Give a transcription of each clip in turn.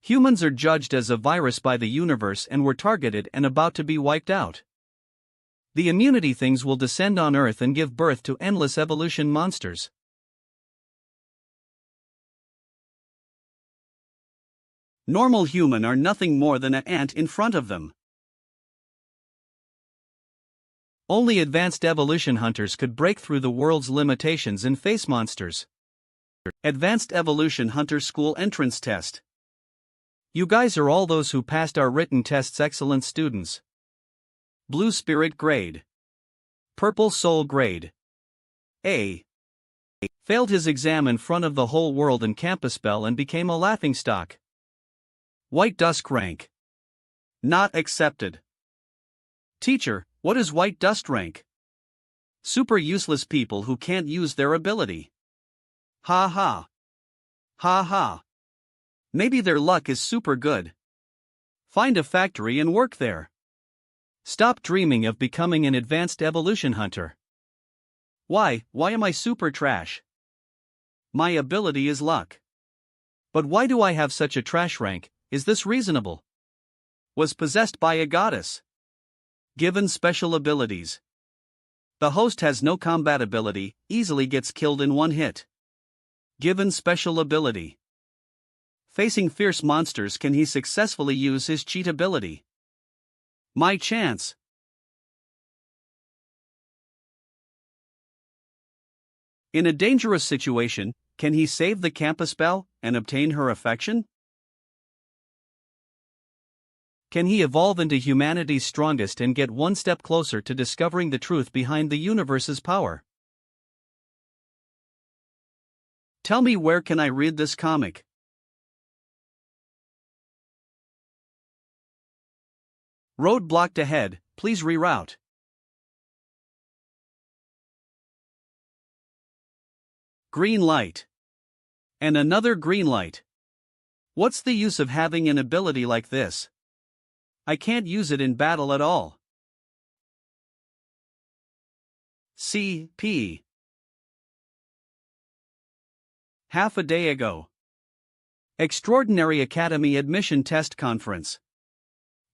Humans are judged as a virus by the universe and were targeted and about to be wiped out. The immunity things will descend on Earth and give birth to endless evolution monsters. Normal human are nothing more than an ant in front of them. Only advanced evolution hunters could break through the world's limitations and face monsters. Advanced Evolution Hunter School Entrance Test. You guys are all those who passed our written tests. Excellent students. Blue Spirit grade. Purple Soul grade. A. Failed his exam in front of the whole world in campus bell and became a laughingstock. White Dust rank. Not accepted. Teacher, what is white dust rank? Super useless people who can't use their ability. Ha ha. Ha ha. Maybe their luck is super good. Find a factory and work there. Stop dreaming of becoming an advanced evolution hunter. Why am I super trash? My ability is luck. But why do I have such a trash rank? Is this reasonable? Was possessed by a goddess. Given special abilities. The host has no combat ability, easily gets killed in one hit. Given special ability. Facing fierce monsters, can he successfully use his cheat ability? My chance. In a dangerous situation, can he save the campus belle and obtain her affection? Can he evolve into humanity's strongest and get one step closer to discovering the truth behind the universe's power? Tell me, where can I read this comic? Road blocked ahead, please reroute. Green light. And another green light. What's the use of having an ability like this? I can't use it in battle at all. C.P. Half a day ago. Extraordinary Academy Admission Test Conference.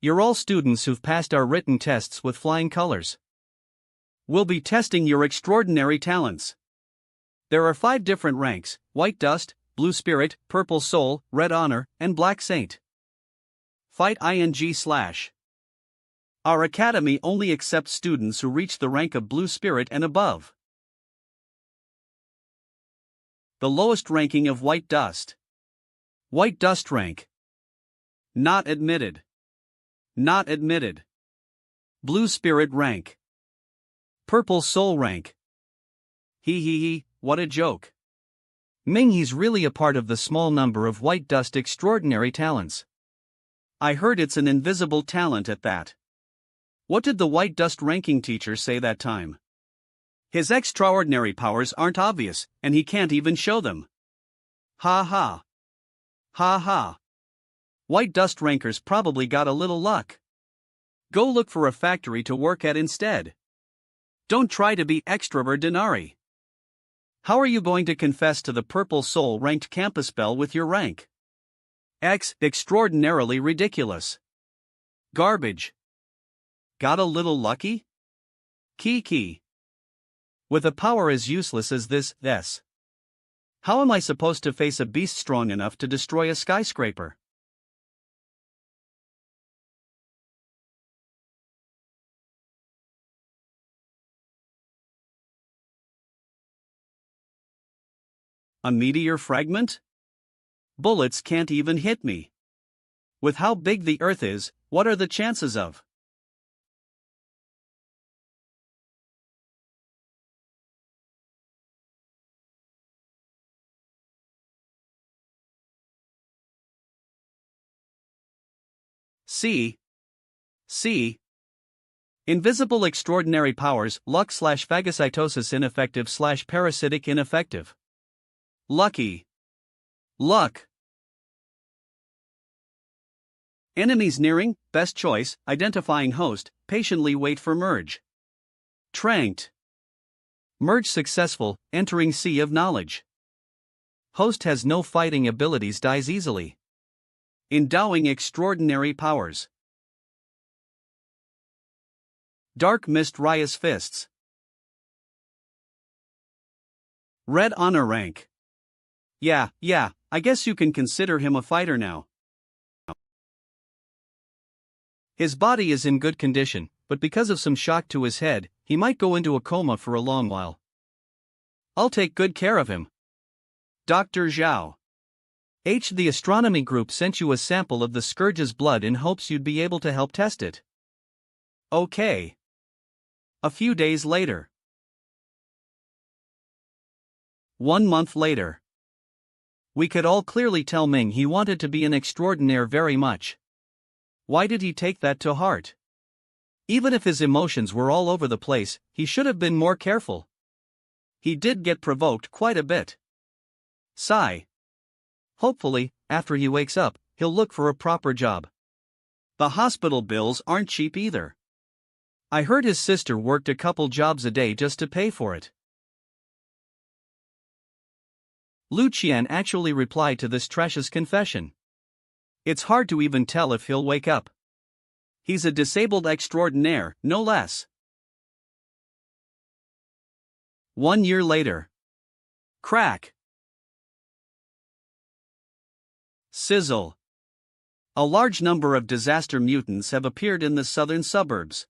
You're all students who've passed our written tests with flying colors. We'll be testing your extraordinary talents. There are 5 different ranks: White Dust, Blue Spirit, Purple Soul, Red Honor, and Black Saint. Fight ing/. Our academy only accepts students who reach the rank of Blue Spirit and above. The lowest ranking of White Dust. White Dust rank. Not admitted. Not admitted. Blue Spirit rank. Purple Soul rank. He, what a joke. Ming, he's really a part of the small number of White Dust extraordinary talents. I heard it's an invisible talent at that. What did the White Dust ranking teacher say that time? His extraordinary powers aren't obvious, and he can't even show them. Ha ha. Ha ha. White Dust rankers probably got a little luck. Go look for a factory to work at instead. Don't try to be extraordinary. How are you going to confess to the Purple Soul ranked campus belle with your rank? Extraordinarily ridiculous. Garbage. Got a little lucky? Key. With a power as useless as this, how am I supposed to face a beast strong enough to destroy a skyscraper? A meteor fragment? Bullets can't even hit me. With how big the Earth is, what are the chances of? C. Invisible extraordinary powers, luck/phagocytosis ineffective/parasitic ineffective. Lucky. Luck. Enemies nearing, best choice, identifying host, patiently wait for merge. Tranked. Merge successful, entering sea of knowledge. Host has no fighting abilities, dies easily. Endowing extraordinary powers. Dark Mist Riot's fists. Red honor rank. Yeah, I guess you can consider him a fighter now. His body is in good condition, but because of some shock to his head, he might go into a coma for a long while. I'll take good care of him. Dr. Zhao. The astronomy group sent you a sample of the Scourge's blood in hopes you'd be able to help test it. Okay. A few days later. 1 month later. We could all clearly tell Ming he wanted to be an extraordinaire very much. Why did he take that to heart? Even if his emotions were all over the place, he should have been more careful. He did get provoked quite a bit. Sigh. Hopefully, after he wakes up, he'll look for a proper job. The hospital bills aren't cheap either. I heard his sister worked a couple jobs a day just to pay for it. Lu Qian actually replied to this trash's confession. It's hard to even tell if he'll wake up. He's a disabled extraordinaire, no less. 1 year later. Crack. Sizzle. A large number of disaster mutants have appeared in the southern suburbs.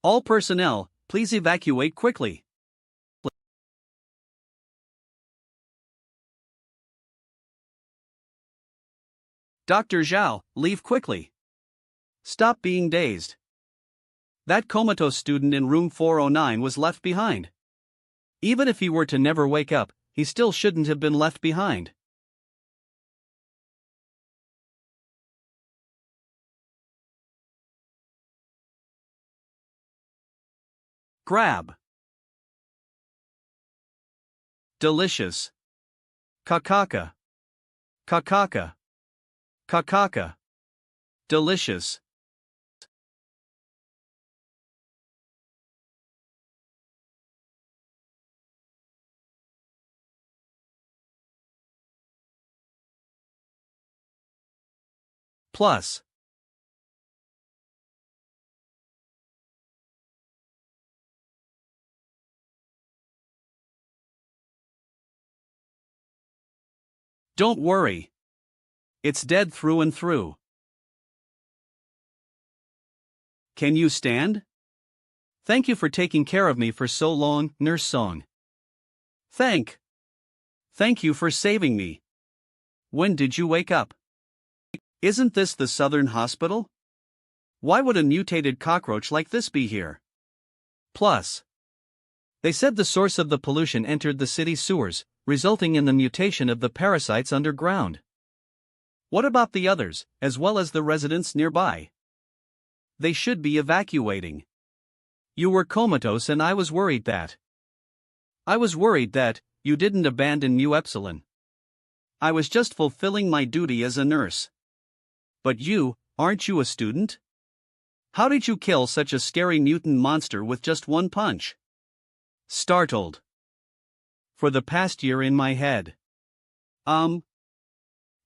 All personnel, please evacuate quickly. Dr. Zhao, leave quickly. Stop being dazed. That comatose student in room 409 was left behind. Even if he were to never wake up, he still shouldn't have been left behind. Grab. Delicious. Kakaka. Kakaka. Kakaka. Delicious. Plus. Don't worry. It's dead through and through. Can you stand? Thank you for taking care of me for so long, Nurse Song. Thank you for saving me. When did you wake up? Isn't this the Southern Hospital? Why would a mutated cockroach like this be here? Plus. They said the source of the pollution entered the city sewers, resulting in the mutation of the parasites underground. What about the others, as well as the residents nearby? They should be evacuating. You were comatose and I was worried that you didn't abandon Mu Epsilon. I was just fulfilling my duty as a nurse. But aren't you a student? How did you kill such a scary mutant monster with just one punch? Startled. For the past year in my head.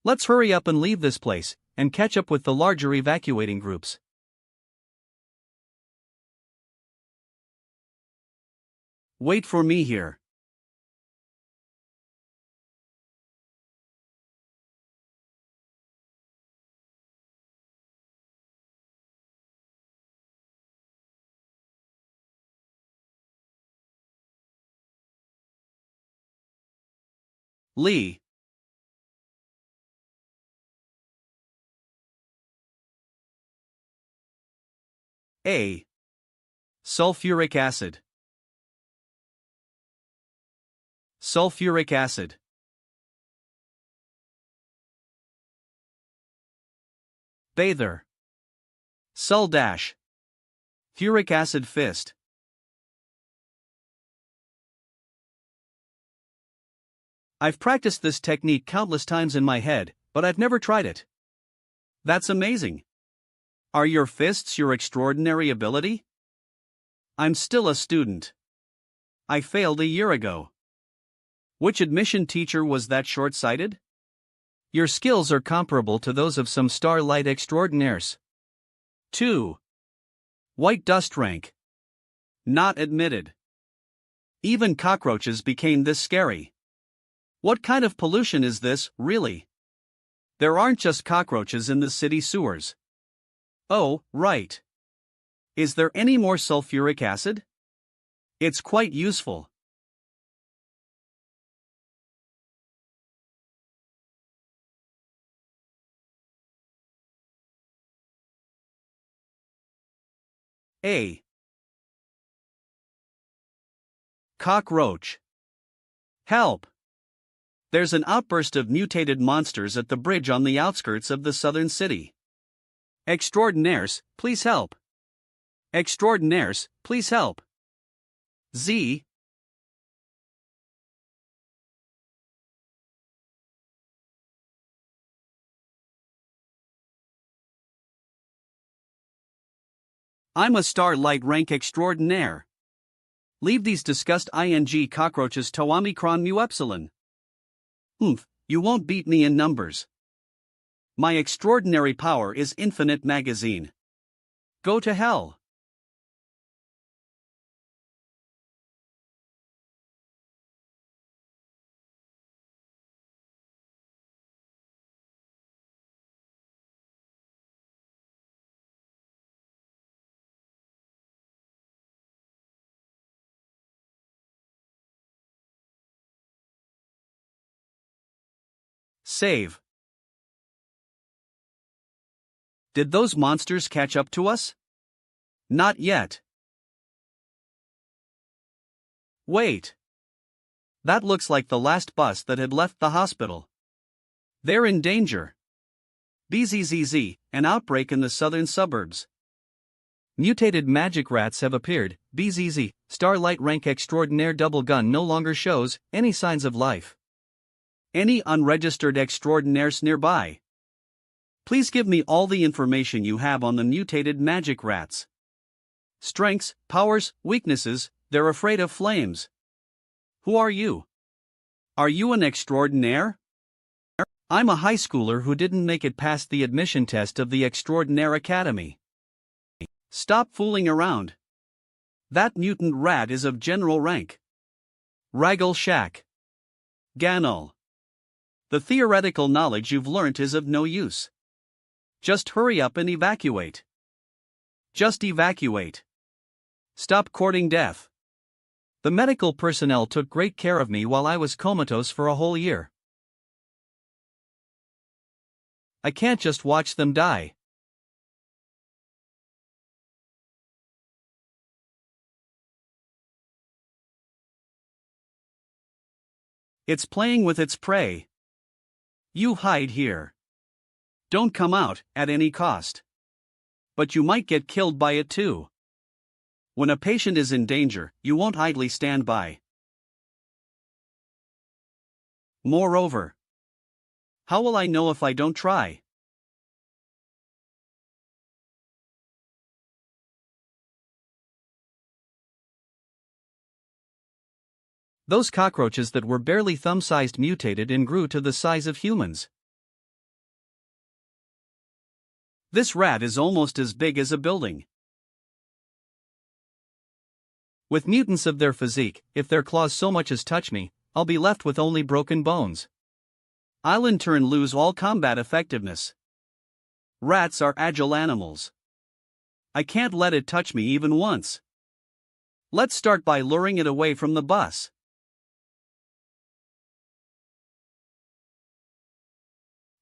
Let's hurry up and leave this place, and catch up with the larger evacuating groups. Wait for me here. Lee. A. Sulfuric acid. Sulfuric acid. Bather. Sul dash. Furic acid fist. I've practiced this technique countless times in my head, but I've never tried it. That's amazing. Are your fists your extraordinary ability? I'm still a student. I failed a year ago. Which admission teacher was that short-sighted? Your skills are comparable to those of some starlight extraordinaires. 2. White dust rank. Not admitted. Even cockroaches became this scary. What kind of pollution is this, really? There aren't just cockroaches in the city sewers. Oh, right. Is there any more sulfuric acid? It's quite useful. A. Cockroach. Help! There's an outburst of mutated monsters at the bridge on the outskirts of the southern city. Extraordinaires, please help. Extraordinaires, please help. Z. I'm a starlight rank extraordinaire. Leave these disgust ing cockroaches to Omicron mu epsilon. You won't beat me in numbers. My extraordinary power is infinite magazine. Go to hell. Save. Did those monsters catch up to us? Not yet. Wait. That looks like the last bus that had left the hospital. They're in danger. BZZZ, an outbreak in the southern suburbs. Mutated magic rats have appeared. BZZ, starlight rank extraordinaire double gun no longer shows any signs of life. Any unregistered extraordinaires nearby? Please give me all the information you have on the mutated magic rats. Strengths, powers, weaknesses, they're afraid of flames. Who are you? Are you an extraordinaire? I'm a high schooler who didn't make it past the admission test of the Extraordinaire Academy. Stop fooling around. That mutant rat is of general rank. Raggle Shack. Ganol. The theoretical knowledge you've learnt is of no use. Just hurry up and evacuate. Just evacuate. Stop courting death. The medical personnel took great care of me while I was comatose for a whole year. I can't just watch them die. It's playing with its prey. You hide here. Don't come out at any cost. But you might get killed by it too. When a patient is in danger, you won't idly stand by. Moreover, how will I know if I don't try? Those cockroaches that were barely thumb-sized mutated and grew to the size of humans. This rat is almost as big as a building. With mutants of their physique, if their claws so much as touch me, I'll be left with only broken bones. I'll in turn lose all combat effectiveness. Rats are agile animals. I can't let it touch me even once. Let's start by luring it away from the bus.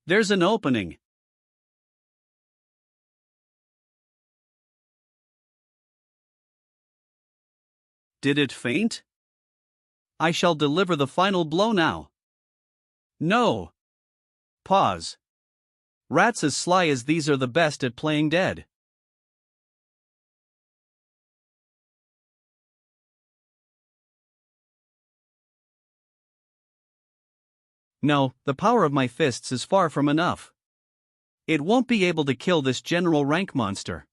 There's an opening. Did it faint? I shall deliver the final blow now. No. Pause. Rats as sly as these are the best at playing dead. No, the power of my fists is far from enough. It won't be able to kill this general rank monster.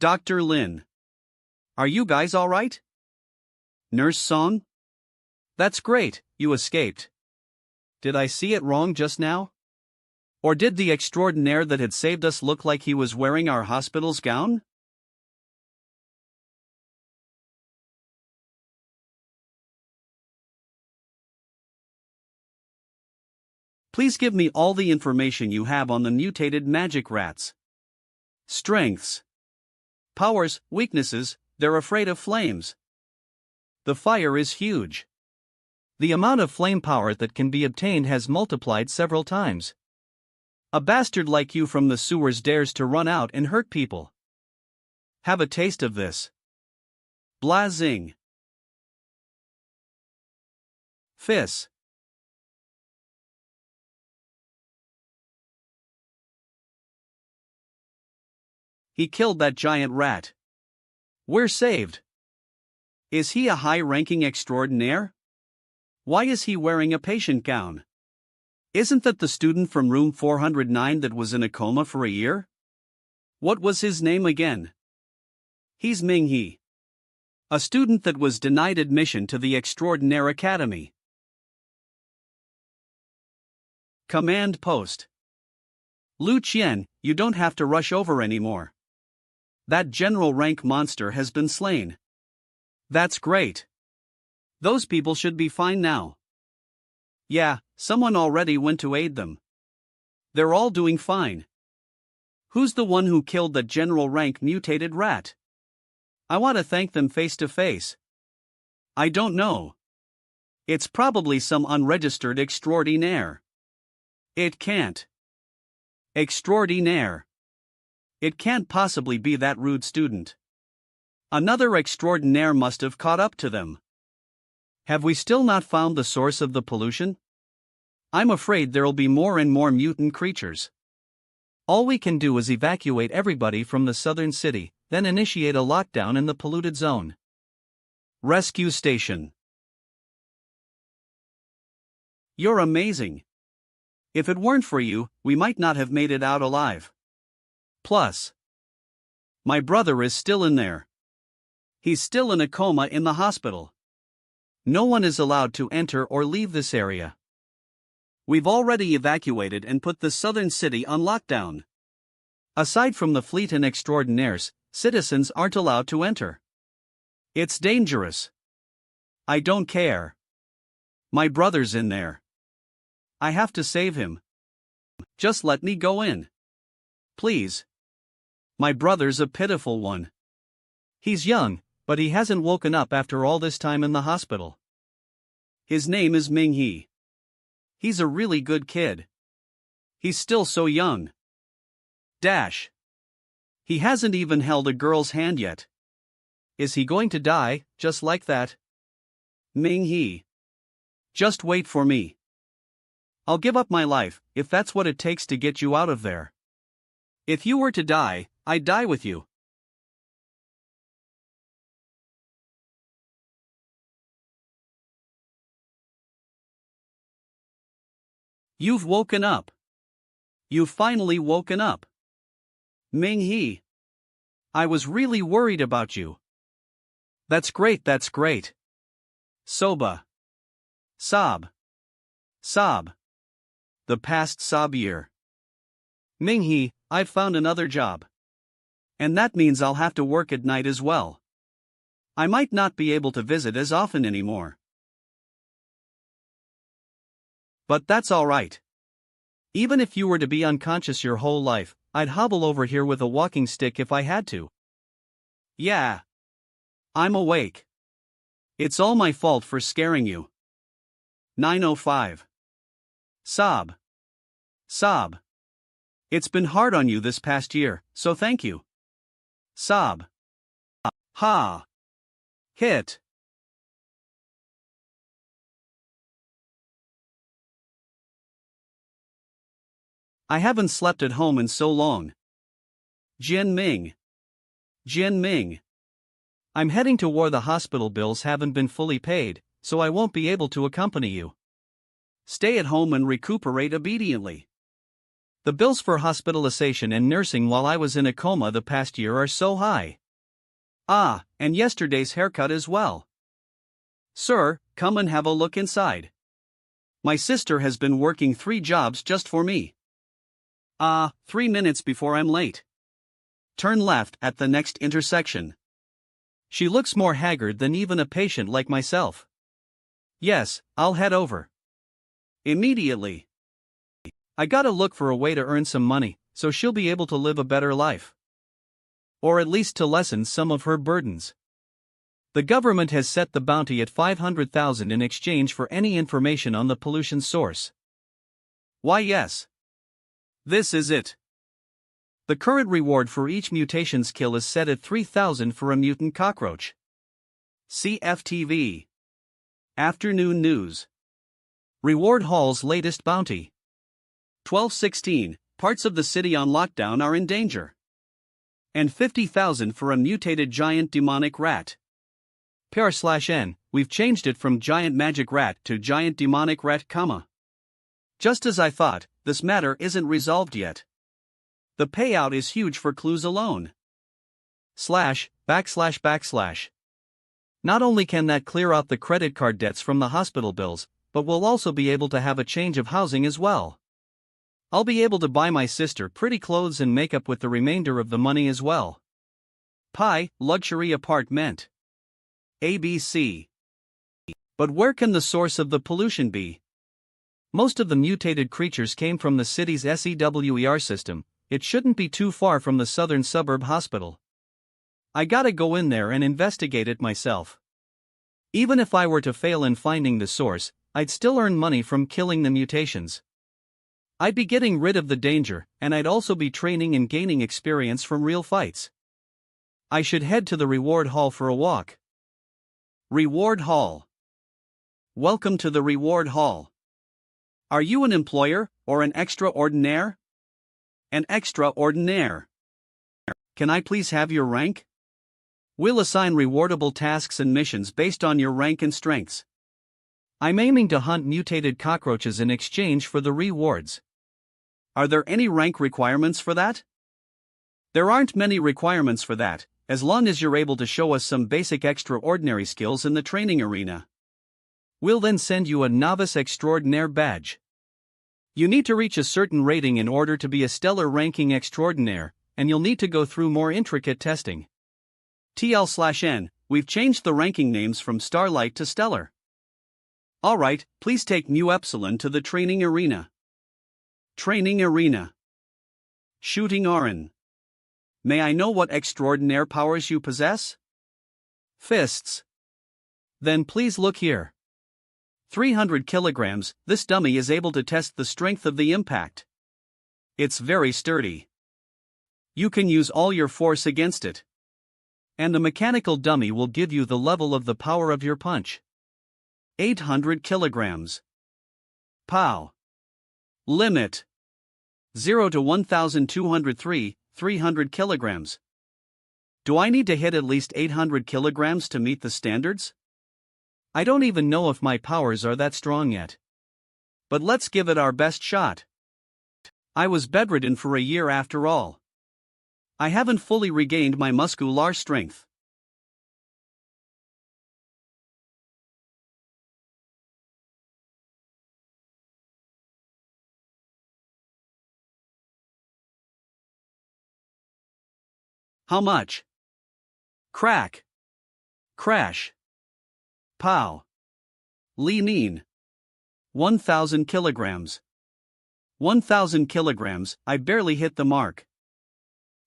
Dr. Lin. Are you guys alright? Nurse Song? That's great, you escaped. Did I see it wrong just now? Or did the extraordinaire that had saved us look like he was wearing our hospital's gown? Please give me all the information you have on the mutated magic rats. Strengths. Powers, weaknesses, they're afraid of flames. The fire is huge. The amount of flame power that can be obtained has multiplied several times. A bastard like you from the sewers dares to run out and hurt people. Have a taste of this. Blazing. Fizz. He killed that giant rat. We're saved. Is he a high-ranking extraordinaire? Why is he wearing a patient gown? Isn't that the student from room 409 that was in a coma for a year? What was his name again? He's Ming He. A student that was denied admission to the Extraordinaire Academy. Command Post. Lu Qian, you don't have to rush over anymore. That general rank monster has been slain. That's great. Those people should be fine now. Yeah, someone already went to aid them. They're all doing fine. Who's the one who killed the general rank mutated rat? I want to thank them face to face. I don't know. It's probably some unregistered extraordinaire. It can't. Extraordinaire. It can't possibly be that rude student. Another extraordinaire must have caught up to them. Have we still not found the source of the pollution? I'm afraid there'll be more and more mutant creatures. All we can do is evacuate everybody from the southern city, then initiate a lockdown in the polluted zone. Rescue station. You're amazing. If it weren't for you, we might not have made it out alive. Plus, my brother is still in there. He's still in a coma in the hospital. No one is allowed to enter or leave this area. We've already evacuated and put the southern city on lockdown. Aside from the fleet and extraordinaires, citizens aren't allowed to enter. It's dangerous. I don't care. My brother's in there. I have to save him. Just let me go in. Please. My brother's a pitiful one. He's young, but he hasn't woken up after all this time in the hospital. His name is Ming He. He's a really good kid. He's still so young. Dash. He hasn't even held a girl's hand yet. Is he going to die, just like that? Ming He. Just wait for me. I'll give up my life, if that's what it takes to get you out of there. If you were to die, I'd die with you. You've woken up. You've finally woken up. Ming He. I was really worried about you. That's great, that's great. Soba. Sob. Sob. The past sob year. Ming He, I've found another job. And that means I'll have to work at night as well. I might not be able to visit as often anymore. But that's alright. Even if you were to be unconscious your whole life, I'd hobble over here with a walking stick if I had to. Yeah. I'm awake. It's all my fault for scaring you. 9:05. Sob. Sob. It's been hard on you this past year, so thank you. Sob. Ha. Hit. I haven't slept at home in so long. Jian Ming. Jian Ming. I'm heading to war. The hospital bills haven't been fully paid, so I won't be able to accompany you. Stay at home and recuperate obediently. The bills for hospitalization and nursing while I was in a coma the past year are so high. Ah, and yesterday's haircut as well. Sir, come and have a look inside. My sister has been working 3 jobs just for me. 3 minutes before I'm late. Turn left at the next intersection. She looks more haggard than even a patient like myself. Yes, I'll head over. Immediately. I gotta look for a way to earn some money, so she'll be able to live a better life. Or at least to lessen some of her burdens. The government has set the bounty at $500,000 in exchange for any information on the pollution source. Why yes. This is it. The current reward for each mutation's kill is set at $3,000 for a mutant cockroach. CFTV. Afternoon News. Reward Hall's latest bounty. 12:16, parts of the city on lockdown are in danger. And $50,000 for a mutated giant demonic rat. PR/N, we've changed it from giant magic rat to giant demonic rat, Just as I thought, this matter isn't resolved yet. The payout is huge for clues alone. ////. Not only can that clear out the credit card debts from the hospital bills, but we'll also be able to have a change of housing as well. I'll be able to buy my sister pretty clothes and makeup with the remainder of the money as well. Luxury apartment. ABC. But where can the source of the pollution be? Most of the mutated creatures came from the city's SEWER system. It shouldn't be too far from the southern suburb hospital. I gotta go in there and investigate it myself. Even if I were to fail in finding the source, I'd still earn money from killing the mutations. I'd be getting rid of the danger, and I'd also be training and gaining experience from real fights. I should head to the reward hall for a walk. Reward Hall. Welcome to the Reward Hall. Are you an employer, or an extraordinaire? An extraordinaire. Can I please have your rank? We'll assign rewardable tasks and missions based on your rank and strengths. I'm aiming to hunt mutated cockroaches in exchange for the rewards. Are there any rank requirements for that? There aren't many requirements for that, as long as you're able to show us some basic extraordinary skills in the training arena. We'll then send you a Novice Extraordinaire badge. You need to reach a certain rating in order to be a stellar ranking extraordinaire, and you'll need to go through more intricate testing. TL/N, we've changed the ranking names from Starlight to Stellar. Alright, please take Mu Epsilon to the training arena. Training arena. Shooting Orin. May I know what extraordinaire powers you possess? Fists. Then please look here. 300 kilograms, this dummy is able to test the strength of the impact. It's very sturdy. You can use all your force against it. And the mechanical dummy will give you the level of the power of your punch. 800 kilograms. Pow. Limit. 0 to 1,203, 300 kilograms. Do I need to hit at least 800 kilograms to meet the standards? I don't even know if my powers are that strong yet. But let's give it our best shot. I was bedridden for a year after all. I haven't fully regained my muscular strength. How much? Crack. Crash. Pow. Lean. 1,000 kilograms. 1,000 kilograms, I barely hit the mark.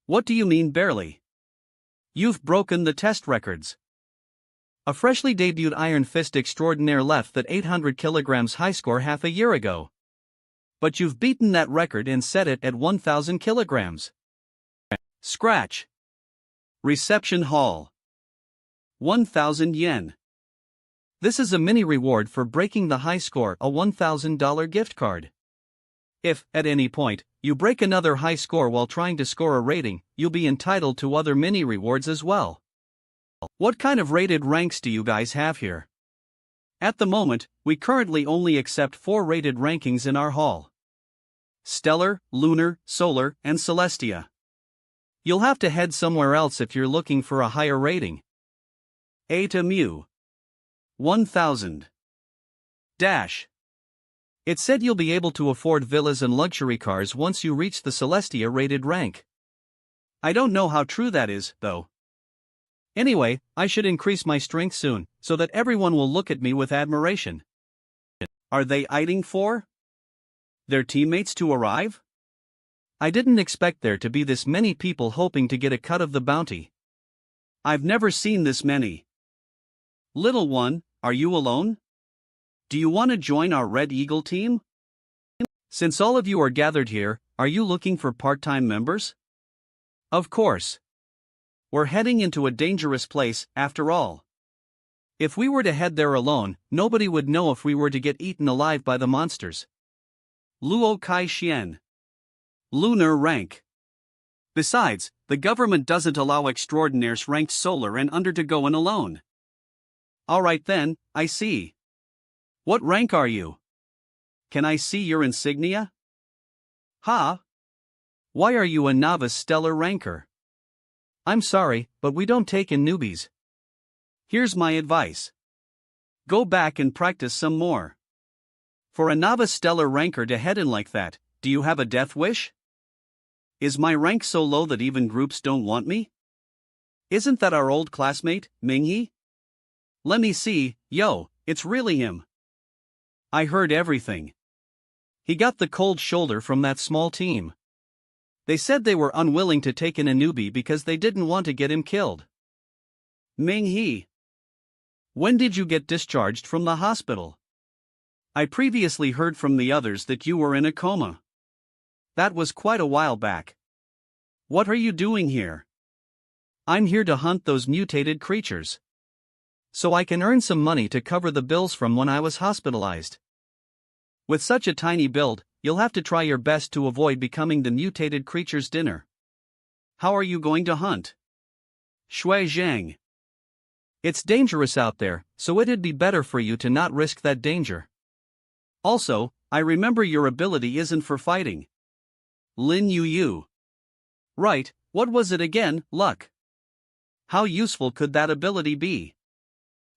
What do you mean barely? You've broken the test records. A freshly debuted Iron Fist Extraordinaire left that 800 kilograms high score half a year ago. But you've beaten that record and set it at 1,000 kilograms. Scratch. Reception Hall. 1,000 yen. This is a mini reward for breaking the high score, a $1,000 gift card. If, at any point, you break another high score while trying to score a rating, you'll be entitled to other mini rewards as well. What kind of rated ranks do you guys have here? At the moment, we currently only accept 4 rated rankings in our hall. stellar, lunar, solar, and celestia. You'll have to head somewhere else if you're looking for a higher rating. A to mu. 1000. Dash. It said you'll be able to afford villas and luxury cars once you reach the Celestia rated rank. I don't know how true that is, though. Anyway, I should increase my strength soon, so that everyone will look at me with admiration. Are they waiting for their teammates to arrive? I didn't expect there to be this many people hoping to get a cut of the bounty. I've never seen this many. Little one, are you alone? Do you want to join our Red Eagle team? Since all of you are gathered here, are you looking for part-time members? Of course. We're heading into a dangerous place, after all. If we were to head there alone, nobody would know if we were to get eaten alive by the monsters. Luo Kai Xian. Lunar rank. Besides, the government doesn't allow extraordinaires ranked solar and under to go in alone. Alright then, I see. What rank are you? Can I see your insignia? Ha? Why are you a novice stellar ranker? I'm sorry, but we don't take in newbies. Here's my advice. Go back and practice some more. For a novice stellar ranker to head in like that, do you have a death wish? Is my rank so low that even groups don't want me? Isn't that our old classmate, Minghe? Let me see, yo, it's really him. I heard everything. He got the cold shoulder from that small team. They said they were unwilling to take in a newbie because they didn't want to get him killed. Minghe. When did you get discharged from the hospital? I previously heard from the others that you were in a coma. That was quite a while back. What are you doing here? I'm here to hunt those mutated creatures. So I can earn some money to cover the bills from when I was hospitalized. With such a tiny build, you'll have to try your best to avoid becoming the mutated creature's dinner. How are you going to hunt? Shui Zhang. It's dangerous out there, so it'd be better for you to not risk that danger. Also, I remember your ability isn't for fighting. Lin Yu. Right, what was it again, luck? How useful could that ability be?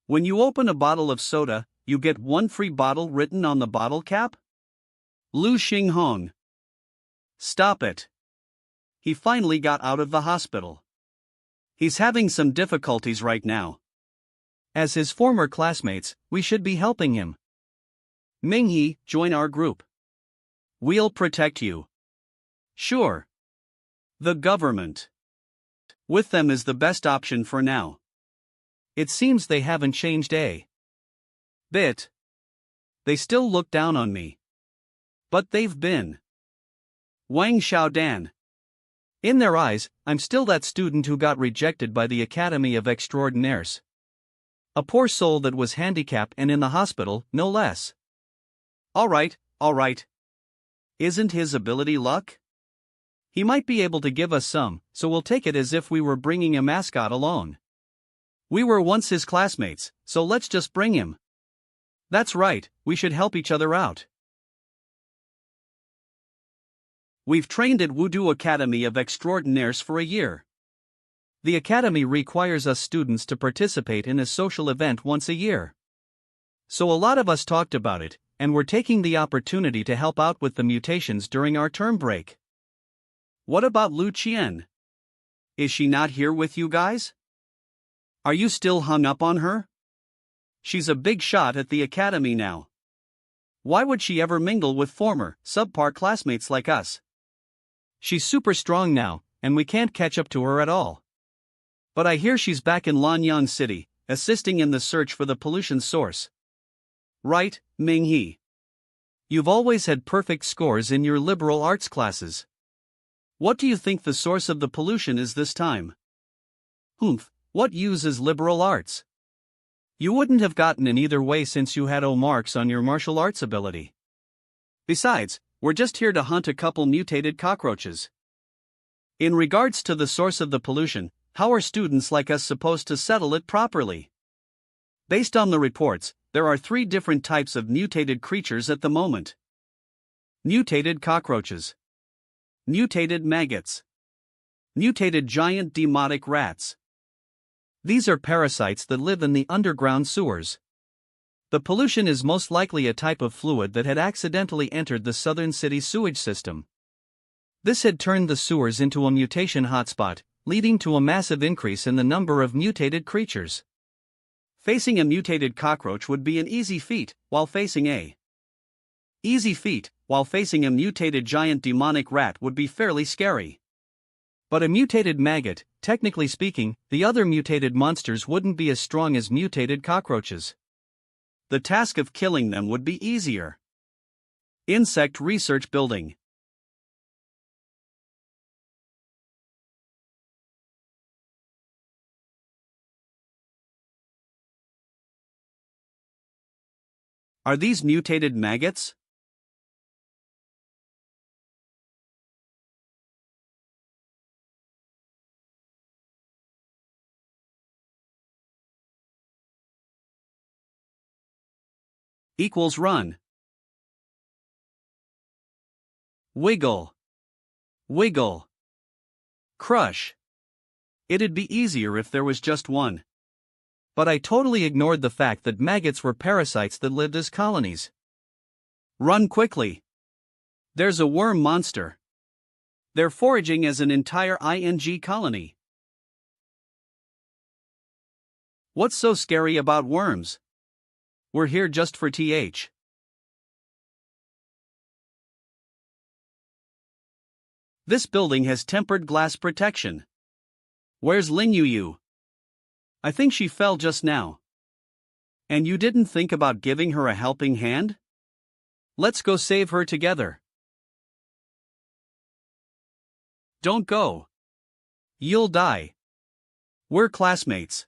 When you open a bottle of soda, you get one free bottle written on the bottle cap? Lu Xinghong. Stop it. He finally got out of the hospital. He's having some difficulties right now. As his former classmates, we should be helping him. Minghe, join our group. We'll protect you. Sure. The government. With them is the best option for now. It seems they haven't changed a bit. They still look down on me. But they've been. Wang Xiaodan. In their eyes, I'm still that student who got rejected by the Academy of Extraordinaires. A poor soul that was handicapped and in the hospital, no less. Alright. Isn't his ability luck? He might be able to give us some, so we'll take it as if we were bringing a mascot along. We were once his classmates, so let's just bring him. That's right, we should help each other out. We've trained at Wudu Academy of Extraordinaires for a year. The academy requires us students to participate in a social event once a year. So a lot of us talked about it, and we're taking the opportunity to help out with the mutations during our term break. What about Lu Qian? Is she not here with you guys? Are you still hung up on her? She's a big shot at the academy now. Why would she ever mingle with former, subpar classmates like us? She's super strong now, and we can't catch up to her at all. But I hear she's back in Lanyang City, assisting in the search for the pollution source. Right, Minghe. You've always had perfect scores in your liberal arts classes. What do you think the source of the pollution is this time? Humph, what use is liberal arts? You wouldn't have gotten in either way since you had O marks on your martial arts ability. Besides, we're just here to hunt a couple mutated cockroaches. In regards to the source of the pollution, how are students like us supposed to settle it properly? Based on the reports, there are 3 different types of mutated creatures at the moment. Mutated cockroaches. Mutated maggots. Mutated giant demotic rats. These are parasites that live in the underground sewers. The pollution is most likely a type of fluid that had accidentally entered the southern city sewage system. This had turned the sewers into a mutation hotspot, leading to a massive increase in the number of mutated creatures. Facing a mutated cockroach would be an easy feat, while facing a mutated giant demonic rat would be fairly scary. But a mutated maggot, technically speaking, the other mutated monsters wouldn't be as strong as mutated cockroaches. The task of killing them would be easier. Insect Research Building. Are these mutated maggots? Equals run. Wiggle. Wiggle. Crush. It'd be easier if there was just one. But I totally ignored the fact that maggots were parasites that lived as colonies. Run quickly. There's a worm monster. They're foraging as an entire ING colony. What's so scary about worms? We're here just for TH. This building has tempered glass protection. Where's Ling Yu? I think she fell just now. And you didn't think about giving her a helping hand? Let's go save her together. Don't go. You'll die. We're classmates.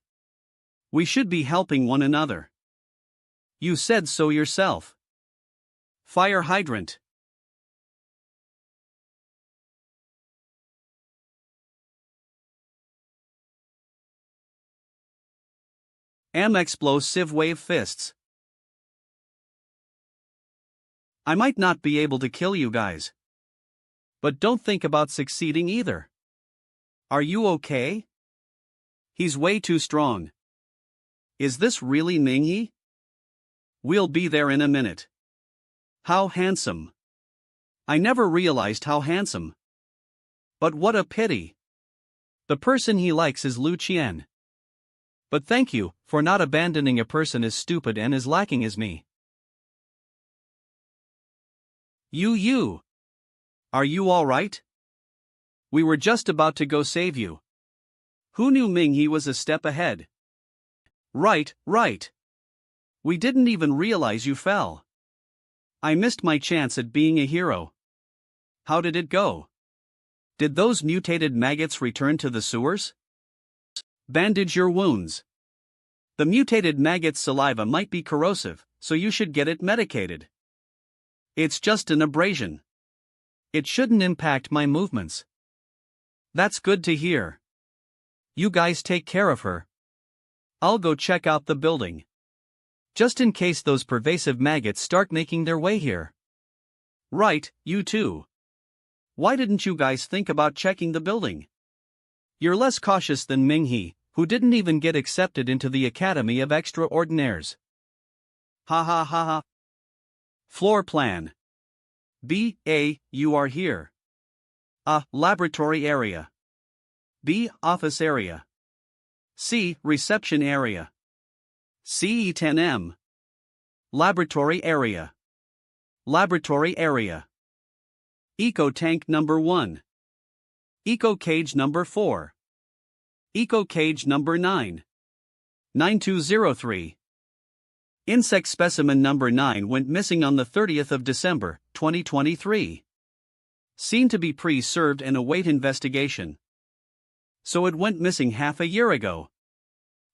We should be helping one another. You said so yourself. Fire hydrant. Explosive wave fists. I might not be able to kill you guys. But don't think about succeeding either. Are you okay? He's way too strong. Is this really Mingyi? We'll be there in a minute. How handsome. I never realized how handsome. But what a pity. The person he likes is Lu Qian. But thank you for not abandoning a person as stupid and as lacking as me. You. Are you all right? We were just about to go save you. Who knew Mingyi was a step ahead? Right. We didn't even realize you fell. I missed my chance at being a hero. How did it go? Did those mutated maggots return to the sewers? Bandage your wounds. The mutated maggot's saliva might be corrosive, so you should get it medicated. It's just an abrasion. It shouldn't impact my movements. That's good to hear. You guys take care of her. I'll go check out the building. Just in case those pervasive maggots start making their way here. Right, you too. Why didn't you guys think about checking the building? You're less cautious than Mingyi, who didn't even get accepted into the Academy of Extraordinaires. Ha. Floor plan. B. A. You are here. A. Laboratory area. B. Office area. C. Reception area. CE10M. Laboratory area. Laboratory area. Eco tank number 1. Eco cage number 4. Eco cage number 9. 9203. Insect specimen number 9 went missing on the 30th of December, 2023. Seen to be pre-served and await investigation. So it went missing half a year ago.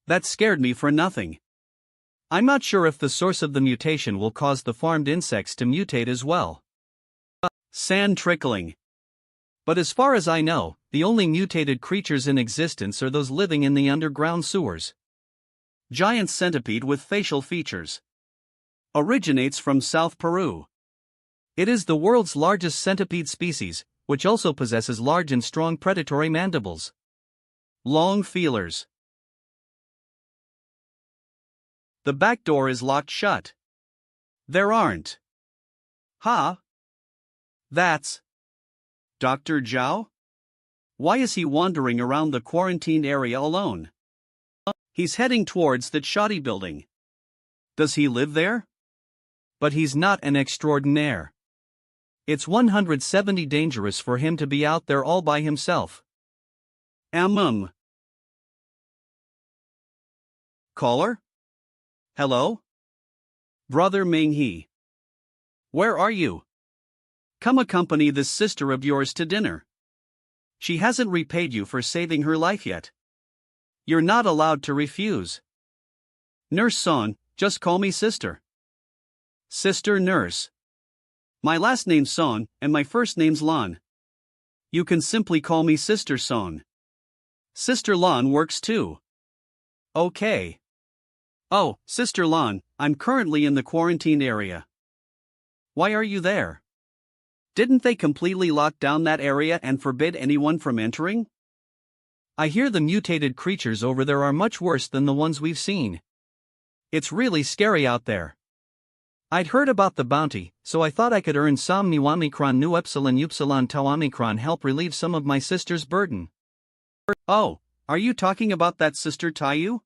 That scared me for nothing. I'm not sure if the source of the mutation will cause the farmed insects to mutate as well. Sand trickling. But as far as I know, the only mutated creatures in existence are those living in the underground sewers. Giant centipede with facial features. Originates from South Peru. It is the world's largest centipede species, which also possesses large and strong predatory mandibles. Long feelers. The back door is locked shut. There aren't. Ha! That's Dr. Zhao? Why is he wandering around the quarantined area alone? He's heading towards that shoddy building. Does he live there? But he's not an extraordinaire. It's 170 dangerous for him to be out there all by himself. Caller? Hello? Brother Minghe. Where are you? Come accompany this sister of yours to dinner. She hasn't repaid you for saving her life yet. You're not allowed to refuse. Nurse Son, just call me sister. Sister Nurse. My last name's Son, and my first name's Lan. You can simply call me Sister Son. Sister Lan works too. Okay. Oh, Sister Lan, I'm currently in the quarantine area. Why are you there? Didn't they completely lock down that area and forbid anyone from entering? I hear the mutated creatures over there are much worse than the ones we've seen. It's really scary out there. I'd heard about the bounty, so I thought I could earn some mu omicron nu epsilon upsilon tau omicron help relieve some of my sister's burden. Oh, are you talking about that sister Taiyu?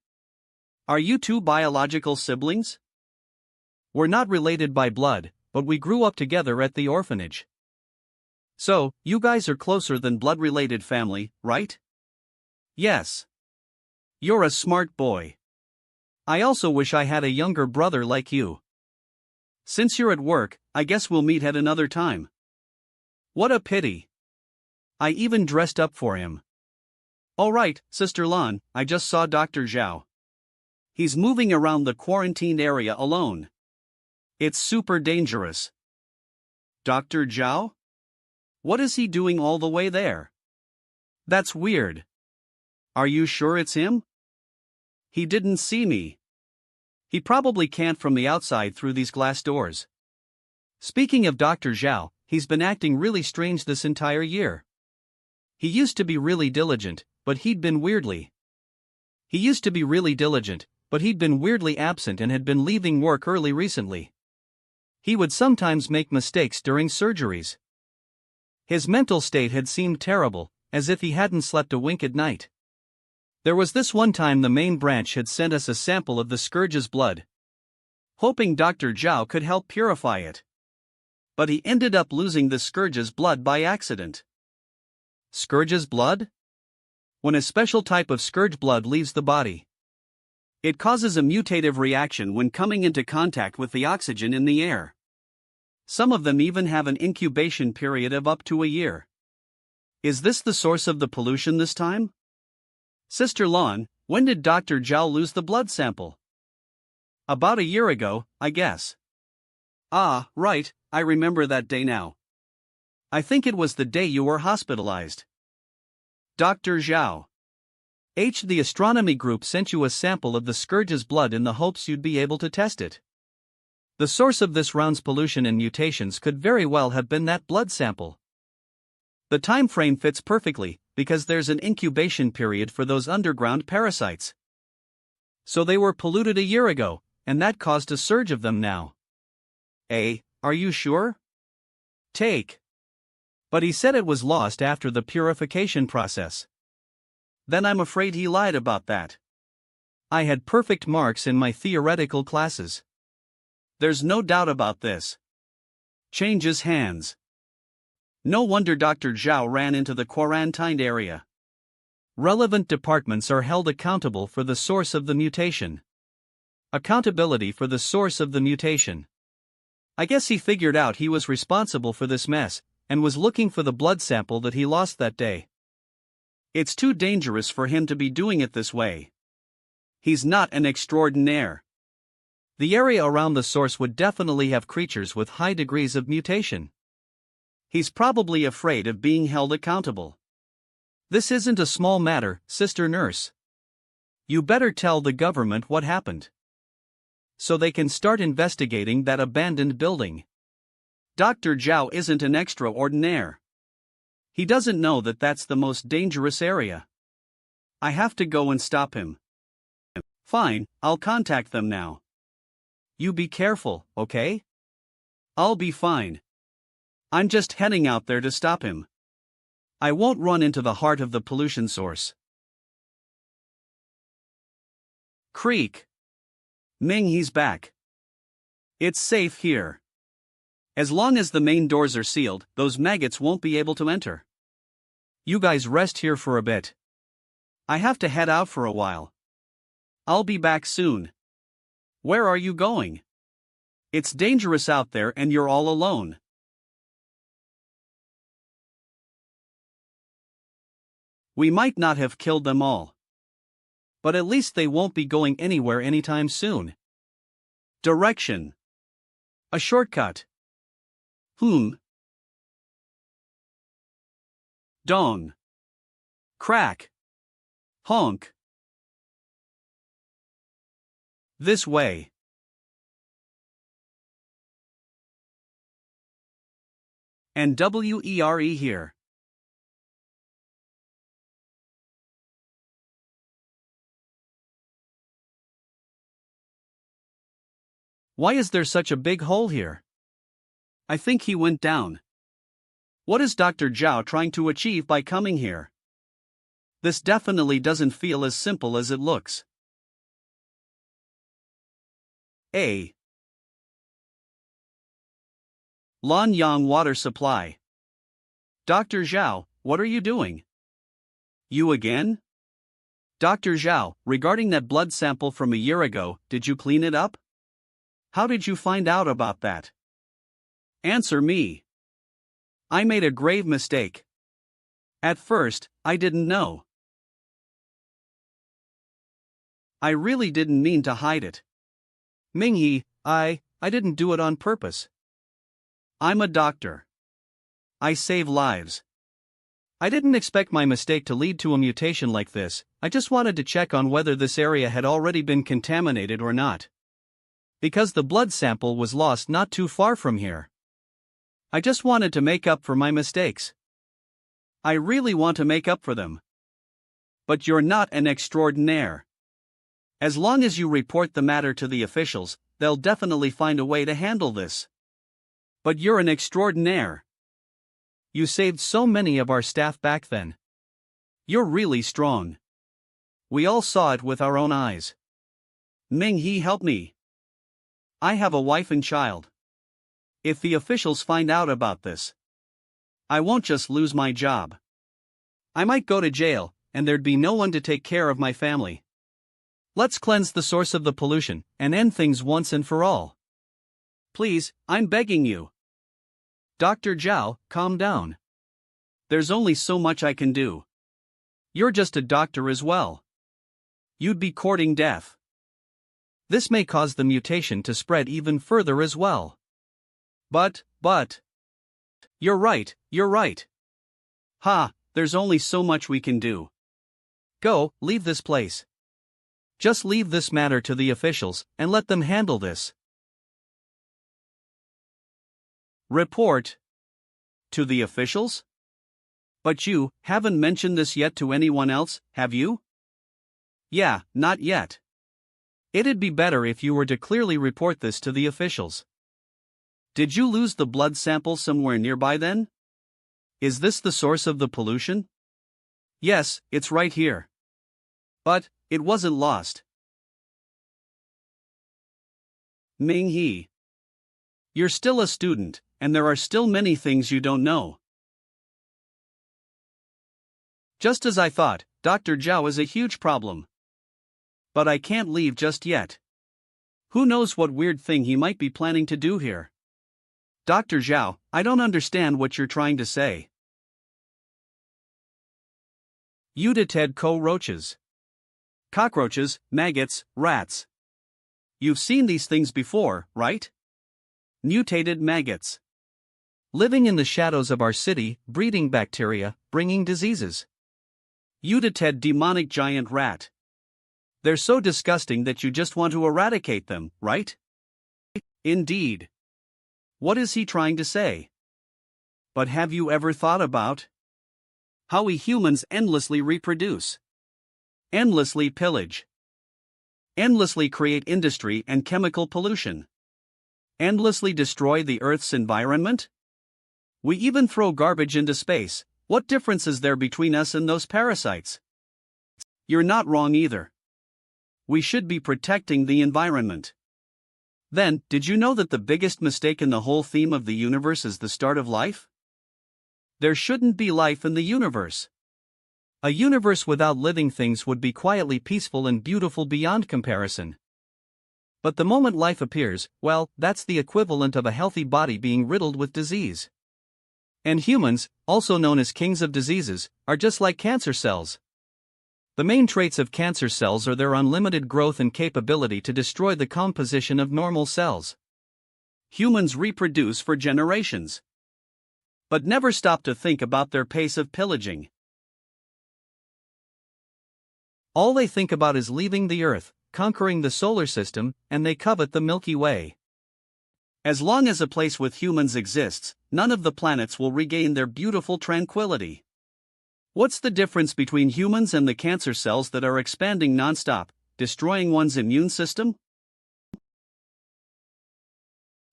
Are you two biological siblings? We're not related by blood, but we grew up together at the orphanage. So, you guys are closer than blood-related family, right? Yes. You're a smart boy. I also wish I had a younger brother like you. Since you're at work, I guess we'll meet at another time. What a pity. I even dressed up for him. All right, Sister Lan, I just saw Dr. Zhao. He's moving around the quarantined area alone. It's super dangerous. Dr. Zhao? What is he doing all the way there? That's weird. Are you sure it's him? He didn't see me. He probably can't from the outside through these glass doors. Speaking of Dr. Zhao, he's been acting really strange this entire year. He used to be really diligent, but he'd been weirdly absent and had been leaving work early recently. He would sometimes make mistakes during surgeries. His mental state had seemed terrible, as if he hadn't slept a wink at night. There was this one time the main branch had sent us a sample of the Scourge's blood, hoping Dr. Zhao could help purify it. But he ended up losing the Scourge's blood by accident. Scourge's blood? When a special type of Scourge blood leaves the body, it causes a mutative reaction when coming into contact with the oxygen in the air. Some of them even have an incubation period of up to a year. Is this the source of the pollution this time? Sister Lan, when did Dr. Zhao lose the blood sample? About a year ago, I guess. Ah, right, I remember that day now. I think it was the day you were hospitalized. Dr. Zhao. The astronomy group sent you a sample of the Scourge's blood in the hopes you'd be able to test it. The source of this round's pollution and mutations could very well have been that blood sample. The time frame fits perfectly, because there's an incubation period for those underground parasites. So they were polluted a year ago, and that caused a surge of them now. Are you sure? But he said it was lost after the purification process. Then I'm afraid he lied about that. I had perfect marks in my theoretical classes. There's no doubt about this. Changes hands. No wonder Dr. Zhao ran into the quarantined area. Relevant departments are held accountable for the source of the mutation. Accountability for the source of the mutation. I guess he figured out he was responsible for this mess, and was looking for the blood sample that he lost that day. It's too dangerous for him to be doing it this way. He's not an extraordinaire. The area around the source would definitely have creatures with high degrees of mutation. He's probably afraid of being held accountable. This isn't a small matter, Sister Nurse. You better tell the government what happened, so they can start investigating that abandoned building. Dr. Zhao isn't an extraordinaire. He doesn't know that that's the most dangerous area. I have to go and stop him. Fine, I'll contact them now. You be careful, okay? I'll be fine. I'm just heading out there to stop him. I won't run into the heart of the pollution source. Creak. Ming, he's back. It's safe here. As long as the main doors are sealed, those maggots won't be able to enter. You guys rest here for a bit. I have to head out for a while. I'll be back soon. Where are you going? It's dangerous out there and you're all alone. We might not have killed them all. But at least they won't be going anywhere anytime soon. Direction. A shortcut. Dong. Crack. Honk. This way. And WERE here. Why is there such a big hole here? I think he went down. What is Dr. Zhao trying to achieve by coming here? This definitely doesn't feel as simple as it looks. A. Lanyang water supply. Dr. Zhao, what are you doing? You again? Dr. Zhao, regarding that blood sample from a year ago, did you clean it up? How did you find out about that? Answer me. I made a grave mistake. At first, I didn't know. I really didn't mean to hide it. Mingyi, I didn't do it on purpose. I'm a doctor. I save lives. I didn't expect my mistake to lead to a mutation like this. I just wanted to check on whether this area had already been contaminated or not. Because the blood sample was lost not too far from here. I just wanted to make up for my mistakes. I really want to make up for them. But you're not an extraordinaire. As long as you report the matter to the officials, they'll definitely find a way to handle this. But you're an extraordinaire. You saved so many of our staff back then. You're really strong. We all saw it with our own eyes. Ming-He, help me. I have a wife and child. If the officials find out about this, I won't just lose my job. I might go to jail, and there'd be no one to take care of my family. Let's cleanse the source of the pollution, and end things once and for all. Please, I'm begging you. Dr. Zhao, calm down. There's only so much I can do. You're just a doctor as well. You'd be courting death. This may cause the mutation to spread even further as well. But. You're right. There's only so much we can do. Go, leave this place. Just leave this matter to the officials, and let them handle this. Report. To the officials? But you haven't mentioned this yet to anyone else, have you? Yeah, not yet. It'd be better if you were to clearly report this to the officials. Did you lose the blood sample somewhere nearby then? Is this the source of the pollution? Yes, it's right here. But it wasn't lost. Ming-He. You're still a student, and there are still many things you don't know. Just as I thought, Dr. Zhao is a huge problem. But I can't leave just yet. Who knows what weird thing he might be planning to do here? Dr. Zhao, I don't understand what you're trying to say. Mutated roaches. Cockroaches, maggots, rats. You've seen these things before, right? Mutated maggots. Living in the shadows of our city, breeding bacteria, bringing diseases. Mutated demonic giant rat. They're so disgusting that you just want to eradicate them, right? Indeed. What is he trying to say? But have you ever thought about how we humans endlessly reproduce, endlessly pillage, endlessly create industry and chemical pollution, endlessly destroy the Earth's environment? We even throw garbage into space. What difference is there between us and those parasites? You're not wrong either. We should be protecting the environment. Then, did you know that the biggest mistake in the whole theme of the universe is the start of life? There shouldn't be life in the universe. A universe without living things would be quietly peaceful and beautiful beyond comparison. But the moment life appears, well, that's the equivalent of a healthy body being riddled with disease. And humans, also known as kings of diseases, are just like cancer cells. The main traits of cancer cells are their unlimited growth and capability to destroy the composition of normal cells. Humans reproduce for generations, but never stop to think about their pace of pillaging. All they think about is leaving the Earth, conquering the solar system, and they covet the Milky Way. As long as a place with humans exists, none of the planets will regain their beautiful tranquility. What's the difference between humans and the cancer cells that are expanding non-stop, destroying one's immune system?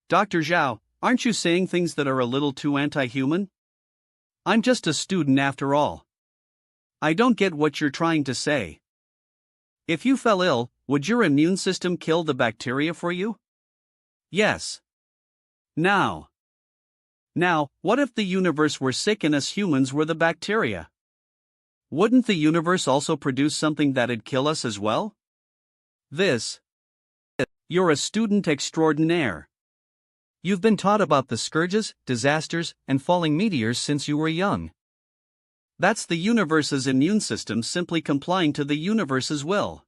Dr. Zhao, aren't you saying things that are a little too anti-human? I'm just a student after all. I don't get what you're trying to say. If you fell ill, would your immune system kill the bacteria for you? Yes. Now, what if the universe were sick and us humans were the bacteria? Wouldn't the universe also produce something that'd kill us as well? You're a student extraordinaire. You've been taught about the scourges, disasters, and falling meteors since you were young. That's the universe's immune system simply complying to the universe's will.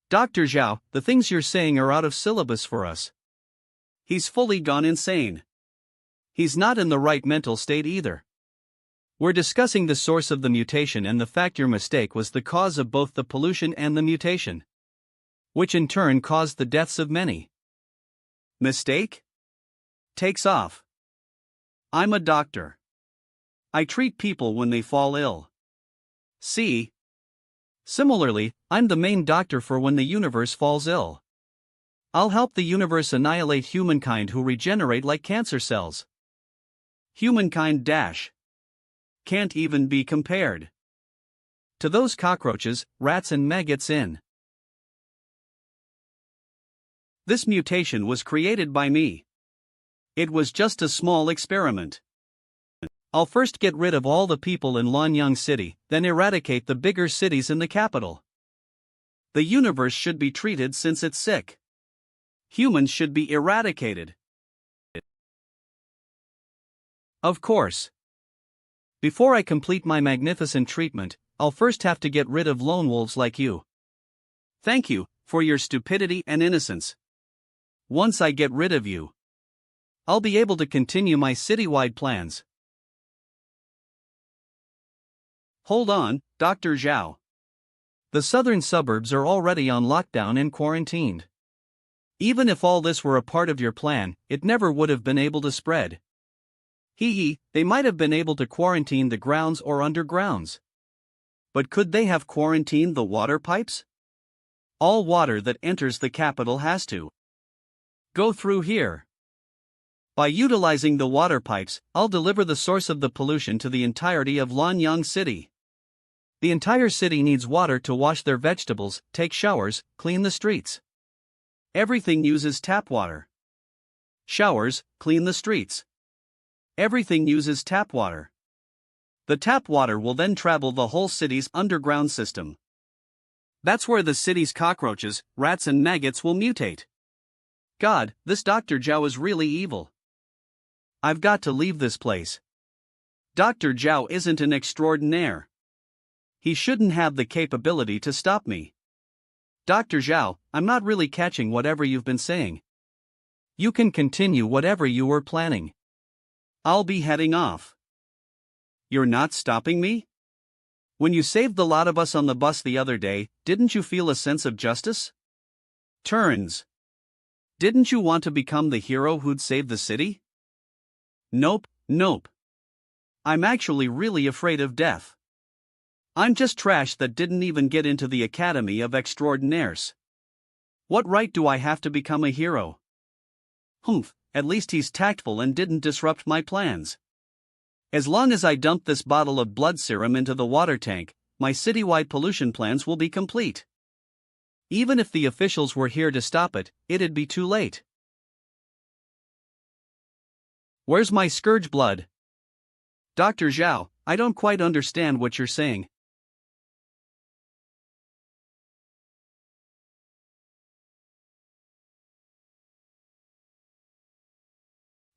Dr. Zhao, the things you're saying are out of syllabus for us. He's fully gone insane. He's not in the right mental state either. We're discussing the source of the mutation and the fact your mistake was the cause of both the pollution and the mutation, which in turn caused the deaths of many. Mistake? Takes off. I'm a doctor. I treat people when they fall ill. See? Similarly, I'm the main doctor for when the universe falls ill. I'll help the universe annihilate humankind who regenerate like cancer cells. Humankind can't even be compared to those cockroaches, rats and maggots in. This mutation was created by me. It was just a small experiment. I'll first get rid of all the people in Lanyang City, then eradicate the bigger cities in the capital. The universe should be treated since it's sick. Humans should be eradicated. Of course. Before I complete my magnificent treatment, I'll first have to get rid of lone wolves like you. Thank you for your stupidity and innocence. Once I get rid of you, I'll be able to continue my citywide plans. Hold on, Dr. Zhao. The southern suburbs are already on lockdown and quarantined. Even if all this were a part of your plan, it never would have been able to spread. They might have been able to quarantine the grounds or undergrounds. But could they have quarantined the water pipes? All water that enters the capital has to go through here. By utilizing the water pipes, I'll deliver the source of the pollution to the entirety of Lanyang City. The entire city needs water to wash their vegetables, take showers, clean the streets. Everything uses tap water. Showers, clean the streets. Everything uses tap water. The tap water will then travel the whole city's underground system. That's where the city's cockroaches, rats and maggots will mutate. God, this Dr. Zhao is really evil. I've got to leave this place. Dr. Zhao isn't an extraordinaire. He shouldn't have the capability to stop me. Dr. Zhao, I'm not really catching whatever you've been saying. You can continue whatever you were planning. I'll be heading off. You're not stopping me? When you saved the lot of us on the bus the other day, didn't you feel a sense of justice? Turns Didn't you want to become the hero who'd save the city? Nope, nope. I'm actually really afraid of death. I'm just trash that didn't even get into the Academy of Extraordinaires. What right do I have to become a hero? Humph, at least he's tactful and didn't disrupt my plans. As long as I dump this bottle of blood serum into the water tank, my citywide pollution plans will be complete. Even if the officials were here to stop it, it'd be too late. Where's my scourge blood? Dr. Zhao, I don't quite understand what you're saying.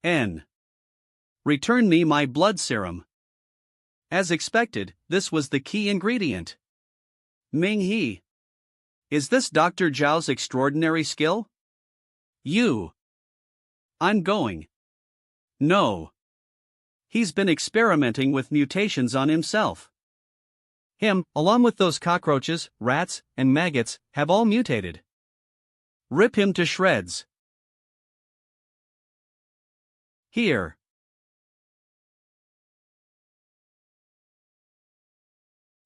N. Return me my blood serum. As expected, this was the key ingredient. Ming He. Is this Dr. Zhao's extraordinary skill? You. I'm going. No. He's been experimenting with mutations on himself. Him, along with those cockroaches, rats, and maggots, have all mutated. Rip him to shreds. Here.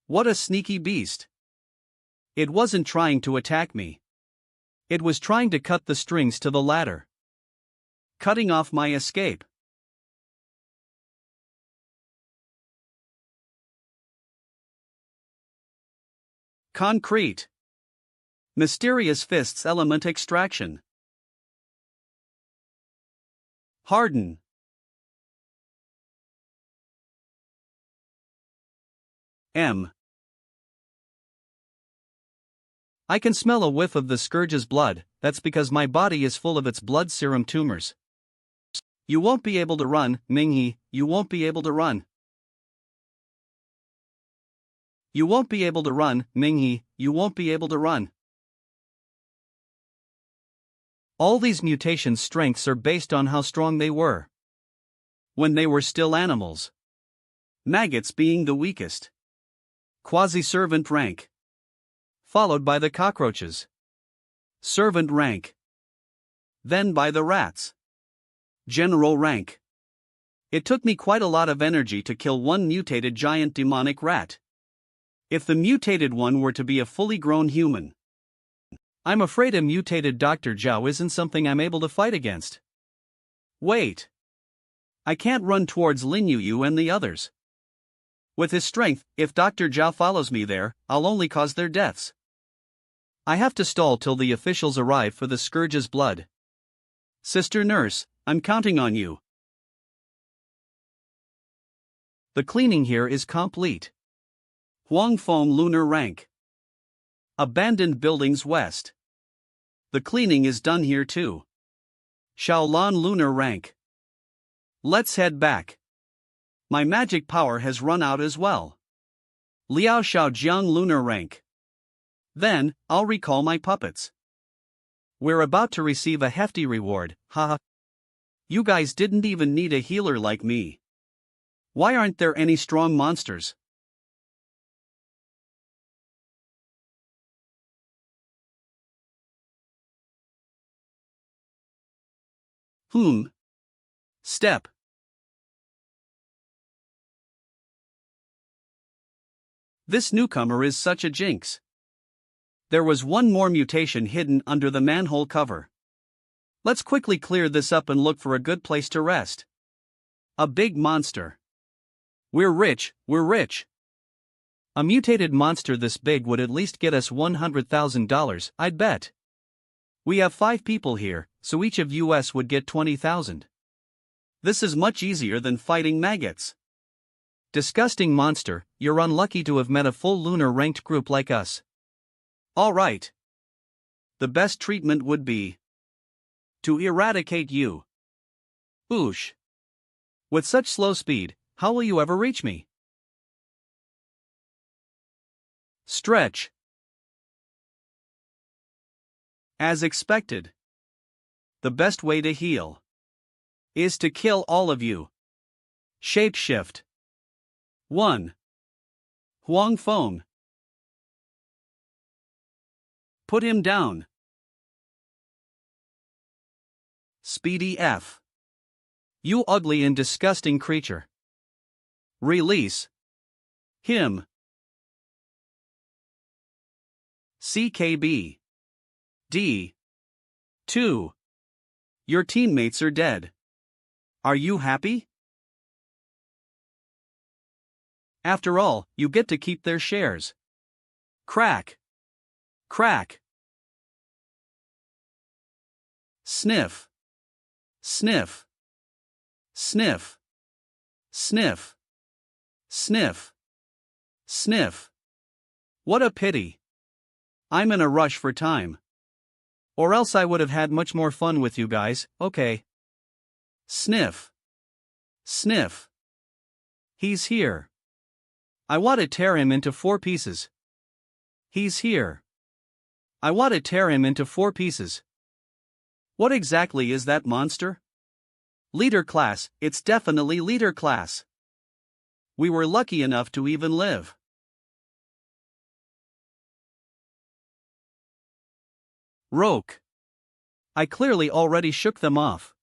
What a sneaky beast. It wasn't trying to attack me. It was trying to cut the strings to the ladder. Cutting off my escape. Concrete. Mysterious fists element extraction. Harden. M. I can smell a whiff of the scourge's blood. That's because my body is full of its blood serum tumors. You won't be able to run, Minghe, you won't be able to run. You won't be able to run, Minghe, you won't be able to run. All these mutations' strengths are based on how strong they were when they were still animals. Maggots being the weakest. Quasi-servant rank. Followed by the cockroaches. Servant rank. Then by the rats. General rank. It took me quite a lot of energy to kill one mutated giant demonic rat. If the mutated one were to be a fully grown human, I'm afraid a mutated Dr. Zhao isn't something I'm able to fight against. Wait. I can't run towards Lin Yu and the others. With his strength, if Dr. Zhao follows me there, I'll only cause their deaths. I have to stall till the officials arrive for the scourge's blood. Sister Nurse, I'm counting on you. The cleaning here is complete. Huangfeng Lunar Rank. Abandoned buildings west. The cleaning is done here too. Shaolan Lunar Rank. Let's head back. My magic power has run out as well. Liao Shaojiang Lunar Rank. Then, I'll recall my puppets. We're about to receive a hefty reward, haha. You guys didn't even need a healer like me. Why aren't there any strong monsters? Step. This newcomer is such a jinx. There was one more mutation hidden under the manhole cover. Let's quickly clear this up and look for a good place to rest. A big monster. We're rich, we're rich. A mutated monster this big would at least get us $100,000, I'd bet. We have 5 people here, so each of us would get 20,000. This is much easier than fighting maggots. Disgusting monster, you're unlucky to have met a full lunar ranked group like us. Alright. The best treatment would be to eradicate you. Oosh. With such slow speed, how will you ever reach me? Stretch. As expected. The best way to heal is to kill all of you. Shapeshift. 1. Huangfeng. Put him down. Speedy F. You ugly and disgusting creature. Release him. CKB. D. 2. Your teammates are dead. Are you happy? After all, you get to keep their shares. Crack. Crack. Sniff. Sniff. Sniff. Sniff. Sniff. Sniff. What a pity. I'm in a rush for time. Or else I would have had much more fun with you guys, okay? Sniff. Sniff. He's here. I want to tear him into 4 pieces. He's here. I want to tear him into 4 pieces. What exactly is that monster? Leader class, it's definitely leader class. We were lucky enough to even live. Roke. I clearly already shook them off.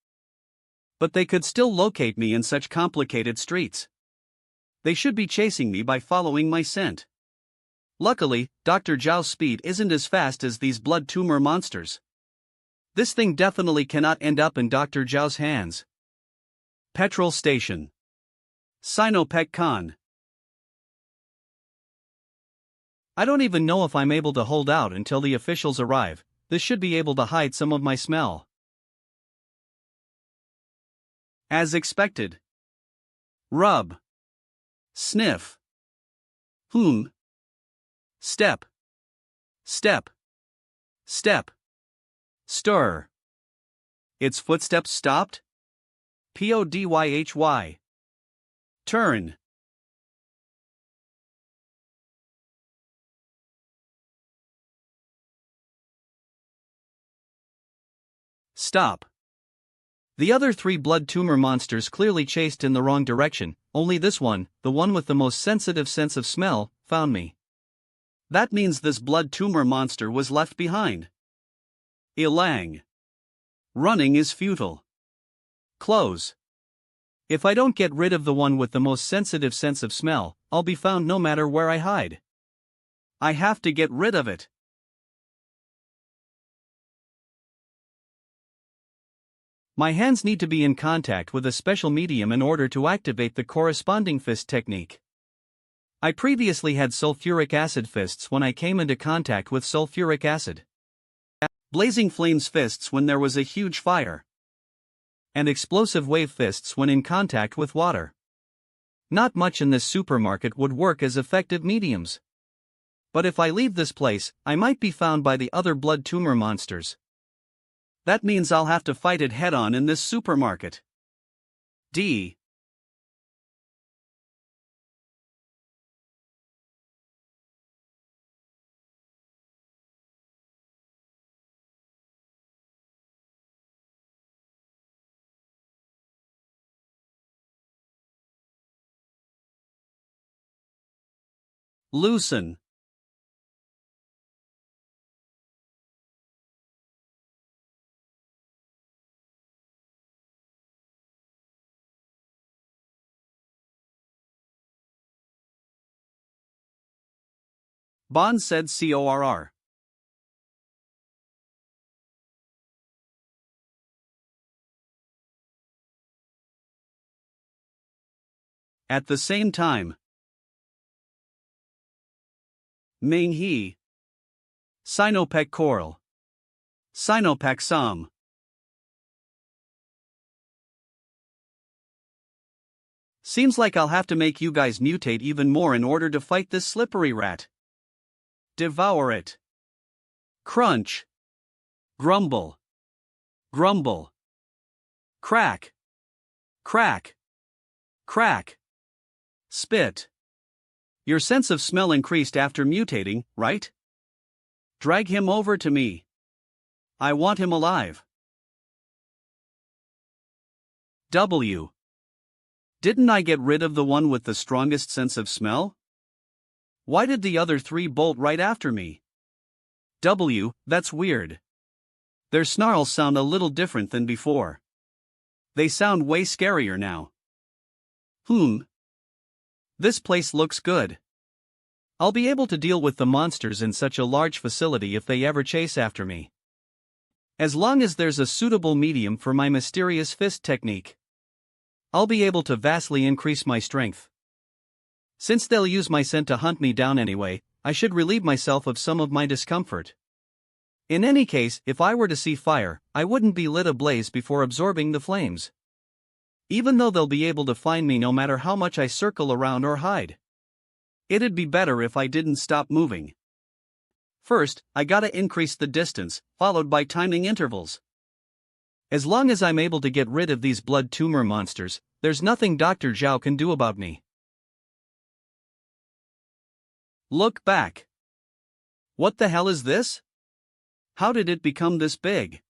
But they could still locate me in such complicated streets. They should be chasing me by following my scent. Luckily, Dr. Zhao's speed isn't as fast as these blood tumor monsters. This thing definitely cannot end up in Dr. Zhao's hands. Petrol Station. Sinopec Con. I don't even know if I'm able to hold out until the officials arrive. This should be able to hide some of my smell. As expected. Rub. Sniff. Step. Step. Step. Stir. Its footsteps stopped? Podhyhy. Turn. Stop. The other 3 blood tumor monsters clearly chased in the wrong direction, only this one, the one with the most sensitive sense of smell, found me. That means this blood tumor monster was left behind. Ilang. Running is futile. Close. If I don't get rid of the one with the most sensitive sense of smell, I'll be found no matter where I hide. I have to get rid of it. My hands need to be in contact with a special medium in order to activate the corresponding fist technique. I previously had sulfuric acid fists when I came into contact with sulfuric acid. Blazing flames fists when there was a huge fire. And explosive wave fists when in contact with water. Not much in this supermarket would work as effective mediums. But if I leave this place, I might be found by the other blood tumor monsters. That means I'll have to fight it head-on in this supermarket. D. Loosen. Bond said CORR. At the same time. Ming He. Sinopec Coral. Sinopec Som. Seems like I'll have to make you guys mutate even more in order to fight this slippery rat. Devour it. Crunch. Grumble. Grumble. Crack. Crack. Crack. Spit. Your sense of smell increased after mutating, right? Drag him over to me. I want him alive. W. Didn't I get rid of the one with the strongest sense of smell? Why did the other 3 bolt right after me? W, that's weird. Their snarls sound a little different than before. They sound way scarier now. This place looks good. I'll be able to deal with the monsters in such a large facility if they ever chase after me. As long as there's a suitable medium for my mysterious fist technique, I'll be able to vastly increase my strength. Since they'll use my scent to hunt me down anyway, I should relieve myself of some of my discomfort. In any case, if I were to see fire, I wouldn't be lit ablaze before absorbing the flames. Even though they'll be able to find me no matter how much I circle around or hide. It'd be better if I didn't stop moving. First, I gotta increase the distance, followed by timing intervals. As long as I'm able to get rid of these blood tumor monsters, there's nothing Dr. Zhao can do about me. Look back. What the hell is this? How did it become this big?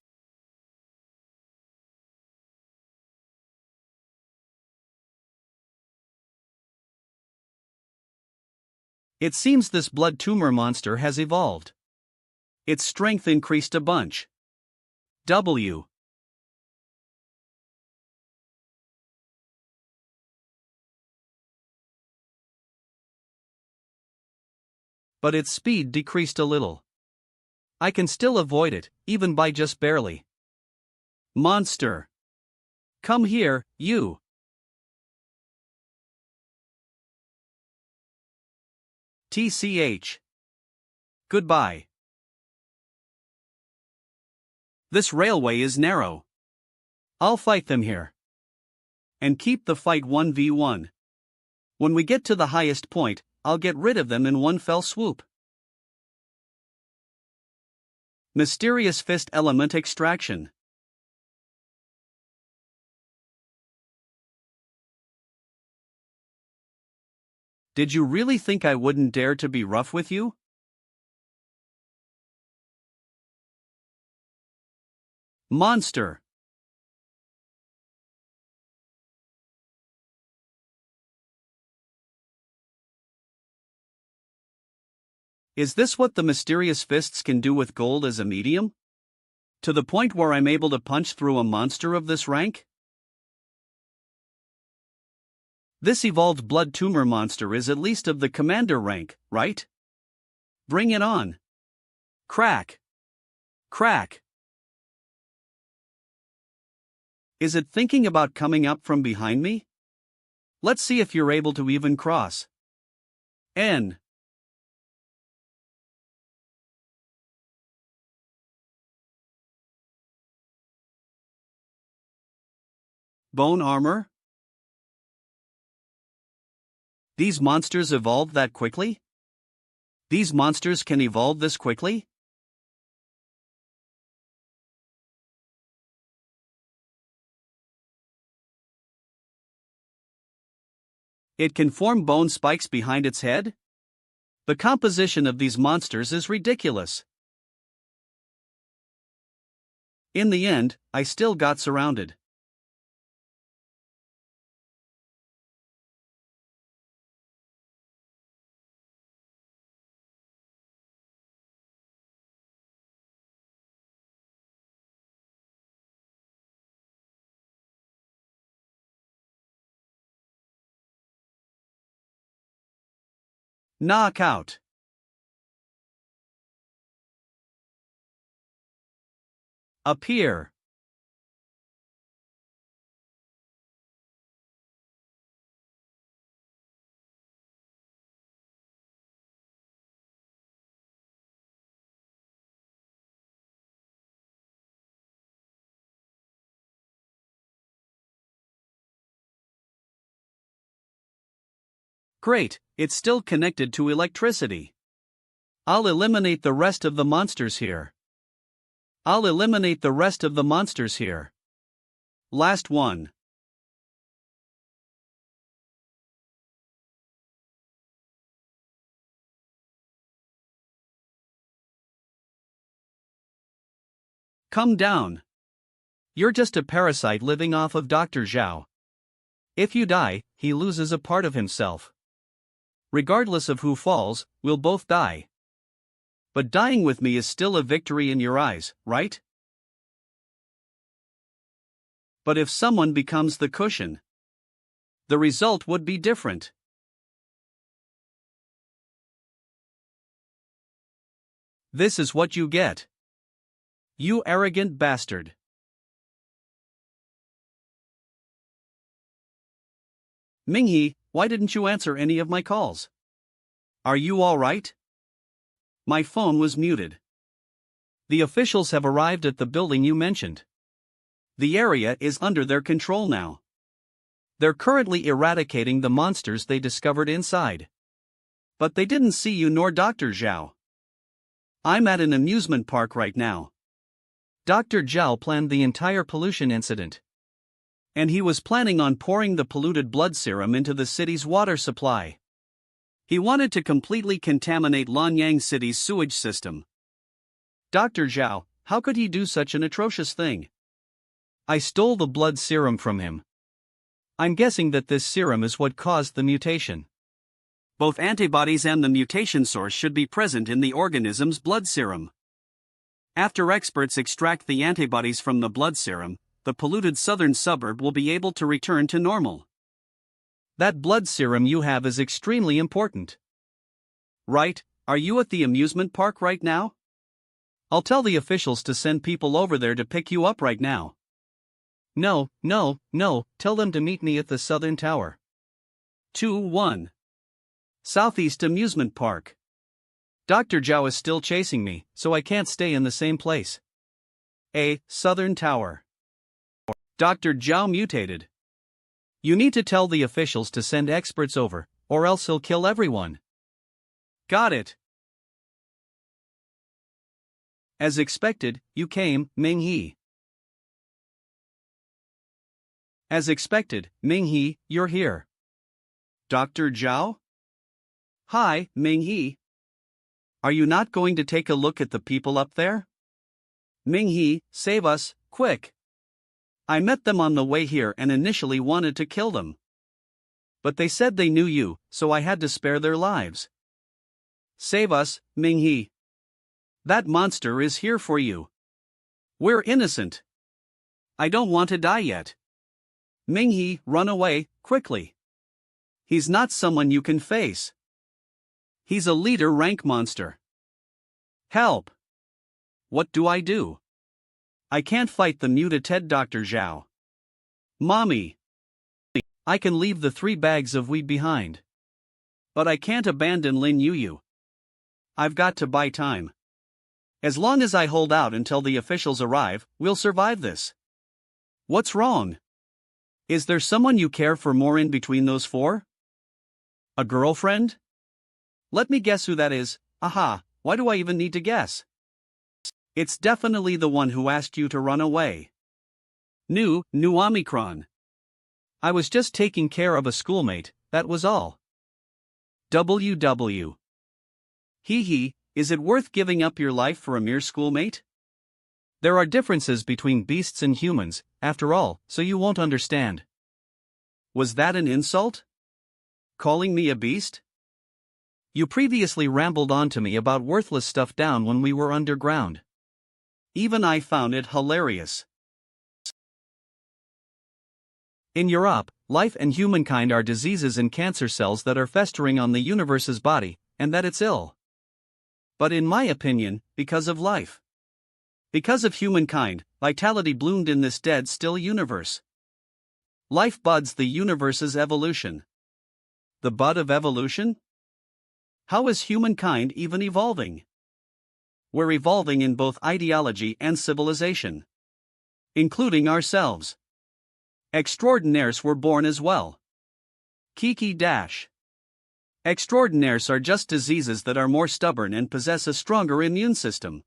It seems this blood tumor monster has evolved. Its strength increased a bunch. W. But its speed decreased a little. I can still avoid it, even by just barely. Monster! Come here, you! TCH. Goodbye. This railway is narrow. I'll fight them here. And keep the fight 1v1. When we get to the highest point, I'll get rid of them in one fell swoop. Mysterious Fist Element Extraction. Did you really think I wouldn't dare to be rough with you? Monster! Is this what the mysterious fists can do with gold as a medium? To the point where I'm able to punch through a monster of this rank? This evolved blood tumor monster is at least of the commander rank, right? Bring it on. Crack. Crack. Is it thinking about coming up from behind me? Let's see if you're able to even cross. N. Bone armor? These monsters evolved that quickly? These monsters can evolve this quickly? It can form bone spikes behind its head? The composition of these monsters is ridiculous. In the end, I still got surrounded. Knockout. Appear. Great, it's still connected to electricity. I'll eliminate the rest of the monsters here. Last one. Come down. You're just a parasite living off of Dr. Zhao. If you die, he loses a part of himself. Regardless of who falls, we'll both die. But dying with me is still a victory in your eyes, right? But if someone becomes the cushion, the result would be different. This is what you get. You arrogant bastard. Minghe, why didn't you answer any of my calls? Are you all right? My phone was muted. The officials have arrived at the building you mentioned. The area is under their control now. They're currently eradicating the monsters they discovered inside. But they didn't see you nor Dr. Zhao. I'm at an amusement park right now. Dr. Zhao planned the entire pollution incident. And he was planning on pouring the polluted blood serum into the city's water supply. He wanted to completely contaminate Lanyang City's sewage system. Dr. Zhao, how could he do such an atrocious thing? I stole the blood serum from him. I'm guessing that this serum is what caused the mutation. Both antibodies and the mutation source should be present in the organism's blood serum. After experts extract the antibodies from the blood serum, the polluted southern suburb will be able to return to normal. That blood serum you have is extremely important. Right, are you at the amusement park right now? I'll tell the officials to send people over there to pick you up right now. No, tell them to meet me at the Southern Tower. 2-1. Southeast Amusement Park. Dr. Zhao is still chasing me, so I can't stay in the same place. A. Southern Tower. Dr. Zhao mutated. You need to tell the officials to send experts over, or else he'll kill everyone. Got it. As expected, you came, Minghe. As expected, Minghe, you're here. Dr. Zhao? Hi, Minghe. Are you not going to take a look at the people up there? Minghe, save us, quick. I met them on the way here and initially wanted to kill them. But they said they knew you, so I had to spare their lives. Save us, Minghe. That monster is here for you. We're innocent. I don't want to die yet. Minghe, run away, quickly. He's not someone you can face. He's a leader rank monster. Help! What do I do? I can't fight the mutated Dr. Zhao. Mommy! I can leave the 3 bags of weed behind. But I can't abandon Lin Yuyu. I've got to buy time. As long as I hold out until the officials arrive, we'll survive this. What's wrong? Is there someone you care for more in between those 4? A girlfriend? Let me guess who that is. Aha, why do I even need to guess? It's definitely the one who asked you to run away. New Omicron. I was just taking care of a schoolmate, that was all. WW. Hee, is it worth giving up your life for a mere schoolmate? There are differences between beasts and humans, after all, so you won't understand. Was that an insult? Calling me a beast? You previously rambled on to me about worthless stuff down when we were underground. Even I found it hilarious. In Europe, life and humankind are diseases and cancer cells that are festering on the universe's body, and that it's ill. But in my opinion, because of life. Because of humankind, vitality bloomed in this dead still universe. Life buds the universe's evolution. The bud of evolution? How is humankind even evolving? We're evolving in both ideology and civilization. Including ourselves. Extraordinaires were born as well. Kiki dash. Extraordinaires are just diseases that are more stubborn and possess a stronger immune system.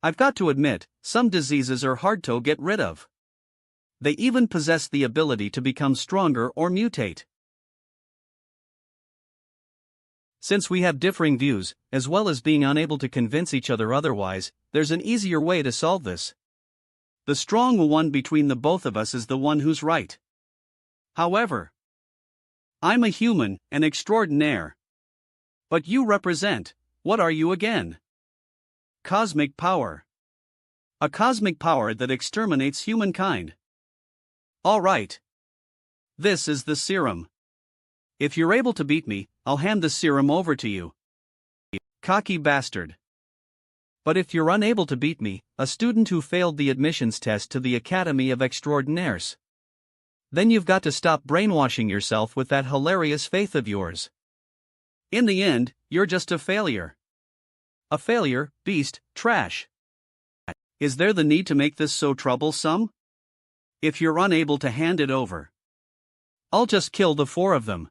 I've got to admit, some diseases are hard to get rid of. They even possess the ability to become stronger or mutate. Since we have differing views, as well as being unable to convince each other otherwise, there's an easier way to solve this. The strong one between the both of us is the one who's right. However, I'm a human, an extraordinaire. But you represent, what are you again? Cosmic power. A cosmic power that exterminates humankind. Alright. This is the serum. If you're able to beat me, I'll hand the serum over to you. Cocky bastard. But if you're unable to beat me, a student who failed the admissions test to the Academy of Extraordinaires, then you've got to stop brainwashing yourself with that hilarious faith of yours. In the end, you're just a failure. A failure, beast, trash. Is there the need to make this so troublesome? If you're unable to hand it over, I'll just kill the 4 of them.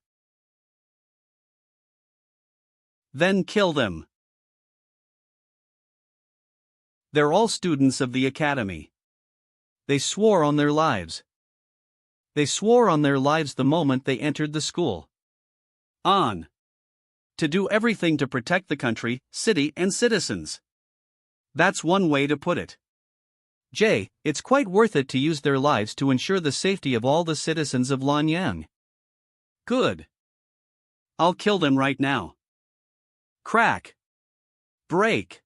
Then kill them. They're all students of the Academy. They swore on their lives. They swore on their lives the moment they entered the school. On. To do everything to protect the country, city, and citizens. That's one way to put it. J, it's quite worth it to use their lives to ensure the safety of all the citizens of Lanyang. Good. I'll kill them right now. Crack. Break.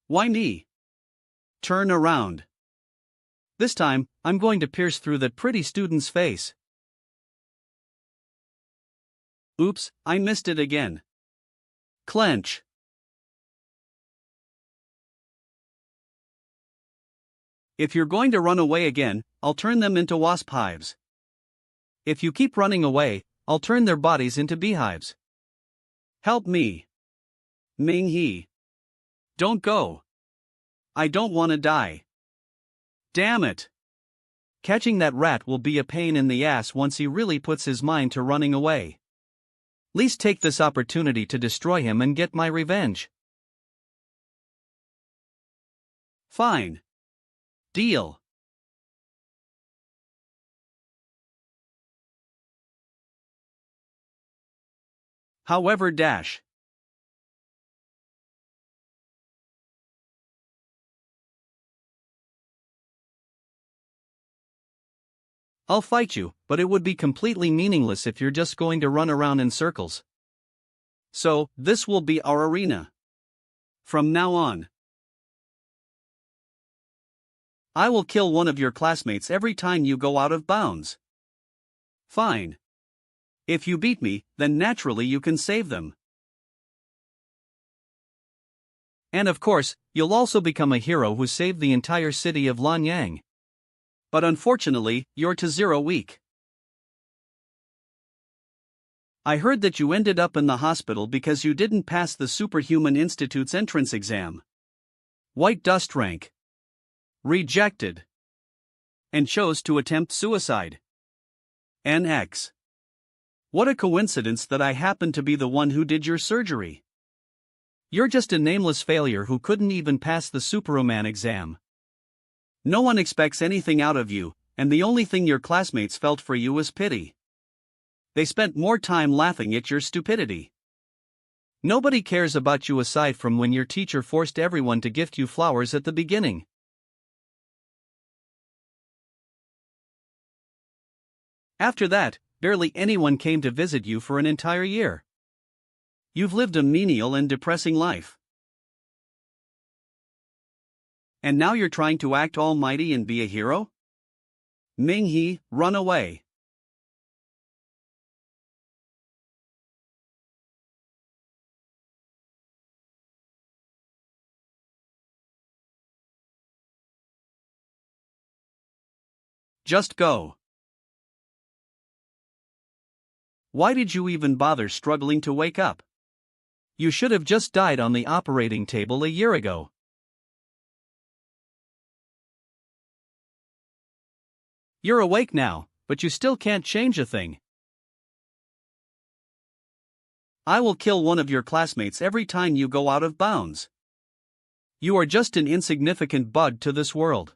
Why me? Turn around. This time, I'm going to pierce through that pretty student's face. Oops, I missed it again. Clench. If you're going to run away again, I'll turn them into wasp hives. If you keep running away, I'll turn their bodies into beehives. Help me. Ming He. Don't go. I don't want to die. Damn it. Catching that rat will be a pain in the ass once he really puts his mind to running away. Least take this opportunity to destroy him and get my revenge. Fine. Deal. However, dash. I'll fight you, but it would be completely meaningless if you're just going to run around in circles. So, this will be our arena. From now on, I will kill one of your classmates every time you go out of bounds. Fine. If you beat me, then naturally you can save them. And of course, you'll also become a hero who saved the entire city of Lanyang. But unfortunately, you're to 0 weak. I heard that you ended up in the hospital because you didn't pass the Superhuman Institute's entrance exam. White dust rank. Rejected. And chose to attempt suicide. NX. What a coincidence that I happen to be the one who did your surgery. You're just a nameless failure who couldn't even pass the Superhuman exam. No one expects anything out of you, and the only thing your classmates felt for you was pity. They spent more time laughing at your stupidity. Nobody cares about you aside from when your teacher forced everyone to gift you flowers at the beginning. After that, barely anyone came to visit you for an entire year. You've lived a menial and depressing life. And now you're trying to act almighty and be a hero? Ming He, run away. Just go. Why did you even bother struggling to wake up? You should have just died on the operating table a year ago. You're awake now, but you still can't change a thing. I will kill one of your classmates every time you go out of bounds. You are just an insignificant bug to this world.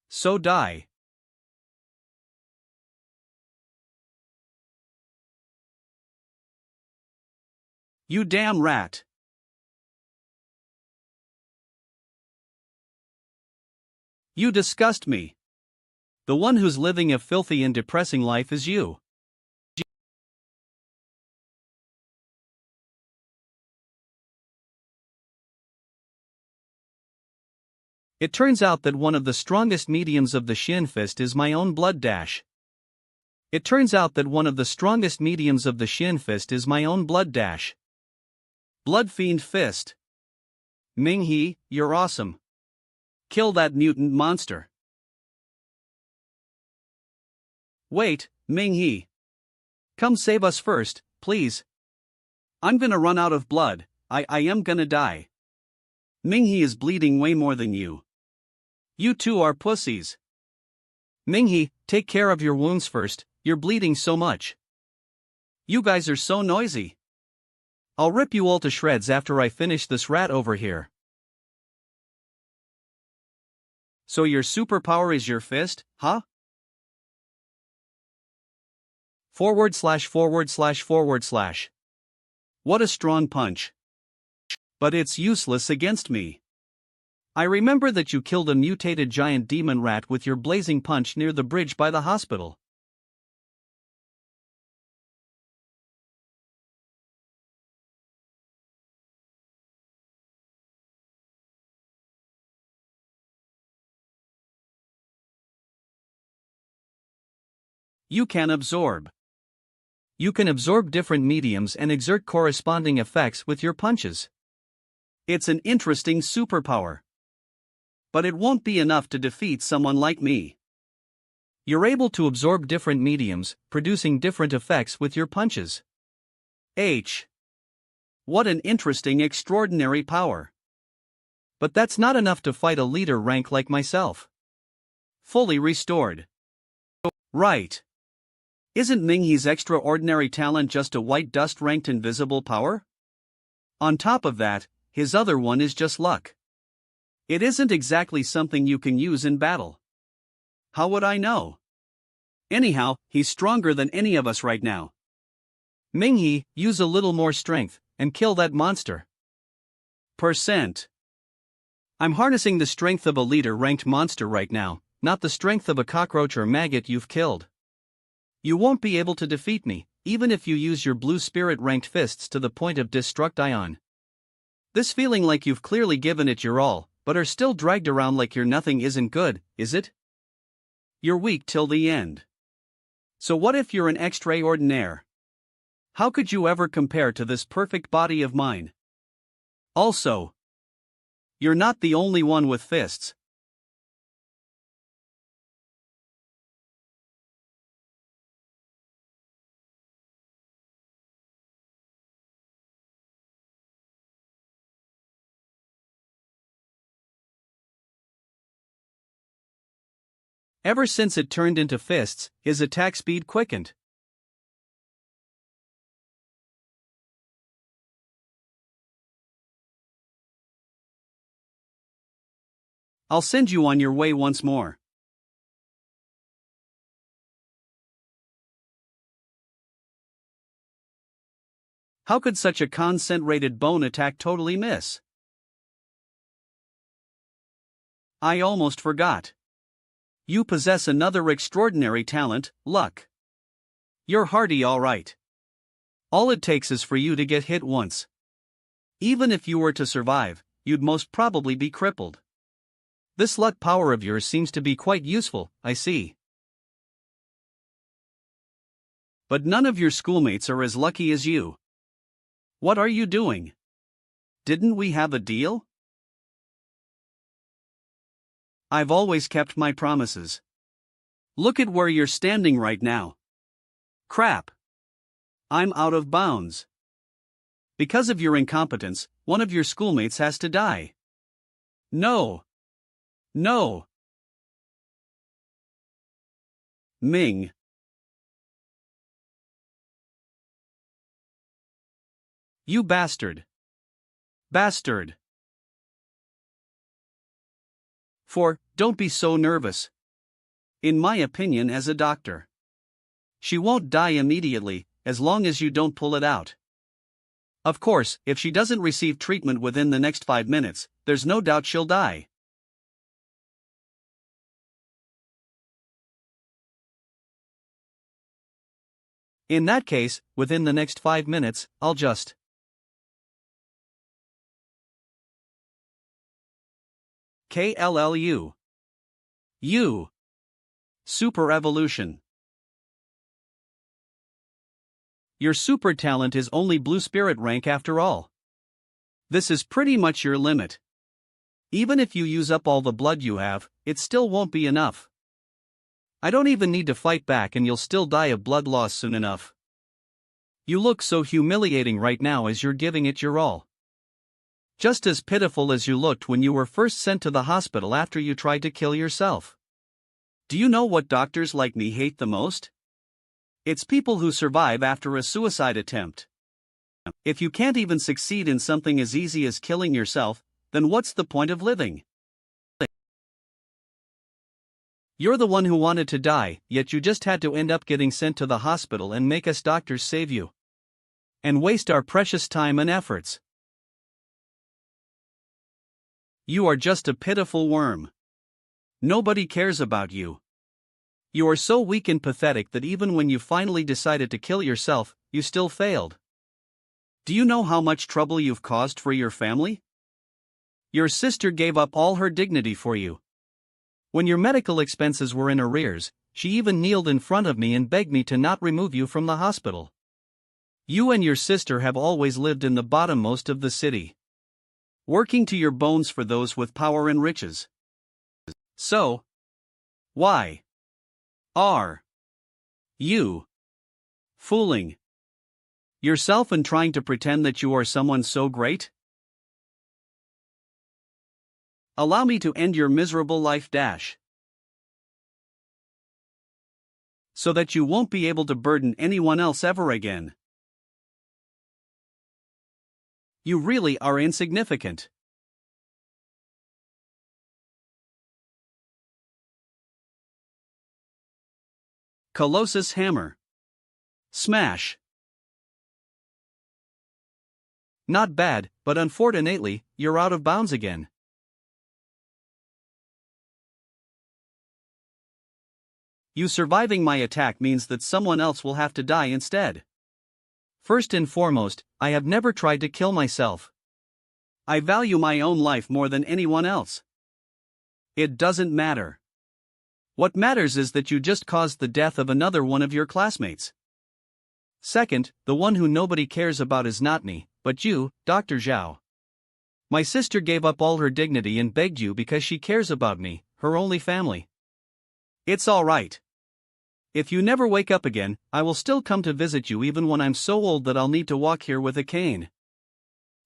So die. You damn rat. You disgust me. The one who's living a filthy and depressing life is you. It turns out that one of the strongest mediums of the Shin Fist is my own blood dash. It turns out that one of the strongest mediums of the Shin Fist is my own blood dash. Blood Fiend Fist. Ming-He, you're awesome. Kill that mutant monster. Wait, Ming-He. Come save us first, please. I'm gonna run out of blood, I am gonna die. Ming-He is bleeding way more than you. You two are pussies. Ming-He, take care of your wounds first, you're bleeding so much. You guys are so noisy. I'll rip you all to shreds after I finish this rat over here. So your superpower is your fist, huh? /////. What a strong punch. But it's useless against me. I remember that you killed a mutated giant demon rat with your blazing punch near the bridge by the hospital. You can absorb. You can absorb different mediums and exert corresponding effects with your punches. It's an interesting superpower. But it won't be enough to defeat someone like me. You're able to absorb different mediums, producing different effects with your punches. What an interesting, extraordinary power. But that's not enough to fight a leader rank like myself. Fully restored. Right. Isn't Ming-He's extraordinary talent just a white dust-ranked invisible power? On top of that, his other one is just luck. It isn't exactly something you can use in battle. How would I know? Anyhow, he's stronger than any of us right now. Ming-He, use a little more strength, and kill that monster. I'm harnessing the strength of a leader-ranked monster right now, not the strength of a cockroach or maggot you've killed. You won't be able to defeat me, even if you use your blue spirit-ranked fists to the point of destruction. This feeling like you've clearly given it your all, but are still dragged around like you're nothing isn't good, is it? You're weak till the end. So what if you're an extraordinaire? How could you ever compare to this perfect body of mine? Also, you're not the only one with fists. Ever since it turned into fists, his attack speed quickened. I'll send you on your way once more. How could such a concentrated bone attack totally miss? I almost forgot. You possess another extraordinary talent, luck. You're hardy, all right. All it takes is for you to get hit once. Even if you were to survive, you'd most probably be crippled. This luck power of yours seems to be quite useful, I see. But none of your schoolmates are as lucky as you. What are you doing? Didn't we have a deal? I've always kept my promises. Look at where you're standing right now. Crap. I'm out of bounds. Because of your incompetence, one of your schoolmates has to die. No. No. Ming. You bastard. Bastard. Don't be so nervous. In my opinion, as a doctor, she won't die immediately, as long as you don't pull it out. Of course, if she doesn't receive treatment within the next 5 minutes, there's no doubt she'll die. In that case, within the next 5 minutes, I'll just... KLLU. U. Super evolution. Your super talent is only blue spirit rank after all. This is pretty much your limit. Even if you use up all the blood you have, it still won't be enough. I don't even need to fight back and you'll still die of blood loss soon enough. You look so humiliating right now as you're giving it your all. Just as pitiful as you looked when you were first sent to the hospital after you tried to kill yourself. Do you know what doctors like me hate the most? It's people who survive after a suicide attempt. If you can't even succeed in something as easy as killing yourself, then what's the point of living? You're the one who wanted to die, yet you just had to end up getting sent to the hospital and make us doctors save you. And waste our precious time and efforts. You are just a pitiful worm. Nobody cares about you. You are so weak and pathetic that even when you finally decided to kill yourself, you still failed. Do you know how much trouble you've caused for your family? Your sister gave up all her dignity for you. When your medical expenses were in arrears, she even kneeled in front of me and begged me to not remove you from the hospital. You and your sister have always lived in the bottommost of the city, working to your bones for those with power and riches. So, why are you fooling yourself and trying to pretend that you are someone so great? Allow me to end your miserable life so that you won't be able to burden anyone else ever again. You really are insignificant. Colossus hammer. Smash. Not bad, but unfortunately, you're out of bounds again. You surviving my attack means that someone else will have to die instead. First and foremost, I have never tried to kill myself. I value my own life more than anyone else. It doesn't matter. What matters is that you just caused the death of another one of your classmates. Second, the one who nobody cares about is not me, but you, Dr. Zhao. My sister gave up all her dignity and begged you because she cares about me, her only family. It's all right. If you never wake up again, I will still come to visit you even when I'm so old that I'll need to walk here with a cane.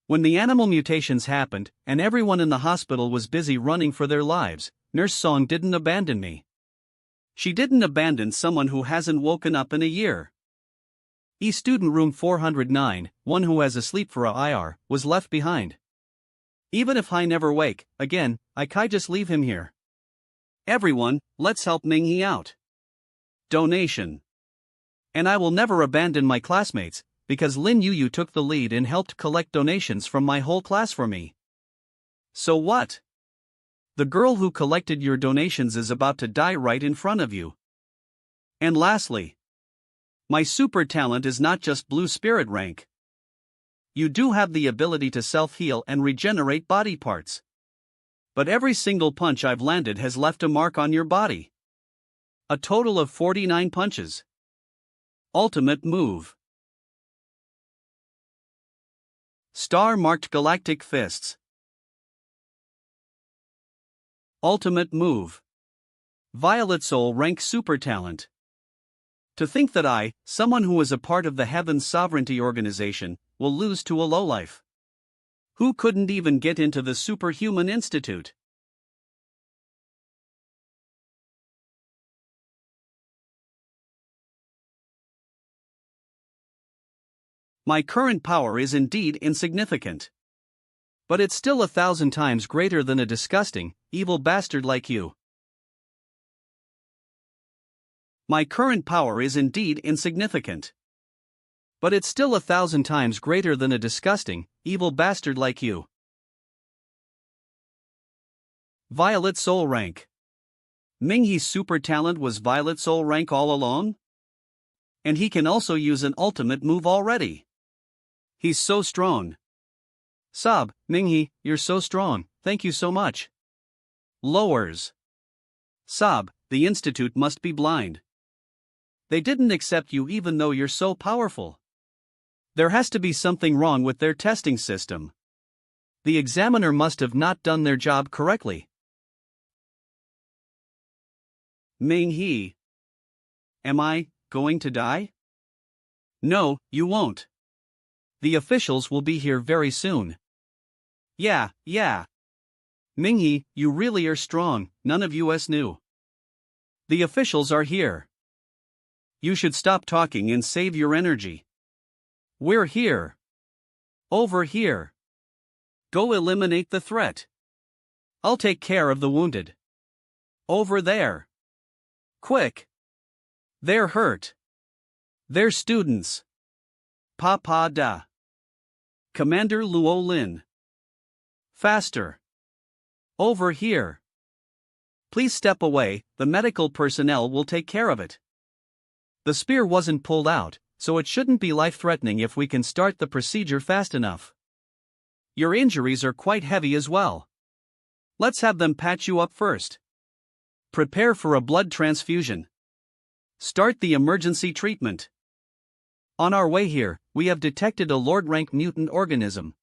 When the animal mutations happened, and everyone in the hospital was busy running for their lives, Nurse Song didn't abandon me. She didn't abandon someone who hasn't woken up in a year. Student room 409, one who has asleep for a IR, was left behind. Even if I never wake again, I can't just leave him here. Everyone, let's help Minghe out. Donation. And I will never abandon my classmates, because Lin Yuyu took the lead and helped collect donations from my whole class for me. So what? The girl who collected your donations is about to die right in front of you. And lastly, my super talent is not just blue spirit rank. You do have the ability to self-heal and regenerate body parts. But every single punch I've landed has left a mark on your body. A total of 49 punches. Ultimate move. Star-marked galactic fists. Ultimate move. Violet Soul rank super talent. To think that I, someone who is a part of the Heaven's Sovereignty Organization, will lose to a lowlife. Who couldn't even get into the Superhuman Institute? My current power is indeed insignificant. But it's still 1,000 times greater than a disgusting, evil bastard like you. My current power is indeed insignificant. But it's still 1,000 times greater than a disgusting, evil bastard like you. Violet Soul rank. Minghe's super talent was Violet Soul rank all along? And he can also use an ultimate move already. He's so strong. Sob, Minghe, you're so strong, thank you so much. Lowers. Sob, the institute must be blind. They didn't accept you even though you're so powerful. There has to be something wrong with their testing system. The examiner must have not done their job correctly. Ming-He. Am I going to die? No, you won't. The officials will be here very soon. Yeah. Ming-He, you really are strong, none of us knew. The officials are here. You should stop talking and save your energy. We're here. Over here. Go eliminate the threat. I'll take care of the wounded. Over there. Quick. They're hurt. They're students. Pa da. Commander Luo Lin. Faster. Over here. Please step away, the medical personnel will take care of it. The spear wasn't pulled out, so it shouldn't be life-threatening if we can start the procedure fast enough. Your injuries are quite heavy as well. Let's have them patch you up first. Prepare for a blood transfusion. Start the emergency treatment. On our way here, we have detected a Lord-rank mutant organism.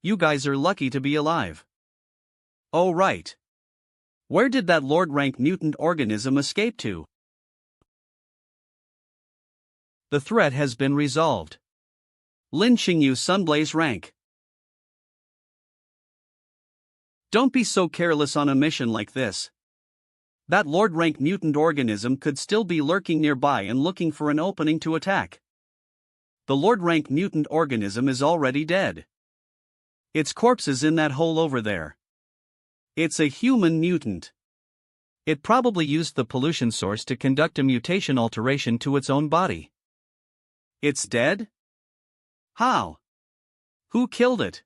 You guys are lucky to be alive. Oh right. Where did that Lord-rank mutant organism escape to? The threat has been resolved. Lin Qingyu Sunblaze rank. Don't be so careless on a mission like this. That Lord-rank mutant organism could still be lurking nearby and looking for an opening to attack. The Lord-rank mutant organism is already dead. Its corpse is in that hole over there. It's a human mutant. It probably used the pollution source to conduct a mutation alteration to its own body. It's dead? How? Who killed it?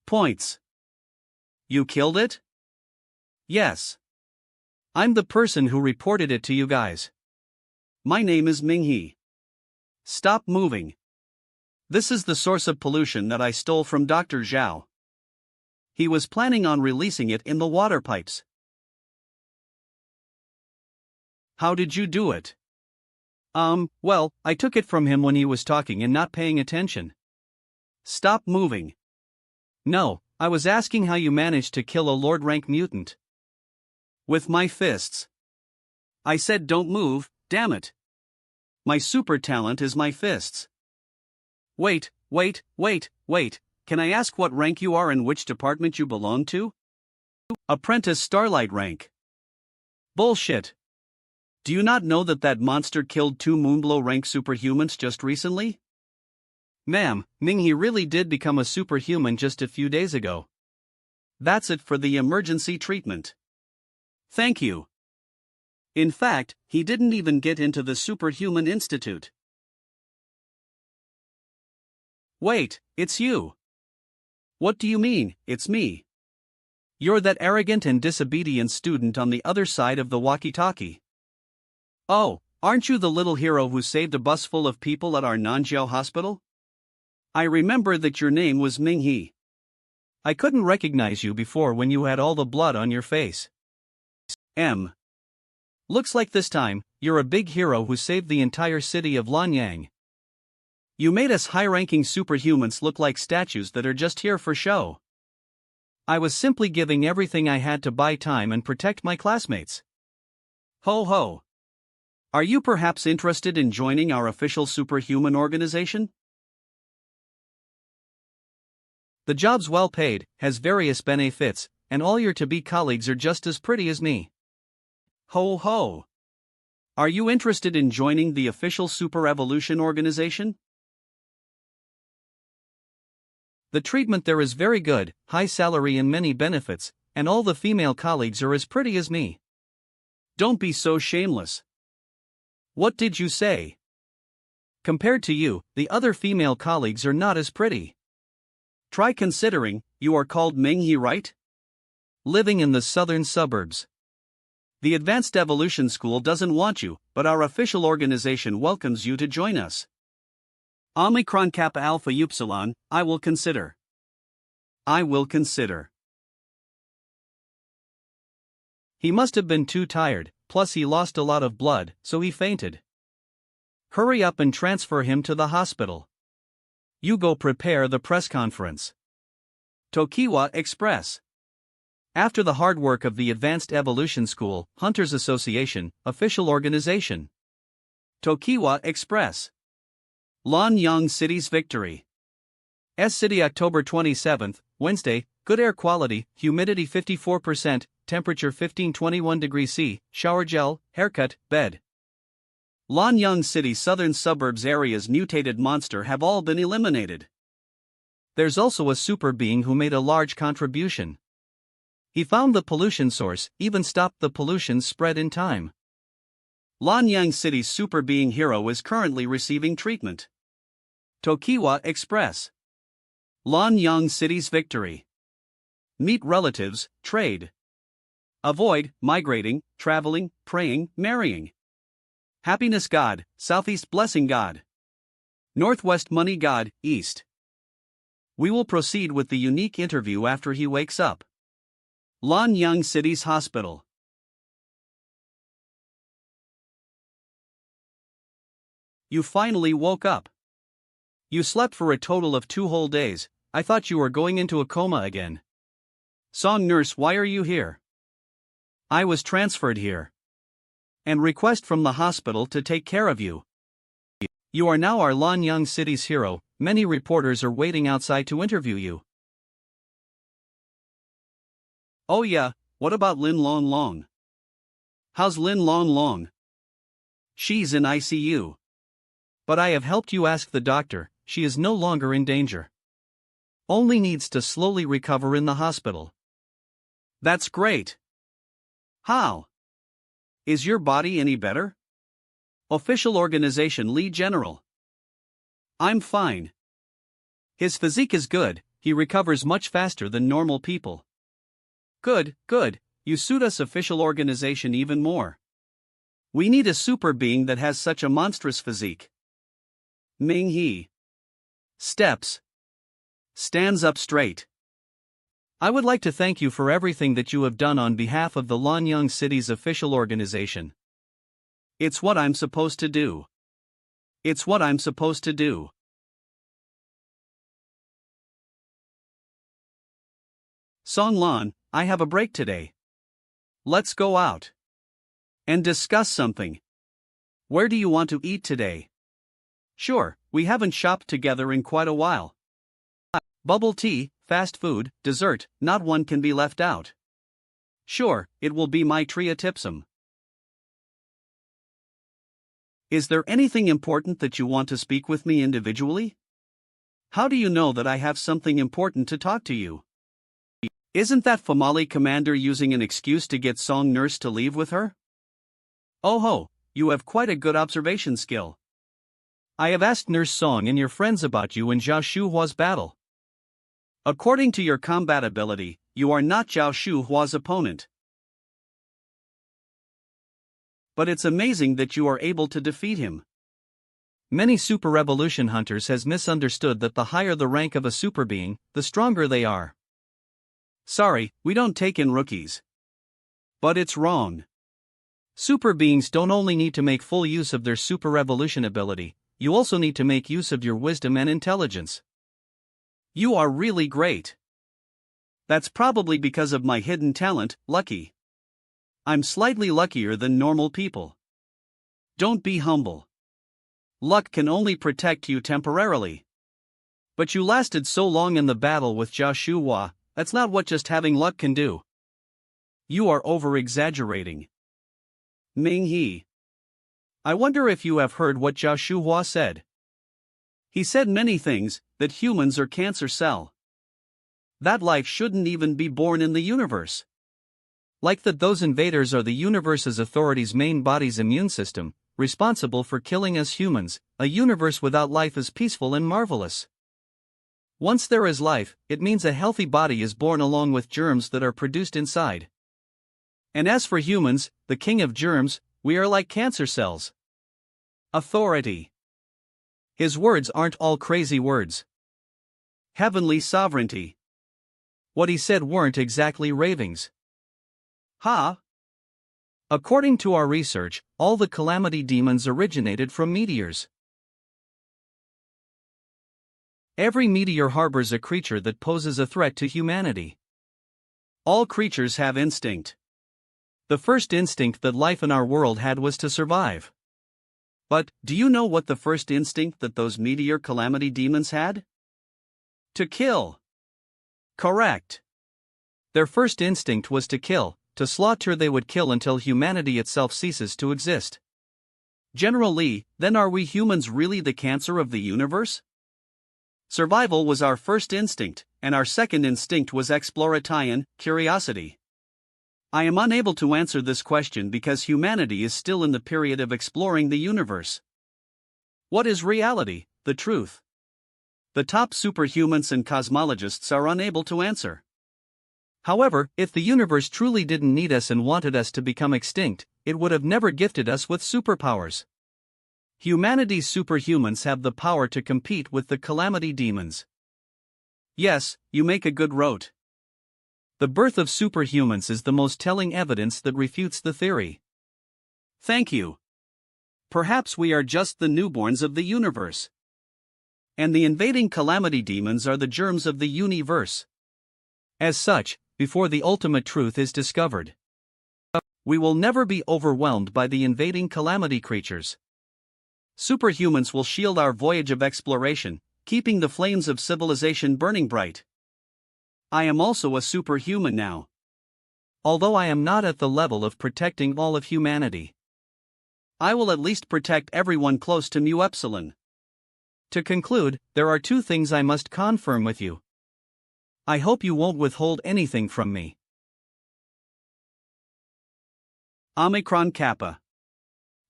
Points. You killed it? Yes. I'm the person who reported it to you guys. My name is Ming-He. Stop moving. This is the source of pollution that I stole from Dr. Zhao. He was planning on releasing it in the water pipes. How did you do it? Well, I took it from him when he was talking and not paying attention. Stop moving. No, I was asking how you managed to kill a Lord-rank mutant. With my fists. I said don't move, damn it. My super talent is my fists. Wait, can I ask what rank you are and which department you belong to? Apprentice Starlight rank. Bullshit. Do you not know that monster killed 2 Moonblow rank superhumans just recently? Ma'am, Ming-He really did become a superhuman just a few days ago. That's it for the emergency treatment. Thank you. In fact, he didn't even get into the Superhuman Institute. Wait, it's you. What do you mean, it's me? You're that arrogant and disobedient student on the other side of the walkie-talkie. Oh, aren't you the little hero who saved a bus full of people at our Nanjiao hospital? I remember that your name was Ming-He. I couldn't recognize you before when you had all the blood on your face. Looks like this time, you're a big hero who saved the entire city of Lanyang. You made us high-ranking superhumans look like statues that are just here for show. I was simply giving everything I had to buy time and protect my classmates. Ho ho. Are you perhaps interested in joining our official superhuman organization? The job's well paid, has various benefits, and all your to-be colleagues are just as pretty as me. Ho ho. Are you interested in joining the official Super Evolution organization? The treatment there is very good, high salary and many benefits, and all the female colleagues are as pretty as me. Don't be so shameless. What did you say? Compared to you, the other female colleagues are not as pretty. Try considering, you are called Ming-He, right? Living in the southern suburbs. The Advanced Evolution School doesn't want you, but our official organization welcomes you to join us. Omicron Kappa Alpha Upsilon, I will consider. He must have been too tired, plus he lost a lot of blood, so he fainted. Hurry up and transfer him to the hospital. You go prepare the press conference. Tokiwa Express. After the hard work of the Advanced Evolution School, Hunters Association, official organization. Tokiwa Express. Lanyang City's victory. S-City October 27, Wednesday, good air quality, humidity 54%, temperature 15-21 degrees C, shower gel, haircut, bed. Lanyang City southern suburbs area's mutated monster have all been eliminated. There's also a super being who made a large contribution. He found the pollution source, even stopped the pollution spread in time. Lanyang City's super being hero is currently receiving treatment. Tokiwa Express. Lanyang City's victory. Meet relatives, trade. Avoid migrating, traveling, praying, marrying. Happiness God, Southeast blessing God. Northwest money God, East. We will proceed with the unique interview after he wakes up. Lanyang City's hospital. You finally woke up. You slept for a total of 2 whole days. I thought you were going into a coma again. Song nurse, why are you here? I was transferred here. And request from the hospital to take care of you. You are now our Lanyang City's hero. Many reporters are waiting outside to interview you. Oh yeah, what about Lin Long Long? How's Lin Long Long? She's in ICU. But I have helped you ask the doctor, she is no longer in danger. Only needs to slowly recover in the hospital. That's great. How? Is your body any better? Official organization Lee General. I'm fine. His physique is good, he recovers much faster than normal people. Good, good, you suit us official organization even more. We need a super being that has such a monstrous physique. Ming He. Steps. Stands up straight. I would like to thank you for everything that you have done on behalf of the Lanyang City's official organization. It's what I'm supposed to do. It's what I'm supposed to do. Song Lan, I have a break today. Let's go out. And discuss something. Where do you want to eat today? Sure, we haven't shopped together in quite a while. Bubble tea, fast food, dessert, not one can be left out. Sure, it will be my tria tipsum. Is there anything important that you want to speak with me individually? How do you know that I have something important to talk to you? Isn't that Famali commander using an excuse to get Song nurse to leave with her? Oh ho, you have quite a good observation skill. I have asked Nurse Song and your friends about you in Zhao Shuhua's battle. According to your combat ability, you are not Zhao Shuhua's opponent. But it's amazing that you are able to defeat him. Many super revolution hunters has misunderstood that the higher the rank of a super being, the stronger they are. Sorry, we don't take in rookies. But it's wrong. Super beings don't only need to make full use of their super revolution ability, you also need to make use of your wisdom and intelligence. You are really great. That's probably because of my hidden talent, lucky. I'm slightly luckier than normal people. Don't be humble. Luck can only protect you temporarily. But you lasted so long in the battle with Zhao Shuhua, that's not what just having luck can do. You are over-exaggerating. Ming He. I wonder if you have heard what Zhao Shuhua said. He said many things, that humans are cancer cell. That life shouldn't even be born in the universe. Like that those invaders are the universe's authority's main body's immune system, responsible for killing us humans. A universe without life is peaceful and marvelous. Once there is life, it means a healthy body is born along with germs that are produced inside. And as for humans, the king of germs, we are like cancer cells. Authority. His words aren't all crazy words. Heavenly sovereignty. What he said weren't exactly ravings. Ha! According to our research, all the calamity demons originated from meteors. Every meteor harbors a creature that poses a threat to humanity. All creatures have instinct. The first instinct that life in our world had was to survive. But, do you know what the first instinct that those meteor calamity demons had? To kill. Correct. Their first instinct was to kill, to slaughter. They would kill until humanity itself ceases to exist. General Lee, then are we humans really the cancer of the universe? Survival was our first instinct, and our second instinct was exploration, curiosity. I am unable to answer this question because humanity is still in the period of exploring the universe. What is reality, the truth? The top superhumans and cosmologists are unable to answer. However, if the universe truly didn't need us and wanted us to become extinct, it would have never gifted us with superpowers. Humanity's superhumans have the power to compete with the calamity demons. Yes, you make a good rote. The birth of superhumans is the most telling evidence that refutes the theory. Thank you. Perhaps we are just the newborns of the universe. And the invading calamity demons are the germs of the universe. As such, before the ultimate truth is discovered, we will never be overwhelmed by the invading calamity creatures. Superhumans will shield our voyage of exploration, keeping the flames of civilization burning bright. I am also a superhuman now. Although I am not at the level of protecting all of humanity, I will at least protect everyone close to Mu Epsilon. To conclude, there are two things I must confirm with you. I hope you won't withhold anything from me. Omicron Kappa.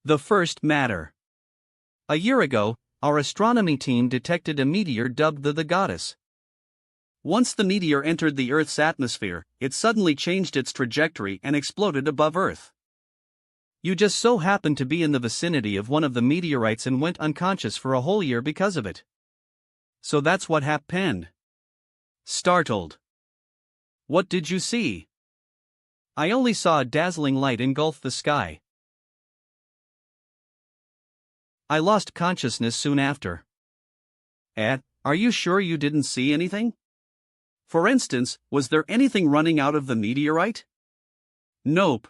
The first matter. A year ago, our astronomy team detected a meteor dubbed the Goddess. Once the meteor entered the Earth's atmosphere, it suddenly changed its trajectory and exploded above Earth. You just so happened to be in the vicinity of one of the meteorites and went unconscious for a whole year because of it. So that's what happened. Startled. What did you see? I only saw a dazzling light engulf the sky. I lost consciousness soon after. Are you sure you didn't see anything? For instance, was there anything running out of the meteorite? Nope.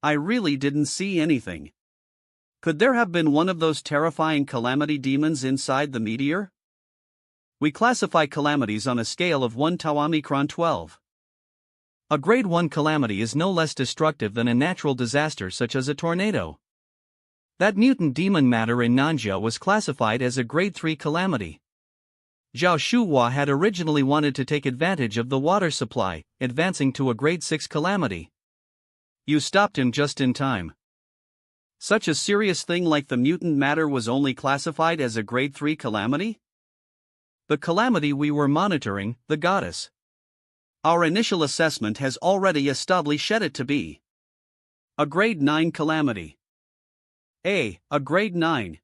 I really didn't see anything. Could there have been one of those terrifying calamity demons inside the meteor? We classify calamities on a scale of 1 to Omicron 12. A grade 1 calamity is no less destructive than a natural disaster such as a tornado. That mutant demon matter in Manhua was classified as a grade 3 calamity. Zhao Shuhua had originally wanted to take advantage of the water supply, advancing to a grade 6 calamity. You stopped him just in time. Such a serious thing like the mutant matter was only classified as a grade 3 calamity? The calamity we were monitoring, the Goddess. Our initial assessment has already established it to be a grade 9 calamity. A grade 9.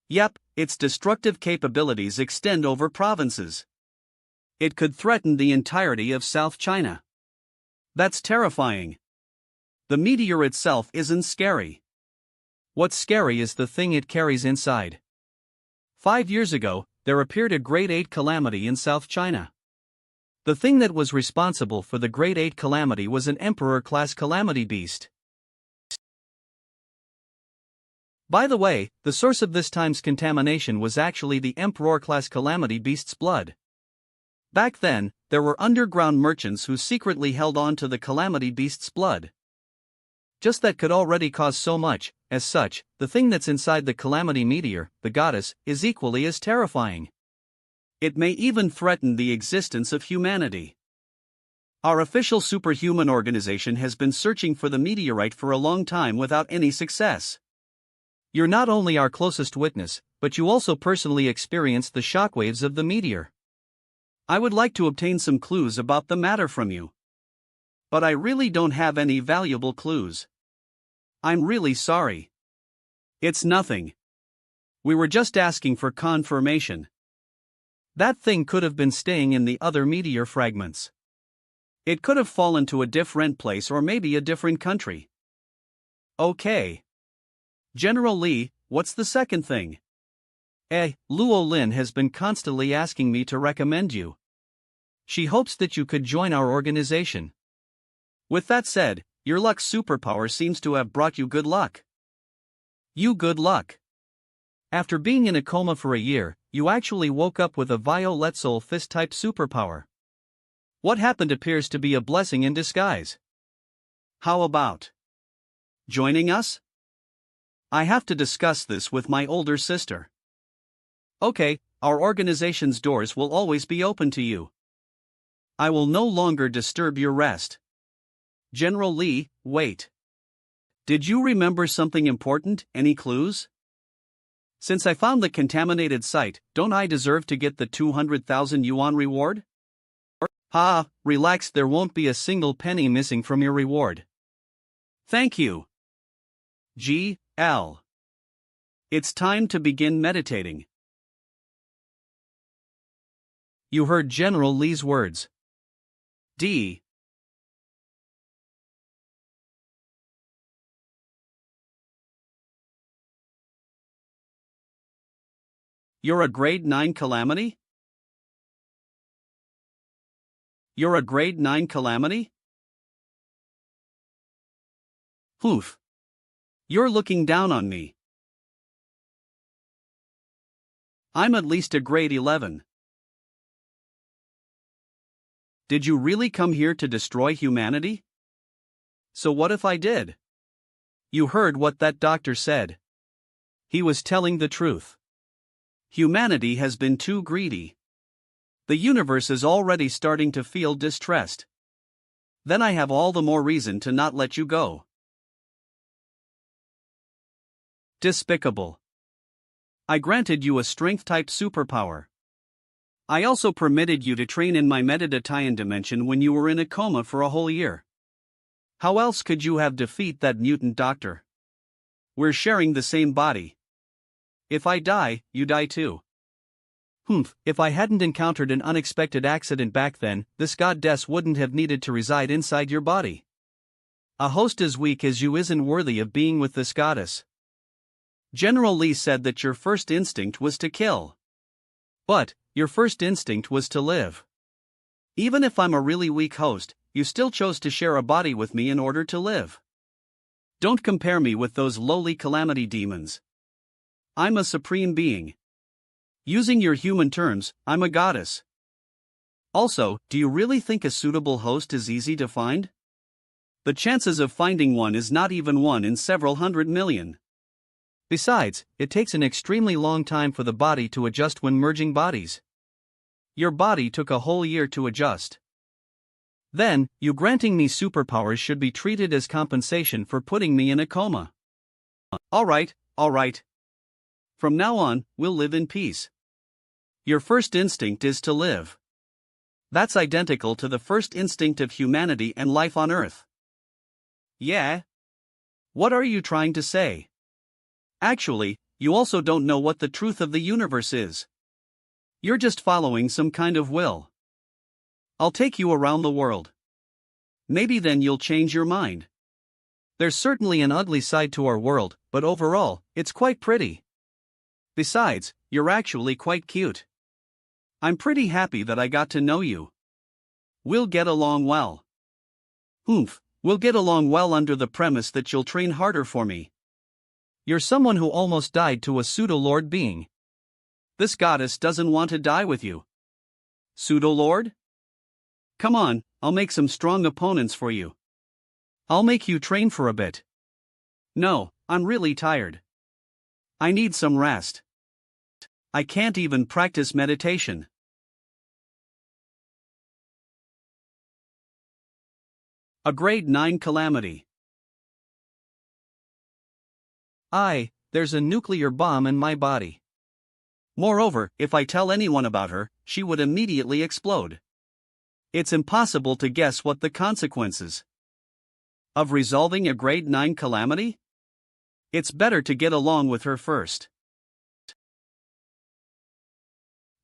Yep, its destructive capabilities extend over provinces. It could threaten the entirety of South China. That's terrifying. The meteor itself isn't scary. What's scary is the thing it carries inside. 5 years ago, there appeared a grade 8 calamity in South China. The thing that was responsible for the grade 8 calamity was an emperor-class calamity beast. By the way, the source of this time's contamination was actually the emperor-class calamity beast's blood. Back then, there were underground merchants who secretly held on to the calamity beast's blood. Just that could already cause so much. As such, the thing that's inside the calamity meteor, the Goddess, is equally as terrifying. It may even threaten the existence of humanity. Our official superhuman organization has been searching for the meteorite for a long time without any success. You're not only our closest witness, but you also personally experienced the shockwaves of the meteor. I would like to obtain some clues about the matter from you. But I really don't have any valuable clues. I'm really sorry. It's nothing. We were just asking for confirmation. That thing could have been staying in the other meteor fragments. It could have fallen to a different place or maybe a different country. Okay. General Lee, what's the second thing? Luo Lin has been constantly asking me to recommend you. She hopes that you could join our organization. With that said, your luck superpower seems to have brought you good luck. You good luck. After being in a coma for a year, you actually woke up with a Violet Soul Fist-type superpower. What happened appears to be a blessing in disguise. How about joining us? I have to discuss this with my older sister. Okay, our organization's doors will always be open to you. I will no longer disturb your rest. General Lee, wait. Did you remember something important? Any clues? Since I found the contaminated site, don't I deserve to get the 200,000 yuan reward? Relax, there won't be a single penny missing from your reward. Thank you. G.L. It's time to begin meditating. You heard General Lee's words. D. You're a grade 9 calamity? You're a grade 9 calamity? Oof. You're looking down on me. I'm at least a grade 11. Did you really come here to destroy humanity? So what if I did? You heard what that doctor said. He was telling the truth. Humanity has been too greedy. The universe is already starting to feel distressed. Then I have all the more reason to not let you go. Despicable. I granted you a strength-type superpower. I also permitted you to train in my Metadatayan dimension when you were in a coma for a whole year. How else could you have defeated that mutant doctor? We're sharing the same body. If I die, you die too. If I hadn't encountered an unexpected accident back then, this goddess wouldn't have needed to reside inside your body. A host as weak as you isn't worthy of being with this goddess. General Lee said that your first instinct was to kill. But your first instinct was to live. Even if I'm a really weak host, you still chose to share a body with me in order to live. Don't compare me with those lowly calamity demons. I'm a supreme being. Using your human terms, I'm a goddess. Also, do you really think a suitable host is easy to find? The chances of finding one is not even 1 in several hundred million. Besides, it takes an extremely long time for the body to adjust when merging bodies. Your body took a whole year to adjust. Then, you granting me superpowers should be treated as compensation for putting me in a coma. Alright. From now on, we'll live in peace. Your first instinct is to live. That's identical to the first instinct of humanity and life on Earth. Yeah? What are you trying to say? Actually, you also don't know what the truth of the universe is. You're just following some kind of will. I'll take you around the world. Maybe then you'll change your mind. There's certainly an ugly side to our world, but overall, it's quite pretty. Besides, you're actually quite cute. I'm pretty happy that I got to know you. We'll get along well. We'll get along well under the premise that you'll train harder for me. You're someone who almost died to a pseudo-lord being. This goddess doesn't want to die with you. Pseudo-lord? Come on, I'll make some strong opponents for you. I'll make you train for a bit. No, I'm really tired. I need some rest. I can't even practice meditation. A grade 9 calamity. There's a nuclear bomb in my body. Moreover, if I tell anyone about her, she would immediately explode. It's impossible to guess what the consequences of resolving a grade 9 calamity? It's better to get along with her first.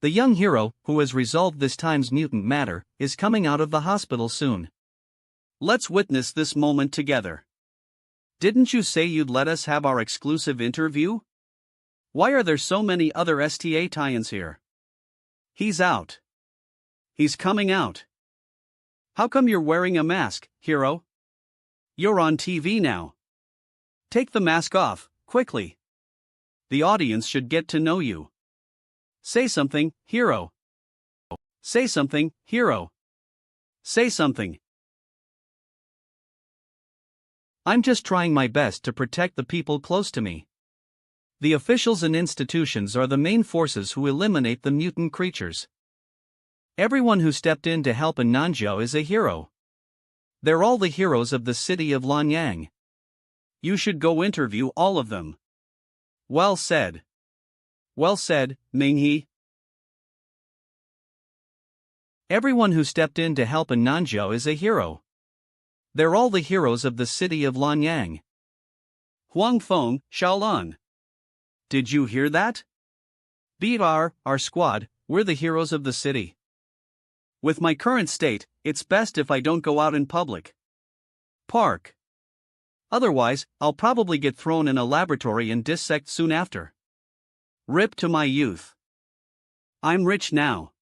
The young hero, who has resolved this time's mutant matter, is coming out of the hospital soon. Let's witness this moment together. Didn't you say you'd let us have our exclusive interview? Why are there so many other STA tie-ins here? He's out. He's coming out. How come you're wearing a mask, hero? You're on TV now. Take the mask off, quickly. The audience should get to know you. Say something, hero. Say something, hero. Say something. I'm just trying my best to protect the people close to me. The officials and institutions are the main forces who eliminate the mutant creatures. Everyone who stepped in to help in Nanjiao is a hero. They're all the heroes of the city of Lanyang. You should go interview all of them. Well said. Well said, Minghe. Everyone who stepped in to help in Nanjiao is a hero. They're all the heroes of the city of Lanyang. Huang Feng, Shaolan. Did you hear that? BR, our squad, we're the heroes of the city. With my current state, it's best if I don't go out in public. Park. Otherwise, I'll probably get thrown in a laboratory and dissect soon after. Rip to my youth. I'm rich now.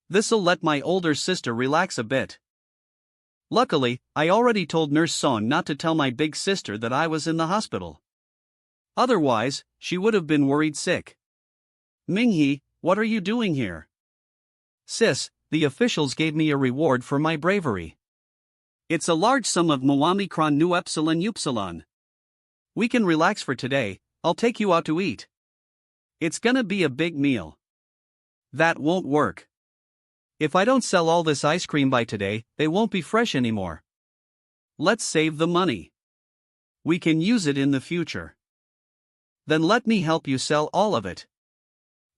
This'll let my older sister relax a bit. Luckily, I already told Nurse Son not to tell my big sister that I was in the hospital. Otherwise, she would have been worried sick. Minghe, what are you doing here? Sis, the officials gave me a reward for my bravery. It's a large sum of Moamikron Nu Epsilon Upsilon. We can relax for today, I'll take you out to eat. It's gonna be a big meal. That won't work. If I don't sell all this ice cream by today, they won't be fresh anymore. Let's save the money. We can use it in the future. Then let me help you sell all of it.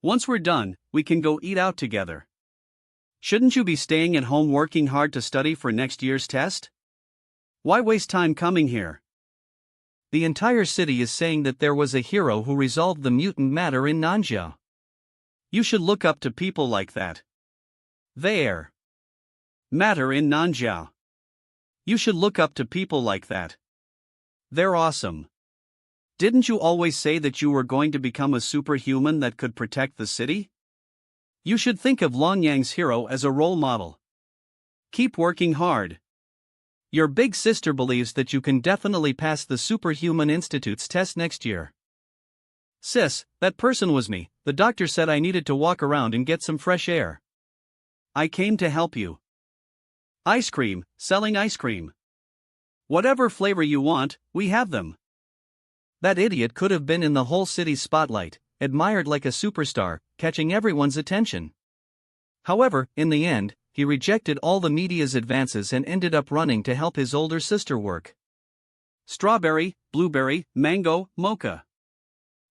Once we're done, we can go eat out together. Shouldn't you be staying at home working hard to study for next year's test? Why waste time coming here? The entire city is saying that there was a hero who resolved the mutant matter in Nanjiao. You should look up to people like that. There. Matter in Nanjiao. You should look up to people like that. They're awesome. Didn't you always say that you were going to become a superhuman that could protect the city? You should think of Lanyang's hero as a role model. Keep working hard. Your big sister believes that you can definitely pass the Superhuman Institute's test next year. Sis, that person was me. The doctor said I needed to walk around and get some fresh air. I came to help you. Ice cream, selling ice cream. Whatever flavor you want, we have them. That idiot could have been in the whole city's spotlight, admired like a superstar, catching everyone's attention. However, in the end, he rejected all the media's advances and ended up running to help his older sister work. Strawberry, blueberry, mango, mocha.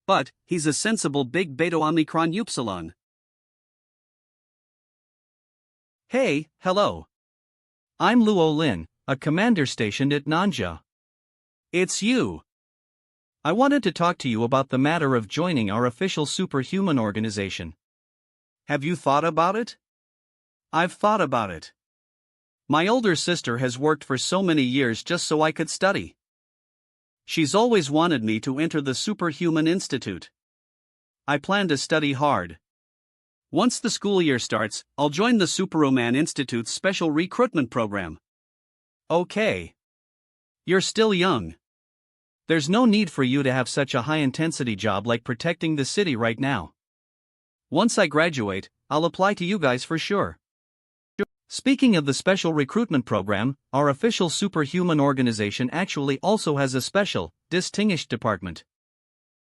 But, he's a sensible big beta Omicron Upsilon. Hey, hello. I'm Luo Lin, a commander stationed at Nanjiao. It's you. I wanted to talk to you about the matter of joining our official superhuman organization. Have you thought about it? I've thought about it. My older sister has worked for so many years just so I could study. She's always wanted me to enter the Superhuman Institute. I plan to study hard. Once the school year starts, I'll join the Superhuman Institute's special recruitment program. Okay. You're still young. There's no need for you to have such a high-intensity job like protecting the city right now. Once I graduate, I'll apply to you guys for sure. Speaking of the special recruitment program, our official superhuman organization actually also has a special, distinguished department.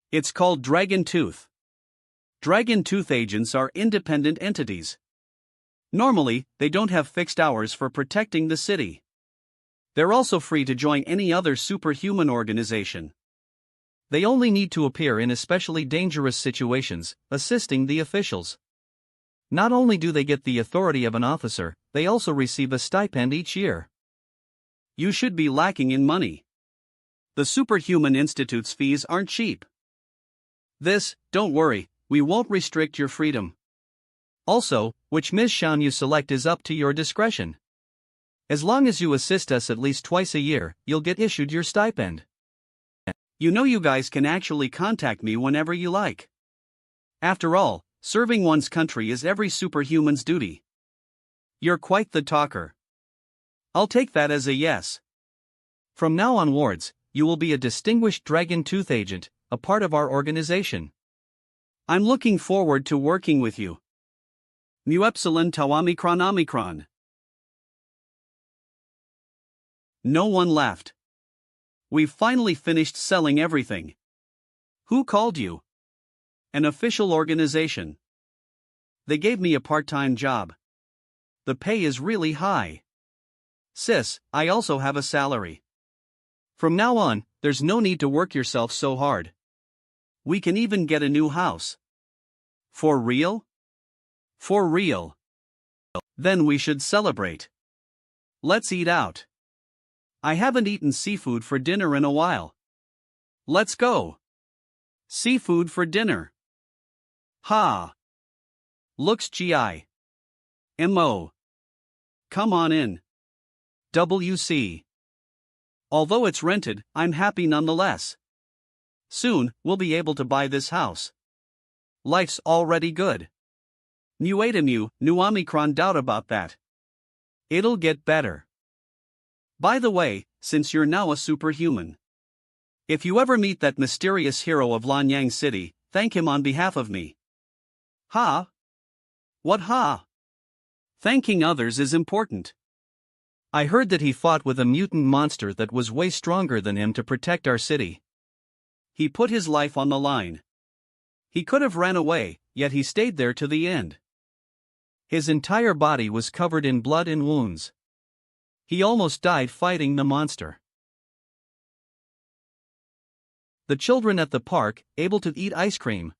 It's called Dragon Tooth. Dragon Tooth agents are independent entities. Normally, they don't have fixed hours for protecting the city. They're also free to join any other superhuman organization. They only need to appear in especially dangerous situations, assisting the officials. Not only do they get the authority of an officer, they also receive a stipend each year. You should be lacking in money. The Superhuman Institute's fees aren't cheap. Don't worry, we won't restrict your freedom. Also, which Ms. Shan you select is up to your discretion. As long as you assist us at least twice a year, you'll get issued your stipend. You know you guys can actually contact me whenever you like. After all, serving one's country is every superhuman's duty. You're quite the talker. I'll take that as a yes. From now onwards, you will be a distinguished Dragon Tooth agent, a part of our organization. I'm looking forward to working with you. Mu Epsilon Tau Omicron Omicron. No one left. We've finally finished selling everything. Who called you? An official organization. They gave me a part-time job. The pay is really high. Sis, I also have a salary. From now on, there's no need to work yourself so hard. We can even get a new house. For real? For real. Then we should celebrate. Let's eat out. I haven't eaten seafood for dinner in a while. Let's go. Seafood for dinner. Ha. Looks GI. MO. Come on in. WC. Although it's rented, I'm happy nonetheless. Soon, we'll be able to buy this house. Life's already good. Mu Adamu, Nu Omicron, doubt about that. It'll get better. By the way, since you're now a superhuman, if you ever meet that mysterious hero of Lanyang City, thank him on behalf of me. Ha? What ha? Thanking others is important. I heard that he fought with a mutant monster that was way stronger than him to protect our city. He put his life on the line. He could have ran away, yet he stayed there to the end. His entire body was covered in blood and wounds. He almost died fighting the monster. The children at the park, able to eat ice cream.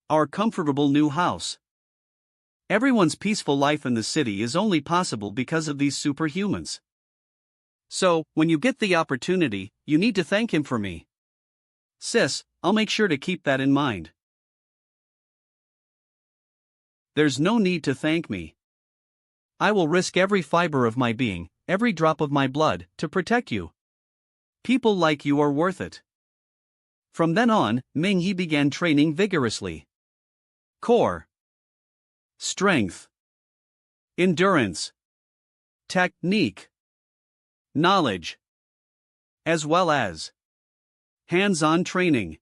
Our comfortable new house. Everyone's peaceful life in the city is only possible because of these superhumans. So, when you get the opportunity, you need to thank him for me. Sis, I'll make sure to keep that in mind. There's no need to thank me. I will risk every fiber of my being, every drop of my blood, to protect you. People like you are worth it. From then on, Ming Yi began training vigorously. Core. Strength. Endurance. Technique. Knowledge. As well as hands-on training.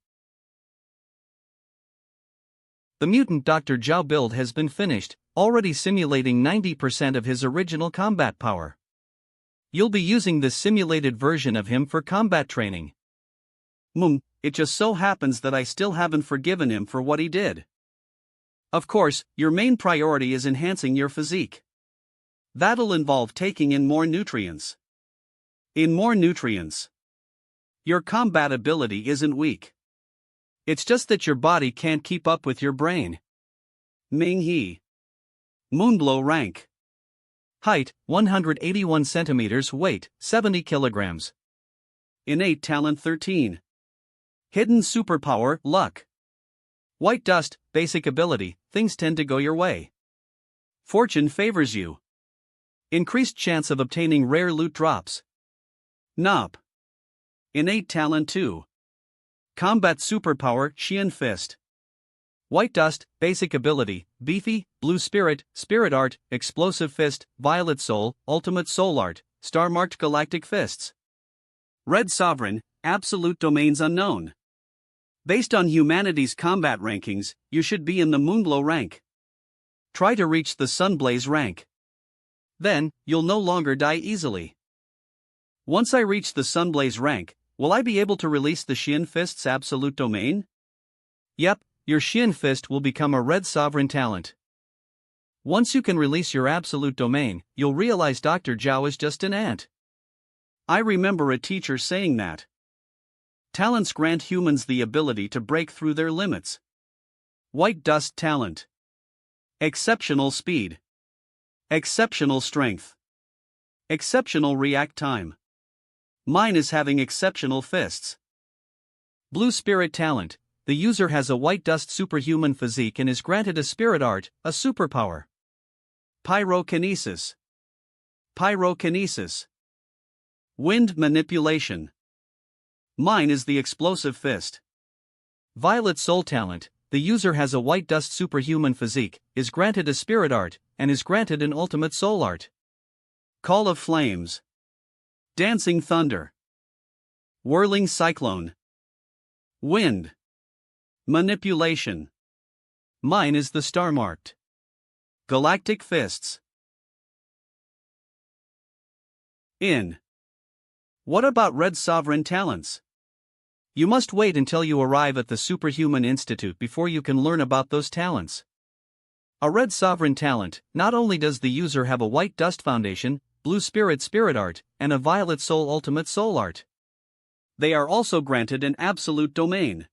The mutant Dr. Zhao build has been finished, already simulating 90% of his original combat power. You'll be using this simulated version of him for combat training. It just so happens that I still haven't forgiven him for what he did. Of course, your main priority is enhancing your physique. That'll involve taking in more nutrients. In more nutrients. Your combat ability isn't weak. It's just that your body can't keep up with your brain. Ming He. Moonblow rank. Height, 181 centimeters. Weight, 70 kilograms. Innate talent 13. Hidden superpower, luck. White dust, basic ability, things tend to go your way. Fortune favors you. Increased chance of obtaining rare loot drops. Nop. Innate talent 2. Combat superpower, Xian Fist. White dust, basic ability, beefy, blue spirit, spirit art, explosive fist, violet soul, ultimate soul art, star-marked galactic fists. Red sovereign, absolute domains unknown. Based on humanity's combat rankings, you should be in the Moonblow rank. Try to reach the Sunblaze rank. Then, you'll no longer die easily. Once I reach the Sunblaze rank, will I be able to release the Xian Fist's absolute domain? Yep, your Xian Fist will become a red sovereign talent. Once you can release your absolute domain, you'll realize Dr. Zhao is just an ant. I remember a teacher saying that. Talents grant humans the ability to break through their limits. White dust talent. Exceptional speed. Exceptional strength. Exceptional react time. Mine is having exceptional fists. Blue spirit talent. The user has a white dust superhuman physique and is granted a spirit art, a superpower. Pyrokinesis. Pyrokinesis. Wind manipulation. Mine is the explosive fist. Violet soul talent. The user has a white dust superhuman physique, is granted a spirit art, and is granted an ultimate soul art. Call of flames. Dancing thunder. Whirling cyclone. Wind. Manipulation. Mine is the star marked. Galactic fists. In. What about red sovereign talents? You must wait until you arrive at the Superhuman Institute before you can learn about those talents. A red sovereign talent, not only does the user have a white dust foundation, blue spirit art, and a violet soul ultimate soul art. They are also granted an absolute domain.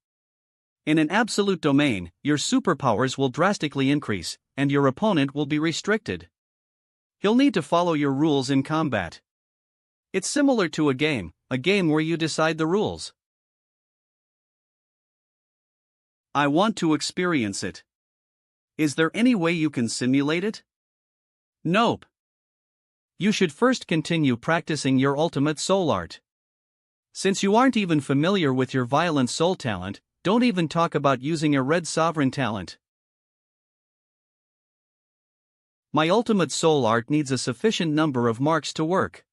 In an absolute domain, your superpowers will drastically increase, and your opponent will be restricted. He'll need to follow your rules in combat. It's similar to a game where you decide the rules. I want to experience it. Is there any way you can simulate it? Nope. You should first continue practicing your ultimate soul art. Since you aren't even familiar with your violent soul talent, don't even talk about using a red sovereign talent. My ultimate soul art needs a sufficient number of marks to work.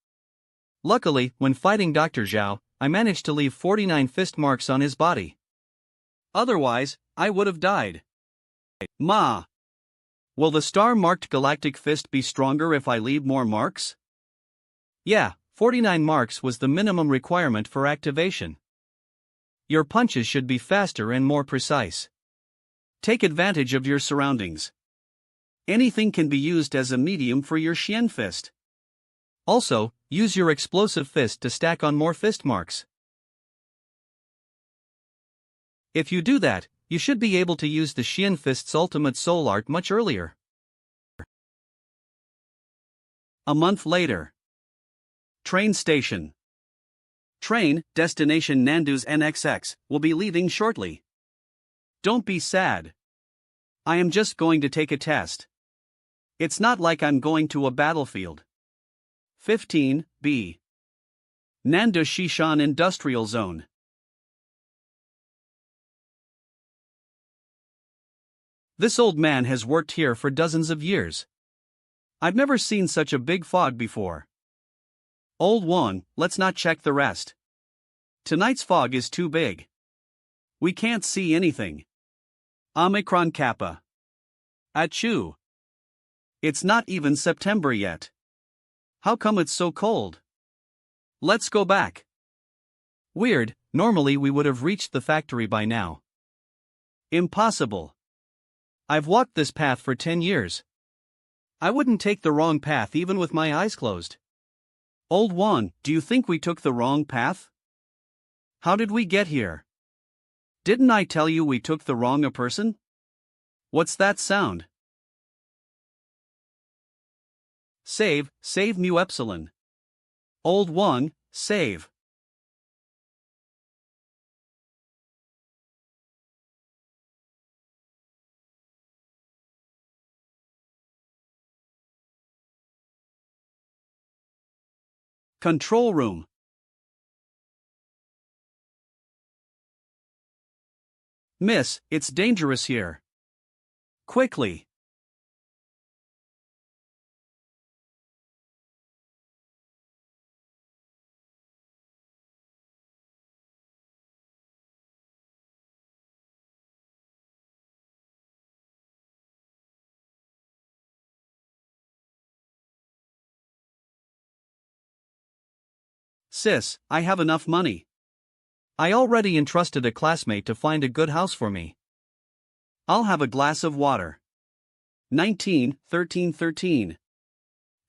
Luckily, when fighting Dr. Zhao, I managed to leave 49 fist marks on his body. Otherwise, I would have died. Ma! Will the star-marked galactic fist be stronger if I leave more marks? Yeah, 49 marks was the minimum requirement for activation. Your punches should be faster and more precise. Take advantage of your surroundings. Anything can be used as a medium for your Xian fist. Also, use your explosive fist to stack on more fist marks. If you do that, you should be able to use the Xian Fist's ultimate soul art much earlier. A month later. Train station. Train, destination Nandu's NXX, will be leaving shortly. Don't be sad. I am just going to take a test. It's not like I'm going to a battlefield. 15B. Nandu Shishan Industrial Zone. This old man has worked here for dozens of years. I've never seen such a big fog before. Old one, let's not check the rest. Tonight's fog is too big. We can't see anything. Omicron Kappa. Achoo. It's not even September yet. How come it's so cold? Let's go back. Weird, normally we would have reached the factory by now. Impossible. I've walked this path for 10 years. I wouldn't take the wrong path even with my eyes closed. Old one, do you think we took the wrong path? How did we get here? Didn't I tell you we took the wrong person? What's that sound? Save mu epsilon. Old one, save. Control room. Miss, it's dangerous here. Quickly. Sis, I have enough money. I already entrusted a classmate to find a good house for me. I'll have a glass of water. 13.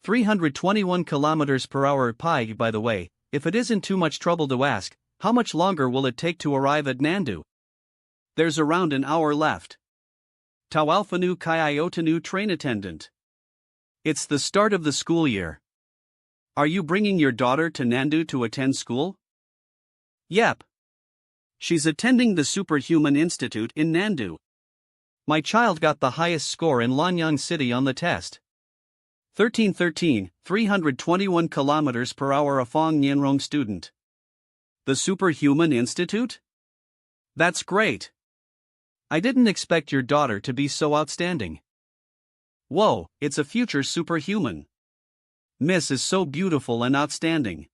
321 kilometers per hour pi. By the way, if it isn't too much trouble to ask, how much longer will it take to arrive at Nandu? There's around an hour left. Tau Alpha Nu Chi Iota Nu train attendant. It's the start of the school year. Are you bringing your daughter to Nandu to attend school? Yep. She's attending the Superhuman Institute in Nandu. My child got the highest score in Lanyang City on the test. 13, 321 kilometers per hour. A Fong Nianrong student. The Superhuman Institute? That's great. I didn't expect your daughter to be so outstanding. Whoa, it's a future superhuman. Miss is so beautiful and outstanding.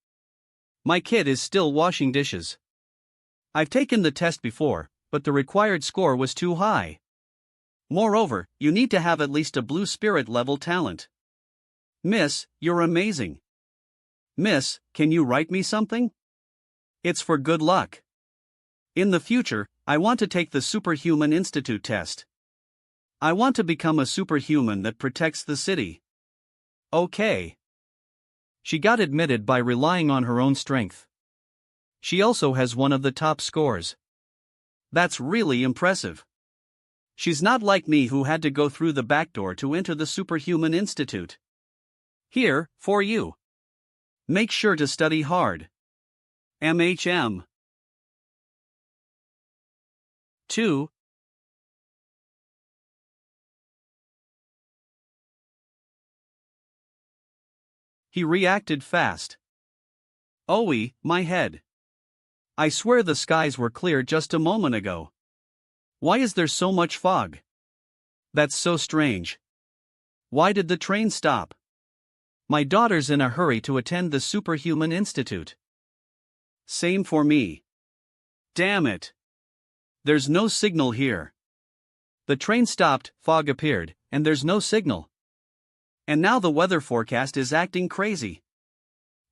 My kid is still washing dishes. I've taken the test before, but the required score was too high. Moreover, you need to have at least a blue spirit level talent. Miss, you're amazing. Miss, can you write me something? It's for good luck. In the future, I want to take the Superhuman Institute test. I want to become a superhuman that protects the city. Okay. She got admitted by relying on her own strength. She also has one of the top scores. That's really impressive. She's not like me who had to go through the back door to enter the Superhuman Institute. Here, for you. Make sure to study hard. MHM. 2. He reacted fast. Owie, my head. I swear the skies were clear just a moment ago. Why is there so much fog? That's so strange. Why did the train stop? My daughter's in a hurry to attend the Superhuman Institute. Same for me. Damn it. There's no signal here. The train stopped, fog appeared, and there's no signal. And now the weather forecast is acting crazy.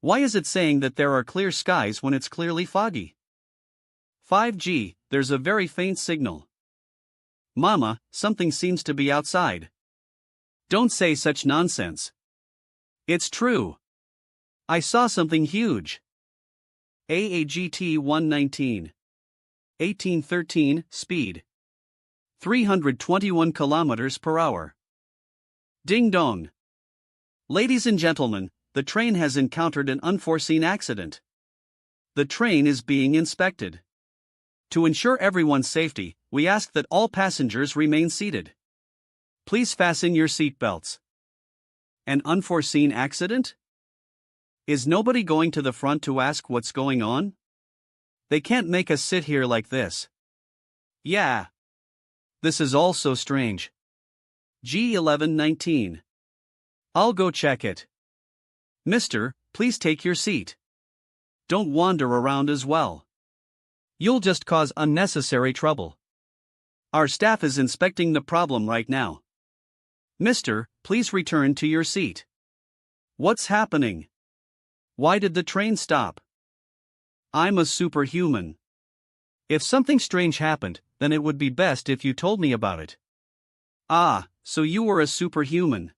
Why is it saying that there are clear skies when it's clearly foggy? 5G, there's a very faint signal. Mama, something seems to be outside. Don't say such nonsense. It's true. I saw something huge. AAGT 119. 1813, speed. 321 kilometers per hour. Ding dong. Ladies and gentlemen, the train has encountered an unforeseen accident. The train is being inspected. To ensure everyone's safety, we ask that all passengers remain seated. Please fasten your seatbelts. An unforeseen accident? Is nobody going to the front to ask what's going on? They can't make us sit here like this. Yeah. This is all so strange. G1119. I'll go check it. Mister, please take your seat. Don't wander around as well. You'll just cause unnecessary trouble. Our staff is inspecting the problem right now. Mister, please return to your seat. What's happening? Why did the train stop? I'm a superhuman. If something strange happened, then it would be best if you told me about it. Ah, so you were a superhuman.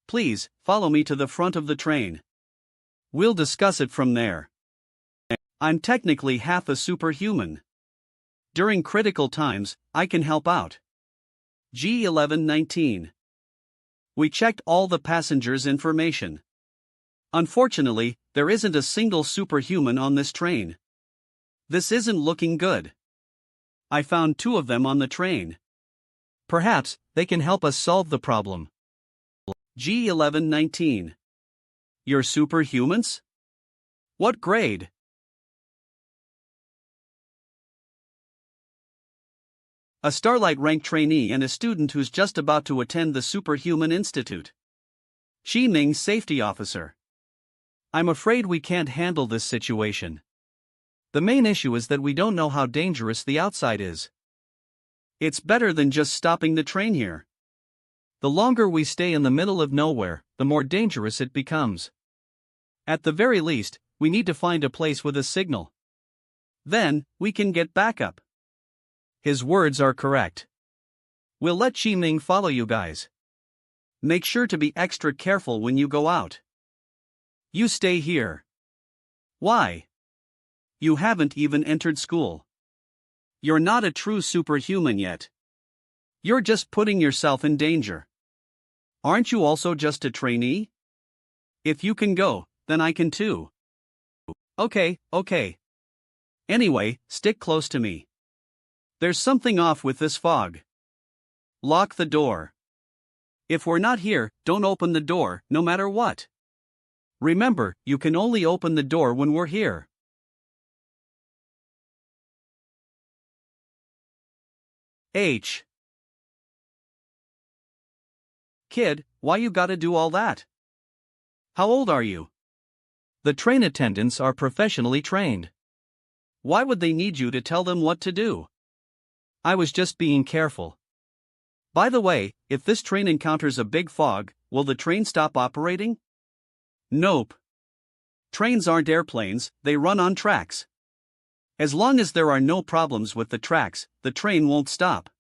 Please, follow me to the front of the train. We'll discuss it from there. I'm technically half a superhuman. During critical times, I can help out. G1119. We checked all the passengers' information. Unfortunately, there isn't a single superhuman on this train. This isn't looking good. I found 2 of them on the train. Perhaps they can help us solve the problem. G1119. You're superhumans? What grade? A Starlight rank trainee and a student who's just about to attend the Superhuman Institute. Chi Ming, safety officer. I'm afraid we can't handle this situation. The main issue is that we don't know how dangerous the outside is. It's better than just stopping the train here. The longer we stay in the middle of nowhere, the more dangerous it becomes. At the very least, we need to find a place with a signal. Then, we can get backup. His words are correct. We'll let Chi Ming follow you guys. Make sure to be extra careful when you go out. You stay here. Why? You haven't even entered school. You're not a true superhuman yet. You're just putting yourself in danger. Aren't you also just a trainee? If you can go, then I can too. Okay. Anyway, stick close to me. There's something off with this fog. Lock the door. If we're not here, don't open the door, no matter what. Remember, you can only open the door when we're here. H. Kid, why you gotta do all that? How old are you? The train attendants are professionally trained. Why would they need you to tell them what to do? I was just being careful. By the way, if this train encounters a big fog, will the train stop operating? Nope. Trains aren't airplanes, they run on tracks. As long as there are no problems with the tracks, the train won't stop.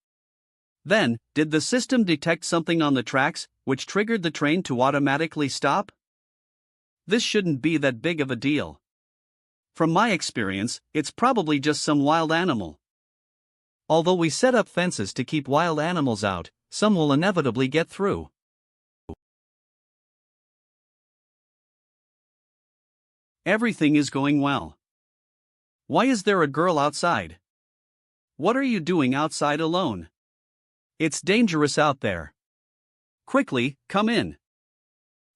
Then, did the system detect something on the tracks, which triggered the train to automatically stop? This shouldn't be that big of a deal. From my experience, it's probably just some wild animal. Although we set up fences to keep wild animals out, some will inevitably get through. Everything is going well. Why is there a girl outside? What are you doing outside alone? It's dangerous out there. Quickly, come in.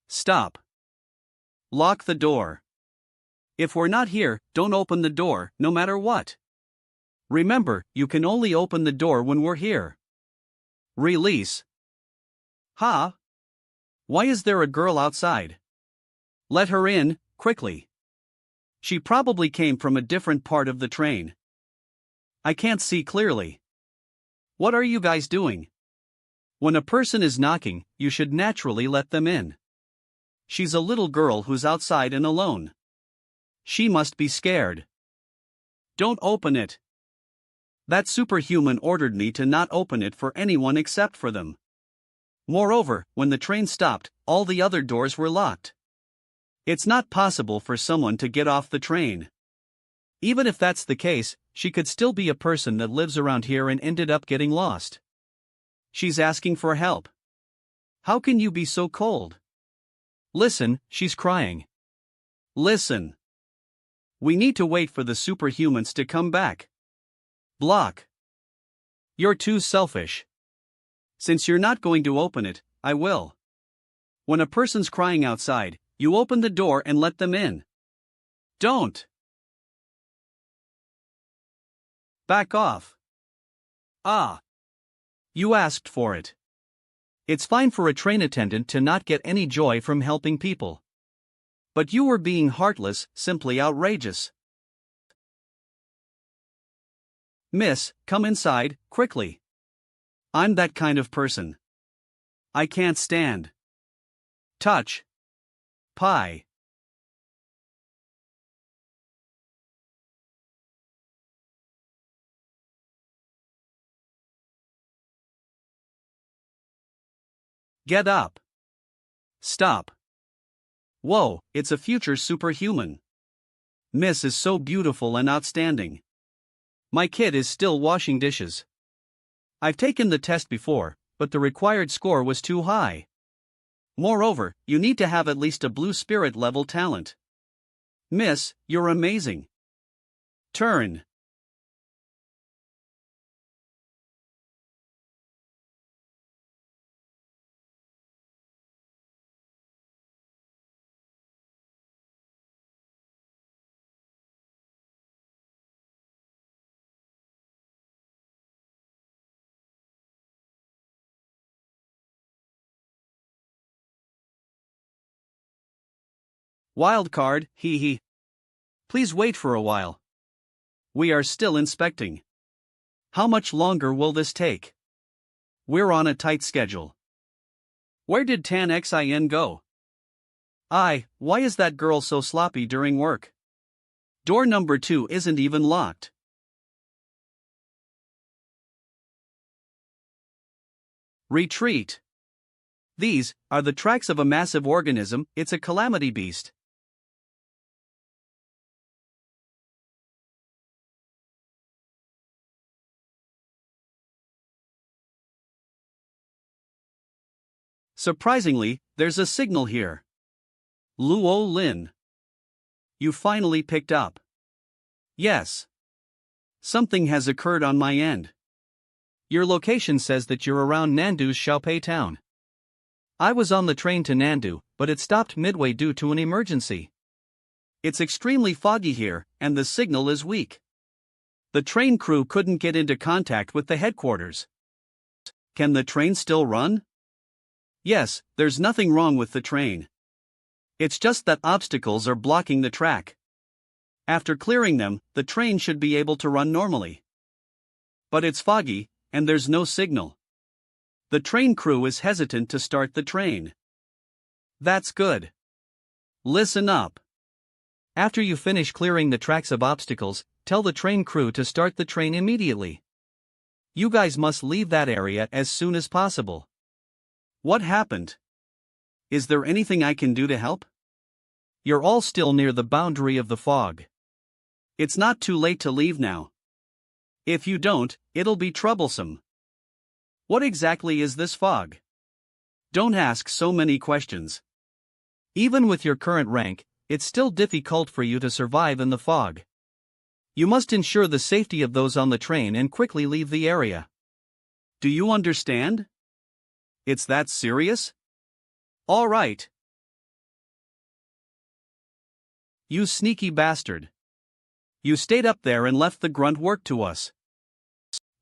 Stop. Lock the door. If we're not here, don't open the door, no matter what. Remember, you can only open the door when we're here. Release. Huh? Why is there a girl outside? Let her in, quickly. She probably came from a different part of the train. I can't see clearly. What are you guys doing? When a person is knocking, you should naturally let them in. She's a little girl who's outside and alone. She must be scared. Don't open it. That superhuman ordered me to not open it for anyone except for them. Moreover, when the train stopped, all the other doors were locked. It's not possible for someone to get off the train. Even if that's the case, she could still be a person that lives around here and ended up getting lost. She's asking for help. How can you be so cold? Listen, she's crying. Listen. We need to wait for the superhumans to come back. Block. You're too selfish. Since you're not going to open it, I will. When a person's crying outside, you open the door and let them in. Don't. Back off. Ah. You asked for it. It's fine for a train attendant to not get any joy from helping people. But you were being heartless, simply outrageous. Miss, come inside, quickly. I'm that kind of person. I can't stand. Touch. Pie. Get up. Stop. Whoa, it's a future superhuman. Miss is so beautiful and outstanding. My kid is still washing dishes. I've taken the test before, but the required score was too high. Moreover, you need to have at least a blue spirit level talent. Miss, you're amazing. Turn. Wild card, hee hee. Please wait for a while. We are still inspecting. How much longer will this take? We're on a tight schedule. Where did Tan Xin go? Why is that girl so sloppy during work? Door number 2 isn't even locked. Retreat. These are the tracks of a massive organism, it's a calamity beast. Surprisingly, there's a signal here. Luo Lin. You finally picked up. Yes. Something has occurred on my end. Your location says that you're around Nandu's Xiaopei town. I was on the train to Nandu, but it stopped midway due to an emergency. It's extremely foggy here, and the signal is weak. The train crew couldn't get into contact with the headquarters. Can the train still run? Yes, there's nothing wrong with the train. It's just that obstacles are blocking the track. After clearing them, the train should be able to run normally. But it's foggy, and there's no signal. The train crew is hesitant to start the train. That's good. Listen up. After you finish clearing the tracks of obstacles, tell the train crew to start the train immediately. You guys must leave that area as soon as possible. What happened? Is there anything I can do to help? You're all still near the boundary of the fog. It's not too late to leave now. If you don't, it'll be troublesome. What exactly is this fog? Don't ask so many questions. Even with your current rank, it's still difficult for you to survive in the fog. You must ensure the safety of those on the train and quickly leave the area. Do you understand? It's that serious? All right. You sneaky bastard. You stayed up there and left the grunt work to us.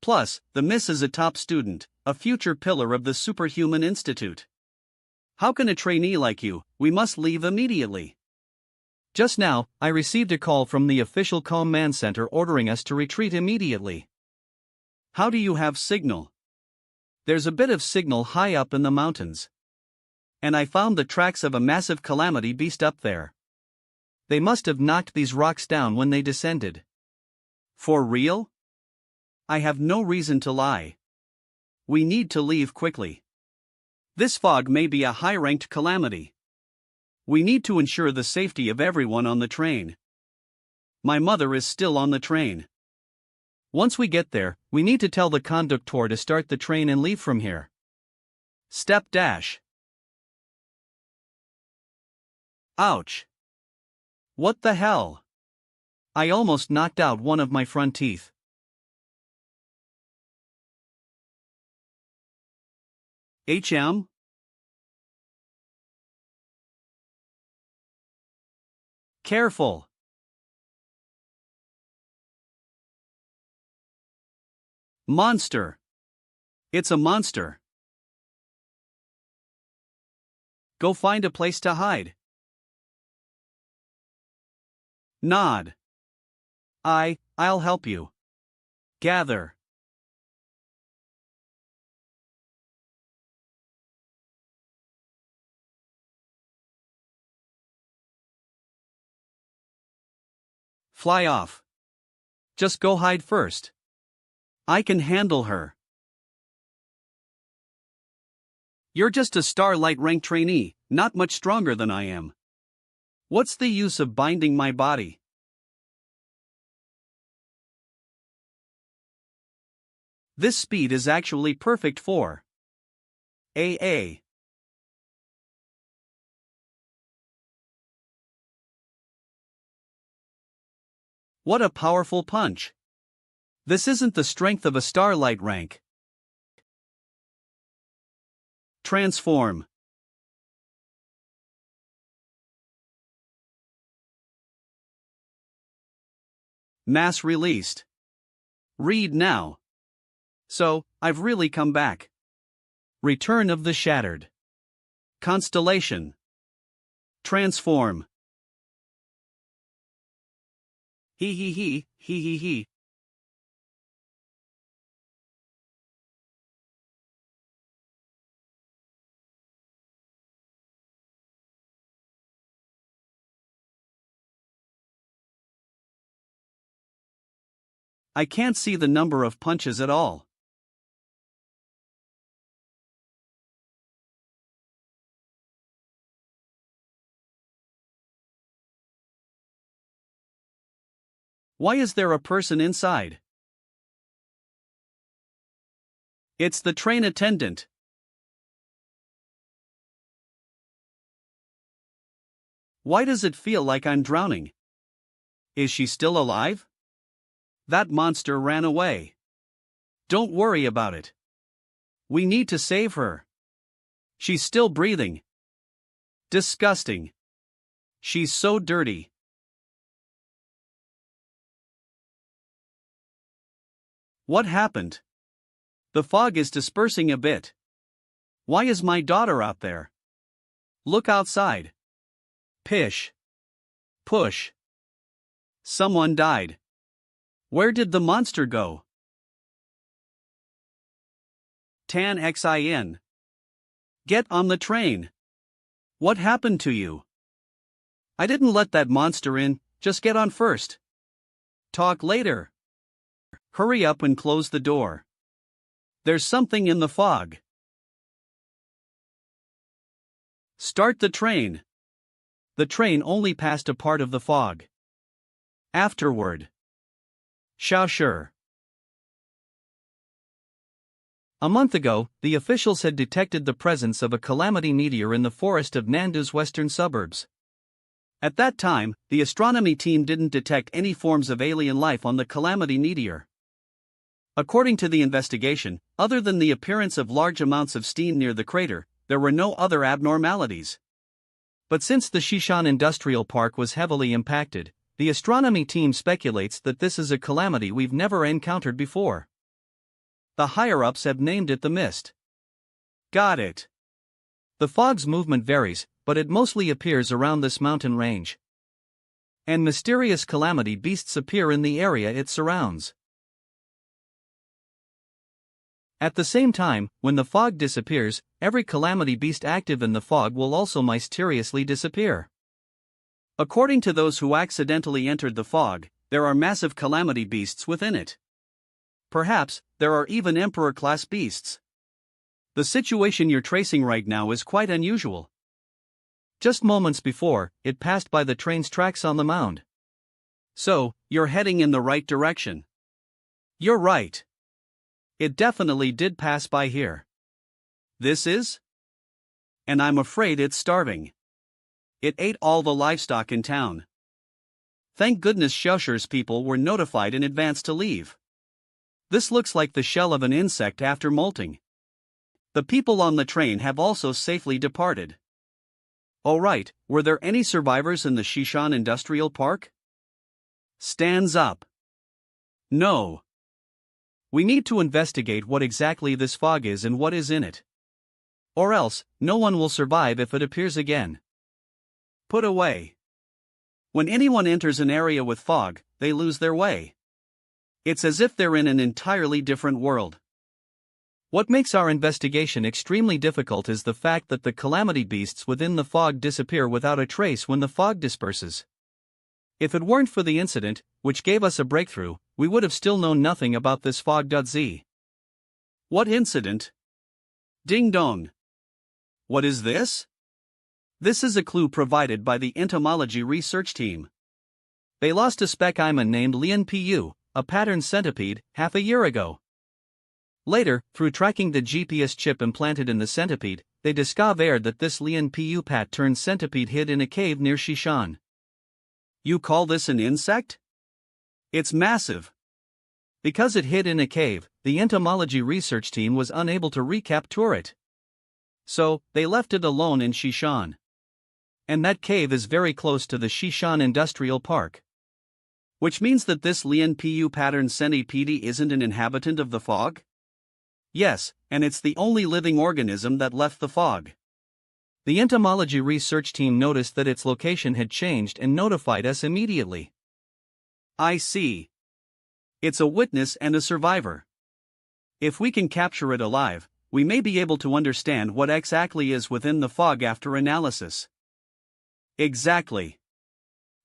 Plus, the miss is a top student, a future pillar of the Superhuman Institute. How can a trainee like you? We must leave immediately. Just now, I received a call from the official command center ordering us to retreat immediately. How do you have signal? There's a bit of signal high up in the mountains. And I found the tracks of a massive calamity beast up there. They must have knocked these rocks down when they descended. For real? I have no reason to lie. We need to leave quickly. This fog may be a high-ranked calamity. We need to ensure the safety of everyone on the train. My mother is still on the train. Once we get there, we need to tell the conductor to start the train and leave from here. Step dash. Ouch. What the hell? I almost knocked out one of my front teeth. HM? Careful. Monster. It's a monster. Go find a place to hide. Nod. I'll help you. Gather. Fly off. Just go hide first. I can handle her. You're just a Starlight rank trainee, not much stronger than I am. What's the use of binding my body? This speed is actually perfect for AA. What a powerful punch. This isn't the strength of a Starlight rank. Transform. Mass released. Read now. So, I've really come back. Return of the Shattered. Constellation. Transform. He he he, he he he. I can't see the number of punches at all. Why is there a person inside? It's the train attendant. Why does it feel like I'm drowning? Is she still alive? That monster ran away. Don't worry about it. We need to save her. She's still breathing. Disgusting. She's so dirty. What happened? The fog is dispersing a bit. Why is my daughter out there? Look outside. Pish. Push. Someone died. Where did the monster go? Tan xin. Get on the train. What happened to you? I didn't let that monster in, just get on first. Talk later. Hurry up and close the door. There's something in the fog. Start the train. The train only passed a part of the fog. Afterward. Sure. A month ago, the officials had detected the presence of a calamity meteor in the forest of Nandu's western suburbs. At that time, the astronomy team didn't detect any forms of alien life on the calamity meteor. According to the investigation, other than the appearance of large amounts of steam near the crater, there were no other abnormalities. But since the Xishan Industrial Park was heavily impacted, the astronomy team speculates that this is a calamity we've never encountered before. The higher-ups have named it the mist. Got it. The fog's movement varies, but it mostly appears around this mountain range. And mysterious calamity beasts appear in the area it surrounds. At the same time, when the fog disappears, every calamity beast active in the fog will also mysteriously disappear. According to those who accidentally entered the fog, there are massive calamity beasts within it. Perhaps, there are even emperor-class beasts. The situation you're tracing right now is quite unusual. Just moments before, it passed by the train's tracks on the mound. So, you're heading in the right direction. You're right. It definitely did pass by here. This is? And I'm afraid it's starving. It ate all the livestock in town. Thank goodness Shusher's people were notified in advance to leave. This looks like the shell of an insect after molting. The people on the train have also safely departed. Oh right, were there any survivors in the Xishan Industrial Park? Stands up. No. We need to investigate what exactly this fog is and what is in it. Or else, no one will survive if it appears again. Put away. When anyone enters an area with fog, they lose their way. It's as if they're in an entirely different world. What makes our investigation extremely difficult is the fact that the calamity beasts within the fog disappear without a trace when the fog disperses. If it weren't for the incident, which gave us a breakthrough, we would have still known nothing about this fog.z. What incident? Ding dong. What is this? This is a clue provided by the entomology research team. They lost a specimen named Lian Pu, a pattern centipede, half a year ago. Later, through tracking the GPS chip implanted in the centipede, they discovered that this Lian Pu pattern centipede hid in a cave near Xishan. You call this an insect? It's massive. Because it hid in a cave, the entomology research team was unable to recapture it. So, they left it alone in Xishan. And that cave is very close to the Xishan Industrial Park. Which means that this Lian Pu pattern centipede isn't an inhabitant of the fog? Yes, and it's the only living organism that left the fog. The entomology research team noticed that its location had changed and notified us immediately. I see. It's a witness and a survivor. If we can capture it alive, we may be able to understand what exactly is within the fog after analysis. Exactly.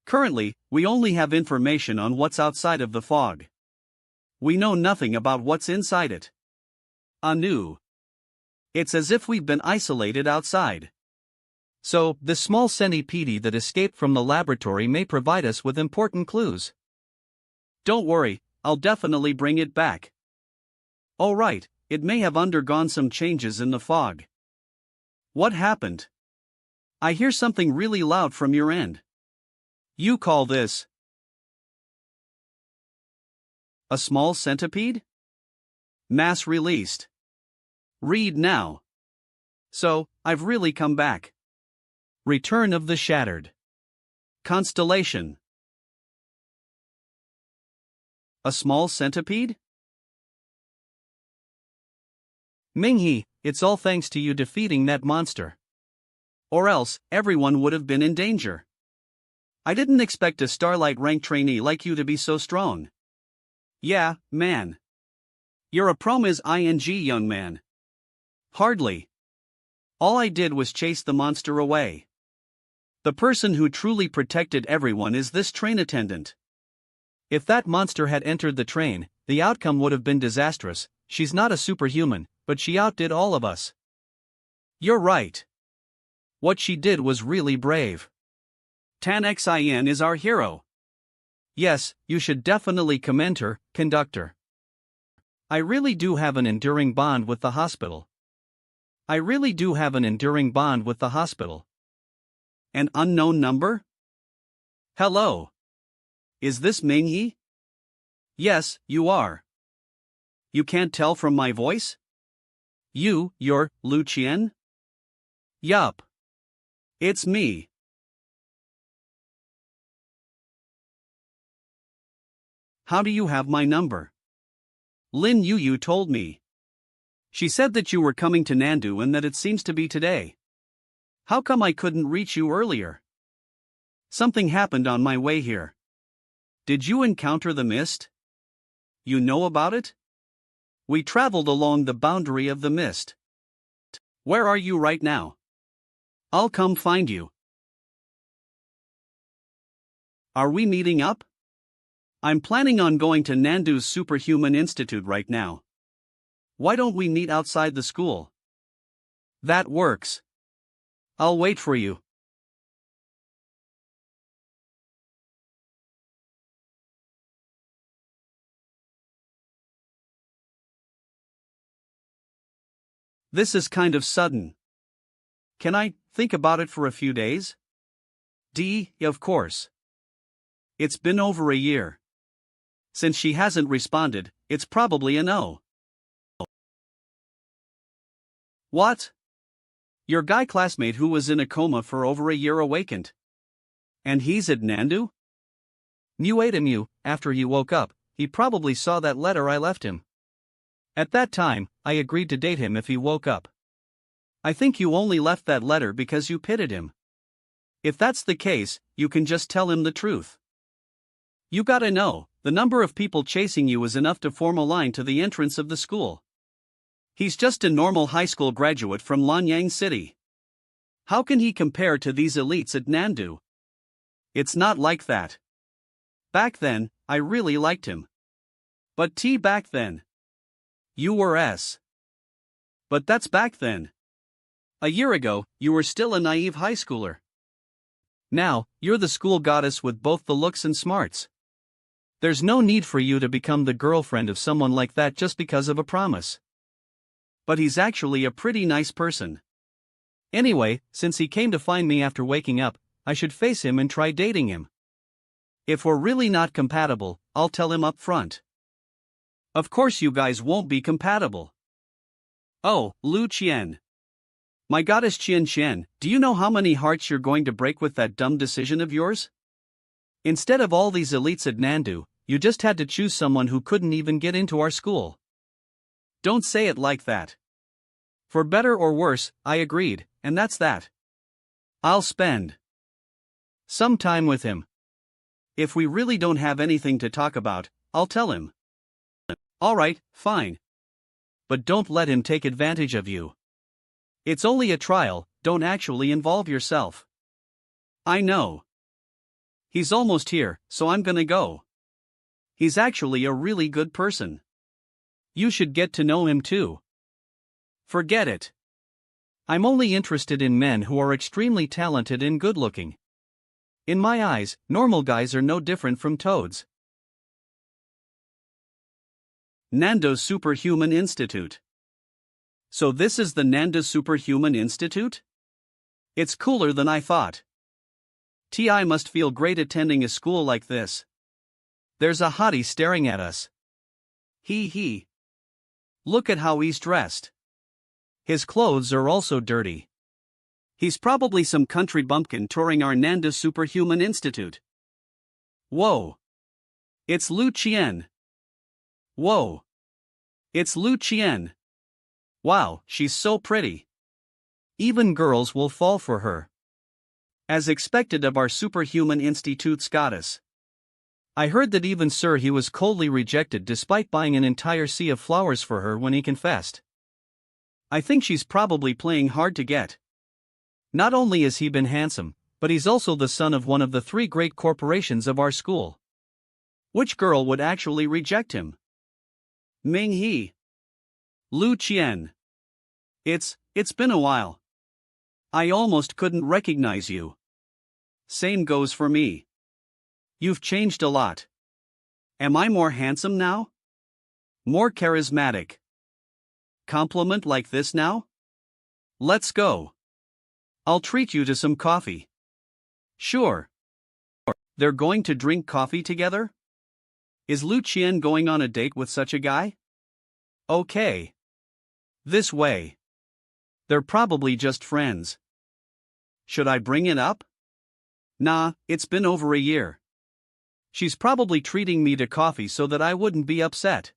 Currently, we only have information on what's outside of the fog. We know nothing about what's inside it. Anew. It's as if we've been isolated outside. So, this small centipede that escaped from the laboratory may provide us with important clues. Don't worry, I'll definitely bring it back. Oh right, it may have undergone some changes in the fog. What happened? I hear something really loud from your end. You call this a small centipede? Mass released. Read now. So, I've really come back. Return of the Shattered. Constellation. A small centipede? Minghe, it's all thanks to you defeating that monster. Or else, everyone would have been in danger. I didn't expect a Starlight rank trainee like you to be so strong. Yeah, man. You're a promise ing young man. Hardly. All I did was chase the monster away. The person who truly protected everyone is this train attendant. If that monster had entered the train, the outcome would have been disastrous. She's not a superhuman, but she outdid all of us. You're right. What she did was really brave. Tan Xin is our hero. Yes, you should definitely commend her, conductor. I really do have an enduring bond with the hospital. An unknown number? Hello. Is this Minghe? Yes, you are. You can't tell from my voice? You're Lu Qian? Yup. It's me. How do you have my number? Lin Yu told me. She said that you were coming to Nandu and that it seems to be today. How come I couldn't reach you earlier? Something happened on my way here. Did you encounter the mist? You know about it? We traveled along the boundary of the mist. Where are you right now? I'll come find you. Are we meeting up? I'm planning on going to Nandu's Superhuman Institute right now. Why don't we meet outside the school? That works. I'll wait for you. This is kind of sudden. Can I think about it for a few days? Of course. It's been over a year. Since she hasn't responded, it's probably a no. What? Your guy classmate who was in a coma for over a year awakened. And he's at Nandu? After he woke up, he probably saw that letter I left him. At that time, I agreed to date him if he woke up. I think you only left that letter because you pitied him. If that's the case, you can just tell him the truth. You gotta know, the number of people chasing you is enough to form a line to the entrance of the school. He's just a normal high school graduate from Lanyang City. How can he compare to these elites at Nandu? It's not like that. Back then, I really liked him. But back then. You were S. But that's back then. A year ago, you were still a naive high schooler. Now, you're the school goddess with both the looks and smarts. There's no need for you to become the girlfriend of someone like that just because of a promise. But he's actually a pretty nice person. Anyway, since he came to find me after waking up, I should face him and try dating him. If we're really not compatible, I'll tell him up front. Of course you guys won't be compatible. Oh, Lu Qian. My goddess Qian, do you know how many hearts you're going to break with that dumb decision of yours? Instead of all these elites at Nandu, you just had to choose someone who couldn't even get into our school. Don't say it like that. For better or worse, I agreed, and that's that. I'll spend some time with him. If we really don't have anything to talk about, I'll tell him. Alright, fine. But don't let him take advantage of you. It's only a trial, don't actually involve yourself. I know. He's almost here, so I'm gonna go. He's actually a really good person. You should get to know him too. Forget it. I'm only interested in men who are extremely talented and good-looking. In my eyes, normal guys are no different from toads. Nando's Superhuman Institute. So this is the Nanda Superhuman Institute? It's cooler than I thought. TI must feel great attending a school like this. There's a hottie staring at us. He. Look at how he's dressed. His clothes are also dirty. He's probably some country bumpkin touring our Nanda Superhuman Institute. Whoa. It's Lu Qian. Whoa. It's Lu Qian. Wow, she's so pretty. Even girls will fall for her. As expected of our superhuman institute's goddess. I heard that even Sir he was coldly rejected despite buying an entire sea of flowers for her when he confessed. I think she's probably playing hard to get. Not only has he been handsome, but he's also the son of one of the 3 great corporations of our school. Which girl would actually reject him? Ming He. Lu Qian. It's been a while. I almost couldn't recognize you. Same goes for me. You've changed a lot. Am I more handsome now? More charismatic? Compliment like this now? Let's go. I'll treat you to some coffee. Sure. They're going to drink coffee together? Is Lu Qian going on a date with such a guy? Okay. This way. They're probably just friends. Should I bring it up? Nah, it's been over a year. She's probably treating me to coffee so that I wouldn't be upset.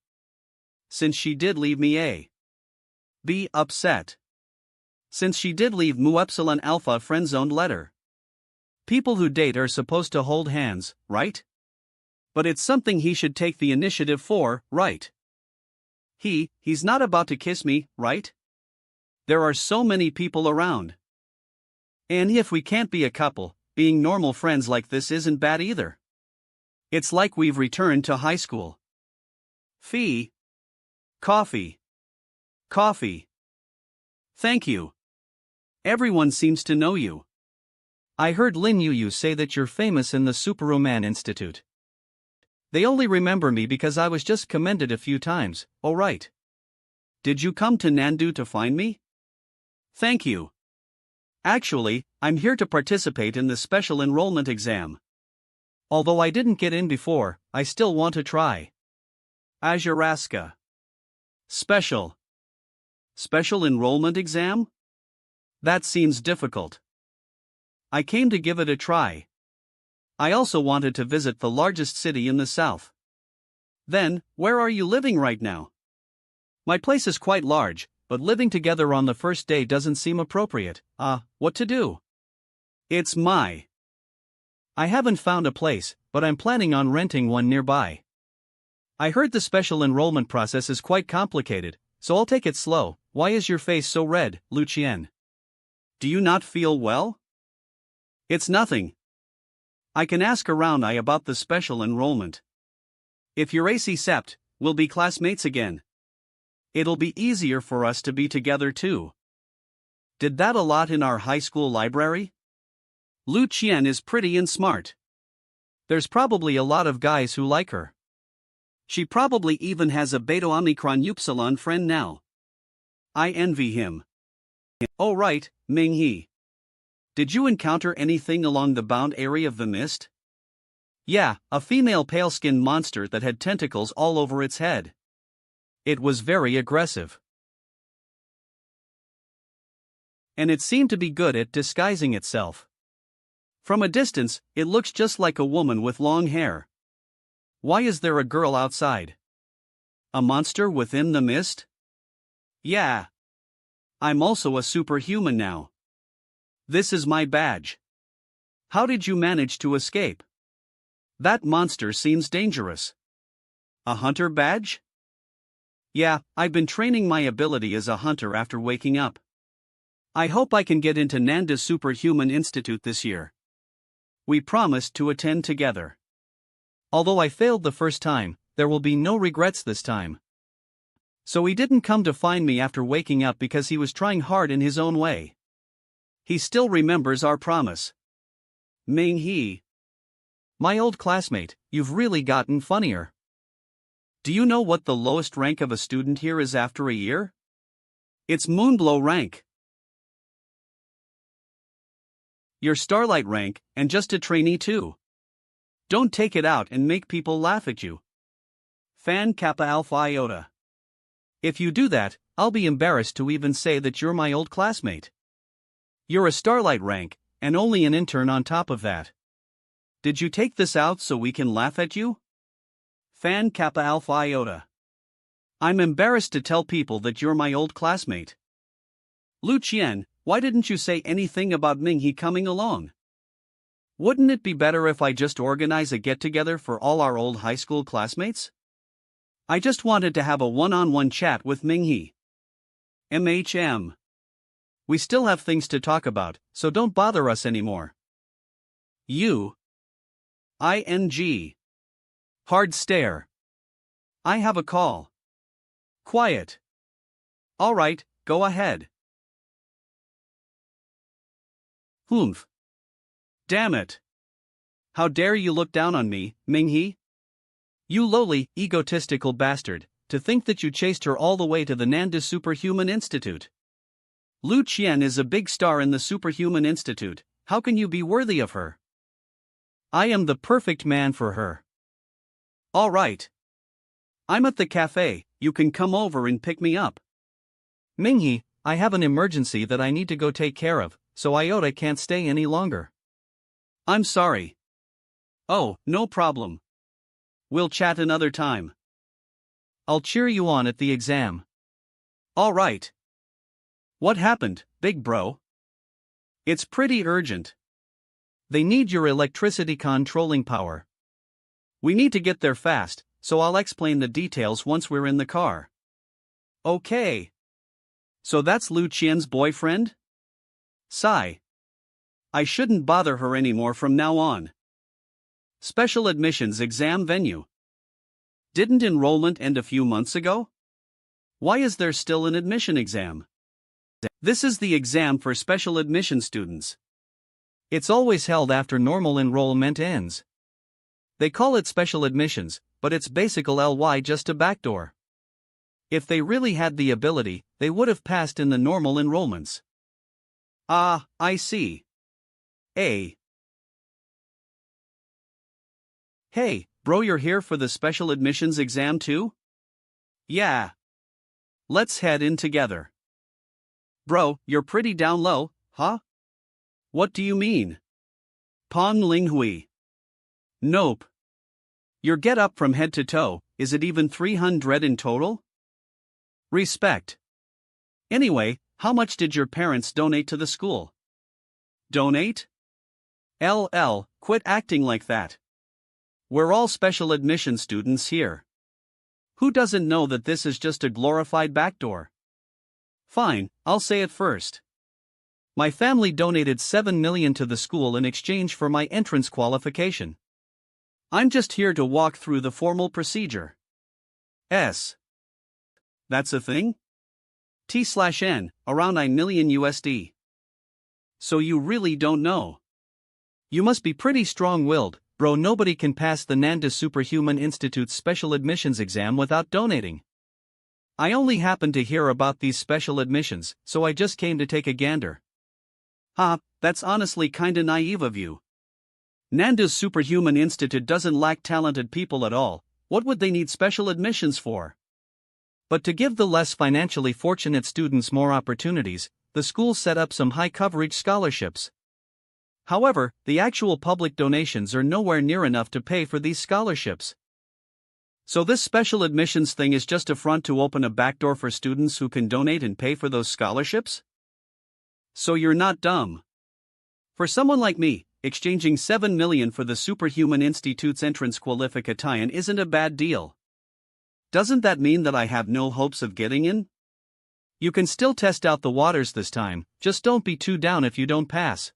Since she did leave me be upset. Since she did leave Mu Epsilon Alpha friend-zoned letter. People who date are supposed to hold hands, right? But it's something he should take the initiative for, right? He's not about to kiss me, right? There are so many people around. And if we can't be a couple, being normal friends like this isn't bad either. It's like we've returned to high school. Coffee. Coffee. Thank you. Everyone seems to know you. I heard Lin Yu say that you're famous in the Superwoman Institute. They only remember me because I was just commended a few times, oh right. Did you come to Nandu to find me? Thank you. Actually, I'm here to participate in the special enrollment exam. Although I didn't get in before, I still want to try. Azuraska. Special enrollment exam? That seems difficult. I came to give it a try. I also wanted to visit the largest city in the south. Then, where are you living right now? My place is quite large, but living together on the first day doesn't seem appropriate. What to do? I haven't found a place, but I'm planning on renting one nearby. I heard the special enrollment process is quite complicated, so I'll take it slow. Why is your face so red, Lu Qian? Do you not feel well? It's nothing. I can ask around about the special enrollment. If you're AC Sept, we'll be classmates again. It'll be easier for us to be together too. Did that a lot in our high school library? Lu Qian is pretty and smart. There's probably a lot of guys who like her. She probably even has a Beta Omicron Upsilon friend now. I envy him. Oh right, Ming He. Did you encounter anything along the bound area of the mist? Yeah, a female pale-skinned monster that had tentacles all over its head. It was very aggressive. And it seemed to be good at disguising itself. From a distance, it looks just like a woman with long hair. Why is there a girl outside? A monster within the mist? Yeah. I'm also a superhuman now. This is my badge. How did you manage to escape? That monster seems dangerous. A hunter badge? Yeah, I've been training my ability as a hunter after waking up. I hope I can get into Nanda Superhuman Institute this year. We promised to attend together. Although I failed the first time, there will be no regrets this time. So he didn't come to find me after waking up because he was trying hard in his own way. He still remembers our promise. Ming He. My old classmate, you've really gotten funnier. Do you know what the lowest rank of a student here is after a year? It's Moonblow rank. You're Starlight rank, and just a trainee too. Don't take it out and make people laugh at you. Fan Kappa Alpha Iota. If you do that, I'll be embarrassed to even say that you're my old classmate. You're a Starlight rank, and only an intern on top of that. Did you take this out so we can laugh at you? Fan Kappa Alpha Iota. I'm embarrassed to tell people that you're my old classmate. Lu Qian, why didn't you say anything about Minghe coming along? Wouldn't it be better if I just organize a get-together for all our old high school classmates? I just wanted to have a one-on-one chat with Minghe. MHM. We still have things to talk about, so don't bother us anymore. ING. Hard stare. I have a call. Quiet. All right, go ahead. Humph. Damn it. How dare you look down on me, Minghe? You lowly, egotistical bastard, to think that you chased her all the way to the Nanda Superhuman Institute. Lu Qian is a big star in the Superhuman Institute, how can you be worthy of her? I am the perfect man for her. All right. I'm at the cafe, you can come over and pick me up. Minghe, I have an emergency that I need to go take care of, so Iota can't stay any longer. I'm sorry. Oh, no problem. We'll chat another time. I'll cheer you on at the exam. All right. What happened, big bro? It's pretty urgent. They need your electricity controlling power. We need to get there fast, so I'll explain the details once we're in the car. Okay. So that's Lu Qian's boyfriend? Sigh. I shouldn't bother her anymore from now on. Special admissions exam venue. Didn't enrollment end a few months ago? Why is there still an admission exam? This is the exam for special admission students. It's always held after normal enrollment ends. They call it special admissions, but it's basically just a backdoor. If they really had the ability, they would have passed in the normal enrollments. Ah, I see. Hey, bro, you're here for the special admissions exam too? Yeah. Let's head in together. Bro, you're pretty down low, huh? What do you mean? Pon Ling Hui. Nope. Your get up from head to toe, is it even 300 in total? Respect. Anyway, how much did your parents donate to the school? Donate? LL, quit acting like that. We're all special admission students here. Who doesn't know that this is just a glorified backdoor? Fine, I'll say it first. My family donated 7 million to the school in exchange for my entrance qualification. I'm just here to walk through the formal procedure. That's a thing? T/N, around 9 million USD. So you really don't know. You must be pretty strong-willed, bro. Nobody can pass the Nanda Superhuman Institute's special admissions exam without donating. I only happened to hear about these special admissions, so I just came to take a gander. That's honestly kinda naive of you. Nanda's Superhuman Institute doesn't lack talented people at all, what would they need special admissions for? But to give the less financially fortunate students more opportunities, the school set up some high-coverage scholarships. However, the actual public donations are nowhere near enough to pay for these scholarships. So this special admissions thing is just a front to open a backdoor for students who can donate and pay for those scholarships? So you're not dumb. For someone like me, exchanging 7 million for the Superhuman Institute's entrance qualification isn't a bad deal. Doesn't that mean that I have no hopes of getting in? You can still test out the waters this time, just don't be too down if you don't pass.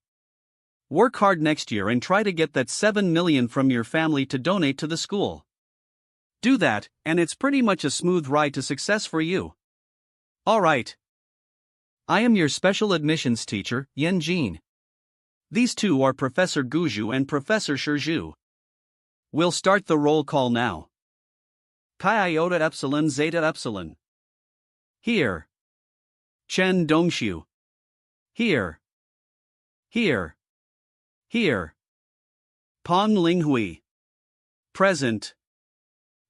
Work hard next year and try to get that 7 million from your family to donate to the school. Do that, and it's pretty much a smooth ride to success for you. Alright. I am your special admissions teacher, Yan Jin. These two are Professor Guzhu and Professor Shizhu. We'll start the roll call now. Chi iota epsilon zeta epsilon. Here. Chen Dongxiu. Here. Here. Here. Pon Ling Hui. Present.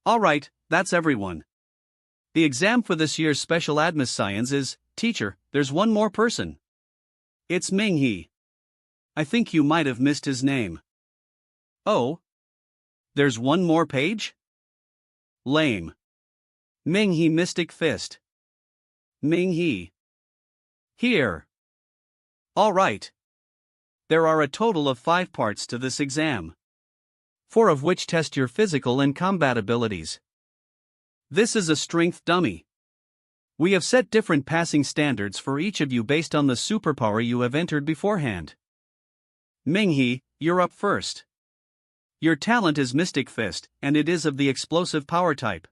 Alright, that's everyone. The exam for this year's special admis science is, teacher, there's one more person. It's Minghe. I think you might have missed his name. Oh? There's one more page? Lame. Ming-He Mystic Fist. Ming-He. Here. Alright. There are a total of 5 parts to this exam. 4 of which test your physical and combat abilities. This is a strength dummy. We have set different passing standards for each of you based on the superpower you have entered beforehand. Ming-He, you're up first. Your talent is Mystic Fist, and it is of the explosive power type.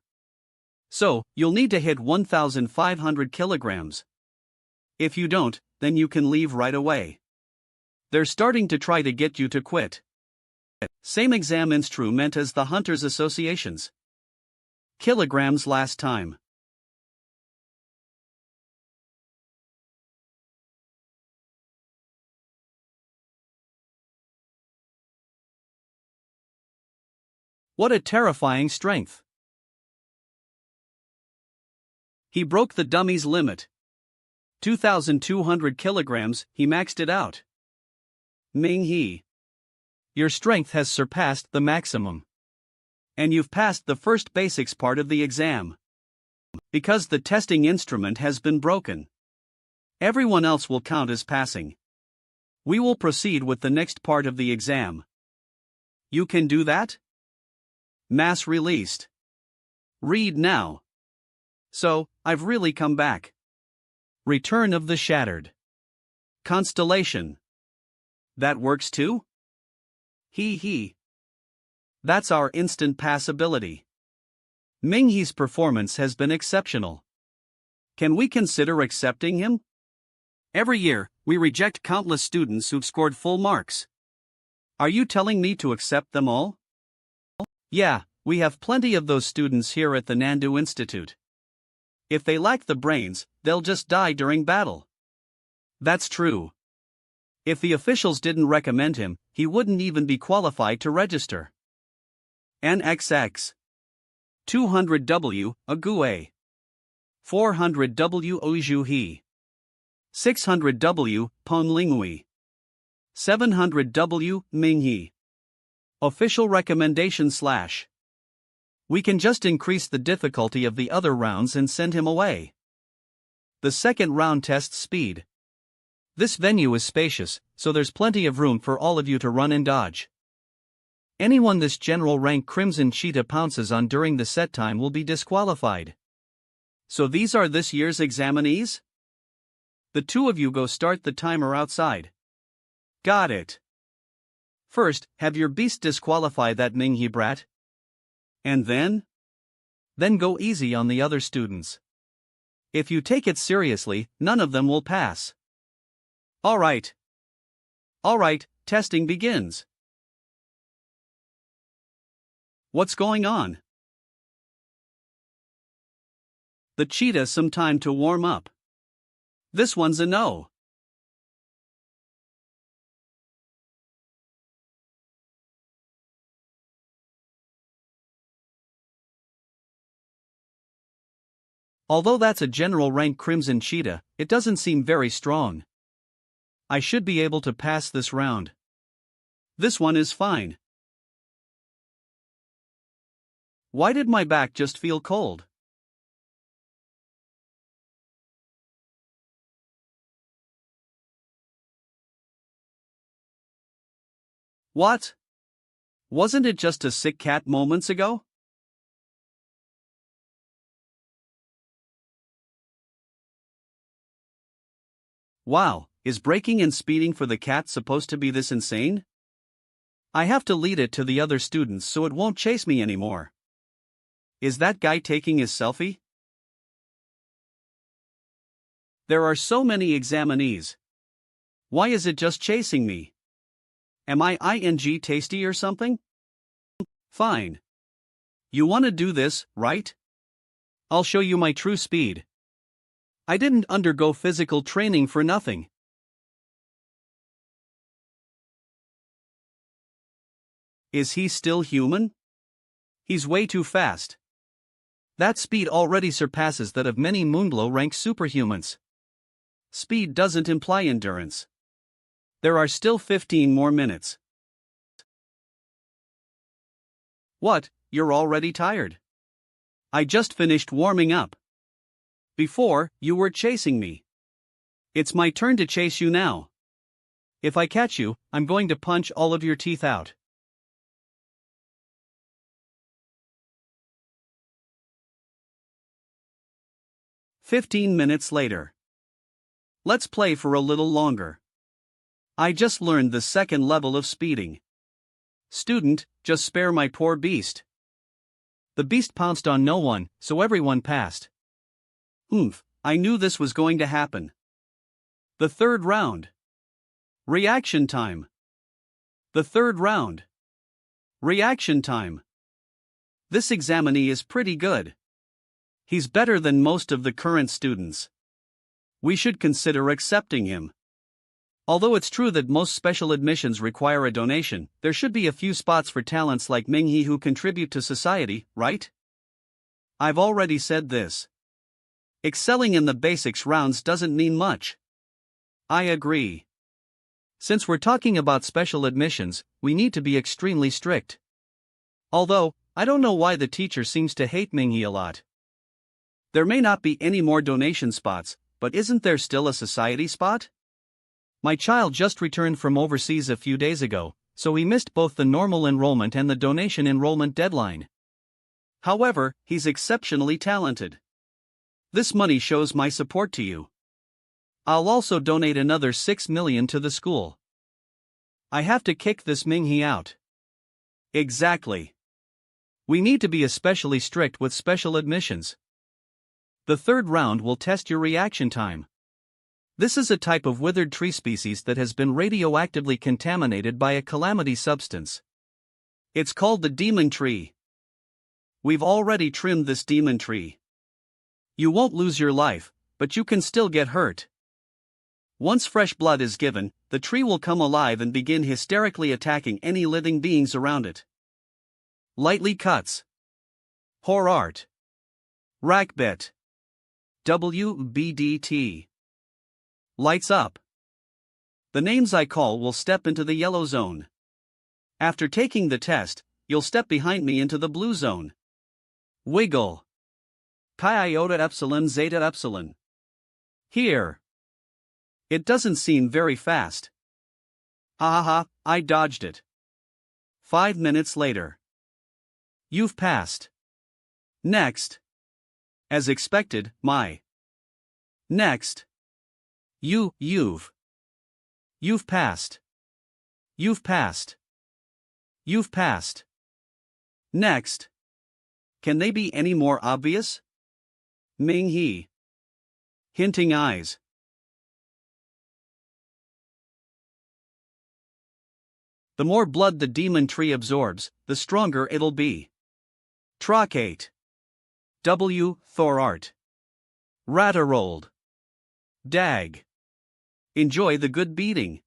So, you'll need to hit 1,500 kilograms. If you don't, then you can leave right away. They're starting to try to get you to quit. Same exam instrument as the Hunters Associations. Kilograms last time. What a terrifying strength. He broke the dummy's limit. 2,200 kilograms, he maxed it out. Ming-He. Your strength has surpassed the maximum. And you've passed the first basics part of the exam. Because the testing instrument has been broken. Everyone else will count as passing. We will proceed with the next part of the exam. You can do that? Mass released. Read now. So, I've really come back. Return of the Shattered. Constellation. That works too? He. That's our instant pass ability. Ming-He's performance has been exceptional. Can we consider accepting him? Every year, we reject countless students who've scored full marks. Are you telling me to accept them all? Yeah, we have plenty of those students here at the Nandu Institute. If they lack the brains, they'll just die during battle. That's true. If the officials didn't recommend him, he wouldn't even be qualified to register. NXX 200W Ague 400W Ojuhi 600W Ponlingui 700W Ming-He. Official recommendation / We can just increase the difficulty of the other rounds and send him away. The second round tests speed. This venue is spacious, so there's plenty of room for all of you to run and dodge. Anyone this general rank Crimson Cheetah pounces on during the set time will be disqualified. So these are this year's examinees? The 2 of you go start the timer outside. Got it. First, have your beast disqualify that Ming-He brat. And then? Then go easy on the other students. If you take it seriously, none of them will pass. Alright, testing begins. What's going on? The cheetah some time to warm up. This one's a no. Although that's a general rank Crimson Cheetah, it doesn't seem very strong. I should be able to pass this round. This one is fine. Why did my back just feel cold? What? Wasn't it just a sick cat moments ago? Wow, is braking and speeding for the cat supposed to be this insane? I have to lead it to the other students so it won't chase me anymore. Is that guy taking his selfie? There are so many examinees. Why is it just chasing me? Am I ing tasty or something? Fine. You wanna do this, right? I'll show you my true speed. I didn't undergo physical training for nothing. Is he still human? He's way too fast. That speed already surpasses that of many Moonglow rank superhumans. Speed doesn't imply endurance. There are still 15 more minutes. What, you're already tired? I just finished warming up. Before, you were chasing me. It's my turn to chase you now. If I catch you, I'm going to punch all of your teeth out. "15 minutes later. Let's play for a little longer. I just learned the second level of speeding. Student, just spare my poor beast." The beast pounced on no one, so everyone passed. I knew this was going to happen. The third round. Reaction time. The third round. Reaction time. This examinee is pretty good. He's better than most of the current students. We should consider accepting him. Although it's true that most special admissions require a donation, there should be a few spots for talents like Minghe who contribute to society, right? I've already said this. Excelling in the basics rounds doesn't mean much. I agree. Since we're talking about special admissions, we need to be extremely strict. Although, I don't know why the teacher seems to hate Minghe a lot. There may not be any more donation spots, but isn't there still a society spot? My child just returned from overseas a few days ago, so he missed both the normal enrollment and the donation enrollment deadline. However, he's exceptionally talented. This money shows my support to you. I'll also donate another 6 million to the school. I have to kick this Minghe out. Exactly. We need to be especially strict with special admissions. The third round will test your reaction time. This is a type of withered tree species that has been radioactively contaminated by a calamity substance. It's called the demon tree. We've already trimmed this demon tree. You won't lose your life, but you can still get hurt. Once fresh blood is given, the tree will come alive and begin hysterically attacking any living beings around it. Lightly cuts. Poor art. Rackbit. WBDT. Lights up. The names I call will step into the yellow zone. After taking the test, you'll step behind me into the blue zone. Wiggle. Pi iota epsilon zeta epsilon. Here. It doesn't seem very fast. Ha ha ha, I dodged it. 5 minutes later. You've passed. Next. As expected, my. Next. You've passed. You've passed. You've passed. Next. Can they be any more obvious? Minghe. Hinting eyes. The more blood the demon tree absorbs, the stronger it'll be. Trocate. Thorart. Ratarold. Dag. Enjoy the good beating.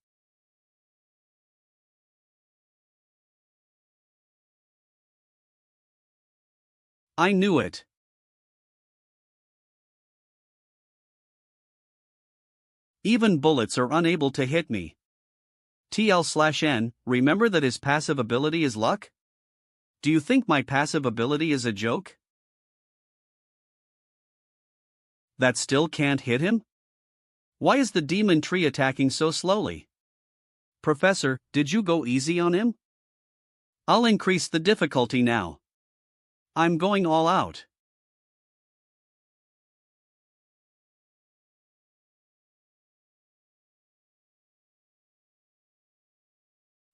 I knew it. Even bullets are unable to hit me. TL/N, remember that his passive ability is luck? Do you think my passive ability is a joke? That still can't hit him? Why is the demon tree attacking so slowly? Professor, did you go easy on him? I'll increase the difficulty now. I'm going all out.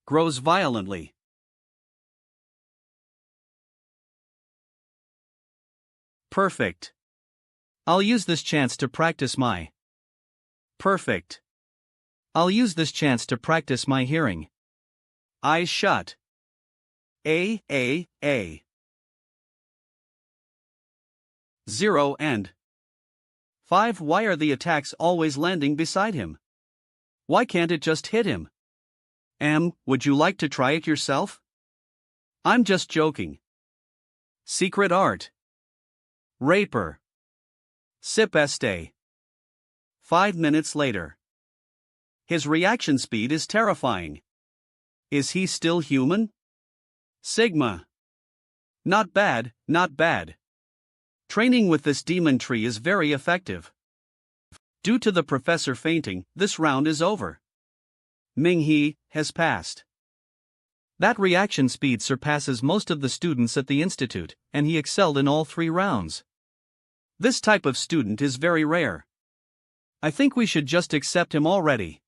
Grows violently. Perfect. I'll use this chance to practice my. Perfect. I'll use this chance to practice my hearing. Eyes shut. A. 0 and 5. Why are the attacks always landing beside him? Why can't it just hit him? Would you like to try it yourself? I'm just joking. Secret art. Raper. Sip este. 5 minutes later. His reaction speed is terrifying. Is he still human? Sigma. Not bad, not bad. Training with this demon tree is very effective. Due to the professor fainting, this round is over. Ming-He has passed. That reaction speed surpasses most of the students at the institute, and he excelled in all 3 rounds. This type of student is very rare. I think we should just accept him already.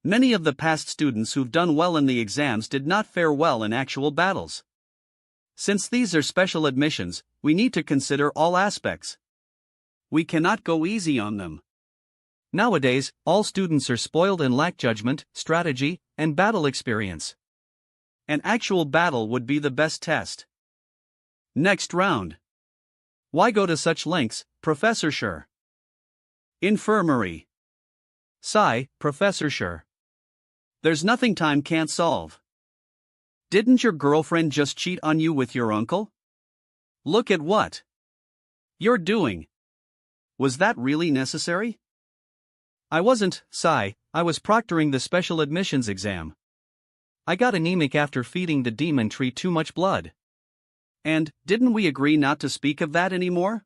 Many of the past students who've done well in the exams did not fare well in actual battles. Since these are special admissions, we need to consider all aspects. We cannot go easy on them. Nowadays, all students are spoiled and lack judgment, strategy, and battle experience. An actual battle would be the best test. Next round. Why go to such lengths, Professor Sure? Infirmary. Sigh, Professor Sure. There's nothing time can't solve. Didn't your girlfriend just cheat on you with your uncle? Look at what you're doing. Was that really necessary? I wasn't, Sigh, I was proctoring the special admissions exam. I got anemic after feeding the demon tree too much blood. And, didn't we agree not to speak of that anymore?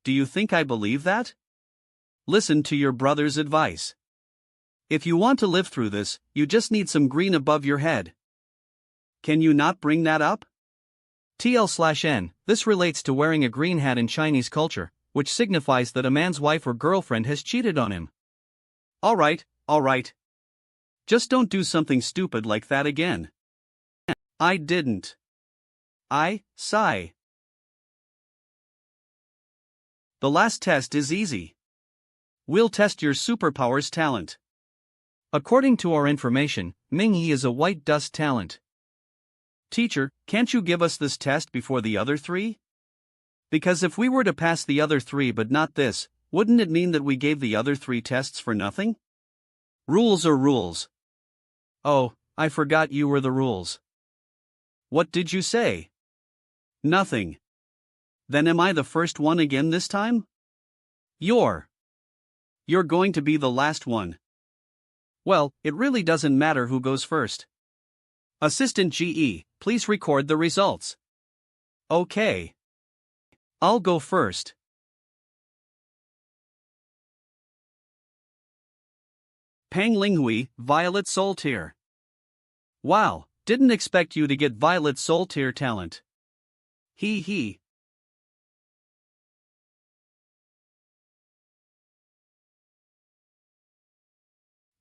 Do you think I believe that? Listen to your brother's advice. If you want to live through this, you just need some green above your head. Can you not bring that up? TL/N, this relates to wearing a green hat in Chinese culture, which signifies that a man's wife or girlfriend has cheated on him. Alright. Just don't do something stupid like that again. I didn't. Sigh. The last test is easy. We'll test your superpowers talent. According to our information, Ming-He is a white dust talent. Teacher, can't you give us this test before the other 3? Because if we were to pass the other 3 but not this, wouldn't it mean that we gave the other 3 tests for nothing? Rules are rules. Oh, I forgot you were the rules. What did you say? Nothing. Then am I the first one again this time? You're going to be the last one. Well, it really doesn't matter who goes first. Assistant GE, please record the results. Okay. I'll go first. Pang Linghui, Violet Soul Tier. Wow, didn't expect you to get Violet Soul Tier talent. He.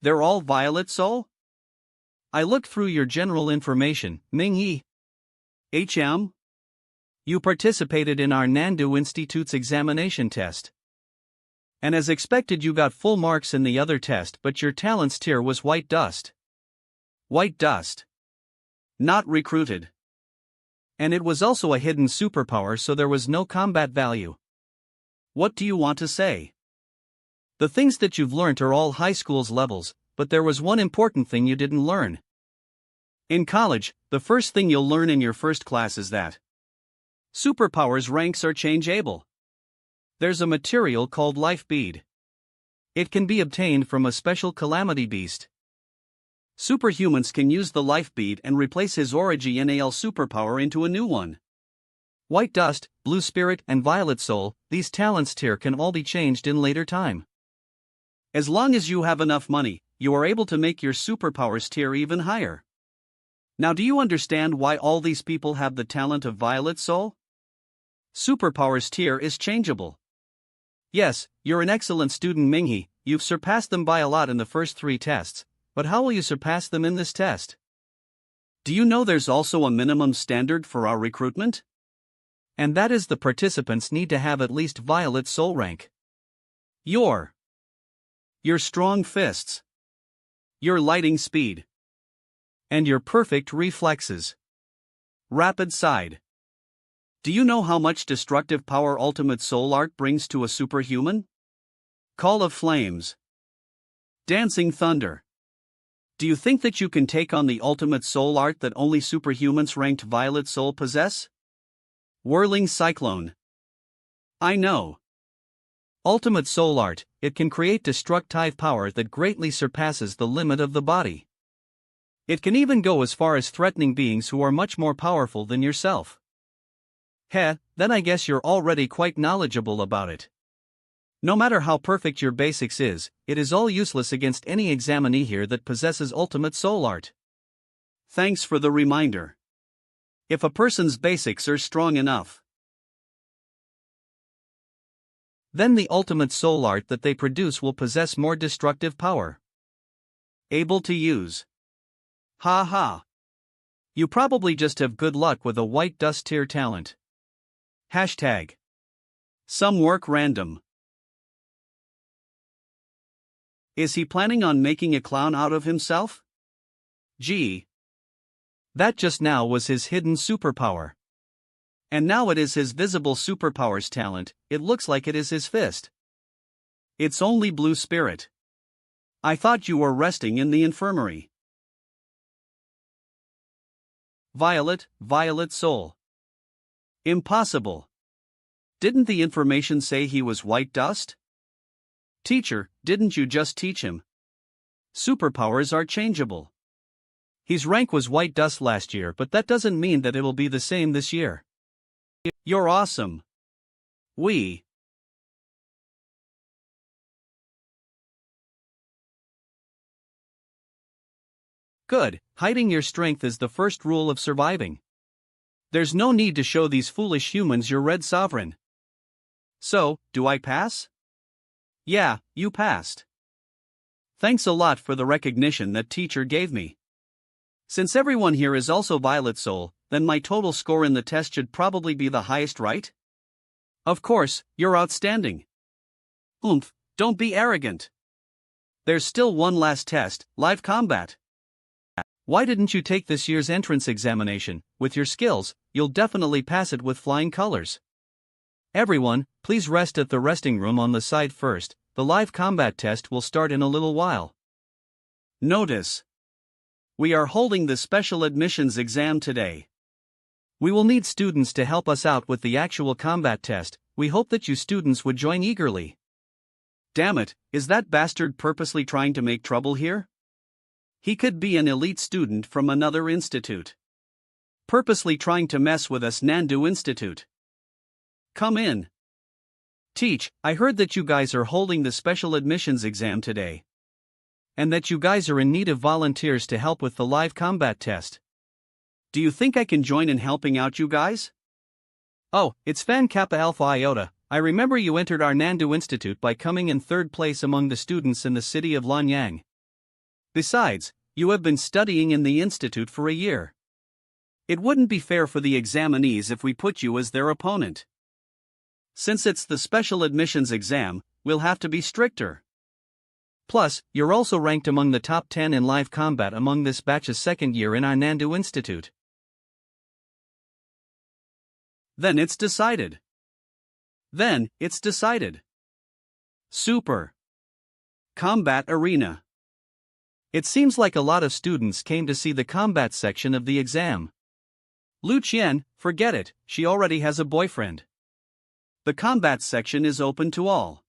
They're all Violet Soul? I looked through your general information, Ming-He. HM? You participated in our Nandu Institute's examination test. And as expected you got full marks in the other test, but your talents tier was white dust. White dust. Not recruited. And it was also a hidden superpower, so there was no combat value. What do you want to say? The things that you've learnt are all high school's levels, but there was one important thing you didn't learn. In college, the first thing you'll learn in your first class is that superpowers ranks are changeable. There's a material called life bead. It can be obtained from a special calamity beast. Superhumans can use the life bead and replace his original superpower into a new one. White dust, blue spirit, and violet soul, these talents tier can all be changed in later time. As long as you have enough money, you are able to make your superpowers tier even higher. Now do you understand why all these people have the talent of Violet Soul? Superpowers tier is changeable. Yes, you're an excellent student, Ming-He, you've surpassed them by a lot in the first 3 tests, but how will you surpass them in this test? Do you know there's also a minimum standard for our recruitment? And that is the participants need to have at least Violet Soul rank. Your strong fists. Your lighting speed. And your perfect reflexes. Rapid side. Do you know how much destructive power Ultimate Soul Art brings to a superhuman? Call of Flames. Dancing Thunder. Do you think that you can take on the Ultimate Soul Art that only superhumans ranked Violet Soul possess? Whirling Cyclone. I know. Ultimate Soul Art, it can create destructive power that greatly surpasses the limit of the body. It can even go as far as threatening beings who are much more powerful than yourself. Heh, then I guess you're already quite knowledgeable about it. No matter how perfect your basics is, it is all useless against any examinee here that possesses ultimate soul art. Thanks for the reminder. If a person's basics are strong enough, then the ultimate soul art that they produce will possess more destructive power. Able to use. Ha ha. You probably just have good luck with a white dust tier talent. Hashtag. Some work random. Is he planning on making a clown out of himself? Gee. That just now was his hidden superpower. And now it is his visible superpowers talent. It looks like it is his fist. It's only blue spirit. I thought you were resting in the infirmary. Violet soul. Impossible. Didn't the information say he was white dust? Teacher, didn't you just teach him? Superpowers are changeable. His rank was white dust last year, but that doesn't mean that it will be the same this year. You're awesome. Good, hiding your strength is the first rule of surviving. There's no need to show these foolish humans your red sovereign. So, do I pass? Yeah, you passed. Thanks a lot for the recognition that teacher gave me. Since everyone here is also Violet Soul, then my total score in the test should probably be the highest, right? Of course, you're outstanding. Oomph, don't be arrogant. There's still one last test, live combat. Why didn't you take this year's entrance examination? With your skills, you'll definitely pass it with flying colors. Everyone, please rest at the resting room on the side first. The live combat test will start in a little while. Notice: we are holding the special admissions exam today. We will need students to help us out with the actual combat test. We hope that you students would join eagerly. Damn it, is that bastard purposely trying to make trouble here? He could be an elite student from another institute. Purposely trying to mess with us, Nandu Institute. Come in. Teach, I heard that you guys are holding the special admissions exam today. And that you guys are in need of volunteers to help with the live combat test. Do you think I can join in helping out you guys? Oh, it's Fan Kappa Alpha Iota. I remember you entered our Nandu Institute by coming in third place among the students in the city of Lanyang. Besides, you have been studying in the institute for a year. It wouldn't be fair for the examinees if we put you as their opponent. Since it's the special admissions exam, we'll have to be stricter. Plus, you're also ranked among the top 10 in live combat among this batch's second year in our Nandu Institute. Then it's decided. Super. Combat Arena. It seems like a lot of students came to see the combat section of the exam. Lu Qian, forget it, she already has a boyfriend. The combat section is open to all.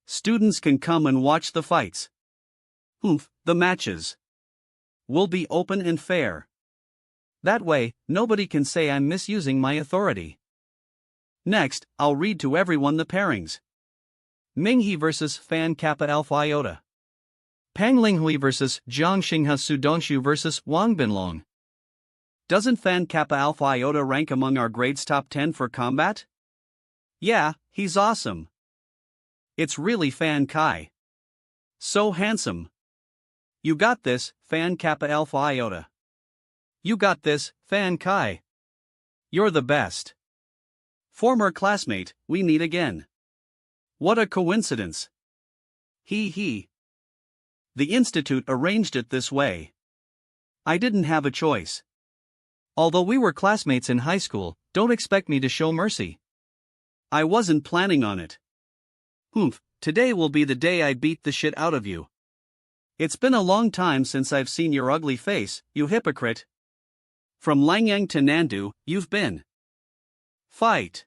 Students can come and watch the fights. The matches will be open and fair. That way, nobody can say I'm misusing my authority. Next, I'll read to everyone the pairings. Minghe vs Fan Kappa Alpha Iota. Pang Linghui vs Jiang Xinghe Sudonshu vs Wang Binlong. Doesn't Fan Kappa Alpha Iota rank among our grade's top 10 for combat? Yeah, he's awesome. It's really Fan Kai. So handsome. You got this, Fan Kappa Alpha Iota. You got this, Fan Kai. You're the best. Former classmate, we meet again. What a coincidence. He. The institute arranged it this way. I didn't have a choice. Although we were classmates in high school, don't expect me to show mercy. I wasn't planning on it. Today will be the day I beat the shit out of you. It's been a long time since I've seen your ugly face, you hypocrite. From Lanyang to Nandu, you've been. Fight.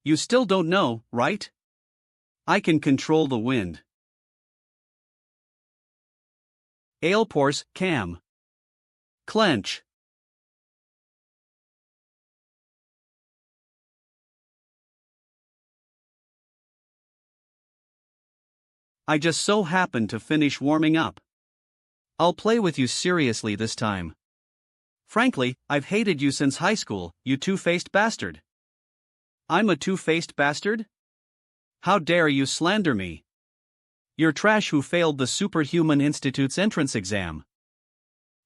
You still don't know, right? I can control the wind. Ailpors, Cam. Clench. I just so happened to finish warming up. I'll play with you seriously this time. Frankly, I've hated you since high school, you two-faced bastard. I'm a two-faced bastard? How dare you slander me? You're trash who failed the Superhuman Institute's entrance exam.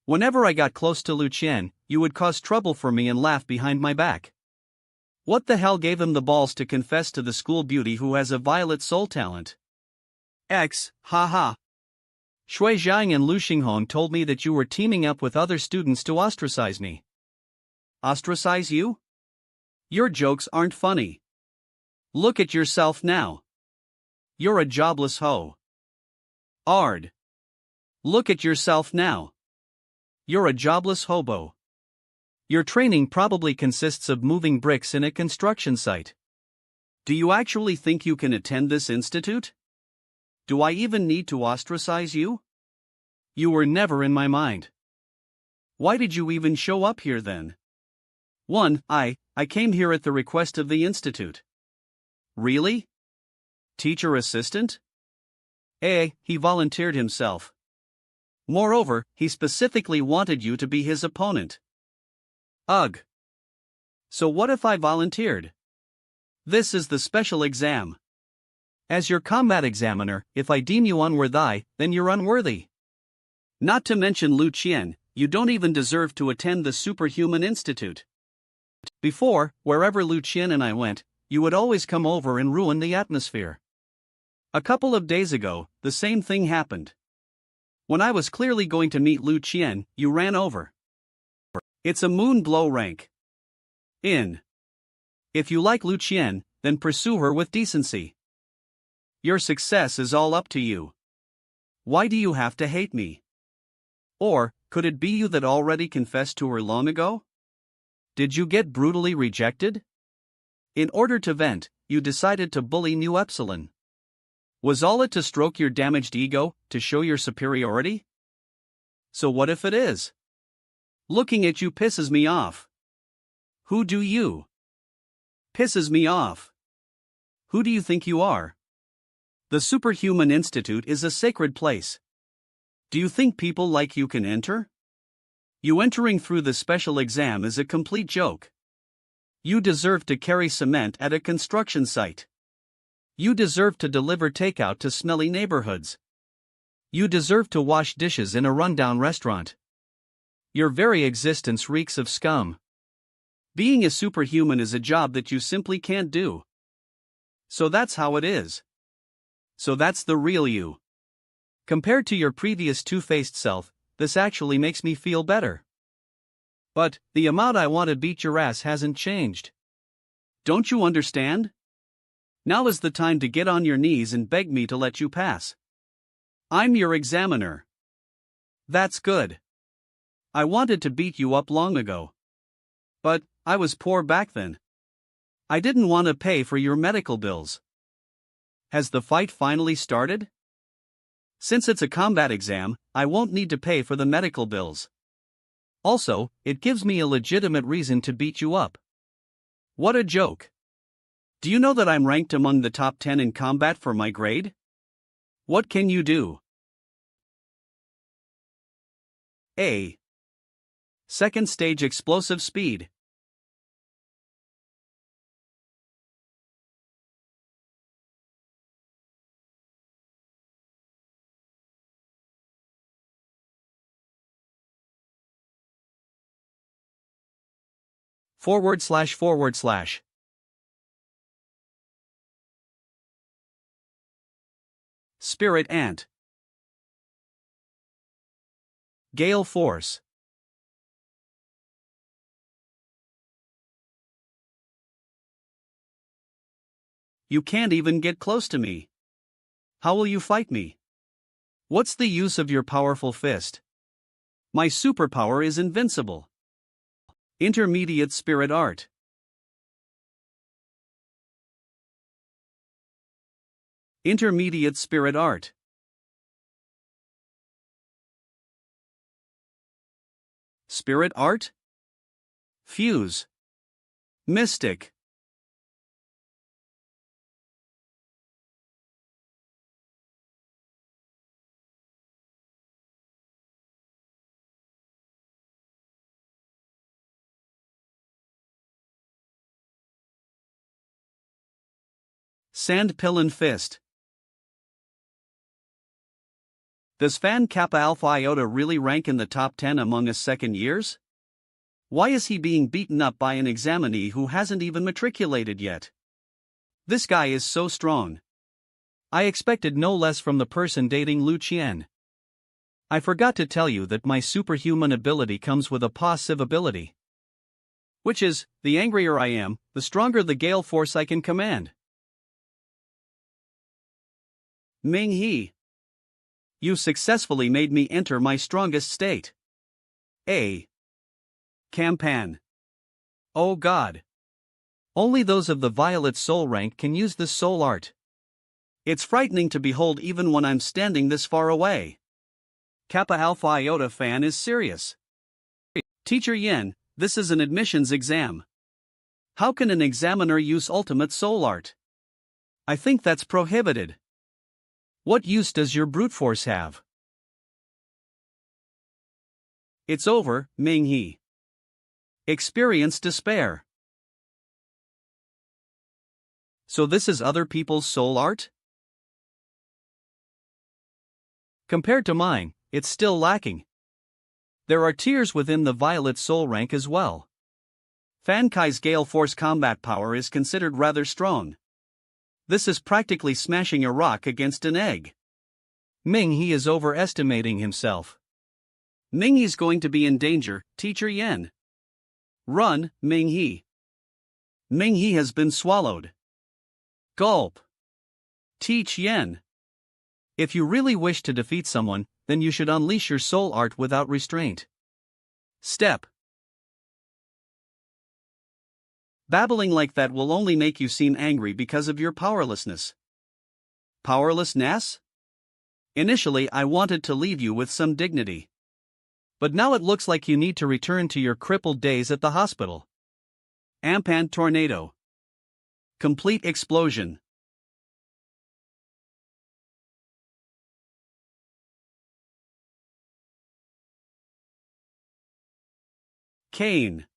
Whenever I got close to Lu Qian, you would cause trouble for me and laugh behind my back. What the hell gave him the balls to confess to the school beauty who has a violet soul talent? Haha. Shui Jiang and Lu Xinghong told me that you were teaming up with other students to ostracize me. Ostracize you? Your jokes aren't funny. Look at yourself now. You're a jobless hoe. Ard. Look at yourself now. You're a jobless hobo. Your training probably consists of moving bricks in a construction site. Do you actually think you can attend this institute? Do I even need to ostracize you? You were never in my mind. Why did you even show up here then? 1. I came here at the request of the institute. Really? Teacher assistant? He volunteered himself. Moreover, he specifically wanted you to be his opponent. Ugh. So what if I volunteered? This is the special exam. As your combat examiner, if I deem you unworthy, then you're unworthy. Not to mention Lu Qian, you don't even deserve to attend the Superhuman Institute. Before, wherever Lu Qian and I went, you would always come over and ruin the atmosphere. A couple of days ago, the same thing happened. When I was clearly going to meet Lu Qian, you ran over. It's a moon blow rank. If you like Lu Qian, then pursue her with decency. Your success is all up to you. Why do you have to hate me? Or, could it be you that already confessed to her long ago? Did you get brutally rejected? In order to vent, you decided to bully New Epsilon. Was all it to stroke your damaged ego, to show your superiority? So what if it is? Looking at you pisses me off. Who do you? Pisses me off. Who do you think you are? The Superhuman Institute is a sacred place. Do you think people like you can enter? You entering through the special exam is a complete joke. You deserve to carry cement at a construction site. You deserve to deliver takeout to smelly neighborhoods. You deserve to wash dishes in a rundown restaurant. Your very existence reeks of scum. Being a superhuman is a job that you simply can't do. So that's how it is. So that's the real you. Compared to your previous two-faced self, this actually makes me feel better. But, the amount I want to beat your ass hasn't changed. Don't you understand? Now is the time to get on your knees and beg me to let you pass. I'm your examiner. That's good. I wanted to beat you up long ago. But, I was poor back then. I didn't want to pay for your medical bills. Has the fight finally started? Since it's a combat exam, I won't need to pay for the medical bills. Also, it gives me a legitimate reason to beat you up. What a joke. Do you know that I'm ranked among the top 10 in combat for my grade? What can you do? A. Second stage explosive speed. // Spirit Ant. Gale Force. You can't even get close to me. How will you fight me? What's the use of your powerful fist? My superpower is invincible. Intermediate Spirit Art. Intermediate Spirit Art. Spirit Art? Fuse. Mystic. Sandpillen Fist. Does Fan Kappa Alpha Iota really rank in the top 10 among us second years? Why is he being beaten up by an examinee who hasn't even matriculated yet? This guy is so strong. I expected no less from the person dating Lu Qian. I forgot to tell you that my superhuman ability comes with a passive ability. Which is, the angrier I am, the stronger the gale force I can command. Ming He. You successfully made me enter my strongest state. A. Campan. Oh God. Only those of the Violet Soul rank can use this soul art. It's frightening to behold even when I'm standing this far away. Kappa Alpha Iota Fan is serious. Teacher Yen, this is an admissions exam. How can an examiner use ultimate soul art? I think that's prohibited. What use does your brute force have? It's over, Ming He. Experience despair. So this is other people's soul art? Compared to mine, it's still lacking. There are tiers within the Violet Soul rank as well. Fan Kai's Gale Force combat power is considered rather strong. This is practically smashing a rock against an egg. Ming He is overestimating himself. Ming He's going to be in danger, Teacher Yen. Run, Ming He. Ming He has been swallowed. Gulp. Teach Yen. If you really wish to defeat someone, then you should unleash your soul art without restraint. Step. Babbling like that will only make you seem angry because of your powerlessness. Powerlessness? Initially, I wanted to leave you with some dignity. But now it looks like you need to return to your crippled days at the hospital. Ampan Tornado. Complete explosion. Cane.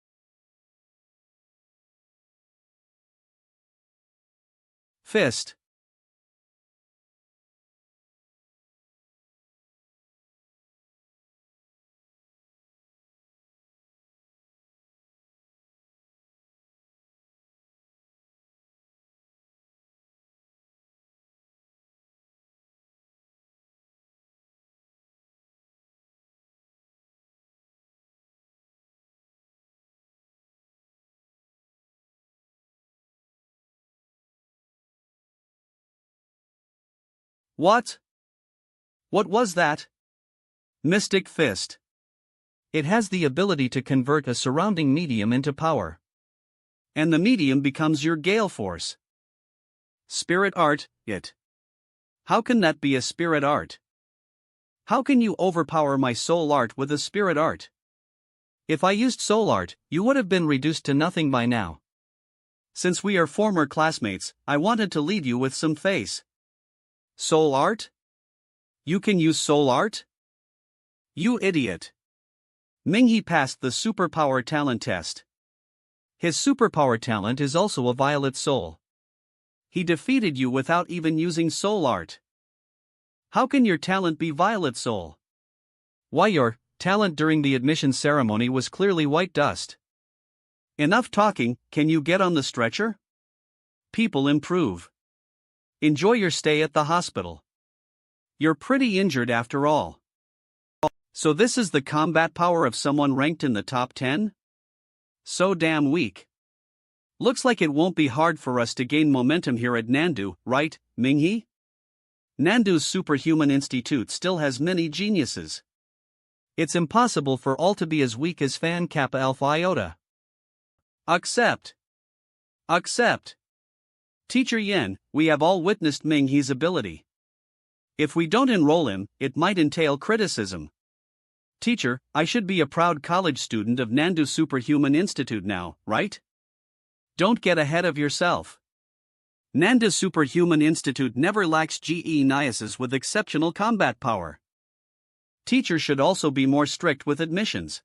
Fist. What? What was that? Mystic Fist. It has the ability to convert a surrounding medium into power. And the medium becomes your gale force. Spirit art, it. How can that be a spirit art? How can you overpower my soul art with a spirit art? If I used soul art, you would have been reduced to nothing by now. Since we are former classmates, I wanted to leave you with some face. Soul art? You can use soul art? You idiot. Ming He passed the superpower talent test. His superpower talent is also a violet soul. He defeated you without even using soul art. How can your talent be violet soul? Why, your talent during the admission ceremony was clearly white dust. Enough talking, can you get on the stretcher? People improve. Enjoy your stay at the hospital. You're pretty injured after all. So this is the combat power of someone ranked in the top 10? So damn weak. Looks like it won't be hard for us to gain momentum here at Nandu, right, Ming He? Nandu's Superhuman Institute still has many geniuses. It's impossible for all to be as weak as Fan Kappa Alpha Iota. Accept. Accept. Teacher Yen, we have all witnessed Ming He's ability. If we don't enroll him, it might entail criticism. Teacher, I should be a proud college student of Nandu Superhuman Institute now, right? Don't get ahead of yourself. Nandu Superhuman Institute never lacks geniuses with exceptional combat power. Teachers should also be more strict with admissions.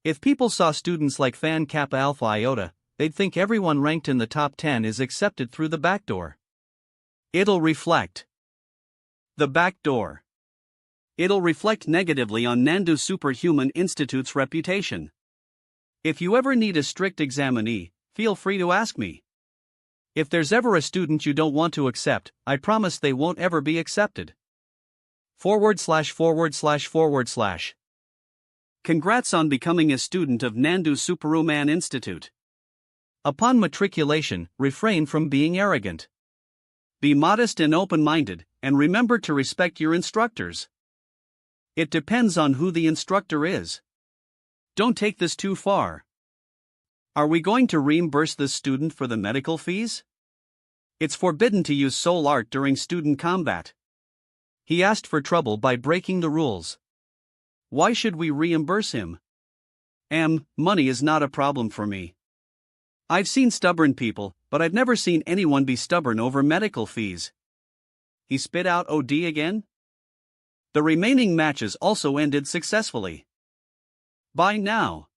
If people saw students like Fan Kappa Alpha Iota, they'd think everyone ranked in the top 10 is accepted through the back door. It'll reflect. The back door. It'll reflect negatively on Nandu Superhuman Institute's reputation. If you ever need a strict examinee, feel free to ask me. If there's ever a student you don't want to accept, I promise they won't ever be accepted. //////. Congrats on becoming a student of Nandu Superhuman Institute. Upon matriculation, refrain from being arrogant. Be modest and open-minded, and remember to respect your instructors. It depends on who the instructor is. Don't take this too far. Are we going to reimburse this student for the medical fees? It's forbidden to use soul art during student combat. He asked for trouble by breaking the rules. Why should we reimburse him? Money is not a problem for me. I've seen stubborn people, but I've never seen anyone be stubborn over medical fees. He spit out OD again? The remaining matches also ended successfully. Bye now.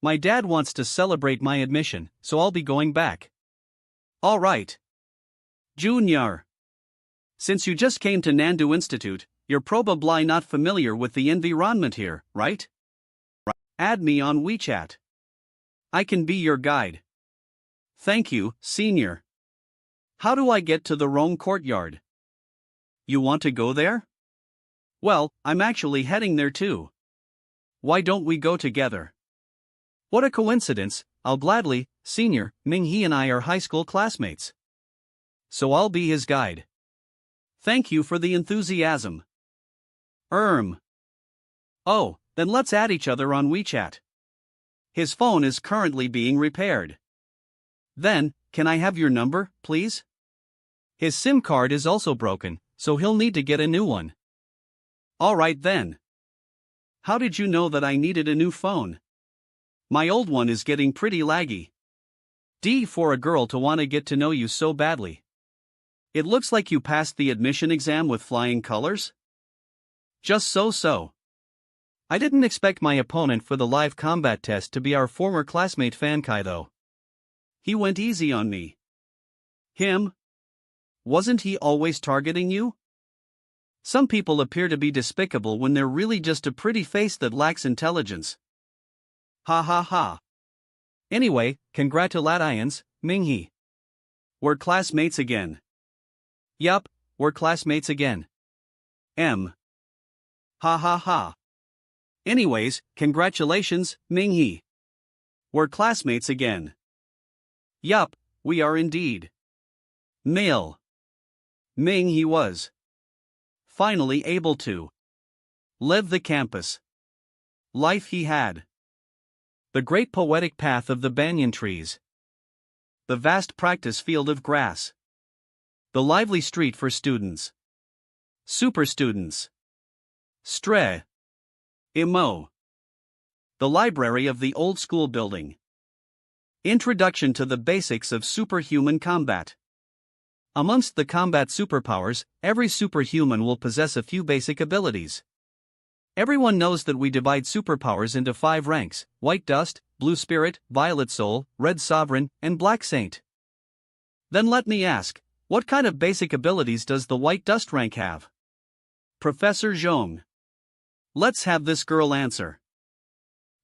My dad wants to celebrate my admission, so I'll be going back. All right. Junior. Since you just came to Nandu Institute, you're probably not familiar with the environment here, right? Add me on WeChat. I can be your guide. Thank you, senior. How do I get to the Rome courtyard? You want to go there? Well, I'm actually heading there too. Why don't we go together? What a coincidence, I'll gladly, senior, Ming-He and I are high school classmates. So I'll be his guide. Thank you for the enthusiasm. Oh, then let's add each other on WeChat. His phone is currently being repaired. Then, can I have your number, please? His SIM card is also broken, so he'll need to get a new one. Alright then. How did you know that I needed a new phone? My old one is getting pretty laggy. For a girl to want to get to know you so badly. It looks like you passed the admission exam with flying colors? Just so. I didn't expect my opponent for the live combat test to be our former classmate Fankai though. He went easy on me. Him? Wasn't he always targeting you? Some people appear to be despicable when they're really just a pretty face that lacks intelligence. Ha ha ha. Anyway, congratulations, Ming-He. We're classmates again. Yup, we're classmates again. Ha ha ha. Anyways, congratulations, Ming-He. We're classmates again. Yup, we are indeed. Male. Ming-He was finally able to live the campus life he had. The great poetic path of the banyan trees. The vast practice field of grass. The lively street for students. Super students. Stre. Imo. The library of the old school building. Introduction to the basics of superhuman combat. Amongst the combat superpowers, every superhuman will possess a few basic abilities. Everyone knows that we divide superpowers into 5 ranks: White Dust, Blue Spirit, Violet Soul, Red Sovereign, and Black Saint. Then let me ask, what kind of basic abilities does the White Dust rank have? Professor Zhong. Let's have this girl answer.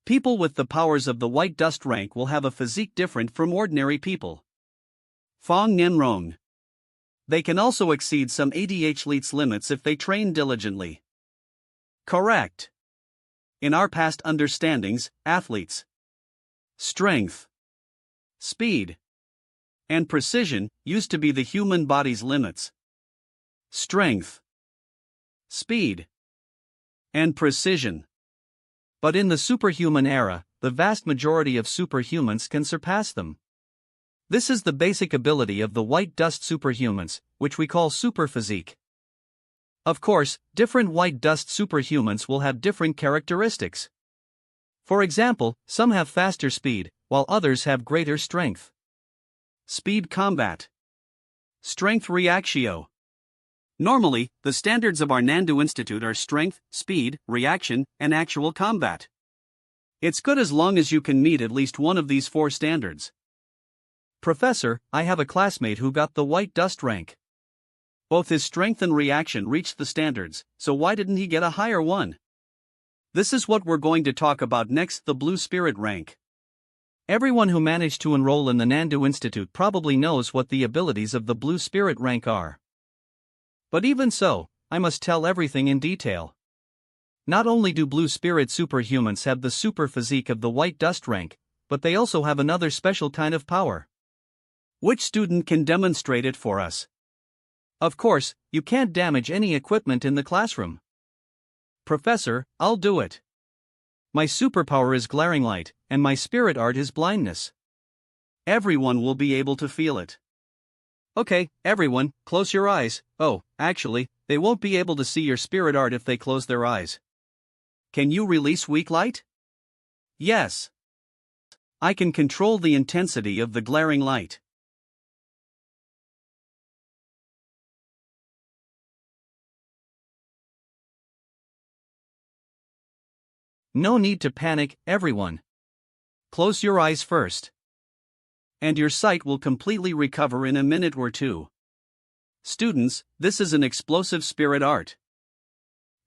People with the powers of the White Dust rank will have a physique different from ordinary people. Fong Nianrong. They can also exceed some ADH's limits if they train diligently. Correct. In our past understandings, athletes' strength, speed, and precision used to be the human body's limits. Strength, speed, and precision. But in the superhuman era, the vast majority of superhumans can surpass them. This is the basic ability of the White Dust superhumans, which we call superphysique. Of course, different White Dust superhumans will have different characteristics. For example, some have faster speed, while others have greater strength. Speed combat. Strength reactio. Normally, the standards of our Nandu Institute are strength, speed, reaction, and actual combat. It's good as long as you can meet at least one of these 4 standards. Professor, I have a classmate who got the White Dust rank. Both his strength and reaction reached the standards, so why didn't he get a higher one? This is what we're going to talk about next, the Blue Spirit rank. Everyone who managed to enroll in the Nandu Institute probably knows what the abilities of the Blue Spirit rank are. But even so, I must tell everything in detail. Not only do Blue Spirit superhumans have the super physique of the White Dust rank, but they also have another special kind of power. Which student can demonstrate it for us? Of course, you can't damage any equipment in the classroom. Professor, I'll do it. My superpower is glaring light, and my spirit art is blindness. Everyone will be able to feel it. Okay, everyone, close your eyes. Oh, actually, they won't be able to see your spirit art if they close their eyes. Can you release weak light? Yes. I can control the intensity of the glaring light. No need to panic, everyone. Close your eyes first. And your sight will completely recover in a minute or two. Students, this is an explosive spirit art.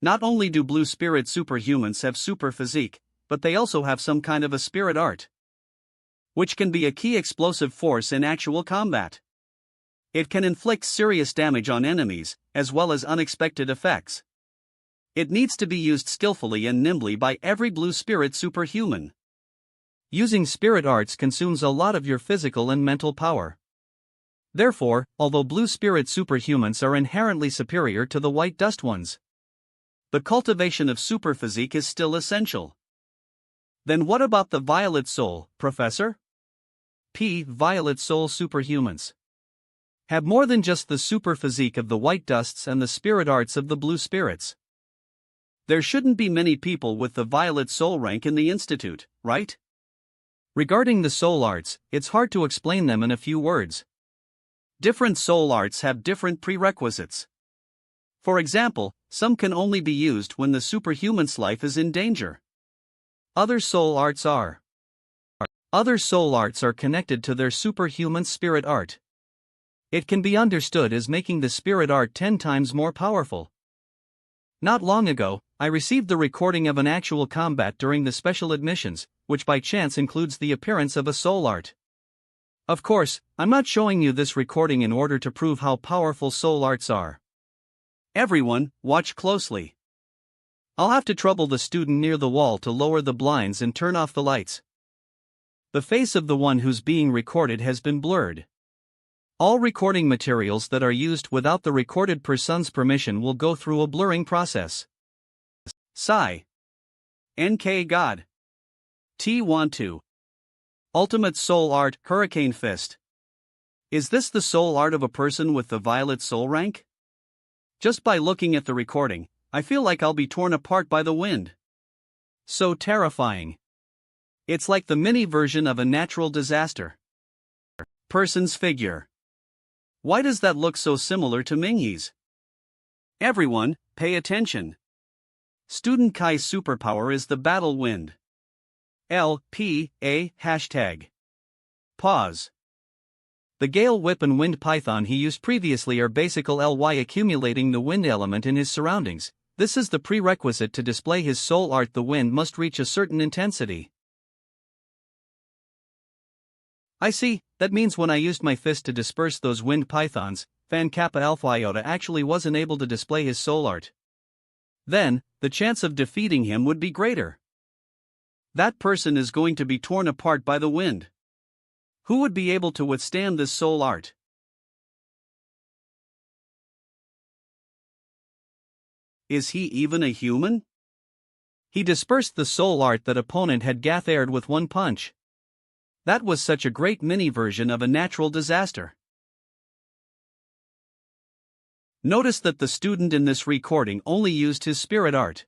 Not only do Blue Spirit superhumans have super physique, but they also have some kind of a spirit art, which can be a key explosive force in actual combat. It can inflict serious damage on enemies, as well as unexpected effects. It needs to be used skillfully and nimbly by every Blue Spirit superhuman. Using spirit arts consumes a lot of your physical and mental power. Therefore, although Blue Spirit superhumans are inherently superior to the White Dust ones, the cultivation of super physique is still essential. Then what about the Violet Soul, Professor? Violet Soul superhumans have more than just the super physique of the White Dusts and the spirit arts of the Blue Spirits. There shouldn't be many people with the Violet Soul rank in the Institute, right? Regarding the soul arts, it's hard to explain them in a few words. Different soul arts have different prerequisites. For example, some can only be used when the superhuman's life is in danger. Other soul arts are connected to their superhuman spirit art. It can be understood as making the spirit art 10 times more powerful. Not long ago, I received the recording of an actual combat during the special admissions, which by chance includes the appearance of a soul art. Of course, I'm not showing you this recording in order to prove how powerful soul arts are. Everyone, watch closely. I'll have to trouble the student near the wall to lower the blinds and turn off the lights. The face of the one who's being recorded has been blurred. All recording materials that are used without the recorded person's permission will go through a blurring process. Sigh. NK God. T12. Ultimate Soul Art, Hurricane Fist. Is this the soul art of a person with the Violet Soul rank? Just by looking at the recording, I feel like I'll be torn apart by the wind. So terrifying. It's like the mini version of a natural disaster. Person's figure. Why does that look so similar to Minghe's? Everyone, pay attention. Student Kai's superpower is the battle wind. LPA #. Pause. The gale whip and wind python he used previously are basic ly accumulating the wind element in his surroundings. This is the prerequisite to display his soul art. The wind must reach a certain intensity. I see, that means when I used my fist to disperse those wind pythons, Fan Kappa Alpha Iota actually wasn't able to display his soul art. Then, the chance of defeating him would be greater. That person is going to be torn apart by the wind. Who would be able to withstand this soul art? Is he even a human? He dispersed the soul art that opponent had gathered with one punch. That was such a great mini version of a natural disaster. Notice that the student in this recording only used his spirit art.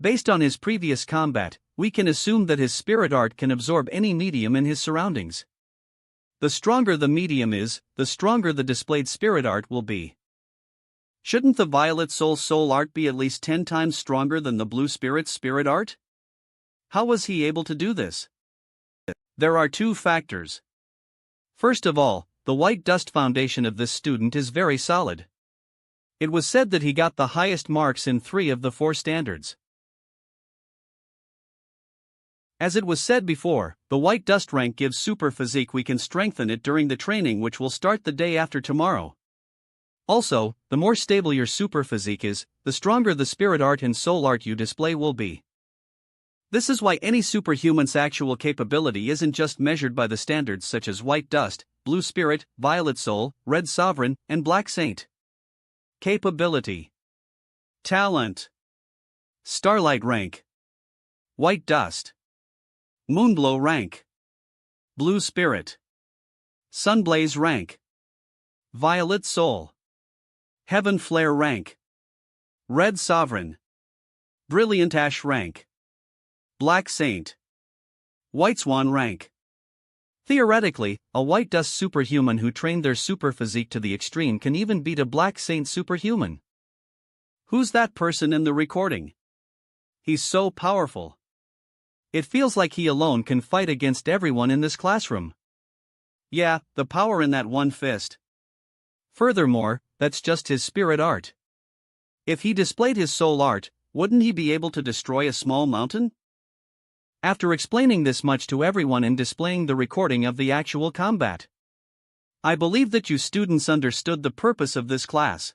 Based on his previous combat, we can assume that his spirit art can absorb any medium in his surroundings. The stronger the medium is, the stronger the displayed spirit art will be. Shouldn't the Violet soul art be at least 10 times stronger than the Blue Spirit's spirit art? How was he able to do this? There are two factors. First of all, the White Dust foundation of this student is very solid. It was said that he got the highest marks in 3 of the 4 standards. As it was said before, the white dust rank gives super physique. We can strengthen it during the training, which will start the day after tomorrow. Also, the more stable your super physique is, the stronger the spirit art and soul art you display will be. This is why any superhuman's actual capability isn't just measured by the standards such as white dust, blue spirit, violet soul, red sovereign, and black saint. Capability. Talent. Starlight rank. White dust. Moonglow rank. Blue spirit. Sunblaze rank. Violet soul. Heaven flare rank. Red sovereign. Brilliant ash rank. Black saint. White swan rank. Theoretically, a white dust superhuman who trained their super physique to the extreme can even beat a black saint superhuman. Who's that person in the recording? He's so powerful. It feels like he alone can fight against everyone in this classroom. Yeah, the power in that one fist. Furthermore, that's just his spirit art. If he displayed his soul art, wouldn't he be able to destroy a small mountain? After explaining this much to everyone and displaying the recording of the actual combat, I believe that you students understood the purpose of this class.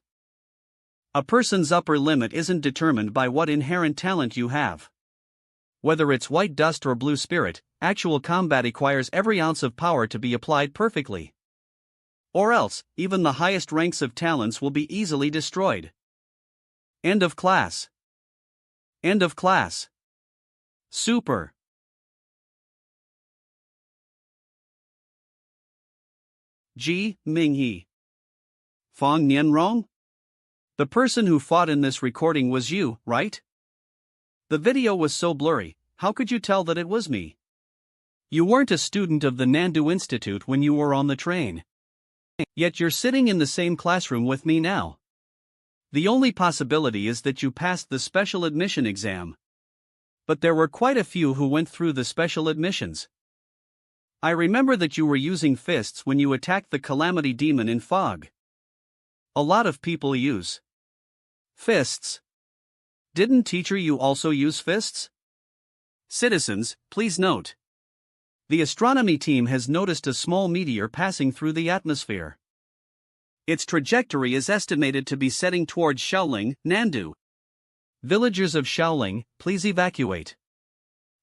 A person's upper limit isn't determined by what inherent talent you have. Whether it's white dust or blue spirit, actual combat requires every ounce of power to be applied perfectly. Or else, even the highest ranks of talents will be easily destroyed. End of class. End of class. Super. Ji Minghe. Fong Nianrong? The person who fought in this recording was you, right? The video was so blurry, how could you tell that it was me? You weren't a student of the Nandu Institute when you were on the train. Yet you're sitting in the same classroom with me now. The only possibility is that you passed the special admission exam. But there were quite a few who went through the special admissions. I remember that you were using fists when you attacked the Calamity Demon in Fog. A lot of people use fists. Didn't teacher you also use fists? Citizens, please note. The astronomy team has noticed a small meteor passing through the atmosphere. Its trajectory is estimated to be setting towards Shaoling, Nandu. Villagers of Shaoling, please evacuate.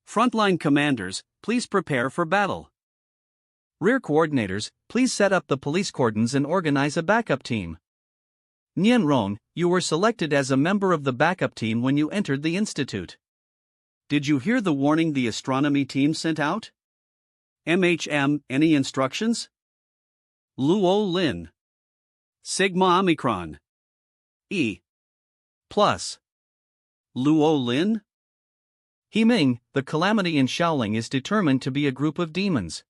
Frontline commanders, please prepare for battle. Rear coordinators, please set up the police cordons and organize a backup team. Nianrong, you were selected as a member of the backup team when you entered the institute. Did you hear the warning the astronomy team sent out? MHM, any instructions? Luo Lin. Sigma Omicron. E. Plus. Luo Lin? Himing, the calamity in Shaoling is determined to be a group of demons.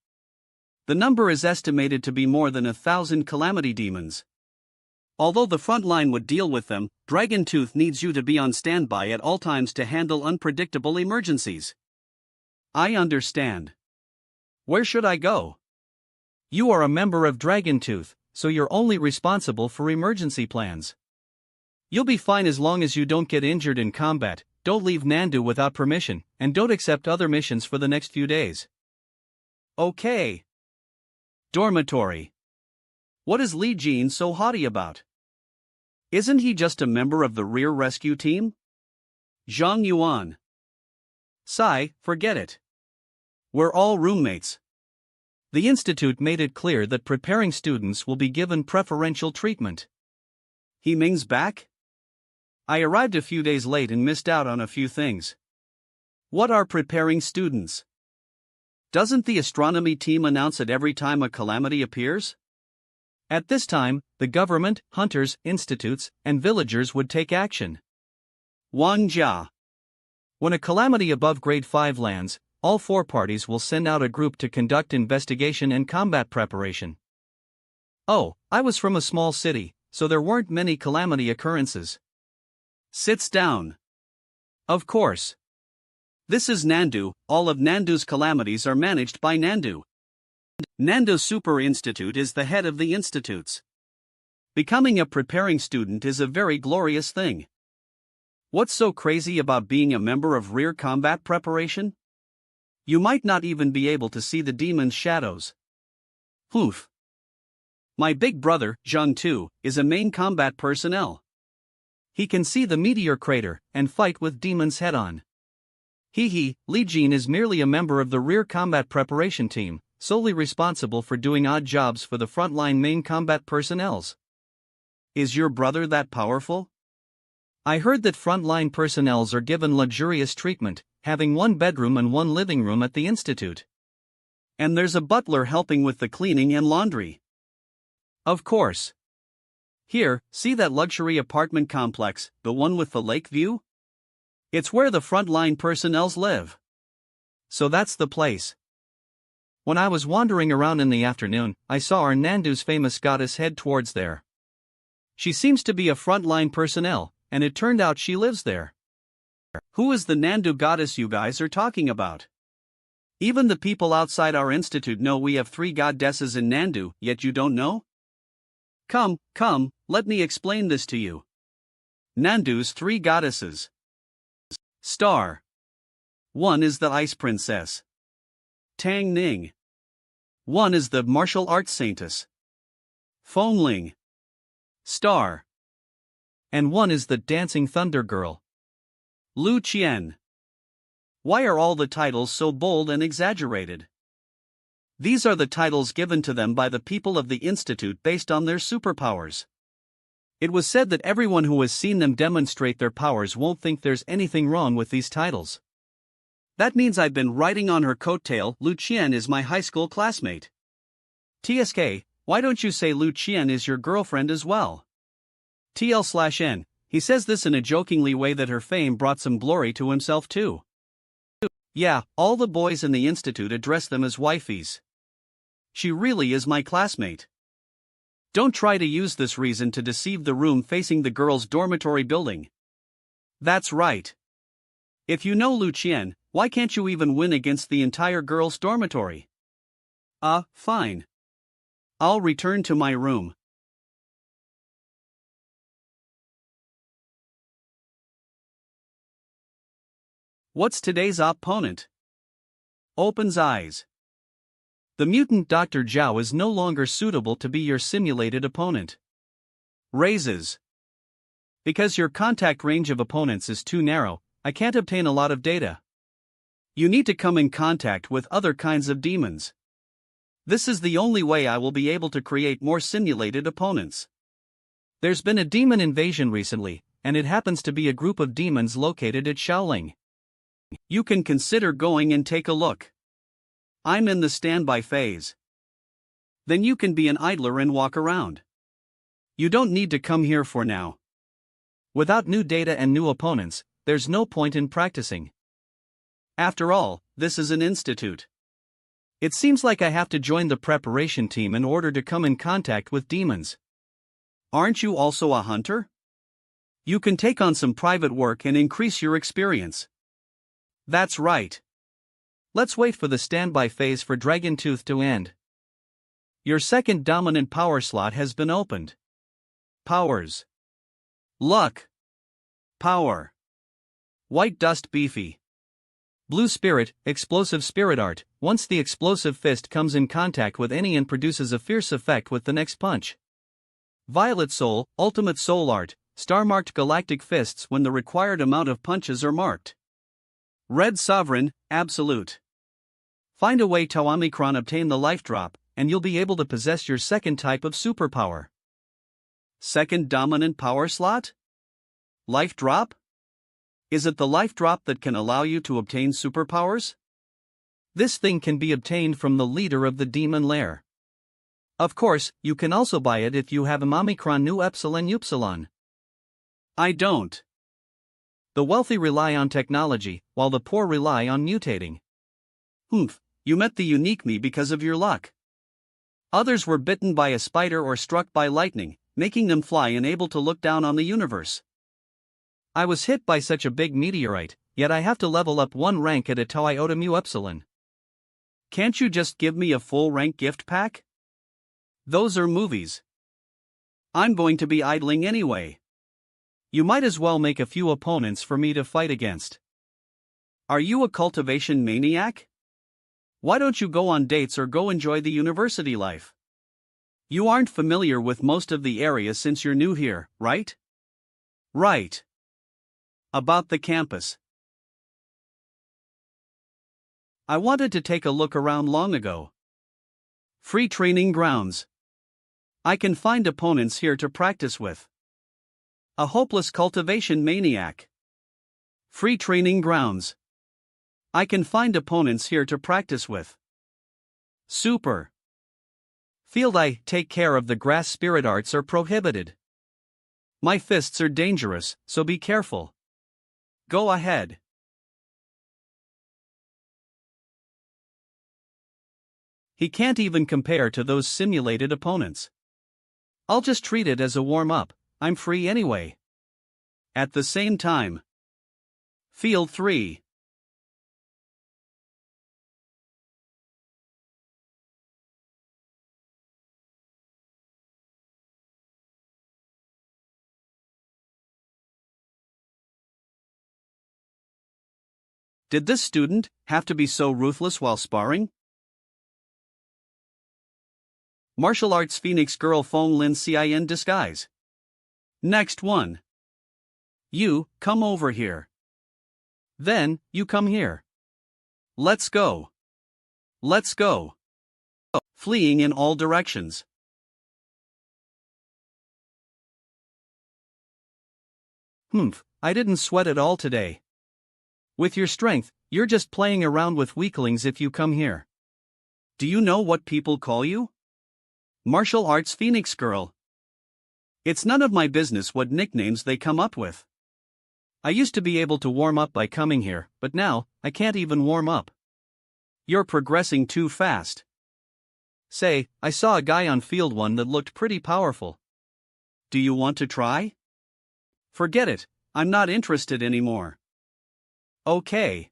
The number is estimated to be more than 1,000 calamity demons. Although the front line would deal with them, Dragon Tooth needs you to be on standby at all times to handle unpredictable emergencies. I understand. Where should I go? You are a member of Dragon Tooth, so you're only responsible for emergency plans. You'll be fine as long as you don't get injured in combat, don't leave Nandu without permission, and don't accept other missions for the next few days. Okay. Dormitory. What is Li Jin so haughty about? Isn't he just a member of the rear rescue team? Zhang Yuan. Sai, forget it. We're all roommates. The institute made it clear that preparing students will be given preferential treatment. He Ming's back? I arrived a few days late and missed out on a few things. What are preparing students? Doesn't the astronomy team announce it every time a calamity appears? At this time, the government, hunters, institutes, and villagers would take action. Wang Jia. When a calamity above grade 5 lands, all 4 parties will send out a group to conduct investigation and combat preparation. Oh, I was from a small city, so there weren't many calamity occurrences. Sits down. Of course. This is Nandu, all of Nandu's calamities are managed by Nandu. Nandu Super Institute is the head of the institutes. Becoming a preparing student is a very glorious thing. What's so crazy about being a member of rear combat preparation? You might not even be able to see the demon's shadows. Oof. My big brother, Zheng Tu, is a main combat personnel. He can see the meteor crater and fight with demons head-on. Li Jin is merely a member of the rear combat preparation team, solely responsible for doing odd jobs for the frontline main combat personnels. Is your brother that powerful? I heard that frontline personnels are given luxurious treatment, having one bedroom and one living room at the institute. And there's a butler helping with the cleaning and laundry. Of course. Here, see that luxury apartment complex, the one with the lake view? It's where the frontline personnels live. So that's the place. When I was wandering around in the afternoon, I saw our Nandu's famous goddess head towards there. She seems to be a frontline personnel, and it turned out she lives there. Who is the Nandu goddess you guys are talking about? Even the people outside our institute know we have 3 goddesses in Nandu, yet you don't know? Come, let me explain this to you. Nandu's 3 goddesses. Star. 1 is the Ice Princess. Tang Ning. 1 is the Martial Arts Saintess. Feng Ling. Star. And 1 is the Dancing Thunder Girl. Lu Qian. Why are all the titles so bold and exaggerated? These are the titles given to them by the people of the Institute based on their superpowers. It was said that everyone who has seen them demonstrate their powers won't think there's anything wrong with these titles. That means I've been riding on her coattail. Lu Qian is my high school classmate. TSK, why don't you say Lu Qian is your girlfriend as well? TL/N, he says this in a jokingly way that her fame brought some glory to himself too. Yeah, all the boys in the institute address them as wifeys. She really is my classmate. Don't try to use this reason to deceive the room facing the girls' dormitory building. That's right. If you know Lu Qian, why can't you even win against the entire girls' dormitory? Fine. I'll return to my room. What's today's opponent? Opens eyes. The mutant Dr. Zhao is no longer suitable to be your simulated opponent. Raises. Because your contact range of opponents is too narrow, I can't obtain a lot of data. You need to come in contact with other kinds of demons. This is the only way I will be able to create more simulated opponents. There's been a demon invasion recently, and it happens to be a group of demons located at Shaoling. You can consider going and take a look. I'm in the standby phase. Then you can be an idler and walk around. You don't need to come here for now. Without new data and new opponents, there's no point in practicing. After all, this is an institute. It seems like I have to join the preparation team in order to come in contact with demons. Aren't you also a hunter? You can take on some private work and increase your experience. That's right. Let's wait for the standby phase for Dragon Tooth to end. Your second dominant power slot has been opened. Powers. Luck. Power. White Dust Beefy. Blue Spirit, Explosive Spirit Art. Once the explosive fist comes in contact with any and produces a fierce effect with the next punch. Violet Soul, Ultimate Soul Art. Star-marked galactic fists when the required amount of punches are marked. Red Sovereign, Absolute. Find a way to Omicron obtain the life drop, and you'll be able to possess your second type of superpower. Second dominant power slot? Life drop? Is it the life drop that can allow you to obtain superpowers? This thing can be obtained from the leader of the demon lair. Of course, you can also buy it if you have an Omicron Nu Epsilon Upsilon. I don't. The wealthy rely on technology, while the poor rely on mutating. You met the unique me because of your luck. Others were bitten by a spider or struck by lightning, making them fly and able to look down on the universe. I was hit by such a big meteorite, yet I have to level up 1 rank at a Tau Iota Mu Epsilon. Can't you just give me a full rank gift pack? Those are movies. I'm going to be idling anyway. You might as well make a few opponents for me to fight against. Are you a cultivation maniac? Why don't you go on dates or go enjoy the university life? You aren't familiar with most of the area since you're new here, right? Right. About the campus. I wanted to take a look around long ago. Free training grounds. I can find opponents here to practice with. A hopeless cultivation maniac. Free training grounds. I can find opponents here to practice with. Super. Field I take care of the grass spirit arts are prohibited. My fists are dangerous, so be careful. Go ahead. He can't even compare to those simulated opponents. I'll just treat it as a warm-up, I'm free anyway. At the same time. Field 3. Did this student have to be so ruthless while sparring? Martial Arts Phoenix Girl Fong Lin Cin Disguise. Next one. You, come over here. Then, you come here. Let's go. Let's go. Fleeing in all directions. I didn't sweat at all today. With your strength, you're just playing around with weaklings if you come here. Do you know what people call you? Martial Arts Phoenix Girl. It's none of my business what nicknames they come up with. I used to be able to warm up by coming here, but now, I can't even warm up. You're progressing too fast. Say, I saw a guy on field 1 that looked pretty powerful. Do you want to try? Forget it, I'm not interested anymore. Okay.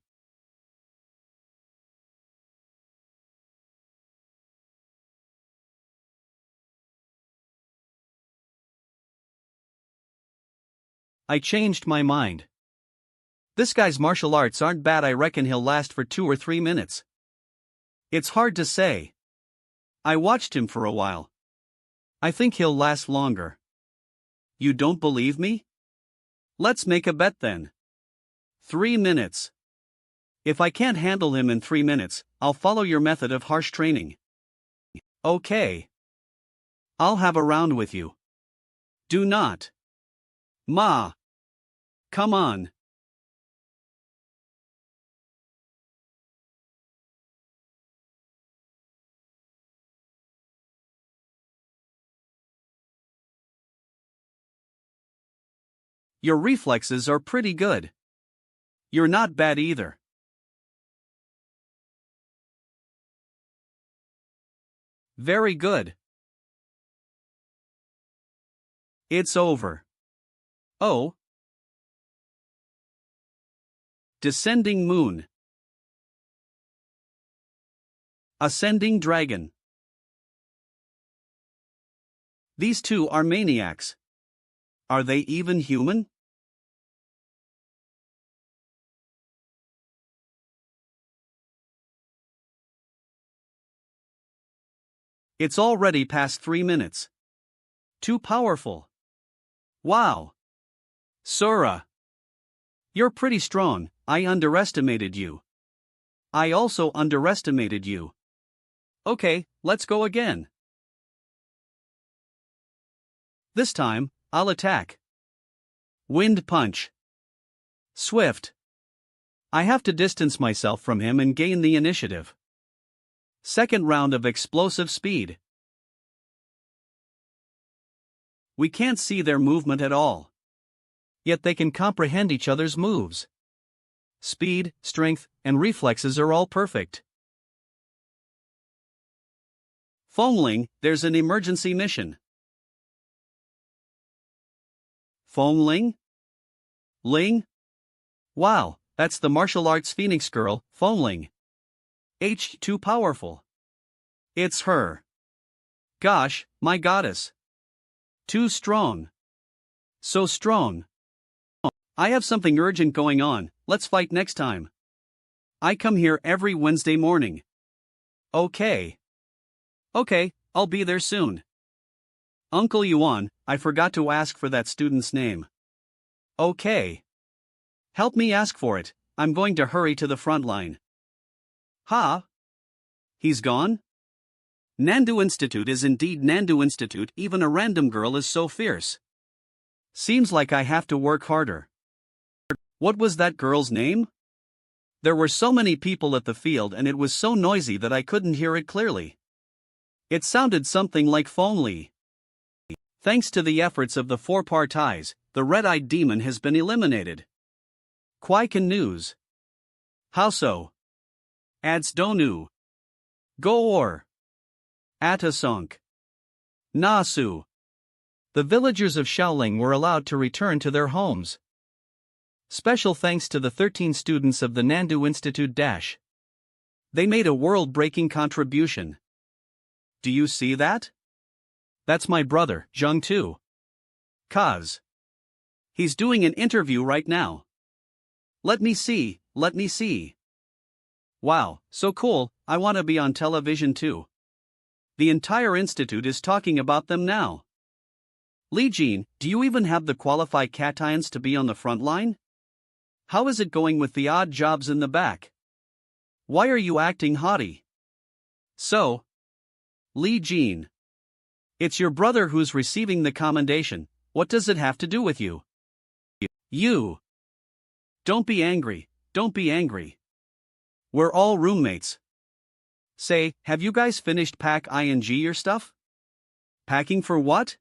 I changed my mind. This guy's martial arts aren't bad, I reckon he'll last for 2 or 3 minutes. It's hard to say. I watched him for a while. I think he'll last longer. You don't believe me? Let's make a bet then. 3 minutes. If I can't handle him in 3 minutes, I'll follow your method of harsh training. Okay. I'll have a round with you. Do not. Ma. Come on. Your reflexes are pretty good. You're not bad either. Very good. It's over. Oh. Descending moon. Ascending dragon. These two are maniacs. Are they even human? It's already past 3 minutes. Too powerful. Wow. Sura. You're pretty strong, I underestimated you. I also underestimated you. Okay, let's go again. This time, I'll attack. Wind punch. Swift. I have to distance myself from him and gain the initiative. Second round of explosive speed. We can't see their movement at all. Yet they can comprehend each other's moves. Speed, strength, and reflexes are all perfect. Fongling, there's an emergency mission. Fongling? Ling? Wow, that's the martial arts Phoenix girl, Fongling. Too powerful. It's her. Gosh, my goddess. Too strong. So strong. I have something urgent going on, let's fight next time. I come here every Wednesday morning. Okay. Okay, I'll be there soon. Uncle Yuan, I forgot to ask for that student's name. Okay. Help me ask for it, I'm going to hurry to the front line. Ha? He's gone? Nandu Institute is indeed Nandu Institute, even a random girl is so fierce. Seems like I have to work harder. What was that girl's name? There were so many people at the field and it was so noisy that I couldn't hear it clearly. It sounded something like Fong Li. Thanks to the efforts of the four parties, the red-eyed demon has been eliminated. Kwaikan News. How so? Ads Donu. Go or. Atasunk. Nasu. The villagers of Shaoling were allowed to return to their homes. Special thanks to the 13 students of the Nandu Institute Dash. They made a world-breaking contribution. Do you see that? That's my brother, Zheng Tu. Cause. He's doing an interview right now. Let me see, let me see. Wow, so cool, I want to be on television too. The entire institute is talking about them now. Li Jin, do you even have the qualified cations to be on the front line? How is it going with the odd jobs in the back? Why are you acting haughty? So, Li Jin. It's your brother who's receiving the commendation, what does it have to do with you? You. Don't be angry, don't be angry. We're all roommates. Say, have you guys finished your stuff? Packing for what?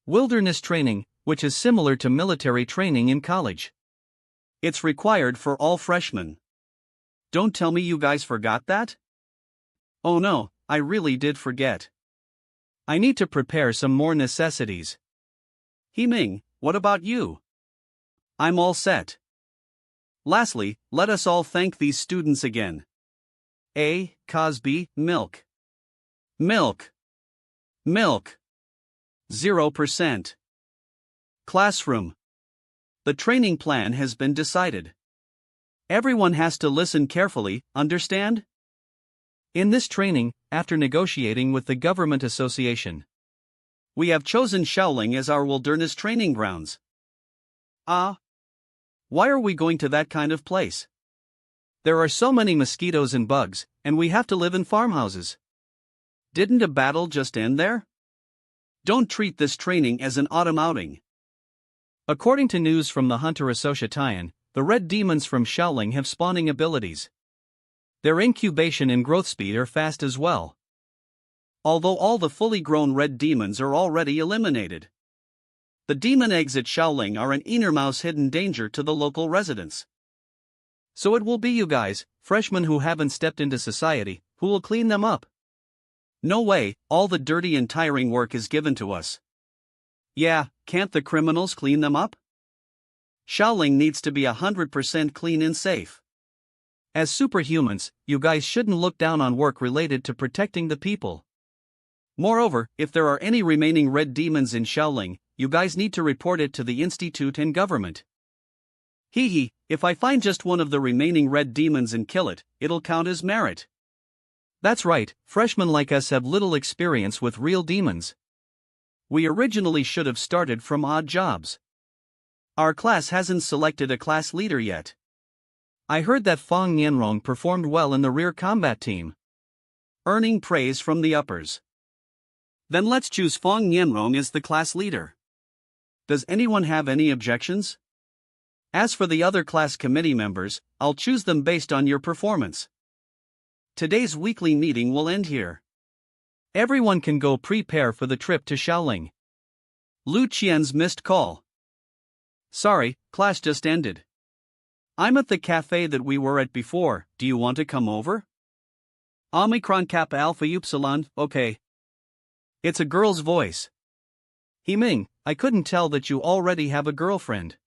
Wilderness training, which is similar to military training in college. It's required for all freshmen. Don't tell me you guys forgot that? Oh no, I really did forget. I need to prepare some more necessities. Himing, what about you? I'm all set. Lastly, let us all thank these students again. A. Cosby, milk. Milk. Milk. 0%. Classroom. The training plan has been decided. Everyone has to listen carefully, understand? In this training, after negotiating with the Government Association, we have chosen Shaoling as our wilderness training grounds. Why are we going to that kind of place? There are so many mosquitoes and bugs, and we have to live in farmhouses. Didn't a battle just end there? Don't treat this training as an autumn outing. According to news from the Hunter Association, the red demons from Shaoling have spawning abilities. Their incubation and growth speed are fast as well. Although all the fully grown red demons are already eliminated. The demon eggs at Shaoling are an innermost hidden danger to the local residents. So it will be you guys, freshmen who haven't stepped into society, who will clean them up. No way, all the dirty and tiring work is given to us. Yeah, can't the criminals clean them up? Shaoling needs to be 100% clean and safe. As superhumans, you guys shouldn't look down on work related to protecting the people. Moreover, if there are any remaining red demons in Shaoling, you guys need to report it to the institute and government. Hee, if I find just one of the remaining red demons and kill it, it'll count as merit. That's right, freshmen like us have little experience with real demons. We originally should have started from odd jobs. Our class hasn't selected a class leader yet. I heard that Fong Nianrong performed well in the rear combat team, earning praise from the uppers. Then let's choose Fong Nianrong as the class leader. Does anyone have any objections? As for the other class committee members, I'll choose them based on your performance. Today's weekly meeting will end here. Everyone can go prepare for the trip to Shaoling. Lu Qian's missed call. Sorry, class just ended. I'm at the cafe that we were at before, do you want to come over? Omicron Kappa Alpha Upsilon, okay. It's a girl's voice. Himing, I couldn't tell that you already have a girlfriend.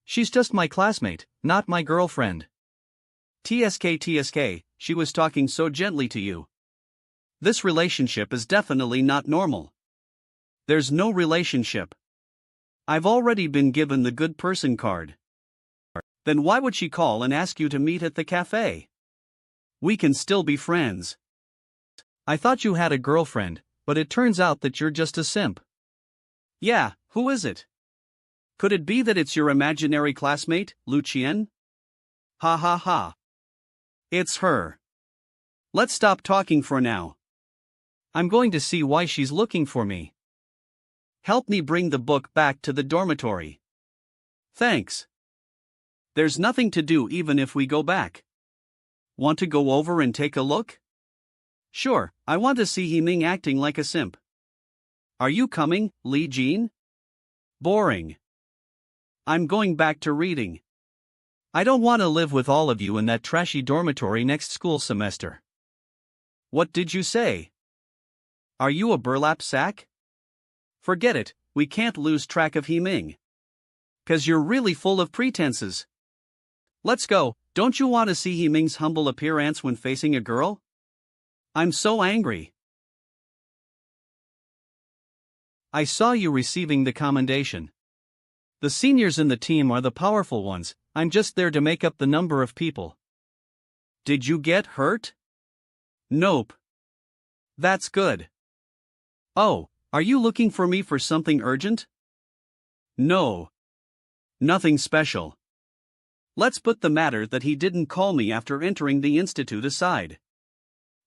She's just my classmate, not my girlfriend. TSK, she was talking so gently to you. This relationship is definitely not normal. There's no relationship. I've already been given the good person card. Then why would she call and ask you to meet at the cafe? We can still be friends. I thought you had a girlfriend, but it turns out that you're just a simp. Yeah, who is it? Could it be that it's your imaginary classmate, Lucien? Ha ha ha. It's her. Let's stop talking for now. I'm going to see why she's looking for me. Help me bring the book back to the dormitory. Thanks. There's nothing to do even if we go back. Want to go over and take a look? Sure, I want to see Himing acting like a simp. Are you coming, Li Jin? Boring. I'm going back to reading. I don't want to live with all of you in that trashy dormitory next school semester. What did you say? Are you a burlap sack? Forget it, we can't lose track of Himing. 'Cause you're really full of pretenses. Let's go, don't you want to see Himing's humble appearance when facing a girl? I'm so angry. I saw you receiving the commendation. The seniors in the team are the powerful ones, I'm just there to make up the number of people. Did you get hurt? Nope. That's good. Oh, are you looking for me for something urgent? No. Nothing special. Let's put the matter that he didn't call me after entering the institute aside.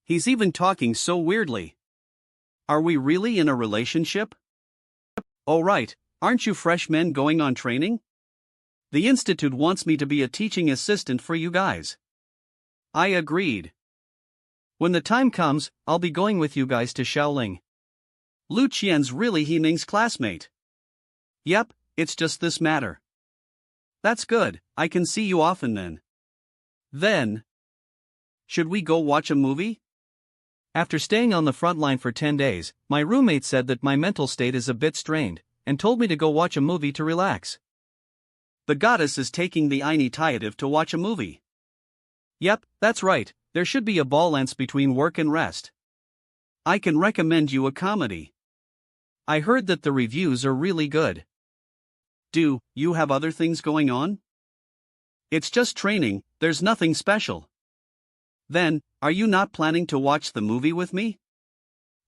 He's even talking so weirdly. Are we really in a relationship? Oh right, aren't you freshmen going on training? The institute wants me to be a teaching assistant for you guys. I agreed. When the time comes, I'll be going with you guys to Shaoling. Lu Qian's really Himing's classmate. Yep, it's just this matter. That's good, I can see you often then. Then, should we go watch a movie? After staying on the front line for 10 days, my roommate said that my mental state is a bit strained, and told me to go watch a movie to relax. The goddess is taking the initiative to watch a movie. Yep, that's right, there should be a balance between work and rest. I can recommend you a comedy. I heard that the reviews are really good. Do you have other things going on? It's just training, there's nothing special. Then, are you not planning to watch the movie with me?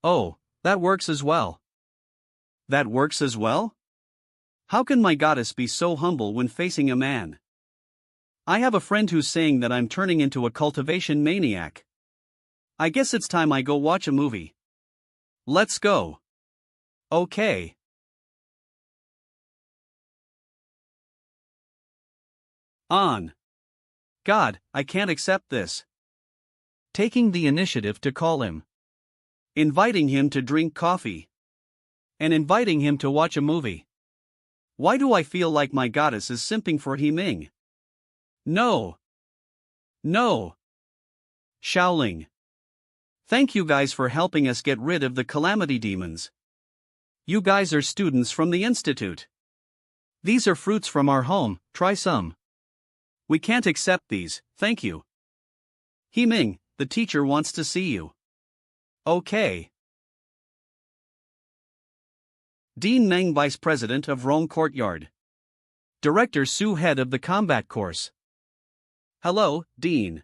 Oh, that works as well. That works as well? How can my goddess be so humble when facing a man? I have a friend who's saying that I'm turning into a cultivation maniac. I guess it's time I go watch a movie. Let's go. Okay. On. God, I can't accept this. Taking the initiative to call him. Inviting him to drink coffee. And inviting him to watch a movie. Why do I feel like my goddess is simping for Himing? No. No. Shaoling. Thank you guys for helping us get rid of the calamity demons. You guys are students from the institute. These are fruits from our home, try some. We can't accept these, thank you. Himing, the teacher wants to see you. Okay. Dean Meng, Vice President of Rome Courtyard. Director Su, Head of the Combat Course. Hello, Dean.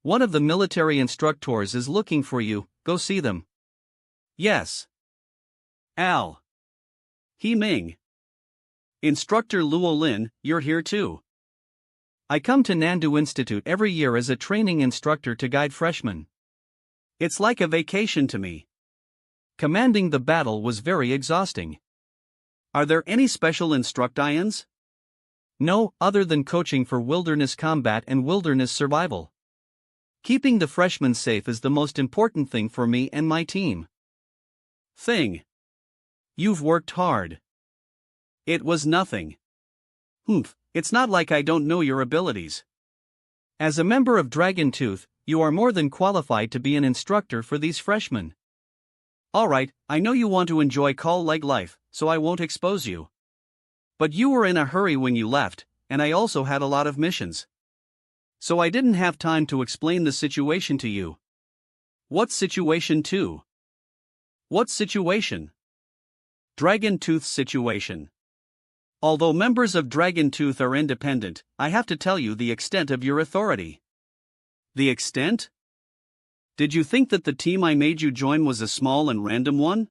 One of the military instructors is looking for you, go see them. Yes. Al. Himing. Instructor Luo Lin, you're here too. I come to Nandu Institute every year as a training instructor to guide freshmen. It's like a vacation to me. Commanding the battle was very exhausting. Are there any special instructions? No, other than coaching for wilderness combat and wilderness survival. Keeping the freshmen safe is the most important thing for me and my team. You've worked hard. It was nothing. It's not like I don't know your abilities. As a member of Dragon Tooth, you are more than qualified to be an instructor for these freshmen. Alright, I know you want to enjoy call-like life, so I won't expose you. But you were in a hurry when you left, and I also had a lot of missions. So I didn't have time to explain the situation to you. What situation too? What situation? Dragon Tooth situation. Although members of Dragon Tooth are independent, I have to tell you the extent of your authority. The extent? Did you think that the team I made you join was a small and random one?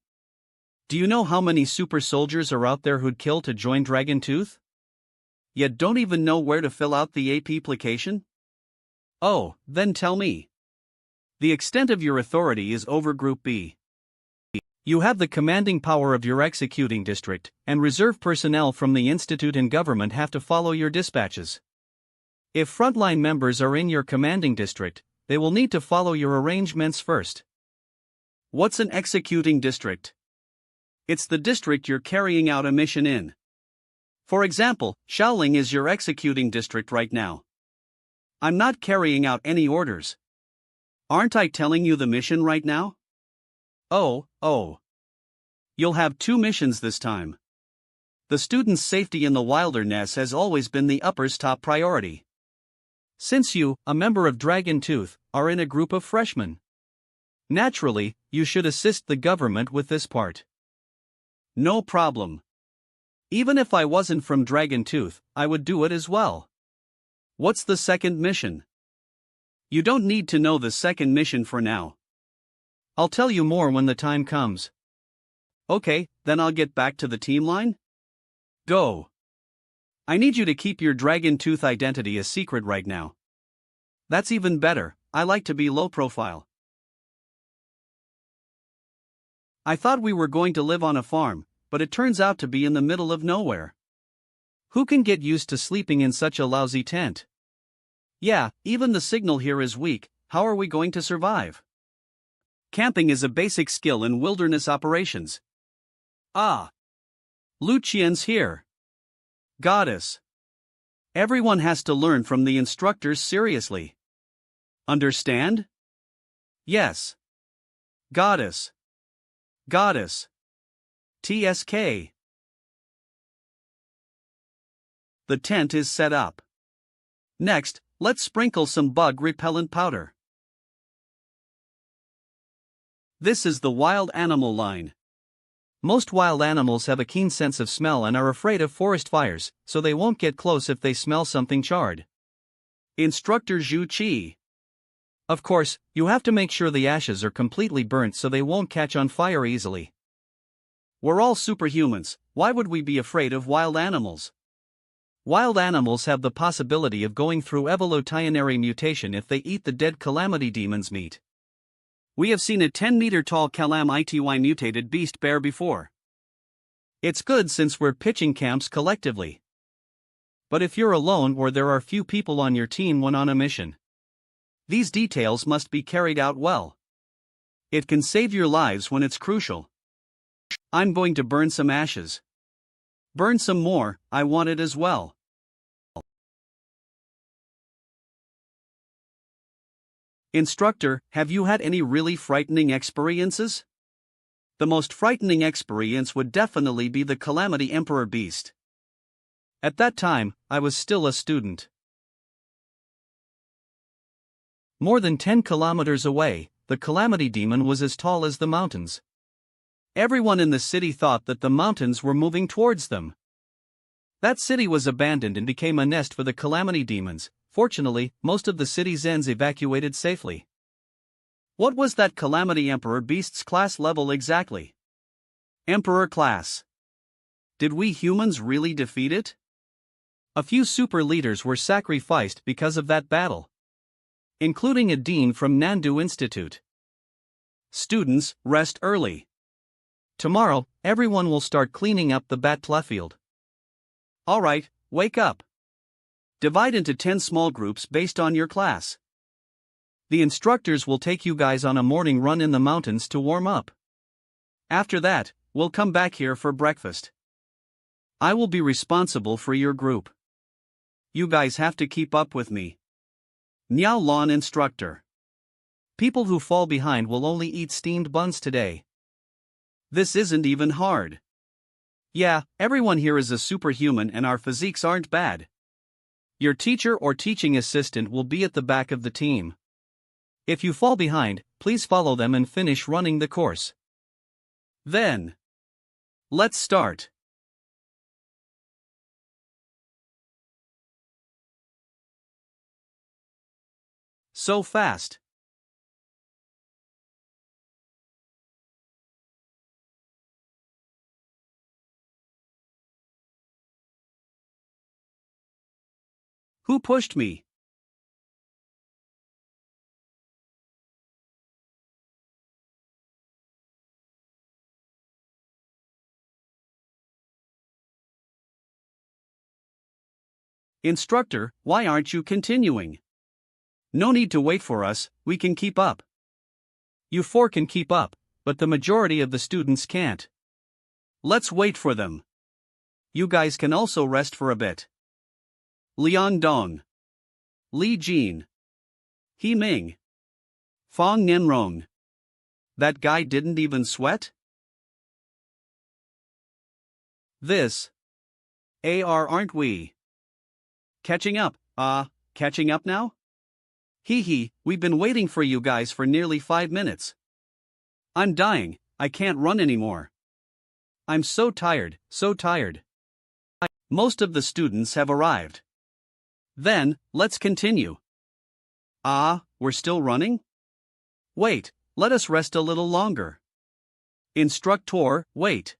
Do you know how many super soldiers are out there who'd kill to join Dragon Tooth? Yet don't even know where to fill out the AP application? Oh, then tell me. The extent of your authority is over Group B. You have the commanding power of your executing district, and reserve personnel from the institute and government have to follow your dispatches. If frontline members are in your commanding district, they will need to follow your arrangements first. What's an executing district? It's the district you're carrying out a mission in. For example, Shaoling is your executing district right now. I'm not carrying out any orders. Aren't I telling you the mission right now? Oh. You'll have 2 missions this time. The students' safety in the wilderness has always been the upper's top priority. Since you, a member of Dragon Tooth, are in a group of freshmen, naturally, you should assist the government with this part. No problem. Even if I wasn't from Dragon Tooth, I would do it as well. What's the second mission? You don't need to know the second mission for now. I'll tell you more when the time comes. Okay, then I'll get back to the team line. Go. I need you to keep your Dragon Tooth identity a secret right now. That's even better, I like to be low profile. I thought we were going to live on a farm, but it turns out to be in the middle of nowhere. Who can get used to sleeping in such a lousy tent? Yeah, even the signal here is weak, how are we going to survive? Camping is a basic skill in wilderness operations. Ah! Lu Qian's here. Goddess. Everyone has to learn from the instructors seriously. Understand? Yes. Goddess. TSK. The tent is set up. Next, let's sprinkle some bug repellent powder. This is the wild animal line. Most wild animals have a keen sense of smell and are afraid of forest fires, so they won't get close if they smell something charred. Instructor Zhu Qi. Of course, you have to make sure the ashes are completely burnt so they won't catch on fire easily. We're all superhumans, why would we be afraid of wild animals? Wild animals have the possibility of going through evolutionary mutation if they eat the dead calamity demon's meat. We have seen a 10-meter-tall calamity mutated beast bear before. It's good since we're pitching camps collectively. But if you're alone or there are few people on your team when on a mission, these details must be carried out well. It can save your lives when it's crucial. I'm going to burn some ashes. Burn some more, I want it as well. Instructor, have you had any really frightening experiences? The most frightening experience would definitely be the Calamity Emperor beast. At that time, I was still a student. More than 10 kilometers away, the Calamity Demon was as tall as the mountains. Everyone in the city thought that the mountains were moving towards them. That city was abandoned and became a nest for the Calamity Demons. Fortunately, most of the city's Zens evacuated safely. What was that Calamity Emperor beast's class level exactly? Emperor class. Did we humans really defeat it? A few super leaders were sacrificed because of that battle, including a dean from Nandu Institute. Students, rest early. Tomorrow, everyone will start cleaning up the battlefield. Alright, wake up. Divide into 10 small groups based on your class. The instructors will take you guys on a morning run in the mountains to warm up. After that, we'll come back here for breakfast. I will be responsible for your group. You guys have to keep up with me. Niao Lan instructor. People who fall behind will only eat steamed buns today. This isn't even hard. Yeah, everyone here is a superhuman and our physiques aren't bad. Your teacher or teaching assistant will be at the back of the team. If you fall behind, please follow them and finish running the course. Then, Let's start. So fast. Who pushed me? Instructor, why aren't you continuing? No need to wait for us, we can keep up. You four can keep up, but the majority of the students can't. Let's wait for them. You guys can also rest for a bit. Liang Dong, Li Jin, He Ming, Fong Nianrong. That guy didn't even sweat? This. Aren't we? Catching up, catching up now? Hee hee, we've been waiting for you guys for nearly 5 minutes. I'm dying, I can't run anymore. I'm so tired, so tired. Most of the students have arrived. Then, let's continue. We're still running? Wait, let us rest a little longer. Instructor, wait.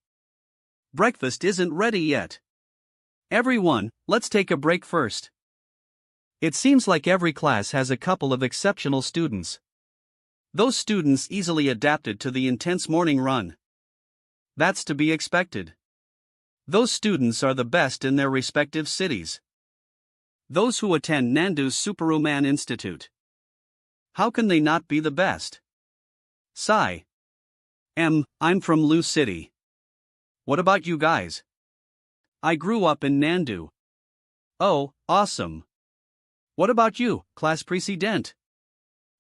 Breakfast isn't ready yet. Everyone, let's take a break first. It seems like every class has a couple of exceptional students. Those students easily adapted to the intense morning run. That's to be expected. Those students are the best in their respective cities. Those who attend Nandu's Superwoman Institute. How can they not be the best? Sigh. I'm from Lu City. What about you guys? I grew up in Nandu. Oh, awesome. What about you, class president?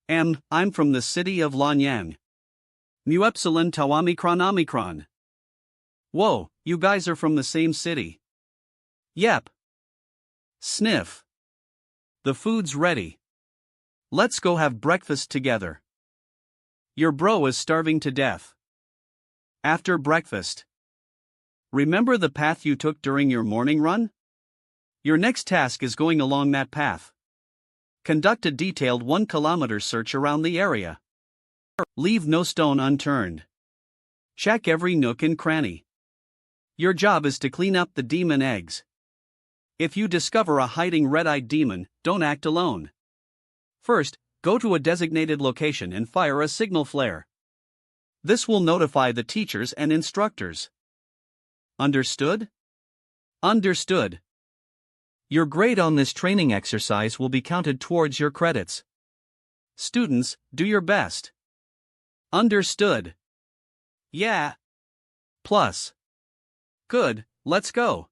I'm from the city of Lanyang. Mu Epsilon Tau Omicron Omicron. Whoa, you guys are from the same city. Yep. Sniff. The food's ready. Let's go have breakfast together. Your bro is starving to death. After breakfast. Remember the path you took during your morning run? Your next task is going along that path. Conduct a detailed 1 kilometer search around the area. Leave no stone unturned. Check every nook and cranny. Your job is to clean up the demon eggs. If you discover a hiding red-eyed demon, don't act alone. First, go to a designated location and fire a signal flare. This will notify the teachers and instructors. Understood? Understood. Your grade on this training exercise will be counted towards your credits. Students, do your best. Understood. Yeah. Plus. Good, let's go.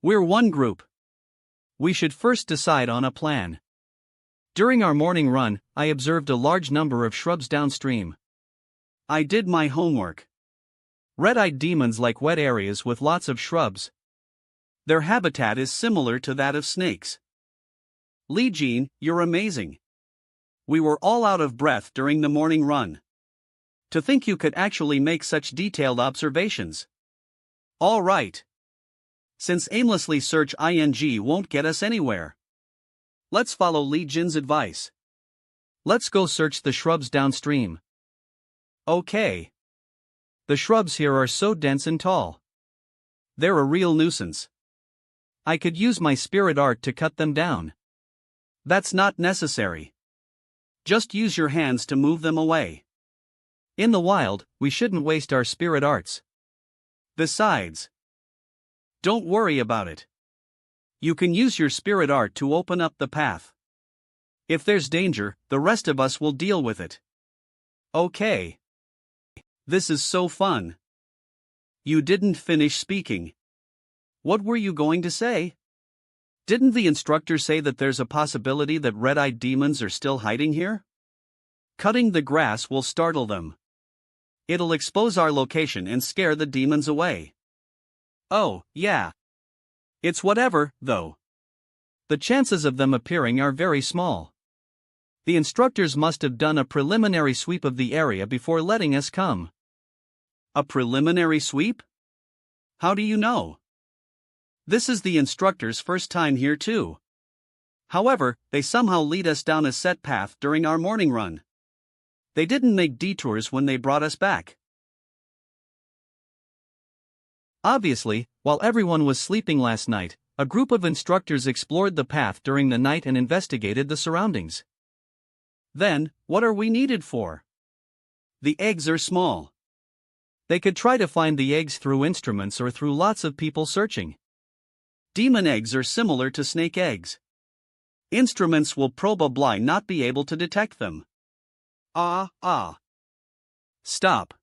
We're one group. We should first decide on a plan. During our morning run, I observed a large number of shrubs downstream. I did my homework. Red-eyed demons like wet areas with lots of shrubs. Their habitat is similar to that of snakes. Li Jin, you're amazing. We were all out of breath during the morning run. To think you could actually make such detailed observations. All right. Since aimlessly search won't get us anywhere. Let's follow Li Jin's advice. Let's go search the shrubs downstream. Okay. The shrubs here are so dense and tall. They're a real nuisance. I could use my spirit art to cut them down. That's not necessary. Just use your hands to move them away. In the wild, we shouldn't waste our spirit arts. Besides, don't worry about it. You can use your spirit art to open up the path. If there's danger, the rest of us will deal with it. Okay. This is so fun. You didn't finish speaking. What were you going to say? Didn't the instructor say that there's a possibility that red-eyed demons are still hiding here? Cutting the grass will startle them. It'll expose our location and scare the demons away. Oh, yeah. It's whatever, though. The chances of them appearing are very small. The instructors must have done a preliminary sweep of the area before letting us come. A preliminary sweep? How do you know? This is the instructor's first time here too. However, they somehow lead us down a set path during our morning run. They didn't make detours when they brought us back. Obviously, while everyone was sleeping last night, a group of instructors explored the path during the night and investigated the surroundings. Then, what are we needed for? The eggs are small. They could try to find the eggs through instruments or through lots of people searching. Demon eggs are similar to snake eggs. Instruments will probably not be able to detect them. Stop.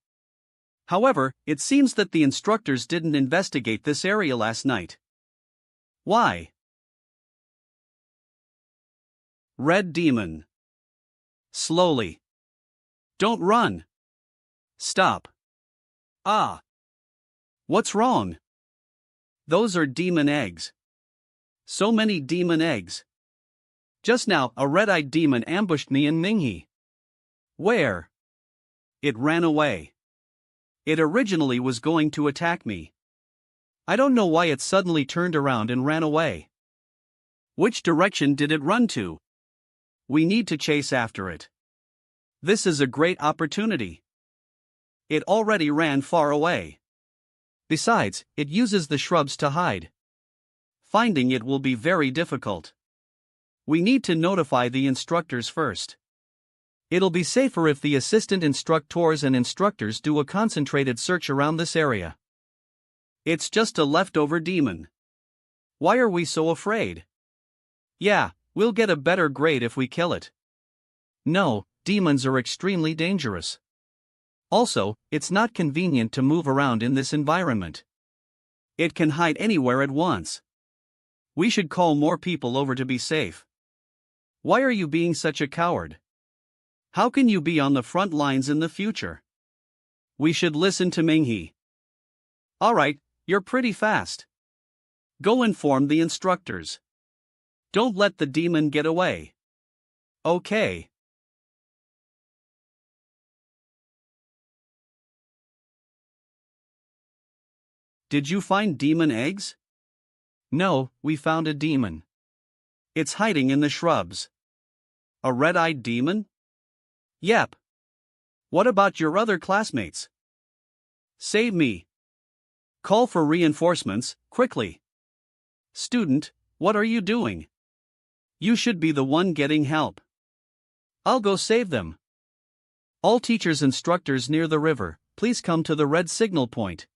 However, it seems that the instructors didn't investigate this area last night. Why? Red demon. Slowly. Don't run. Stop. What's wrong? Those are demon eggs. So many demon eggs. Just now, a red-eyed demon ambushed me in Minghe. Where? It ran away. It originally was going to attack me. I don't know why it suddenly turned around and ran away. Which direction did it run to? We need to chase after it. This is a great opportunity. It already ran far away. Besides, it uses the shrubs to hide. Finding it will be very difficult. We need to notify the instructors first. It'll be safer if the assistant instructors and instructors do a concentrated search around this area. It's just a leftover demon. Why are we so afraid? Yeah, we'll get a better grade if we kill it. No, demons are extremely dangerous. Also, it's not convenient to move around in this environment. It can hide anywhere at once. We should call more people over to be safe. Why are you being such a coward? How can you be on the front lines in the future? We should listen to Minghe. Alright, you're pretty fast. Go inform the instructors. Don't let the demon get away. Okay. Did you find demon eggs? No, we found a demon. It's hiding in the shrubs. A red-eyed demon? Yep. What about your other classmates? Save me. Call for reinforcements, quickly. Student, what are you doing? You should be the one getting help. I'll go save them. All teachers and instructors near the river, please come to the red signal point.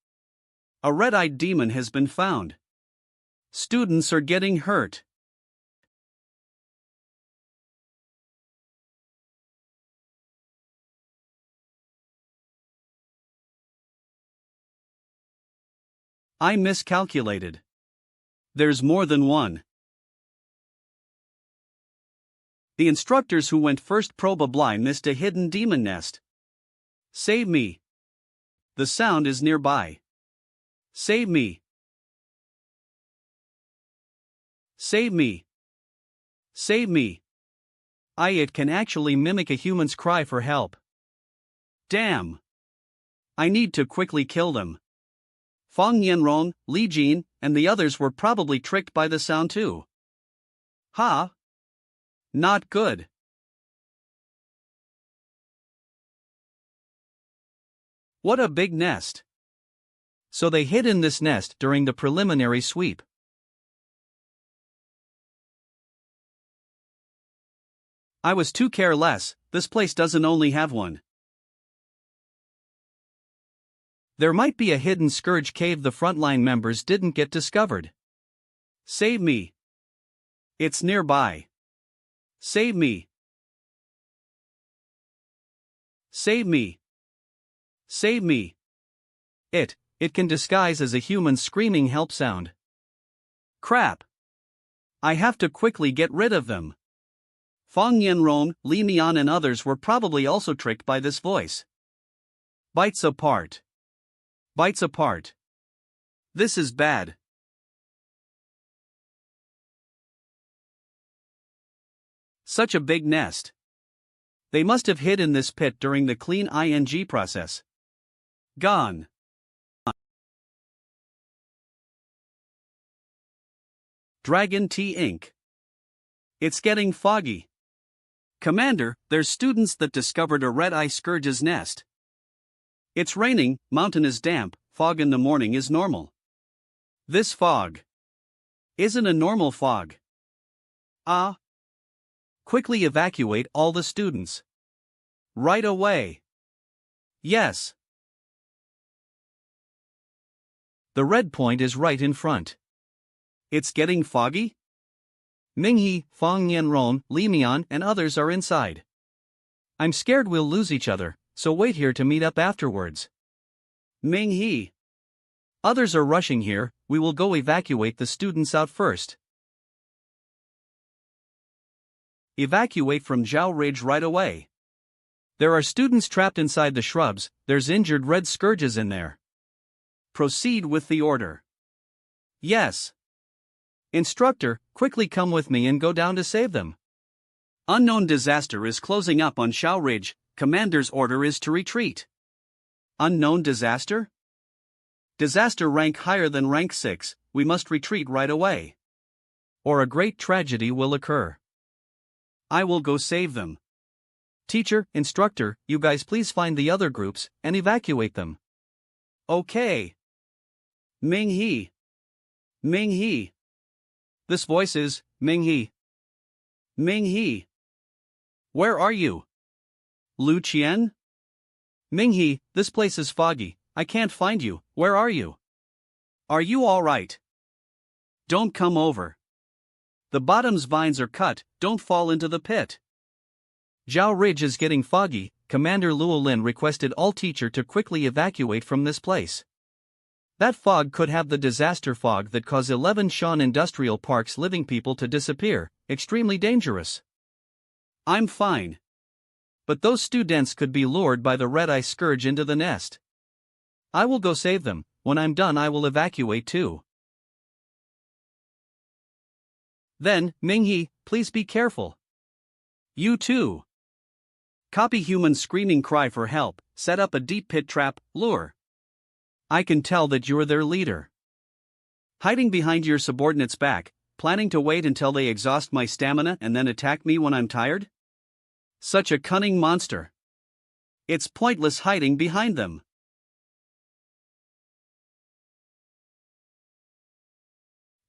A red-eyed demon has been found. Students are getting hurt. I miscalculated. There's more than one. The instructors who went first probably missed a hidden demon nest. Save me. The sound is nearby. Save me. Save me. Save me. It can actually mimic a human's cry for help. Damn. I need to quickly kill them. Fang Yanrong, Li Jin, and the others were probably tricked by the sound too. Ha! Not good. What a big nest. So they hid in this nest during the preliminary sweep. I was too careless, this place doesn't only have one. There might be a hidden scourge cave the frontline members didn't get discovered. Save me. It's nearby. Save me. Save me. Save me. It can disguise as a human screaming help sound. Crap. I have to quickly get rid of them. Fang Yanrong, Li Nian and others were probably also tricked by this voice. Bites apart. Bites apart. This is bad. Such a big nest. They must have hid in this pit during the clean ing process. Gone. Dragon Tea Inc. It's getting foggy. Commander, there's students that discovered a red-eye scourge's nest. It's raining, mountain is damp, fog in the morning is normal. This fog isn't a normal fog. Quickly evacuate all the students. Right away. Yes. The red point is right in front. It's getting foggy? Minghe, Fong Yanron, Li Mian, and others are inside. I'm scared we'll lose each other, so wait here to meet up afterwards. Minghe. Others are rushing here, we will go evacuate the students out first. Evacuate from Zhao Ridge right away. There are students trapped inside the shrubs, there's injured red scourges in there. Proceed with the order. Yes. Instructor, quickly come with me and go down to save them. Unknown disaster is closing up on Zhao Ridge, Commander's order is to retreat. Unknown disaster? Disaster rank higher than rank 6, we must retreat right away. Or a great tragedy will occur. I will go save them. Teacher, instructor, you guys please find the other groups and evacuate them. Okay. Minghe. Minghe. This voice is, Minghe. Minghe. Where are you? Lu Qian? Minghe, this place is foggy, I can't find you, where are you? Are you alright? Don't come over. The bottom's vines are cut, don't fall into the pit. Zhao Ridge is getting foggy, Commander Luolin requested all teacher to quickly evacuate from this place. That fog could have the disaster fog that caused 11 Shan Industrial Park's living people to disappear, extremely dangerous. I'm fine. But those students could be lured by the red-eye scourge into the nest. I will go save them, when I'm done I will evacuate too. Then, Minghe, please be careful. You too. Copy human screaming cry for help, set up a deep pit trap, lure. I can tell that you're their leader. Hiding behind your subordinate's back, planning to wait until they exhaust my stamina and then attack me when I'm tired? Such a cunning monster. It's pointless hiding behind them.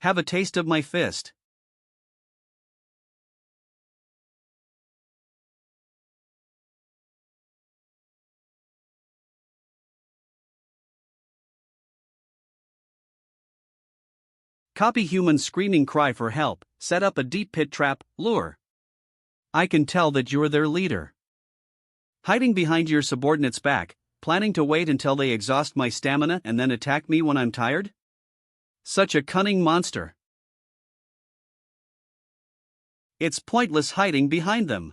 Have a taste of my fist. Copy human screaming cry for help, set up a deep pit trap, lure. I can tell that you're their leader. Hiding behind your subordinate's back, planning to wait until they exhaust my stamina and then attack me when I'm tired? Such a cunning monster. It's pointless hiding behind them.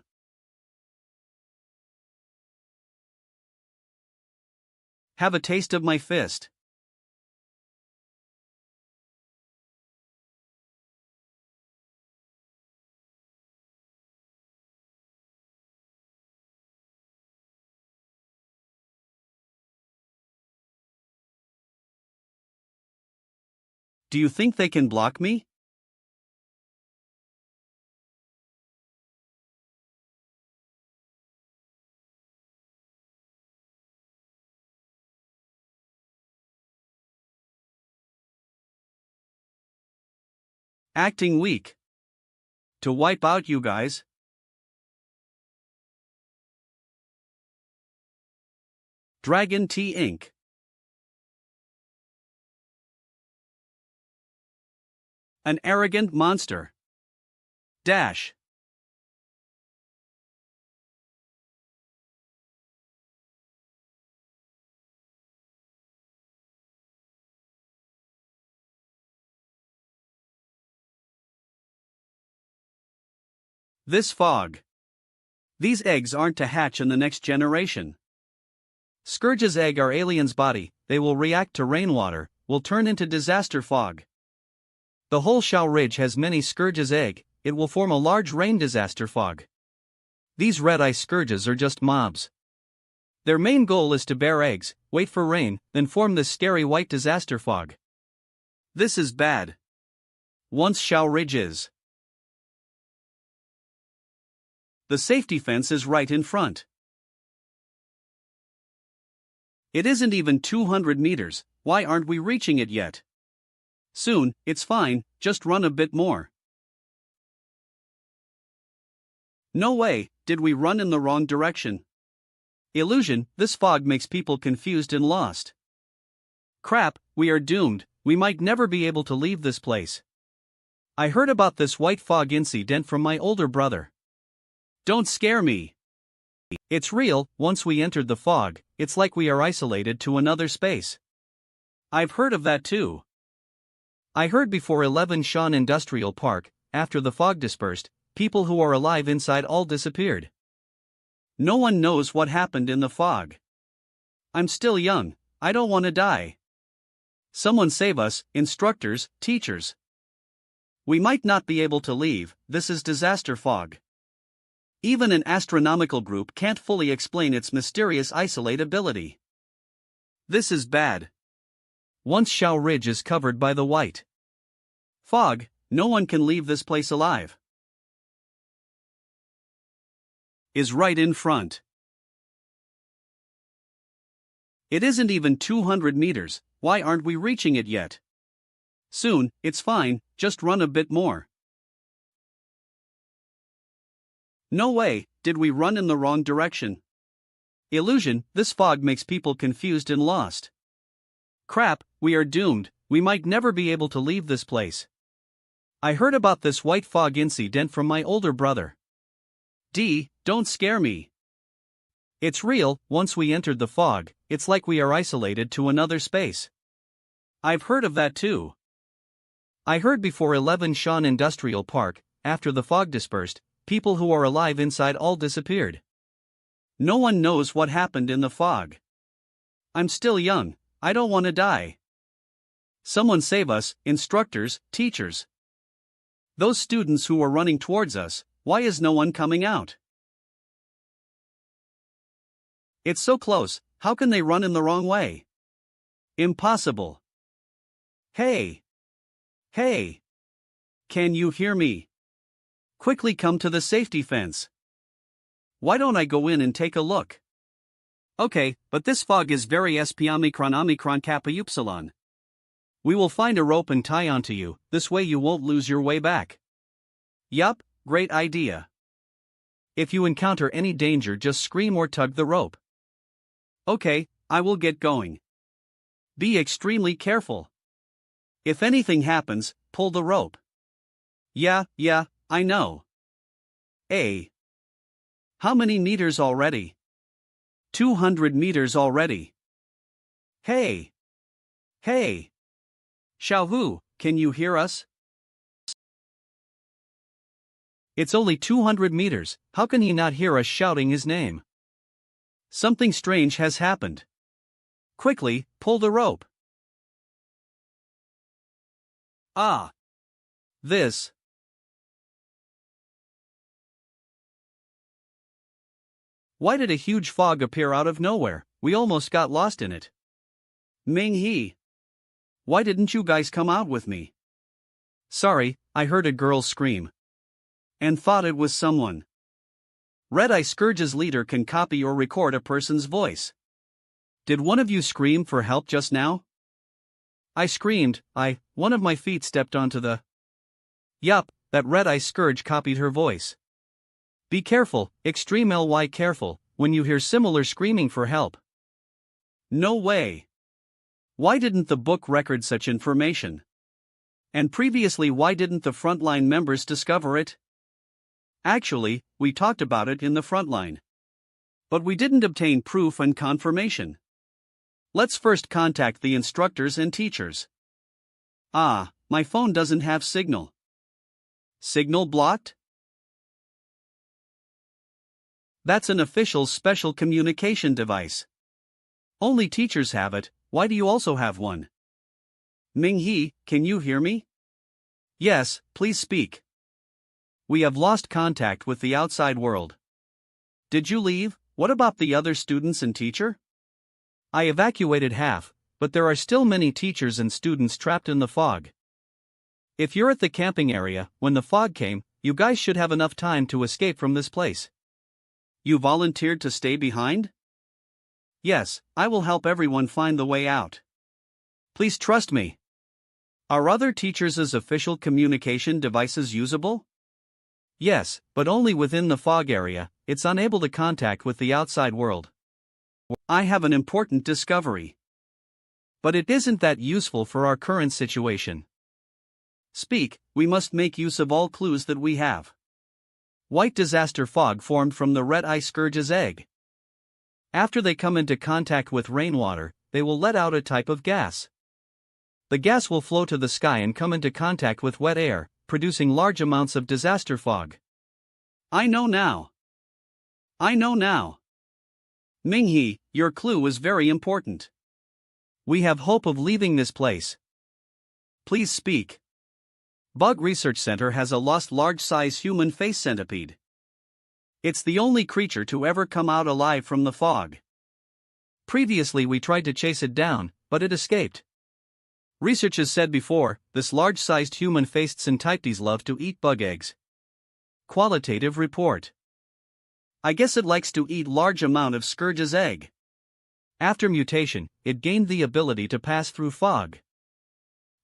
Have a taste of my fist. Do you think they can block me? Acting weak. To wipe out you guys. Dragon Tea Inc. An arrogant monster. Dash. This fog. These eggs aren't to hatch in the next generation. Scourge's egg are alien's body, they will react to rainwater, will turn into disaster fog. The whole Zhao Ridge has many Scourge's egg, it will form a large rain disaster fog. These red-eye scourges are just mobs. Their main goal is to bear eggs, wait for rain, then form this scary white disaster fog. This is bad. Once Shao Ridge is. The safety fence is right in front. It isn't even 200 meters, why aren't we reaching it yet? Soon, it's fine, just run a bit more. No way, did we run in the wrong direction? Illusion, this fog makes people confused and lost. Crap, we are doomed, we might never be able to leave this place. I heard about this white fog incident from my older brother. Don't scare me. It's real, once we entered the fog, it's like we are isolated to another space. I've heard of that too. I heard before 11 Shan Industrial Park, after the fog dispersed, people who are alive inside all disappeared. No one knows what happened in the fog. I'm still young, I don't want to die. Someone save us, instructors, teachers. We might not be able to leave, this is disaster fog. Even an astronomical group can't fully explain its mysterious isolatability. This is bad. Once Shao Ridge is covered by the white fog, no one can leave this place alive. Is right in front. It isn't even 200 meters, why aren't we reaching it yet? Soon, it's fine, just run a bit more. No way, did we run in the wrong direction? Illusion, this fog makes people confused and lost. Crap, we are doomed, we might never be able to leave this place. I heard about this white fog incident from my older brother. Don't scare me. It's real, once we entered the fog, it's like we are isolated to another space. I've heard of that too. I heard before 11 Shan Industrial Park, after the fog dispersed, people who are alive inside all disappeared. No one knows what happened in the fog. I'm still young, I don't want to die. Someone save us, instructors, teachers. Those students who are running towards us, why is no one coming out? It's so close, how can they run in the wrong way? Impossible. Hey! Hey! Can you hear me? Quickly come to the safety fence. Why don't I go in and take a look? Okay, but this fog is very SP Omicron Kappa Upsilon. We will find a rope and tie onto you, this way you won't lose your way back. Yup, great idea. If you encounter any danger, just scream or tug the rope. Okay, I will get going. Be extremely careful. If anything happens, pull the rope. Yeah, I know. How many meters already? 200 meters already. Hey! Xiaohu, can you hear us? It's only 200 meters, how can he not hear us shouting his name? Something strange has happened. Quickly, pull the rope. This. Why did a huge fog appear out of nowhere? We almost got lost in it. Ming He. Why didn't you guys come out with me? Sorry, I heard a girl scream. And thought it was someone. Red-Eye Scourge's leader can copy or record a person's voice. Did one of you scream for help just now? I screamed, one of my feet stepped onto the... Yup, that Red-Eye Scourge copied her voice. Be careful, extreme ly careful, when you hear similar screaming for help. No way. Why didn't the book record such information? And previously, why didn't the frontline members discover it? Actually, we talked about it in the frontline. But we didn't obtain proof and confirmation. Let's first contact the instructors and teachers. My phone doesn't have signal. Signal blocked? That's an official special communication device. Only teachers have it, why do you also have one? Ming He, can you hear me? Yes, please speak. We have lost contact with the outside world. Did you leave, What about the other students and teacher? I evacuated half, but there are still many teachers and students trapped in the fog. If you're at the camping area when the fog came, you guys should have enough time to escape from this place. You volunteered to stay behind? Yes, I will help everyone find the way out. Please trust me. Are other teachers' official communication devices usable? Yes, but only within the fog area. It's unable to contact with the outside world. I have an important discovery. But it isn't that useful for our current situation. Speak, we must make use of all clues that we have. White disaster fog formed from the red ice scourge's egg. After they come into contact with rainwater, they will let out a type of gas. The gas will flow to the sky and come into contact with wet air, producing large amounts of disaster fog. I know now. Minghe, your clue is very important. We have hope of leaving this place. Please speak. Bug Research Center has a lost large-size human face centipede. It's the only creature to ever come out alive from the fog. Previously we tried to chase it down, but it escaped. Research has said before, this large-sized human-faced centipede love to eat bug eggs. Qualitative report. I guess it likes to eat large amount of scourge's egg. After mutation, it gained the ability to pass through fog.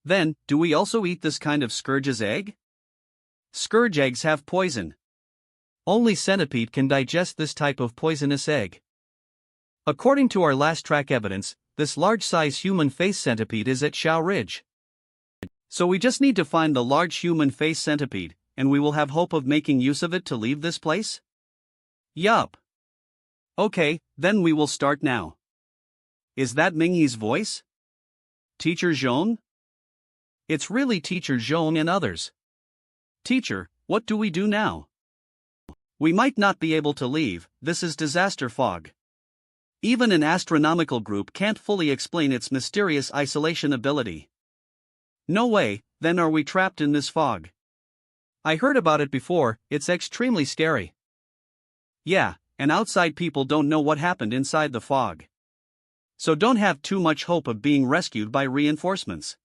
Then, do we also eat this kind of scourge's egg? Scourge eggs have poison. Only centipede can digest this type of poisonous egg. According to our last track evidence, this large-size human face centipede is at Shao Ridge. So we just need to find the large human face centipede, and we will have hope of making use of it to leave this place? Yup. Okay, then we will start now. Is that Minghe's voice? Teacher Zhong? It's really Teacher Zhong and others. Teacher, what do we do now? We might not be able to leave, this is disaster fog. Even an astronomical group can't fully explain its mysterious isolation ability. No way, then are we trapped in this fog? I heard about it before, it's extremely scary. Yeah, and outside people don't know what happened inside the fog. So don't have too much hope of being rescued by reinforcements.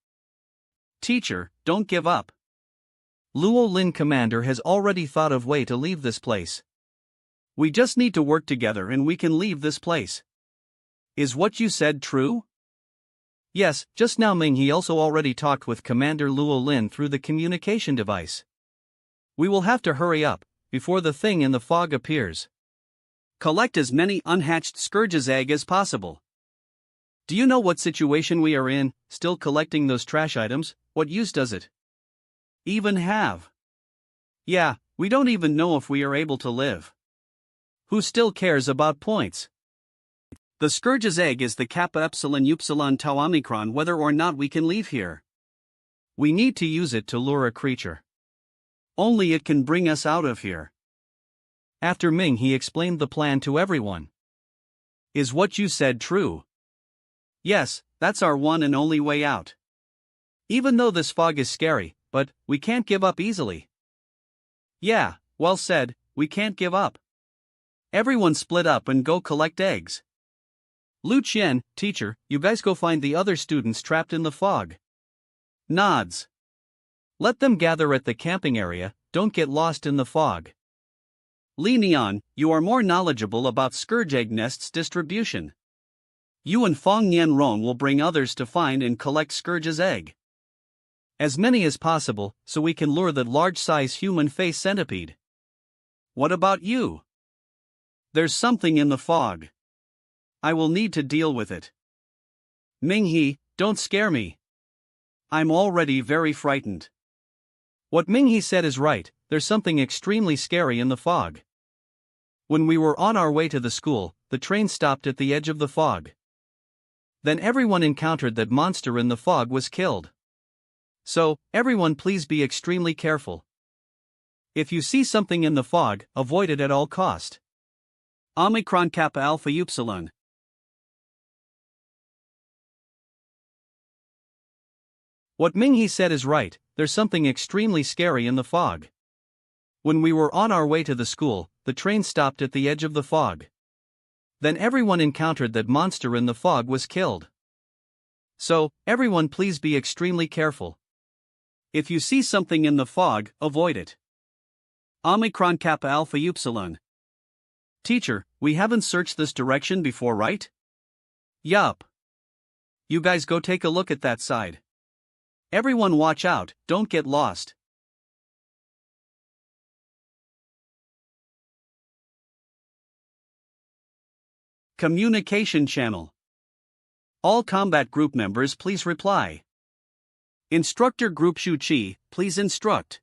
Teacher, don't give up. Luo Lin Commander has already thought of way to leave this place. We just need to work together and we can leave this place. Is what you said true? Yes, just now Minghe also already talked with Commander Luo Lin through the communication device. We will have to hurry up, before the thing in the fog appears. Collect as many unhatched scourge's egg as possible. Do you know what situation we are in, still collecting those trash items? What use does it even have? Yeah, we don't even know if we are able to live. Who still cares about points? The scourge's egg is the kappa epsilon upsilon tau omicron whether or not we can leave here. We need to use it to lure a creature. Only it can bring us out of here. After Minghe explained the plan to everyone. Is what you said true? Yes, that's our one and only way out. Even though this fog is scary, but we can't give up easily. Yeah, well said, we can't give up. Everyone split up and go collect eggs. Lu Qian, teacher, you guys go find the other students trapped in the fog. Nods. Let them gather at the camping area, don't get lost in the fog. Li Nian, you are more knowledgeable about scourge egg nests distribution. You and Fong Nianrong will bring others to find and collect scourge's egg. As many as possible, so we can lure the large-size human face centipede. What about you? There's something in the fog. I will need to deal with it. Minghe, don't scare me. I'm already very frightened. What Minghe said is right, there's something extremely scary in the fog. When we were on our way to the school, the train stopped at the edge of the fog. Then everyone encountered that monster in the fog was killed. So, everyone please be extremely careful. If you see something in the fog, avoid it at all cost. Omicron Kappa Alpha Upsilon. What Minghe said is right, there's something extremely scary in the fog. When we were on our way to the school, the train stopped at the edge of the fog. Then everyone encountered that monster in the fog was killed. So, everyone please be extremely careful. If you see something in the fog, avoid it. Omicron Kappa Alpha Upsilon. Teacher, we haven't searched this direction before, right? Yup. You guys go take a look at that side. Everyone watch out, don't get lost. Communication channel. All combat group members please reply. Instructor Group Shu Qi, please instruct.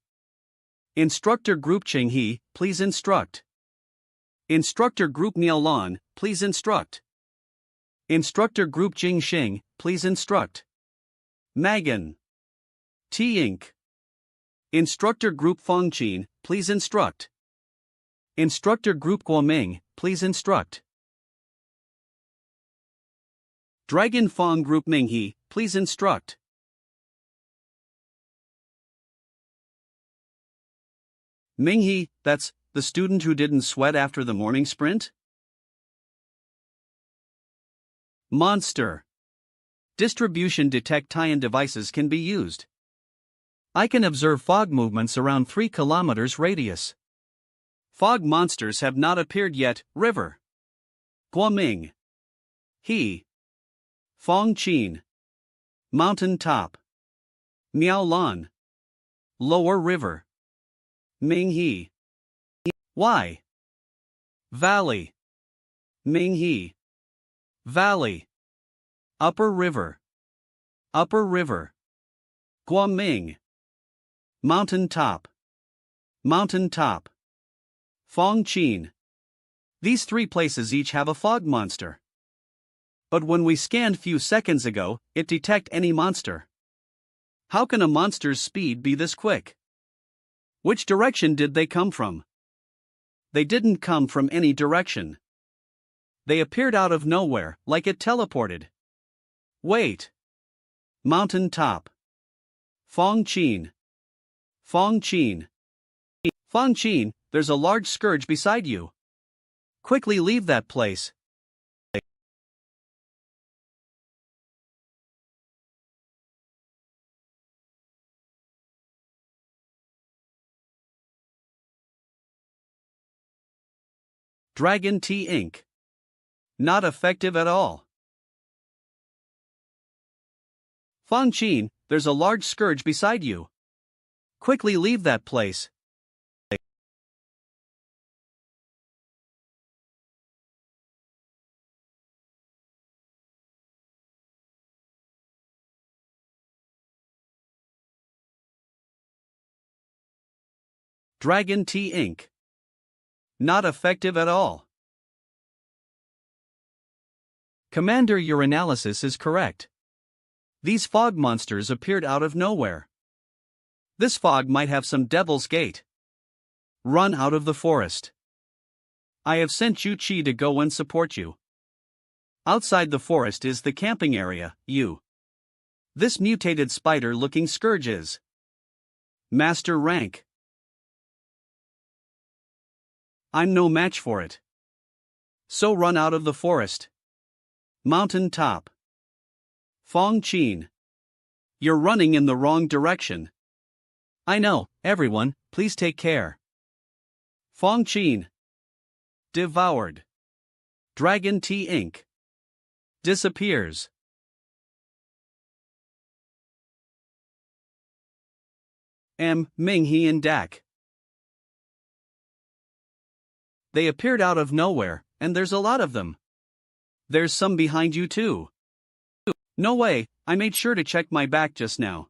Instructor Group Ching He, please instruct. Instructor Group Niaolon, please instruct. Instructor Group Jing Xing, please instruct. Magan. T Inc. Instructor Group Fongqin, please instruct. Instructor Group Guoming, please instruct. Dragon Fong Group Minghe, please instruct. Minghe, that's the student who didn't sweat after the morning sprint? Monster. Distribution detect tie-in devices can be used. I can observe fog movements around 3 kilometers radius. Fog monsters have not appeared yet, river. Guoming. He. Fongqin. Mountain top. Miaolan. Lower river. Minghe. Y. Valley. Minghe. Valley. Upper river. Upper river. Guoming. Mountain top. Mountain top. Fongqin. These 3 places each have a fog monster. But when we scanned few seconds ago, it detect any monster. How can a monster's speed be this quick? Which direction did they come from? They didn't come from any direction. They appeared out of nowhere, like it teleported. Wait. Mountain top. Fongqin. Fongqin. Fongqin, there's a large scourge beside you. Quickly leave that place. Dragon Tea Inc. Not effective at all. Fongqin, there's a large scourge beside you. Quickly leave that place. Dragon Tea Inc. Not effective at all. Commander, your analysis is correct. These fog monsters appeared out of nowhere. This fog might have some devil's gate. Run out of the forest. I have sent Yu Qi to go and support you. Outside the forest is the camping area, you. This mutated spider-looking scourge is Master rank. I'm no match for it. So run out of the forest. Mountain top. Fongqin. You're running in the wrong direction. I know, everyone, please take care. Fongqin. Devoured. Dragon Tea Inc. Disappears. M. Minghe and Dak. They appeared out of nowhere, and there's a lot of them. There's some behind you too. No way, I made sure to check my back just now.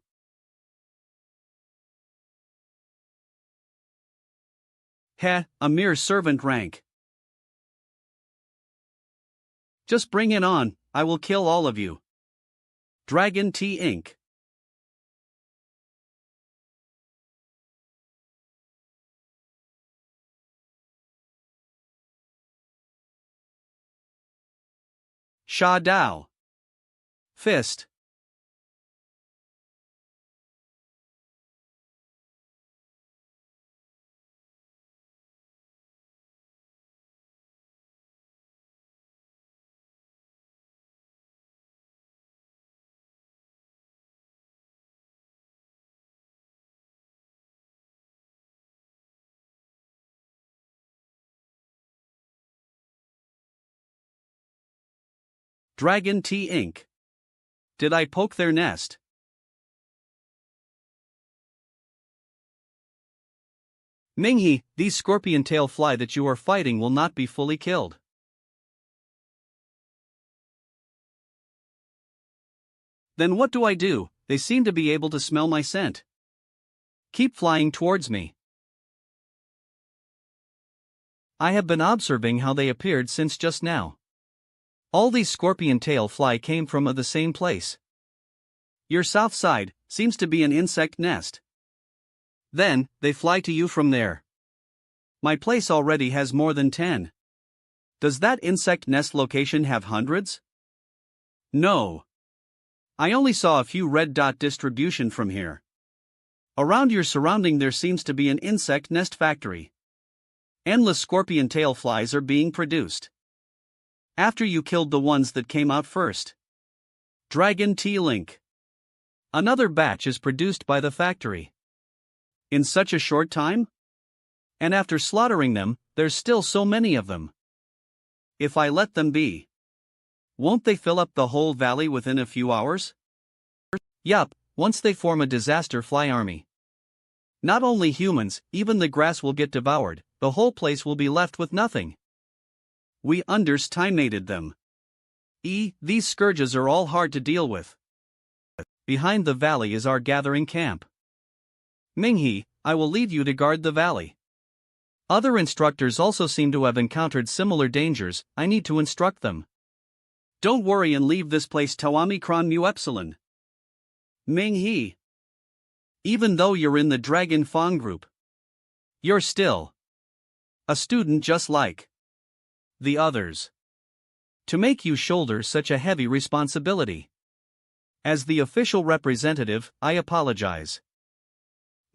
Heh, a mere servant rank. Just bring it on, I will kill all of you. Dragon Tea Inc. Sha Dao. Fist. Dragon Tea Inc. Did I poke their nest? Minghe, these scorpion tail fly that you are fighting will not be fully killed. Then what do I do? They seem to be able to smell my scent. Keep flying towards me. I have been observing how they appeared since just now. All these scorpion tail fly came from the same place. Your south side seems to be an insect nest. Then, they fly to you from there. My place already has more than 10. Does that insect nest location have hundreds? No. I only saw a few red dot distribution from here. Around your surrounding there seems to be an insect nest factory. Endless scorpion tail flies are being produced. After you killed the ones that came out first. Dragon Tea Link. Another batch is produced by the factory. In such a short time? And after slaughtering them, there's still so many of them. If I let them be, won't they fill up the whole valley within a few hours? Yup, once they form a disaster fly army. Not only humans, even the grass will get devoured, the whole place will be left with nothing. We underestimated them. These scourges are all hard to deal with. Behind the valley is our gathering camp. Minghe, I will leave you to guard the valley. Other instructors also seem to have encountered similar dangers, I need to instruct them. Don't worry and leave this place to Omicron Mu Epsilon. Minghe. Even though you're in the Dragon Fong group, you're still a student just like the others. To make you shoulder such a heavy responsibility. As the official representative, I apologize.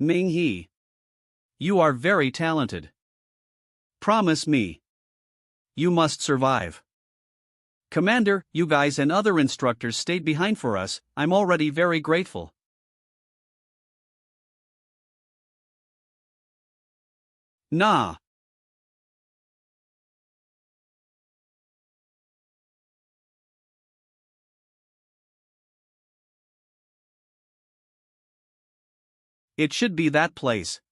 Minghe. You are very talented. Promise me. You must survive. Commander, you guys and other instructors stayed behind for us, I'm already very grateful. Nah. It should be that place.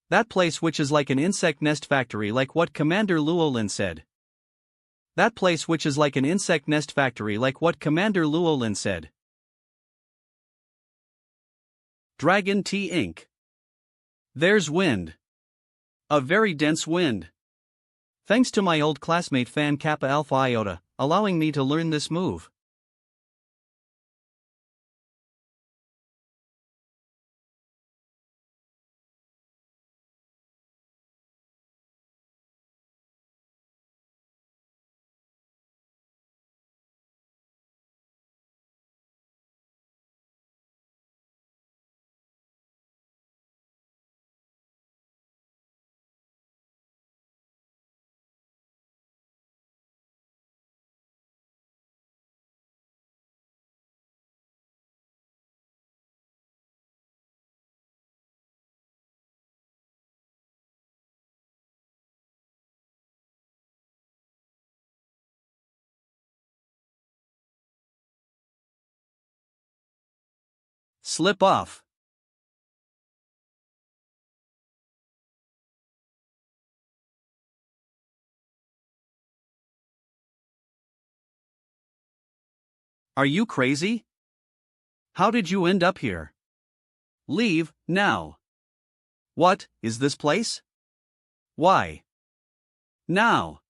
That place which is like an insect nest factory, like what Commander Llewellyn said. That place which is like an insect nest factory, like what Commander Llewellyn said. Dragon Tea Inc. There's wind. A very dense wind. Thanks to my old classmate Fan Kappa Alpha Iota, allowing me to learn this move. Slip off. Are you crazy? How did you end up here? Leave, now. What, is this place? Why? Now.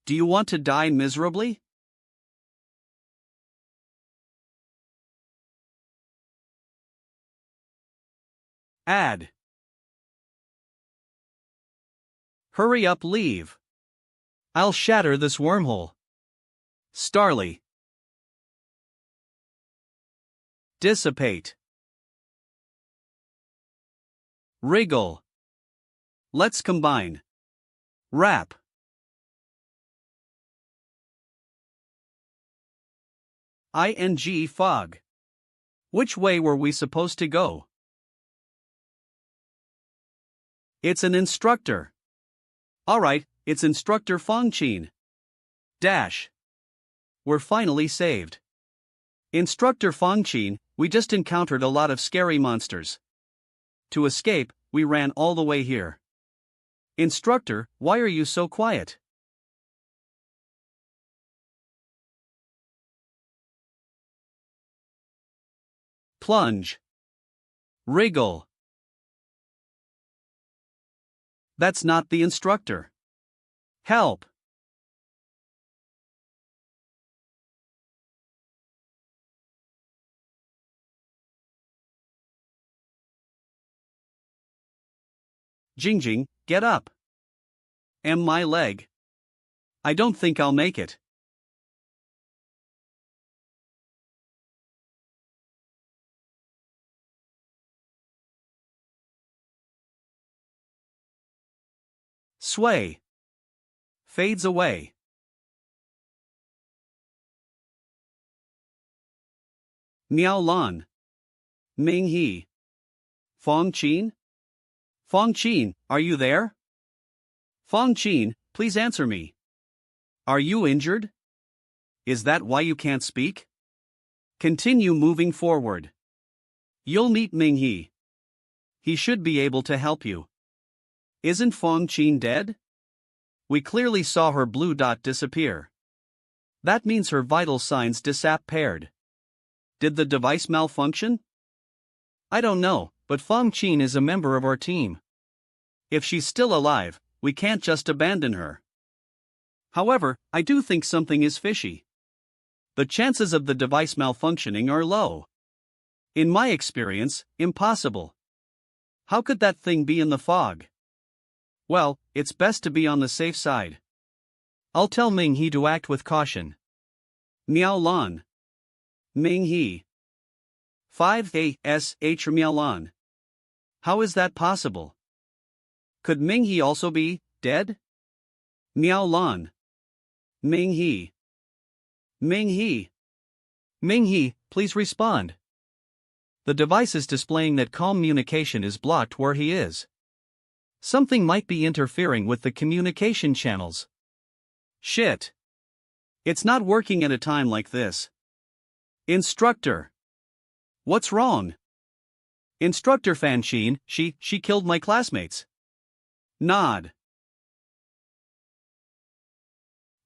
Do you want to die miserably? Add. Hurry up, leave. I'll shatter this wormhole. Starly. Dissipate. Wriggle. Let's combine. Wrap. ing fog. Which way were we supposed to go? It's an instructor. Alright, it's Instructor Fongqin. Dash. we're finally saved. Instructor Fangqin, we just encountered a lot of scary monsters. To escape, we ran all the way here. Instructor, why are you so quiet? Plunge. Wriggle. That's not the instructor. Help. Jingjing, get up. My leg. I don't think I'll make it. Sway. Fades away. Miao Lan. Ming He. Fangqin? Fangqin, are you there? Fangqin, please answer me. Are you injured? Is that why you can't speak? Continue moving forward. You'll meet Ming He. He should be able to help you. Isn't Fangqin dead? We clearly saw her blue dot disappear. That means her vital signs disappeared. Did the device malfunction? I don't know, but Fangqin is a member of our team. If she's still alive, we can't just abandon her. However, I do think something is fishy. The chances of the device malfunctioning are low. In my experience, impossible. How could that thing be in the fog? Well, it's best to be on the safe side. I'll tell Ming He to act with caution. Miao Lan. Ming He. 5ASH Miao Lan. How is that possible? Could Ming He also be dead? Miao Lan. Ming He. Ming He. Ming He, please respond. The device is displaying that communication is blocked where he is. Something might be interfering with the communication channels. Shit. It's not working at a time like this. Instructor. What's wrong? Instructor Fangqin, she killed my classmates. Nod.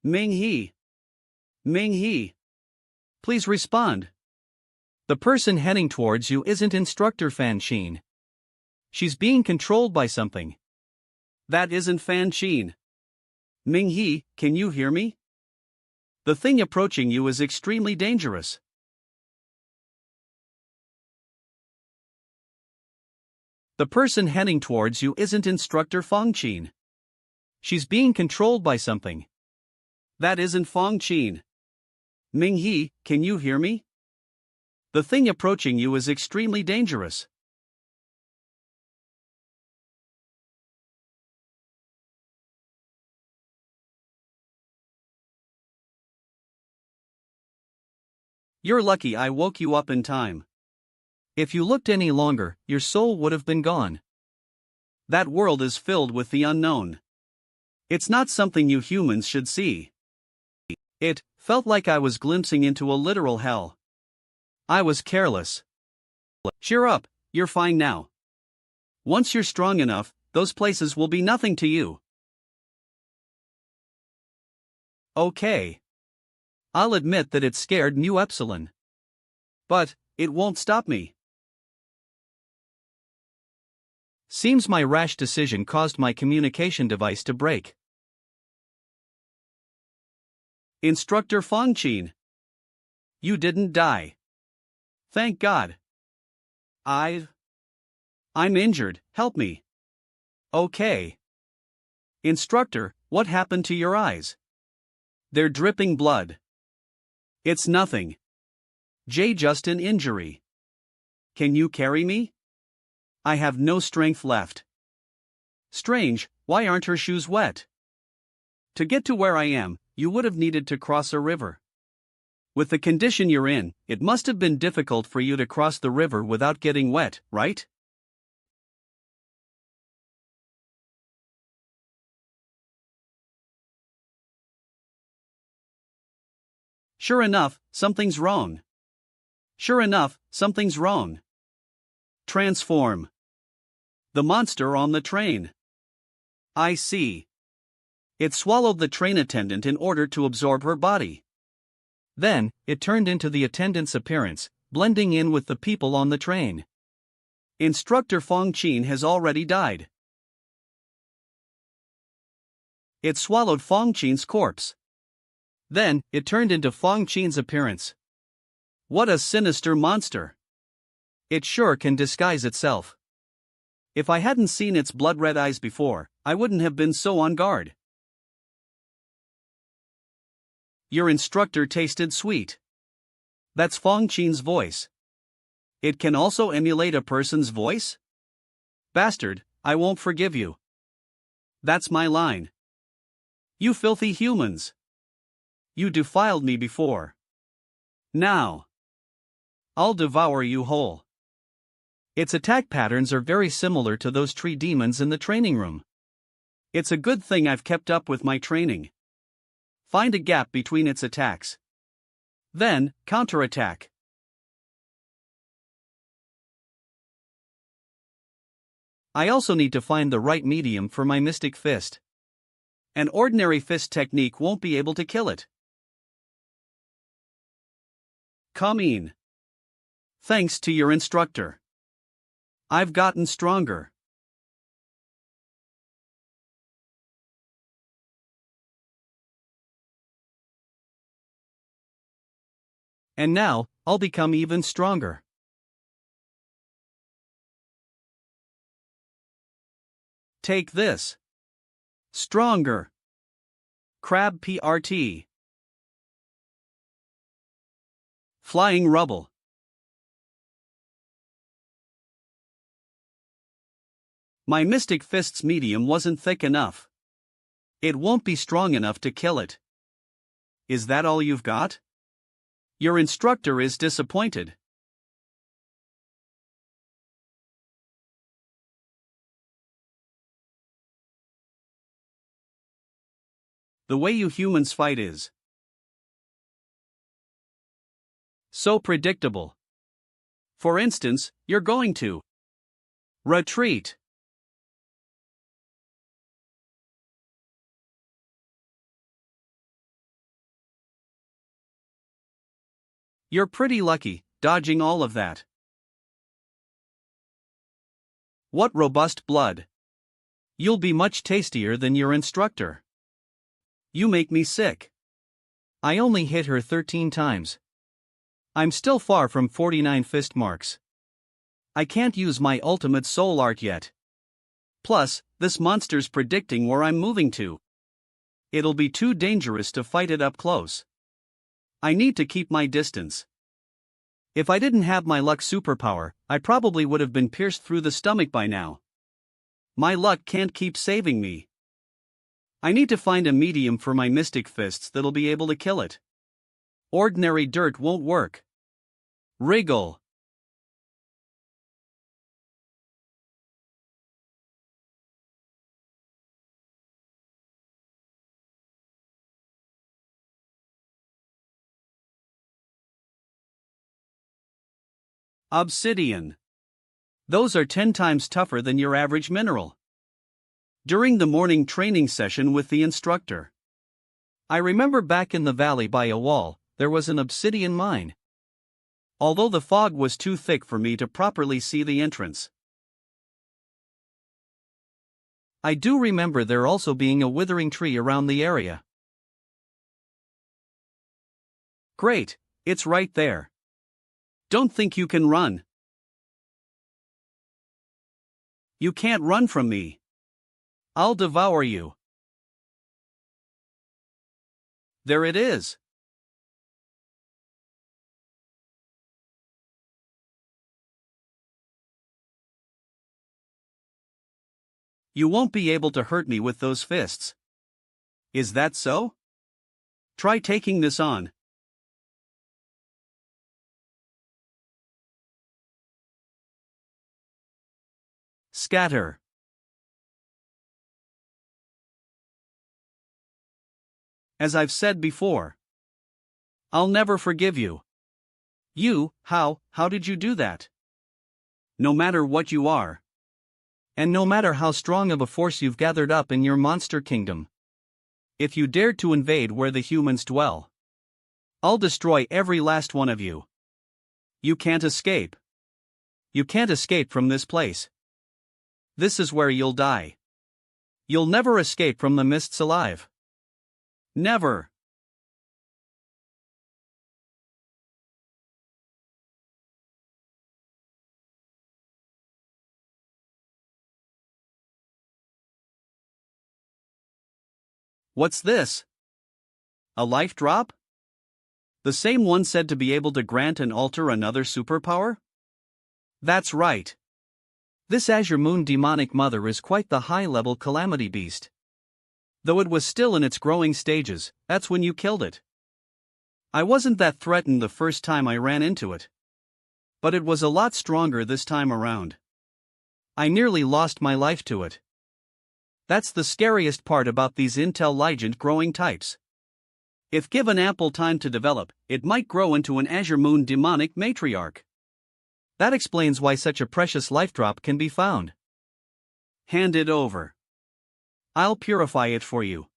Ming He. Ming He. Please respond. The person heading towards you isn't Instructor Fangqin. She's being controlled by something. That isn't Fangqin. Ming He, can you hear me? The thing approaching you is extremely dangerous. The person heading towards you isn't Instructor Fangqin. She's being controlled by something. That isn't Fangqin. Ming He, can you hear me? The thing approaching you is extremely dangerous. You're lucky I woke you up in time. If you looked any longer, your soul would have been gone. That world is filled with the unknown. It's not something you humans should see. It felt like I was glimpsing into a literal hell. I was careless. Cheer up, you're fine now. Once you're strong enough, those places will be nothing to you. Okay. I'll admit that it scared Mu Epsilon. But it won't stop me. Seems my rash decision caused my communication device to break. Instructor Fangqin. You didn't die. Thank God. I'm injured, help me. Okay. Instructor, what happened to your eyes? They're dripping blood. It's nothing. Just an injury. Can you carry me? I have no strength left. Strange, why aren't her shoes wet? To get to where I am, you would have needed to cross a river. With the condition you're in, it must have been difficult for you to cross the river without getting wet, right? Sure enough, something's wrong. Sure enough, something's wrong. Transform. The monster on the train. I see. It swallowed the train attendant in order to absorb her body. Then, it turned into the attendant's appearance, blending in with the people on the train. Instructor Fong Qin has already died. It swallowed Fong Qin's corpse. Then, it turned into Fong Qin's appearance. What a sinister monster! It sure can disguise itself. If I hadn't seen its blood-red eyes before, I wouldn't have been so on guard. Your instructor tasted sweet. That's Fong Qin's voice. It can also emulate a person's voice? Bastard, I won't forgive you. That's my line. You filthy humans. You defiled me before. Now, I'll devour you whole. Its attack patterns are very similar to those tree demons in the training room. It's a good thing I've kept up with my training. Find a gap between its attacks. Then, counterattack. I also need to find the right medium for my mystic fist. An ordinary fist technique won't be able to kill it. Come in. Thanks to your instructor, I've gotten stronger. And now, I'll become even stronger. Take this. Stronger. Crab PRT. Flying rubble. My mystic fist's medium wasn't thick enough. It won't be strong enough to kill it. Is that all you've got? Your instructor is disappointed. The way you humans fight is so predictable. For instance, you're going to retreat. You're pretty lucky, dodging all of that. What robust blood! You'll be much tastier than your instructor. You make me sick. I only hit her 13 times. I'm still far from 49 fist marks. I can't use my ultimate soul art yet. Plus, this monster's predicting where I'm moving to. It'll be too dangerous to fight it up close. I need to keep my distance. If I didn't have my luck superpower, I probably would have been pierced through the stomach by now. My luck can't keep saving me. I need to find a medium for my mystic fists that'll be able to kill it. Ordinary dirt won't work. Wriggle. Obsidian. Those are 10 times tougher than your average mineral. During the morning training session with the instructor, I remember back in the valley by a wall, there was an obsidian mine. Although the fog was too thick for me to properly see the entrance. I do remember there also being a withering tree around the area. Great, it's right there. Don't think you can run. You can't run from me. I'll devour you. There it is. You won't be able to hurt me with those fists. Is that so? Try taking this on. Scatter. As I've said before, I'll never forgive you. How did you do that? No matter what you are. And no matter how strong of a force you've gathered up in your monster kingdom. If you dared to invade where the humans dwell, I'll destroy every last one of you. You can't escape. You can't escape from this place. This is where you'll die. You'll never escape from the mists alive. Never. What's this? A life drop? The same one said to be able to grant and alter another superpower? That's right. This Azure Moon demonic mother is quite the high-level calamity beast. Though it was still in its growing stages, that's when you killed it. I wasn't that threatened the first time I ran into it. But it was a lot stronger this time around. I nearly lost my life to it. That's the scariest part about these intelligent growing types. If given ample time to develop, it might grow into an Azure Moon demonic matriarch. That explains why such a precious life drop can be found. Hand it over. I'll purify it for you.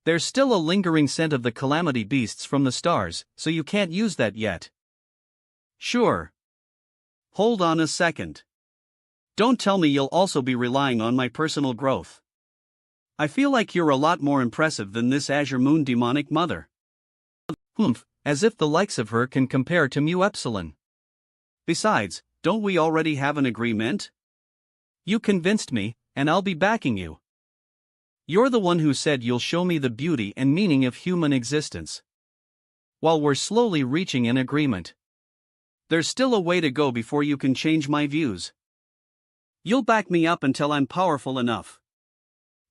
There's still a lingering scent of the calamity beasts from the stars, so you can't use that yet. Sure. Hold on a second. Don't tell me you'll also be relying on my personal growth. I feel like you're a lot more impressive than this Azure Moon demonic mother. As if the likes of her can compare to Mu Epsilon. Besides, don't we already have an agreement? You convinced me, and I'll be backing you. You're the one who said you'll show me the beauty and meaning of human existence. While we're slowly reaching an agreement, there's still a way to go before you can change my views. You'll back me up until I'm powerful enough.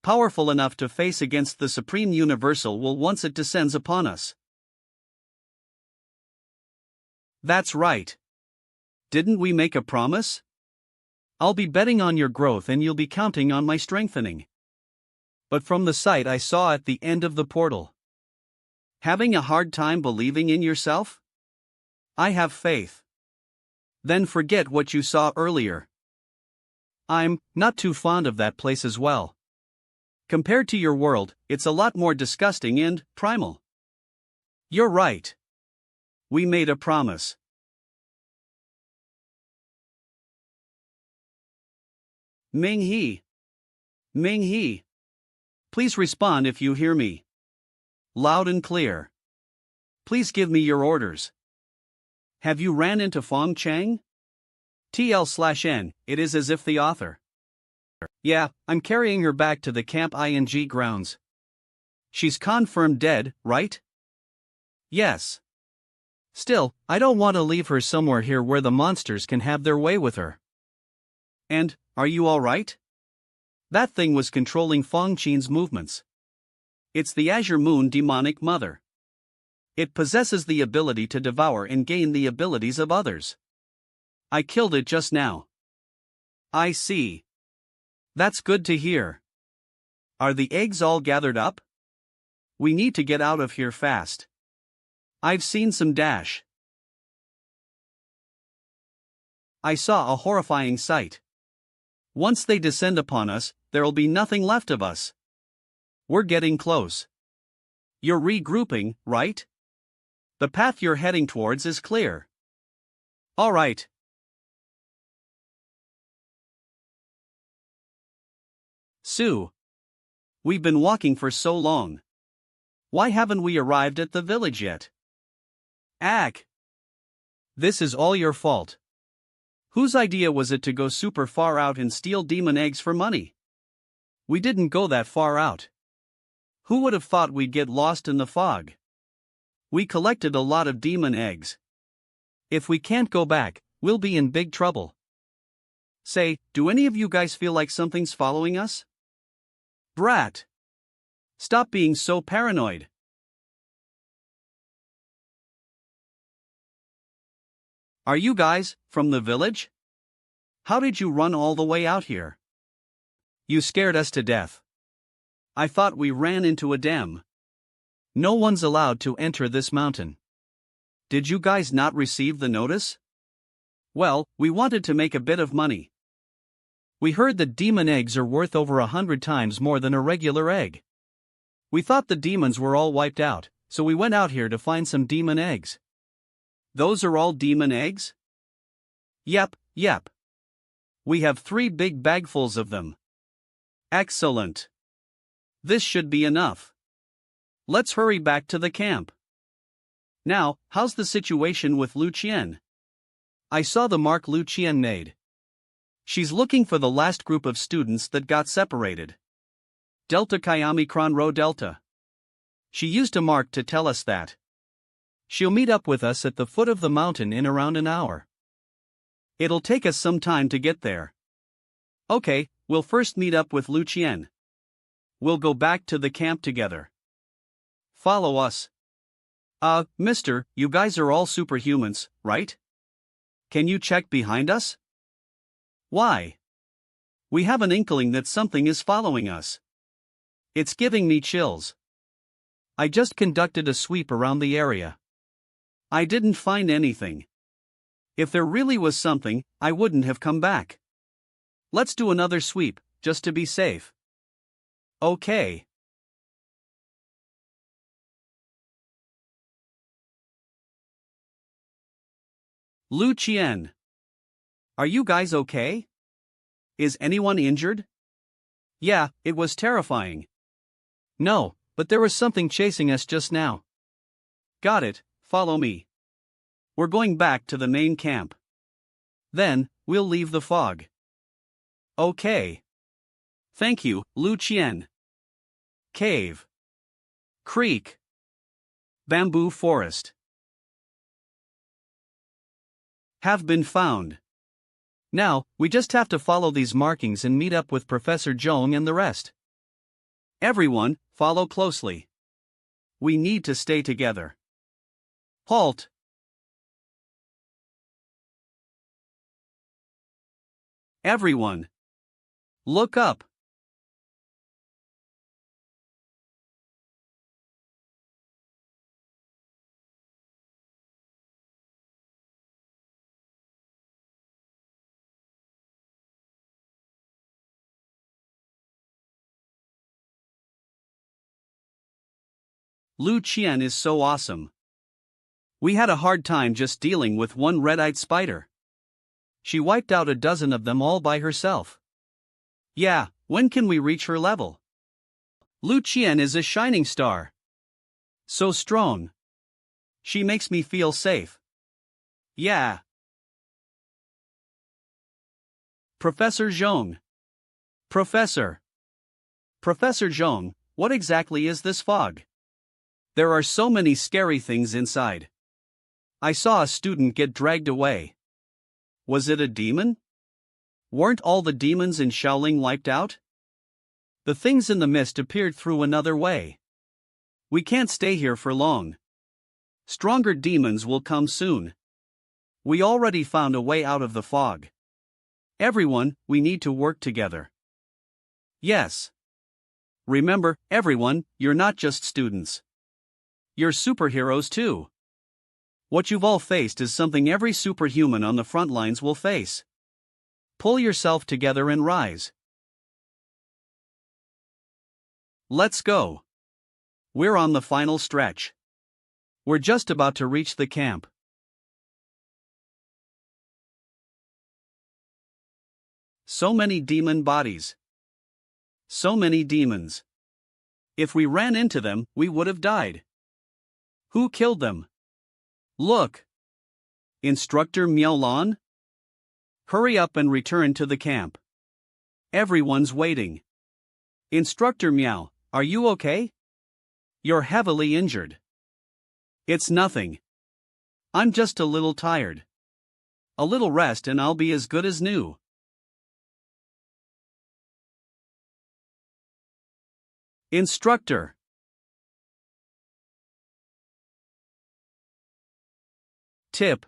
Powerful enough to face against the Supreme Universal will once it descends upon us. That's right. Didn't we make a promise? I'll be betting on your growth and you'll be counting on my strengthening. But from the sight I saw at the end of the portal. Having a hard time believing in yourself? I have faith. Then forget what you saw earlier. I'm not too fond of that place as well. Compared to your world, it's a lot more disgusting and primal. You're right. We made a promise. Ming-He. Ming-He. Please respond if you hear me. Loud and clear. Please give me your orders. Have you ran into Fong Chang? TL/N, it is as if the author. Yeah, I'm carrying her back to the Camp ING grounds. She's confirmed dead, right? Yes. Still, I don't want to leave her somewhere here where the monsters can have their way with her. And, are you alright? That thing was controlling Fong Qin's movements. It's the Azure Moon demonic mother. It possesses the ability to devour and gain the abilities of others. I killed it just now. I see. That's good to hear. Are the eggs all gathered up? We need to get out of here fast. I've seen some dash. I saw a horrifying sight. Once they descend upon us, there'll be nothing left of us. We're getting close. You're regrouping, right? The path you're heading towards is clear. All right. Sue. We've been walking for so long. Why haven't we arrived at the village yet? Ack. This is all your fault. Whose idea was it to go super far out and steal demon eggs for money? We didn't go that far out. Who would have thought we'd get lost in the fog? We collected a lot of demon eggs. If we can't go back, we'll be in big trouble. Say, do any of you guys feel like something's following us? Brat. Stop being so paranoid. Are you guys from the village? How did you run all the way out here? You scared us to death. I thought we ran into a dam. No one's allowed to enter this mountain. Did you guys not receive the notice? Well, we wanted to make a bit of money. We heard that demon eggs are worth over 100 times more than a regular egg. We thought the demons were all wiped out, so we went out here to find some demon eggs. Those are all demon eggs? Yep. We have 3 big bagfuls of them. Excellent. This should be enough. Let's hurry back to the camp. Now, how's the situation with Lu Qian? I saw the mark Lu Qian made. She's looking for the last group of students that got separated. Delta Chi Omicron Rho Delta. She used a mark to tell us that. She'll meet up with us at the foot of the mountain in around an hour. It'll take us some time to get there. Okay, we'll first meet up with Lu Qian. We'll go back to the camp together. Follow us. Mister, you guys are all superhumans, right? Can you check behind us? Why? We have an inkling that something is following us. It's giving me chills. I just conducted a sweep around the area. I didn't find anything. If there really was something, I wouldn't have come back. Let's do another sweep, just to be safe. Okay. Lu Qian. Are you guys okay? Is anyone injured? Yeah, it was terrifying. No, but there was something chasing us just now. Got it, follow me. We're going back to the main camp. Then, we'll leave the fog. Okay. Thank you, Lu Qian. Cave. Creek. Bamboo forest. Have been found. Now, we just have to follow these markings and meet up with Professor Zhong and the rest. Everyone, follow closely. We need to stay together. Halt. Everyone. Look up. Lu Qian is so awesome. We had a hard time just dealing with one red-eyed spider. She wiped out a dozen of them all by herself. Yeah, when can we reach her level? Lu Qian is a shining star. So strong. She makes me feel safe. Yeah. Professor Zhong. Professor Zhong, what exactly is this fog? There are so many scary things inside. I saw a student get dragged away. Was it a demon? Weren't all the demons in Shaoling wiped out? The things in the mist appeared through another way. We can't stay here for long. Stronger demons will come soon. We already found a way out of the fog. Everyone, we need to work together. Yes. Remember, everyone, you're not just students. You're superheroes too. What you've all faced is something every superhuman on the front lines will face. Pull yourself together and rise. Let's go. We're on the final stretch. We're just about to reach the camp. So many demon bodies. So many demons. If we ran into them, we would have died. Who killed them? Look. Instructor Miaolan? Hurry up and return to the camp. Everyone's waiting. Instructor Miao, are you okay? You're heavily injured. It's nothing. I'm just a little tired. A little rest and I'll be as good as new. Instructor. Tip.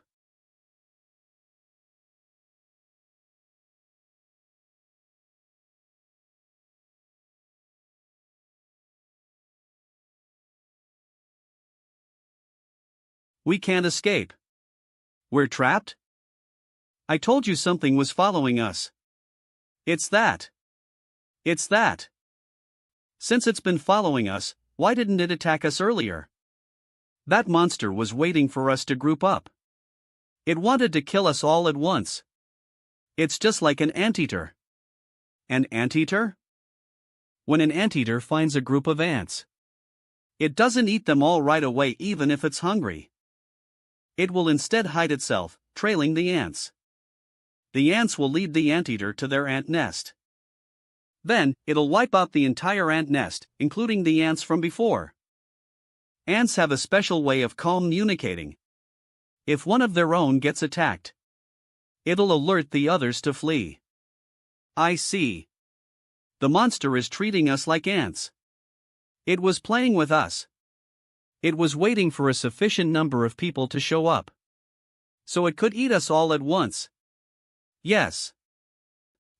We can't escape. We're trapped? I told you something was following us. It's that. It's that. Since it's been following us, why didn't it attack us earlier? That monster was waiting for us to group up. It wanted to kill us all at once. It's just like an anteater. An anteater? When an anteater finds a group of ants, it doesn't eat them all right away even if it's hungry. It will instead hide itself, trailing the ants. The ants will lead the anteater to their ant nest. Then, it'll wipe out the entire ant nest, including the ants from before. Ants have a special way of communicating. If one of their own gets attacked, it'll alert the others to flee. I see. The monster is treating us like ants. It was playing with us. It was waiting for a sufficient number of people to show up, so it could eat us all at once. Yes.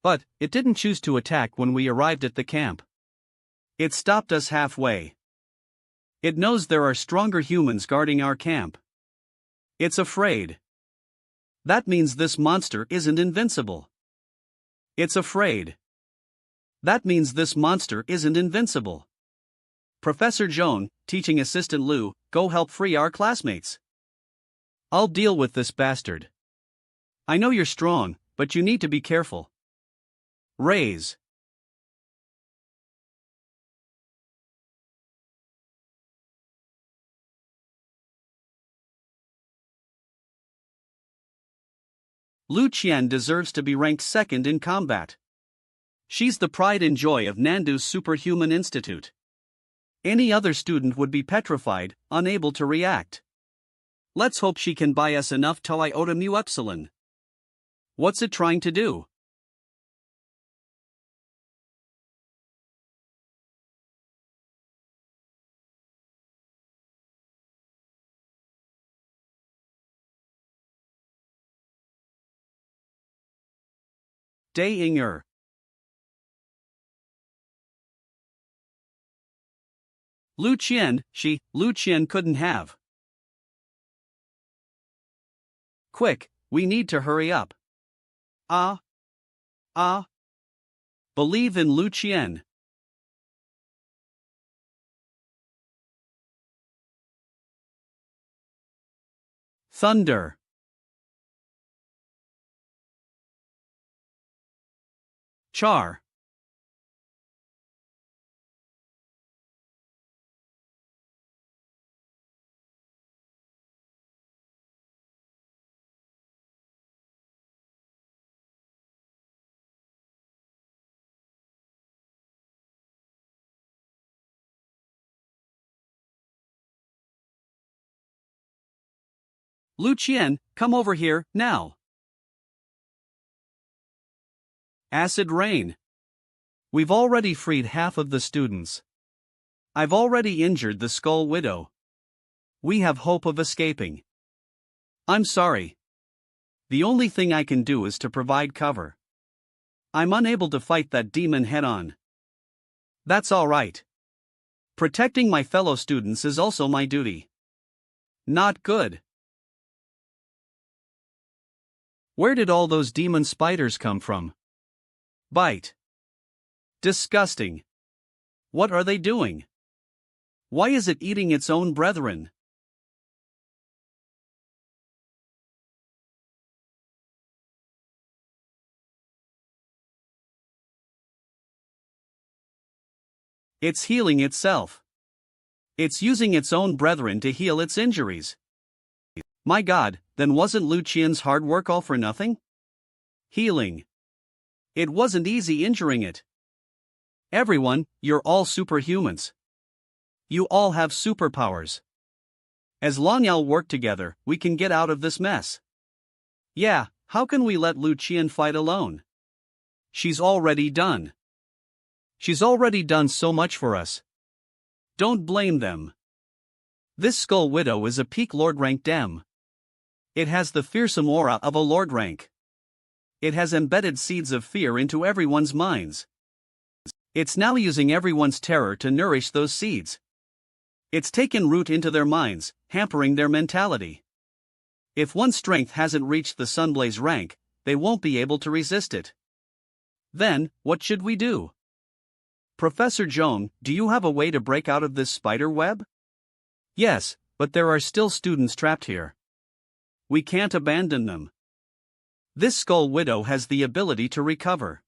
But it didn't choose to attack when we arrived at the camp. It stopped us halfway. It knows there are stronger humans guarding our camp. It's afraid. That means this monster isn't invincible. It's afraid. That means this monster isn't invincible. Professor Joan, teaching assistant Lou, go help free our classmates. I'll deal with this bastard. I know you're strong, but you need to be careful. Raise. Lu Qian deserves to be ranked second in combat. She's the pride and joy of Nandu's Superhuman Institute. Any other student would be petrified, unable to react. Let's hope she can buy us enough iota mu epsilon. What's it trying to do? Day-inger. Lu Qian couldn't have. Quick, we need to hurry up. Believe in Lu Qian. Thunder. Char. Lu Qian, come over here, now. Acid rain. We've already freed half of the students. I've already injured the Skull Widow. We have hope of escaping. I'm sorry. The only thing I can do is to provide cover. I'm unable to fight that demon head-on. That's all right. Protecting my fellow students is also my duty. Not good. Where did all those demon spiders come from? Bite. Disgusting. What are they doing? Why is it eating its own brethren? It's healing itself. It's using its own brethren to heal its injuries. My God, then wasn't Lu Qian's hard work all for nothing? Healing. It wasn't easy injuring it. Everyone, you're all superhumans. You all have superpowers. As long as y'all work together, we can get out of this mess. Yeah, how can we let Lu Qian fight alone? She's already done. She's already done so much for us. Don't blame them. This Skull Widow is a peak Lord rank dem. It has the fearsome aura of a Lord rank. It has embedded seeds of fear into everyone's minds. It's now using everyone's terror to nourish those seeds. It's taken root into their minds, hampering their mentality. If one's strength hasn't reached the Sunblaze rank, they won't be able to resist it. Then, what should we do? Professor Zhong, do you have a way to break out of this spider web? Yes, but there are still students trapped here. We can't abandon them. This Skull Widow has the ability to recover.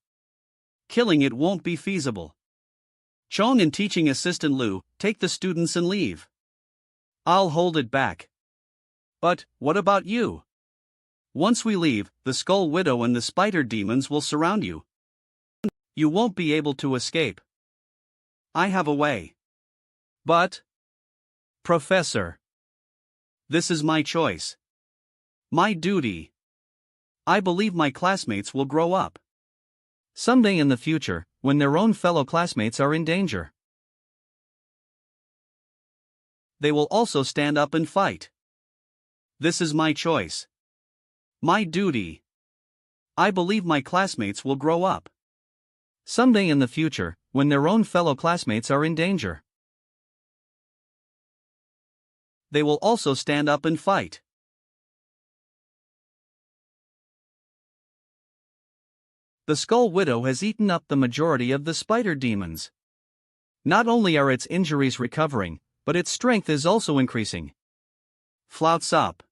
Killing it won't be feasible. Chong and teaching assistant Lu, take the students and leave. I'll hold it back. But, what about you? Once we leave, the Skull Widow and the spider demons will surround you. You won't be able to escape. I have a way. But, Professor, this is my choice. My duty. I believe my classmates will grow up. Someday in the future, when their own fellow classmates are in danger, they will also stand up and fight. This is my choice. My duty. I believe my classmates will grow up. Someday in the future, when their own fellow classmates are in danger, they will also stand up and fight. The Skull Widow has eaten up the majority of the spider demons. Not only are its injuries recovering, but its strength is also increasing. Flouts up.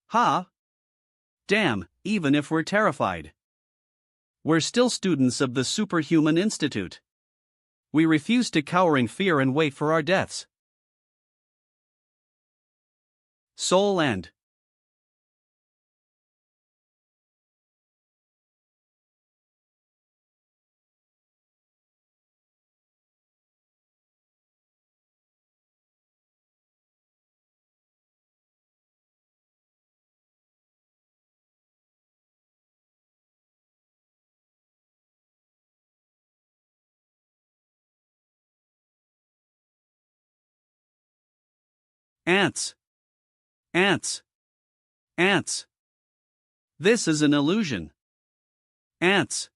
Ha! Damn, even if we're terrified, we're still students of the Superhuman Institute. We refuse to cower in fear and wait for our deaths. Soul End. Ants. Ants. Ants. This is an illusion. Ants.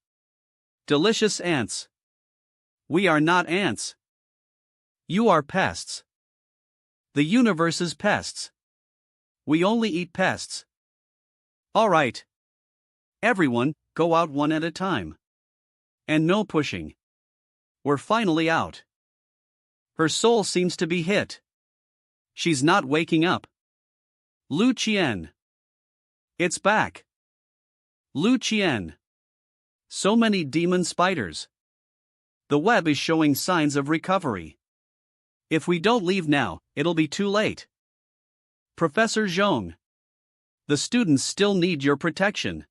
Delicious ants. We are not ants. You are pests. The universe is pests. We only eat pests. Alright. Everyone, go out one at a time. And no pushing. We're finally out. Her soul seems to be hit. She's not waking up. Lu Qian. It's back. Lu Qian. So many demon spiders. The web is showing signs of recovery. If we don't leave now, it'll be too late. Professor Zhong. The students still need your protection.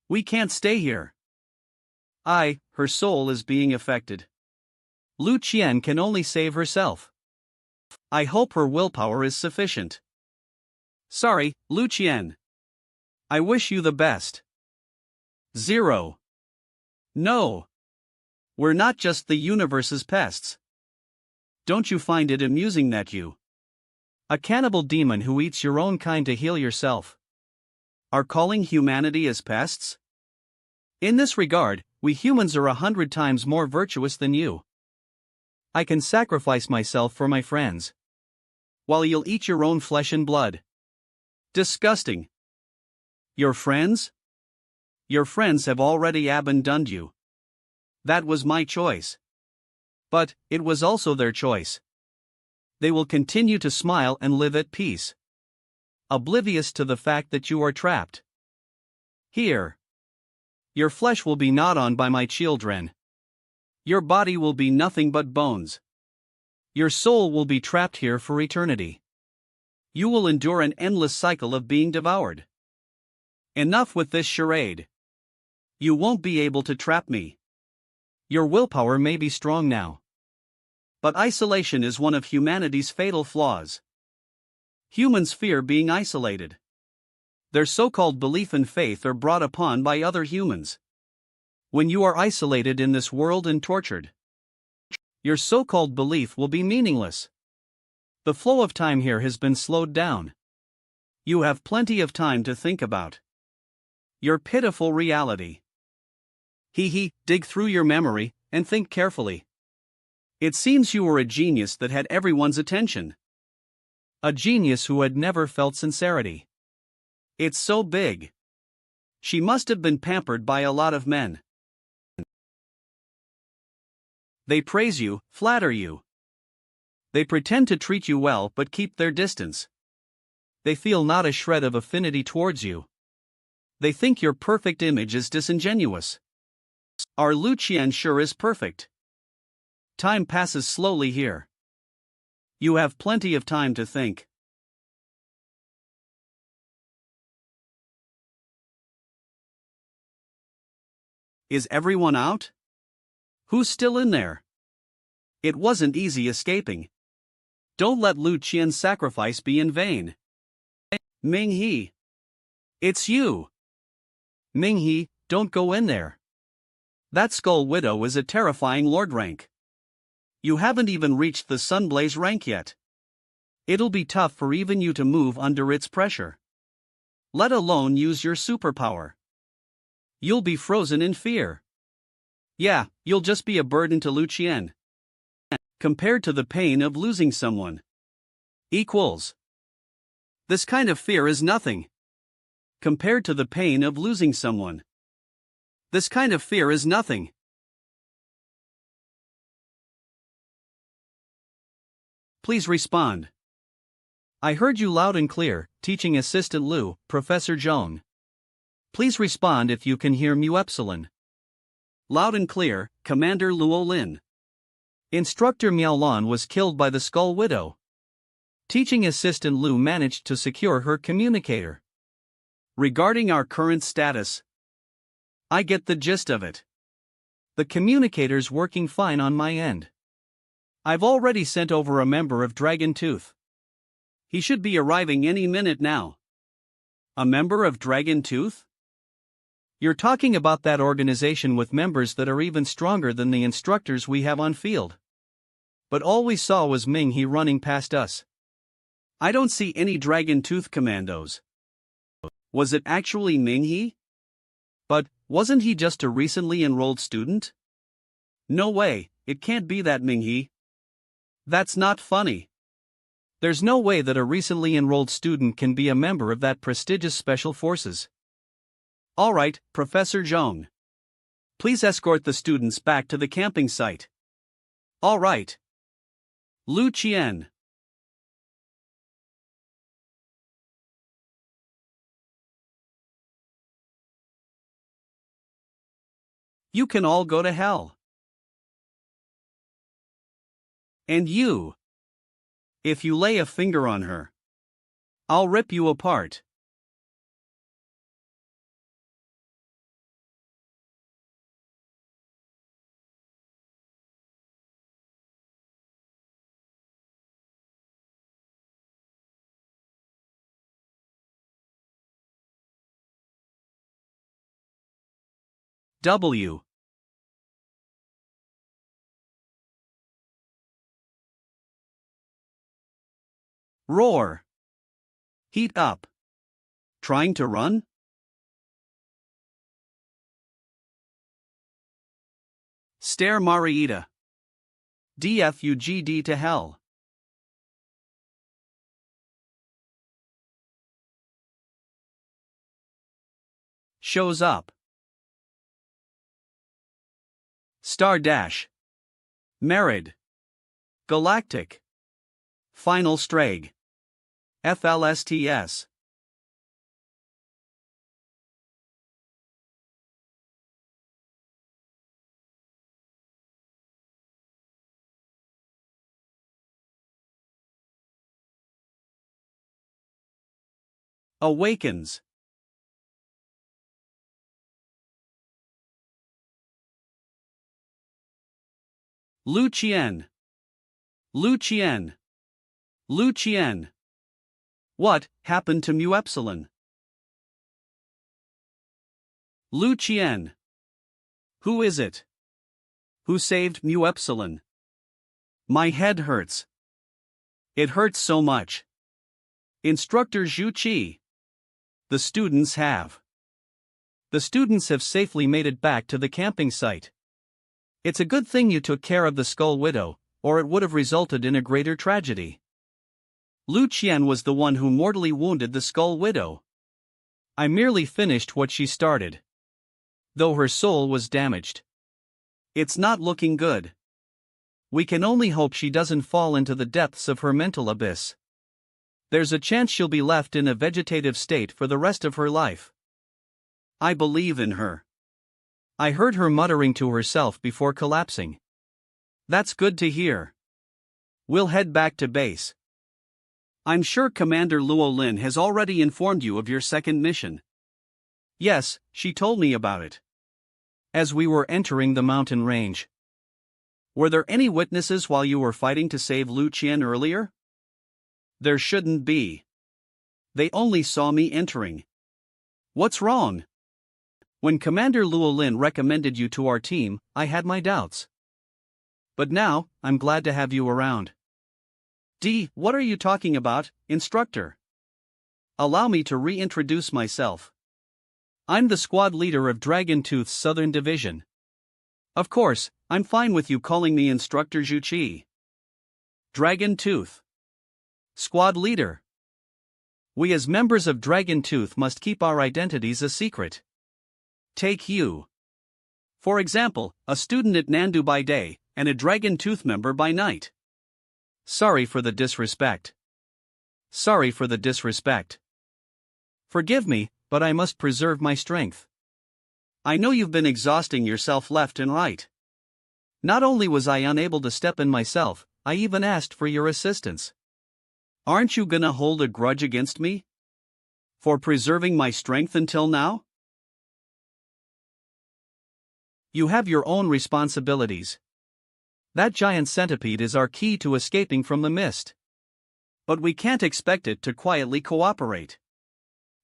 We can't stay here. Her soul is being affected. Lu Qian can only save herself. I hope her willpower is sufficient. Sorry, Lu Qian. I wish you the best. 0. No. We're not just the universe's pests. Don't you find it amusing that you, a cannibal demon who eats your own kind to heal yourself, are calling humanity as pests? In this regard, we humans are 100 times more virtuous than you. I can sacrifice myself for my friends, while you'll eat your own flesh and blood. Disgusting. Your friends? Your friends have already abandoned you. That was my choice. But, it was also their choice. They will continue to smile and live at peace, oblivious to the fact that you are trapped. Here. Your flesh will be gnawed on by my children. Your body will be nothing but bones. Your soul will be trapped here for eternity. You will endure an endless cycle of being devoured. Enough with this charade. You won't be able to trap me. Your willpower may be strong now, but isolation is one of humanity's fatal flaws. Humans fear being isolated. Their so-called belief and faith are brought upon by other humans. When you are isolated in this world and tortured, your so-called belief will be meaningless. The flow of time here has been slowed down. You have plenty of time to think about your pitiful reality. Dig through your memory, and think carefully. It seems you were a genius that had everyone's attention. A genius who had never felt sincerity. It's so big. She must have been pampered by a lot of men. They praise you, flatter you. They pretend to treat you well but keep their distance. They feel not a shred of affinity towards you. They think your perfect image is disingenuous. Our Lu Qian sure is perfect. Time passes slowly here. You have plenty of time to think. Is everyone out? Who's still in there? It wasn't easy escaping. Don't let Lu Qian's sacrifice be in vain. Ming He. It's you. Ming He, don't go in there. That Skull Widow is a terrifying lord rank. You haven't even reached the Sunblaze rank yet. It'll be tough for even you to move under its pressure. Let alone use your superpower. You'll be frozen in fear. Yeah, you'll just be a burden to Lu Qian. Compared to the pain of losing someone. Equals. This kind of fear is nothing. Compared to the pain of losing someone. This kind of fear is nothing. Please respond. I heard you loud and clear, Teaching Assistant Lu, Professor Zhong. Please respond if you can hear Mu Epsilon. Loud and clear, Commander Luo Lin. Instructor Miaolon was killed by the Skull Widow. Teaching Assistant Lu managed to secure her communicator. Regarding our current status, I get the gist of it. The communicator's working fine on my end. I've already sent over a member of Dragon Tooth. He should be arriving any minute now. A member of Dragon Tooth? You're talking about that organization with members that are even stronger than the instructors we have on field. But all we saw was Ming He running past us. I don't see any Dragon Tooth commandos. Was it actually Ming He? But, wasn't he just a recently enrolled student? No way, it can't be that Ming He. That's not funny. There's no way that a recently enrolled student can be a member of that prestigious special forces. Alright, Professor Zhong. Please escort the students back to the camping site. Alright. Lu Qian. You can all go to hell. And you. If you lay a finger on her, I'll rip you apart. W. Roar. Heat up. Trying to run? Stare Mariita. DFUGD to hell. Shows up. Star Dash. Merid. Galactic. Final Strag. FLSTS. Awakens. Lu Qian. Lu Qian. Lu Qian. What happened to Mu Epsilon? Lu Qian. Who is it? Who saved Mu Epsilon? My head hurts. It hurts so much. Instructor Zhu Qi. The students have. The students have safely made it back to the camping site. It's a good thing you took care of the Skull Widow, or it would have resulted in a greater tragedy. Lu Qian was the one who mortally wounded the Skull Widow. I merely finished what she started. Though her soul was damaged. It's not looking good. We can only hope she doesn't fall into the depths of her mental abyss. There's a chance she'll be left in a vegetative state for the rest of her life. I believe in her. I heard her muttering to herself before collapsing. That's good to hear. We'll head back to base. I'm sure Commander Luo Lin has already informed you of your second mission. Yes, she told me about it. As we were entering the mountain range. Were there any witnesses while you were fighting to save Lu Qian earlier? There shouldn't be. They only saw me entering. What's wrong? When Commander Luo Lin recommended you to our team, I had my doubts. But now, I'm glad to have you around. What are you talking about, instructor? Allow me to reintroduce myself. I'm the squad leader of Dragon Tooth's Southern Division. Of course, I'm fine with you calling me Instructor Zhu Qi. Dragon Tooth. Squad leader. We as members of Dragon Tooth must keep our identities a secret. Take you. For example, a student at Nandu by day, and a Dragon Tooth member by night. Sorry for the disrespect. Sorry for the disrespect. Forgive me, but I must preserve my strength. I know you've been exhausting yourself left and right. Not only was I unable to step in myself, I even asked for your assistance. Aren't you gonna hold a grudge against me? For preserving my strength until now? You have your own responsibilities. That giant centipede is our key to escaping from the mist. But we can't expect it to quietly cooperate.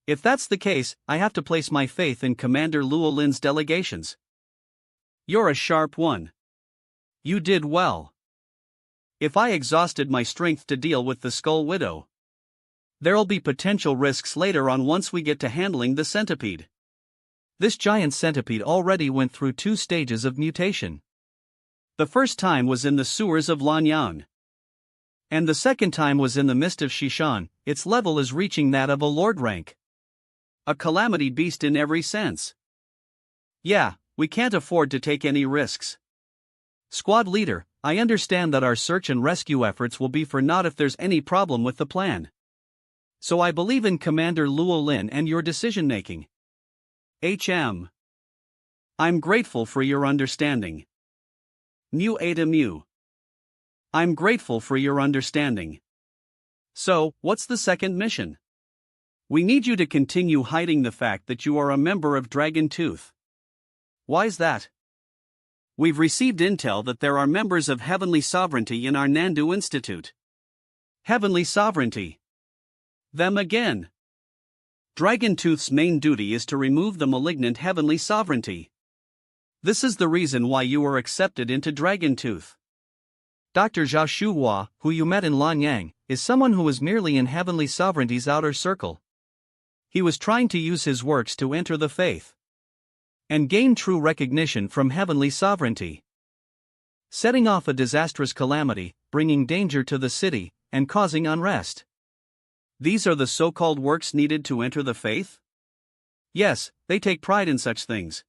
If that's the case, I have to place my faith in Commander Luo Lin's delegations. You're a sharp one. You did well. If I exhausted my strength to deal with the Skull Widow, there'll be potential risks later on once we get to handling the centipede. This giant centipede already went through 2 stages of mutation. The first time was in the sewers of Lanyang. And the second time was in the mist of Shishan. Its level is reaching that of a lord rank. A calamity beast in every sense. Yeah, we can't afford to take any risks. Squad leader, I understand that our search and rescue efforts will be for naught if there's any problem with the plan. So I believe in Commander Luo Lin and your decision-making. I'm grateful for your understanding. Mu Eta Mu. I'm grateful for your understanding. So, what's the second mission? We need you to continue hiding the fact that you are a member of Dragon Tooth. Why's that? We've received intel that there are members of Heavenly Sovereignty in our Nandu Institute. Heavenly Sovereignty. Them again. Dragon Tooth's main duty is to remove the malignant Heavenly Sovereignty. This is the reason why you were accepted into Dragon Tooth. Dr. Zhao Shuhua, who you met in Lanyang, is someone who was merely in Heavenly Sovereignty's outer circle. He was trying to use his works to enter the faith and gain true recognition from Heavenly Sovereignty, setting off a disastrous calamity, bringing danger to the city, and causing unrest. These are the so-called works needed to enter the faith? Yes, they take pride in such things.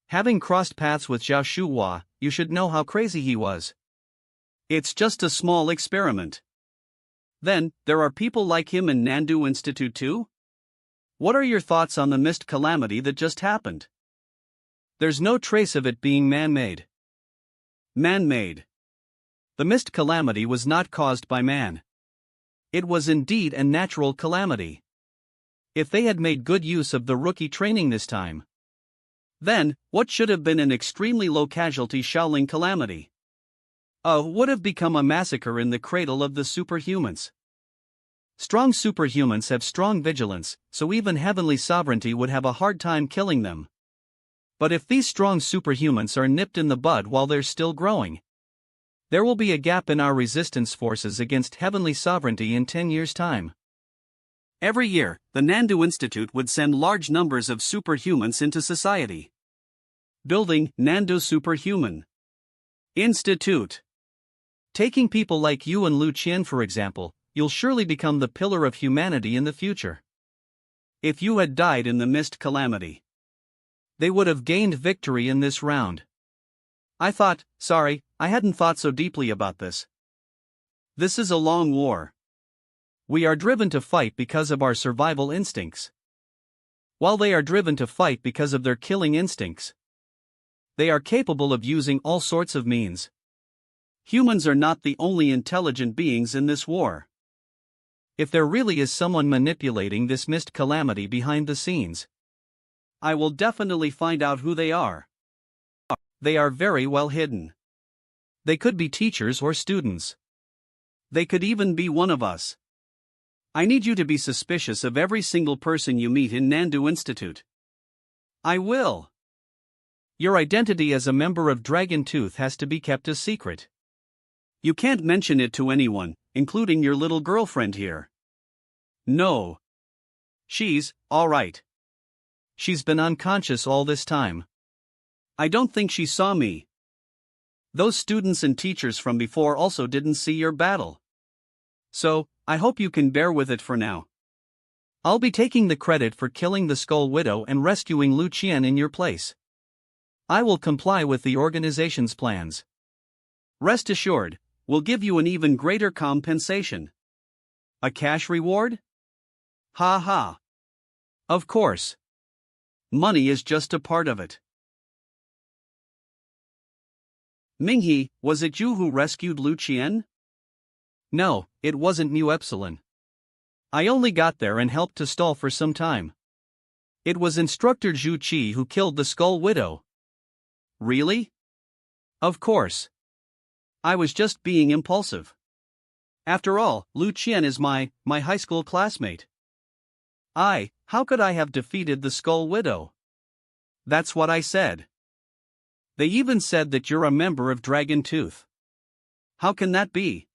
Having crossed paths with Zhao Shuhua, you should know how crazy he was. It's just a small experiment. Then, there are people like him in Nandu Institute too? What are your thoughts on the mist calamity that just happened? There's no trace of it being man-made. Man-made. The mist calamity was not caused by man. It was indeed a natural calamity. If they had made good use of the rookie training this time, then, what should have been an extremely low-casualty Shaolin calamity would have become a massacre in the cradle of the superhumans. Strong superhumans have strong vigilance, so even Heavenly Sovereignty would have a hard time killing them. But if these strong superhumans are nipped in the bud while they're still growing, there will be a gap in our resistance forces against Heavenly Sovereignty in 10 years' time. Every year, the Nandu Institute would send large numbers of superhumans into society. Building Nandu Superhuman Institute. Taking people like you and Lu Qian for example, you'll surely become the pillar of humanity in the future. If you had died in the mist calamity, they would have gained victory in this round. Sorry, I hadn't thought so deeply about this. This is a long war. We are driven to fight because of our survival instincts. While they are driven to fight because of their killing instincts, they are capable of using all sorts of means. Humans are not the only intelligent beings in this war. If there really is someone manipulating this mist calamity behind the scenes, I will definitely find out who they are. They are very well hidden. They could be teachers or students. They could even be one of us. I need you to be suspicious of every single person you meet in Nandu Institute. I will. Your identity as a member of Dragon Tooth has to be kept a secret. You can't mention it to anyone, including your little girlfriend here. No. She's all right. She's been unconscious all this time. I don't think she saw me. Those students and teachers from before also didn't see your battle. So, I hope you can bear with it for now. I'll be taking the credit for killing the Skull Widow and rescuing Lu Qian in your place. I will comply with the organization's plans. Rest assured, we'll give you an even greater compensation. A cash reward? Ha ha. Of course. Money is just a part of it. Minghe, was it you who rescued Lu Qian? No, it wasn't Mu Epsilon. I only got there and helped to stall for some time. It was Instructor Zhu Qi who killed the Skull Widow. Really? Of course. I was just being impulsive. After all, Lu Qian is my high school classmate. How could I have defeated the Skull Widow? That's what I said. They even said that you're a member of Dragon Tooth. How can that be?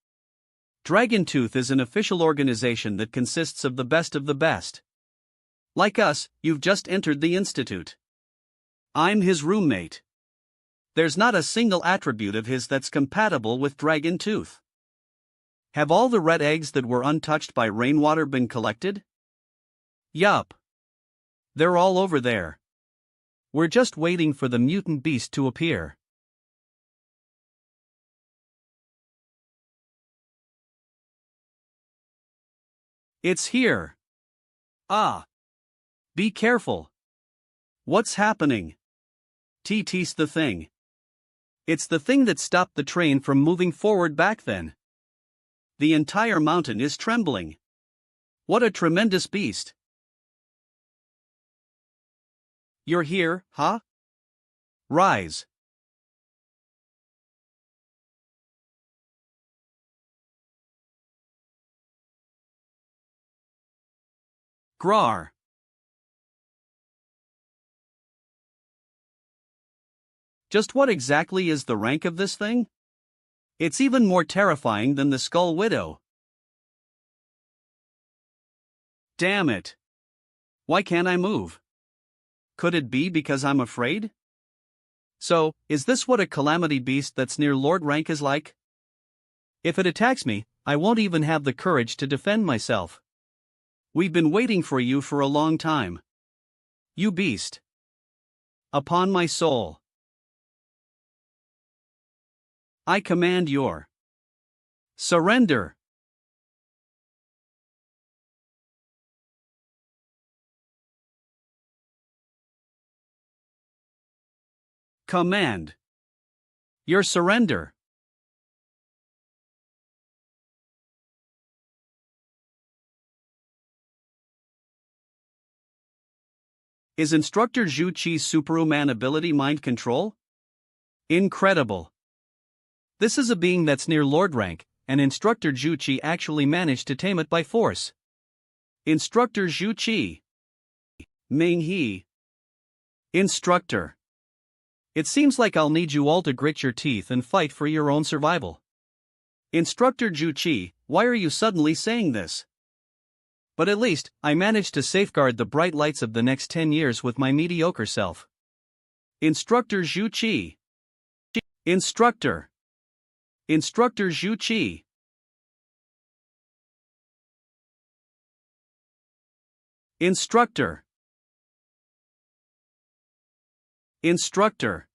Dragon Tooth is an official organization that consists of the best of the best. Like us, you've just entered the institute. I'm his roommate. There's not a single attribute of his that's compatible with Dragon Tooth. Have all the red eggs that were untouched by rainwater been collected? Yup. They're all over there. We're just waiting for the mutant beast to appear. It's here. Ah. Be careful. What's happening? TT's the thing. It's the thing that stopped the train from moving forward back then. The entire mountain is trembling. What a tremendous beast. You're here, huh? Rise. Grar. Just what exactly is the rank of this thing? It's even more terrifying than the Skull Widow. Damn it. Why can't I move? Could it be because I'm afraid? So, is this what a calamity beast that's near Lord rank is like? If it attacks me, I won't even have the courage to defend myself. We've been waiting for you for a long time. You beast. Upon my soul. I command your surrender. Command your surrender. Is Instructor Zhu Qi's superhuman ability mind control? Incredible. This is a being that's near Lord rank, and Instructor Zhu Qi actually managed to tame it by force. Instructor Zhu Qi. Minghe. Instructor. It seems like I'll need you all to grit your teeth and fight for your own survival. Instructor Zhu Qi, why are you suddenly saying this? But at least, I managed to safeguard the bright lights of the next 10 years with my mediocre self. Instructor Zhu Qi. Instructor. Instructor Zhu Qi. Instructor. Instructor.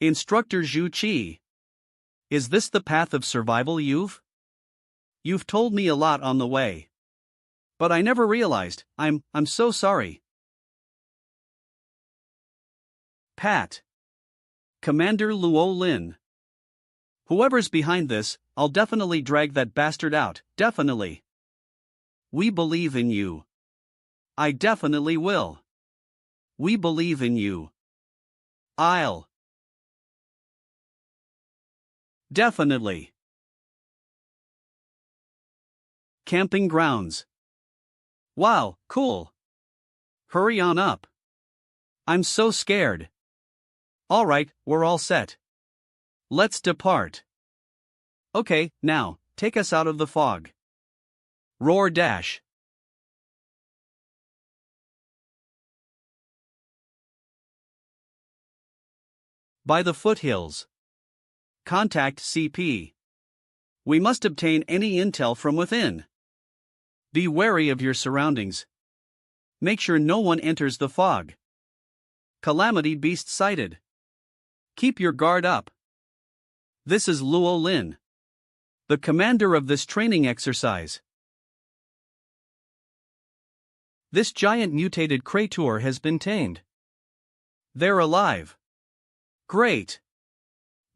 Instructor Zhu Qi. Is this the path of survival You've told me a lot on the way. But I never realized. I'm so sorry. Pat. Commander Luo Lin. Whoever's behind this, I'll definitely drag that bastard out, definitely. We believe in you. I definitely will. We believe in you. I'll. Definitely. Camping grounds. Wow, cool. Hurry on up. I'm so scared. Alright, we're all set. Let's depart. Okay, now, take us out of the fog. Roar dash. By the foothills. Contact CP. We must obtain any intel from within. Be wary of your surroundings. Make sure no one enters the fog. Calamity beast sighted. Keep your guard up. This is Luo Lin, the commander of this training exercise. This giant mutated creature has been tamed. They're alive. Great.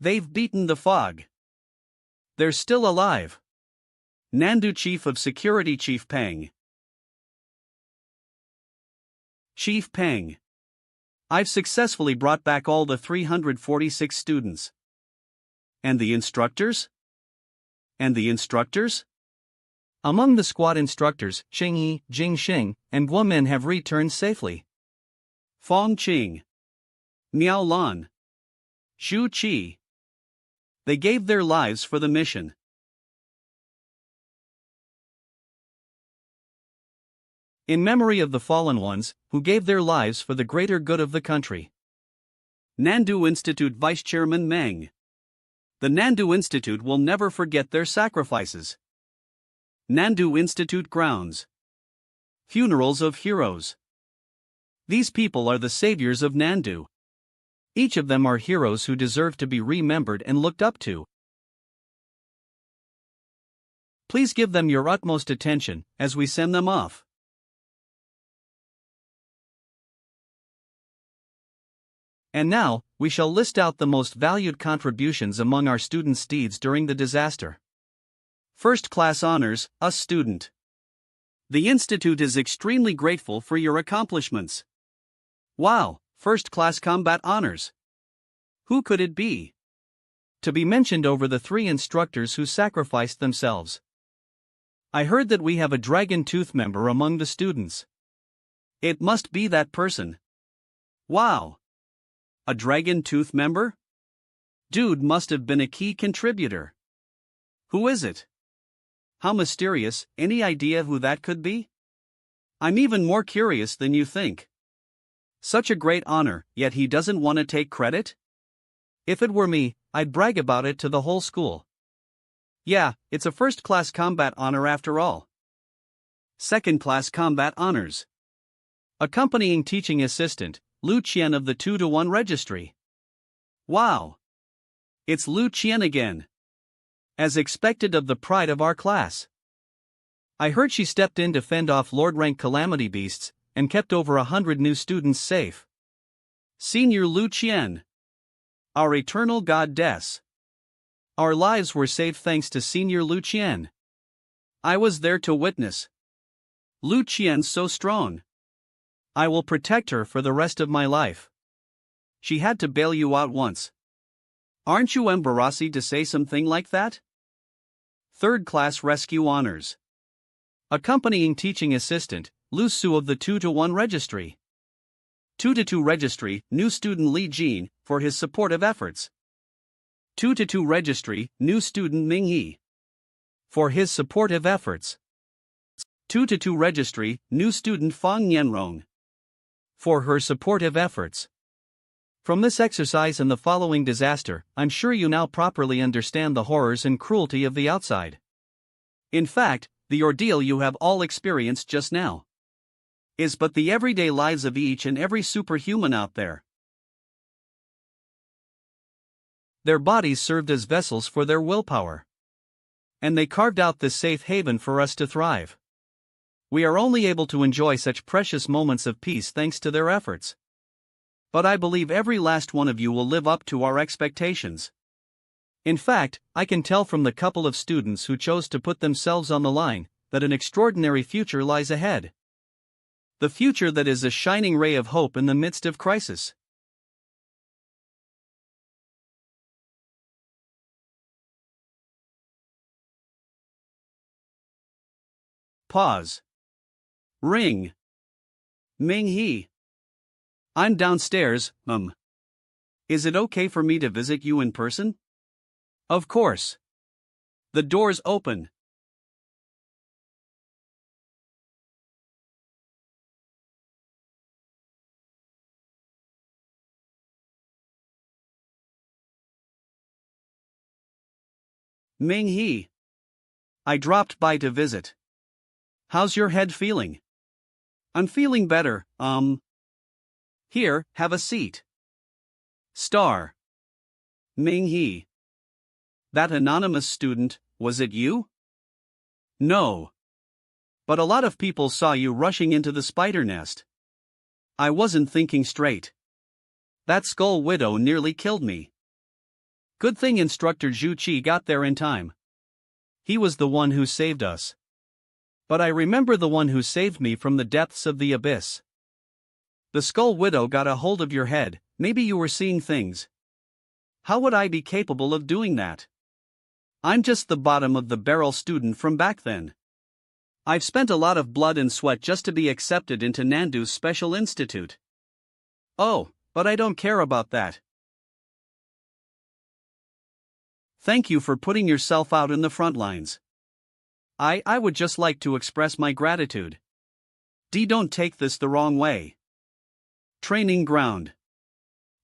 They've beaten the fog. They're still alive. Nandu Chief of Security Chief Peng. Chief Peng. I've successfully brought back all the 346 students. And the instructors? And the instructors? Among the squad instructors, Sheng Yi, Jing Xing, and Guo Men have returned safely. Fong Qing. Miao Lan. Zhu Qi. They gave their lives for the mission. In memory of the fallen ones, who gave their lives for the greater good of the country. Nandu Institute Vice Chairman Meng. The Nandu Institute will never forget their sacrifices. Nandu Institute grounds. Funerals of heroes. These people are the saviors of Nandu. Each of them are heroes who deserve to be remembered and looked up to. Please give them your utmost attention as we send them off. And now, we shall list out the most valued contributions among our students' deeds during the disaster. First Class Honors, a student. The Institute is extremely grateful for your accomplishments. Wow, First Class Combat Honors. Who could it be? To be mentioned over the 3 instructors who sacrificed themselves. I heard that we have a Dragon Tooth member among the students. It must be that person. Wow. A Dragon Tooth member? Dude must have been a key contributor. Who is it? How mysterious, any idea who that could be? I'm even more curious than you think. Such a great honor, yet he doesn't want to take credit? If it were me, I'd brag about it to the whole school. Yeah, it's a first-class combat honor after all. Second-class combat honors. Accompanying teaching assistant, Lu Qian of the 2-to-1 registry. Wow! It's Lu Qian again. As expected of the pride of our class. I heard she stepped in to fend off Lord-rank calamity beasts, and kept over 100 new students safe. Senior Lu Qian. Our eternal goddess. Our lives were saved thanks to Senior Lu Qian. I was there to witness. Lu Qian's so strong. I will protect her for the rest of my life. She had to bail you out once. Aren't you embarrassed to say something like that? Third-class rescue honors. Accompanying teaching assistant, Lu Su of the 2-to-1 registry. 2-to-2 registry, new student Li Jin, for his supportive efforts. 2-2 Registry, new student Mingyi. For his supportive efforts. 2-2 Registry, new student Fang Nianrong. For her supportive efforts. From this exercise and the following disaster, I'm sure you now properly understand the horrors and cruelty of the outside. In fact, the ordeal you have all experienced just now is but the everyday lives of each and every superhuman out there. Their bodies served as vessels for their willpower. And they carved out this safe haven for us to thrive. We are only able to enjoy such precious moments of peace thanks to their efforts. But I believe every last one of you will live up to our expectations. In fact, I can tell from the couple of students who chose to put themselves on the line, that an extraordinary future lies ahead. The future that is a shining ray of hope in the midst of crisis. Pause. Ring. Mingyi. I'm downstairs, Is it okay for me to visit you in person? Of course. The door's open. Mingyi. I dropped by to visit. How's your head feeling? I'm feeling better, Here, have a seat. Star. Mingyi. That anonymous student, was it you? No. But a lot of people saw you rushing into the spider nest. I wasn't thinking straight. That skull widow nearly killed me. Good thing Instructor Zhu Qi got there in time. He was the one who saved us. But I remember the one who saved me from the depths of the abyss. The skull widow got a hold of your head, maybe you were seeing things. How would I be capable of doing that? I'm just the bottom of the barrel student from back then. I've spent a lot of blood and sweat just to be accepted into Nandu's special institute. Oh, but I don't care about that. Thank you for putting yourself out in the front lines. I would just like to express my gratitude. Don't take this the wrong way. Training ground.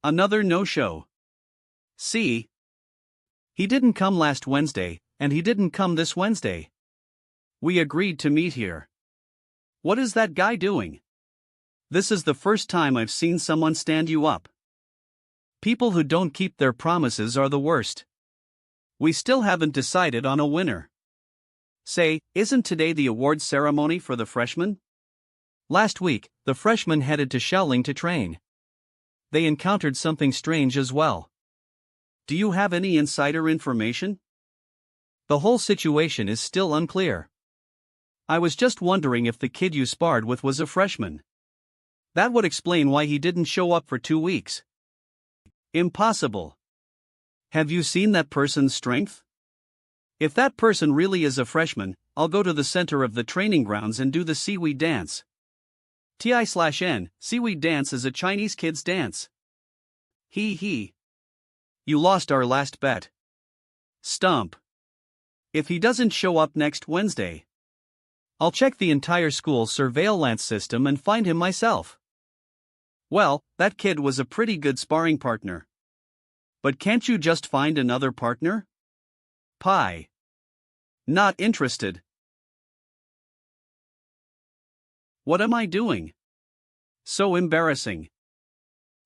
Another no-show. See? He didn't come last Wednesday, and he didn't come this Wednesday. We agreed to meet here. What is that guy doing? This is the first time I've seen someone stand you up. People who don't keep their promises are the worst. We still haven't decided on a winner. Say, isn't today the awards ceremony for the freshmen? Last week, the freshmen headed to Shaoling to train. They encountered something strange as well. Do you have any insider information? The whole situation is still unclear. I was just wondering if the kid you sparred with was a freshman. That would explain why he didn't show up for 2 weeks. Impossible. Have you seen that person's strength? If that person really is a freshman, I'll go to the center of the training grounds and do the seaweed dance. Ti/N, seaweed dance is a Chinese kid's dance. He. You lost our last bet. Stump. If he doesn't show up next Wednesday, I'll check the entire school surveillance system and find him myself. Well, that kid was a pretty good sparring partner. But can't you just find another partner? Pie. Not interested. What am I doing? So embarrassing.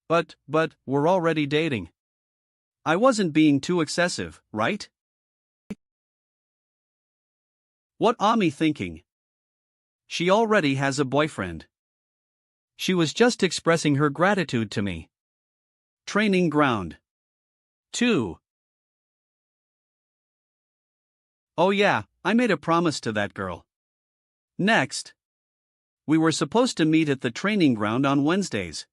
But, we're already dating. I wasn't being too excessive, right? What Ami thinking? She already has a boyfriend. She was just expressing her gratitude to me. Training ground. 2. Oh yeah, I made a promise to that girl. Next. We were supposed to meet at the training ground on Wednesdays.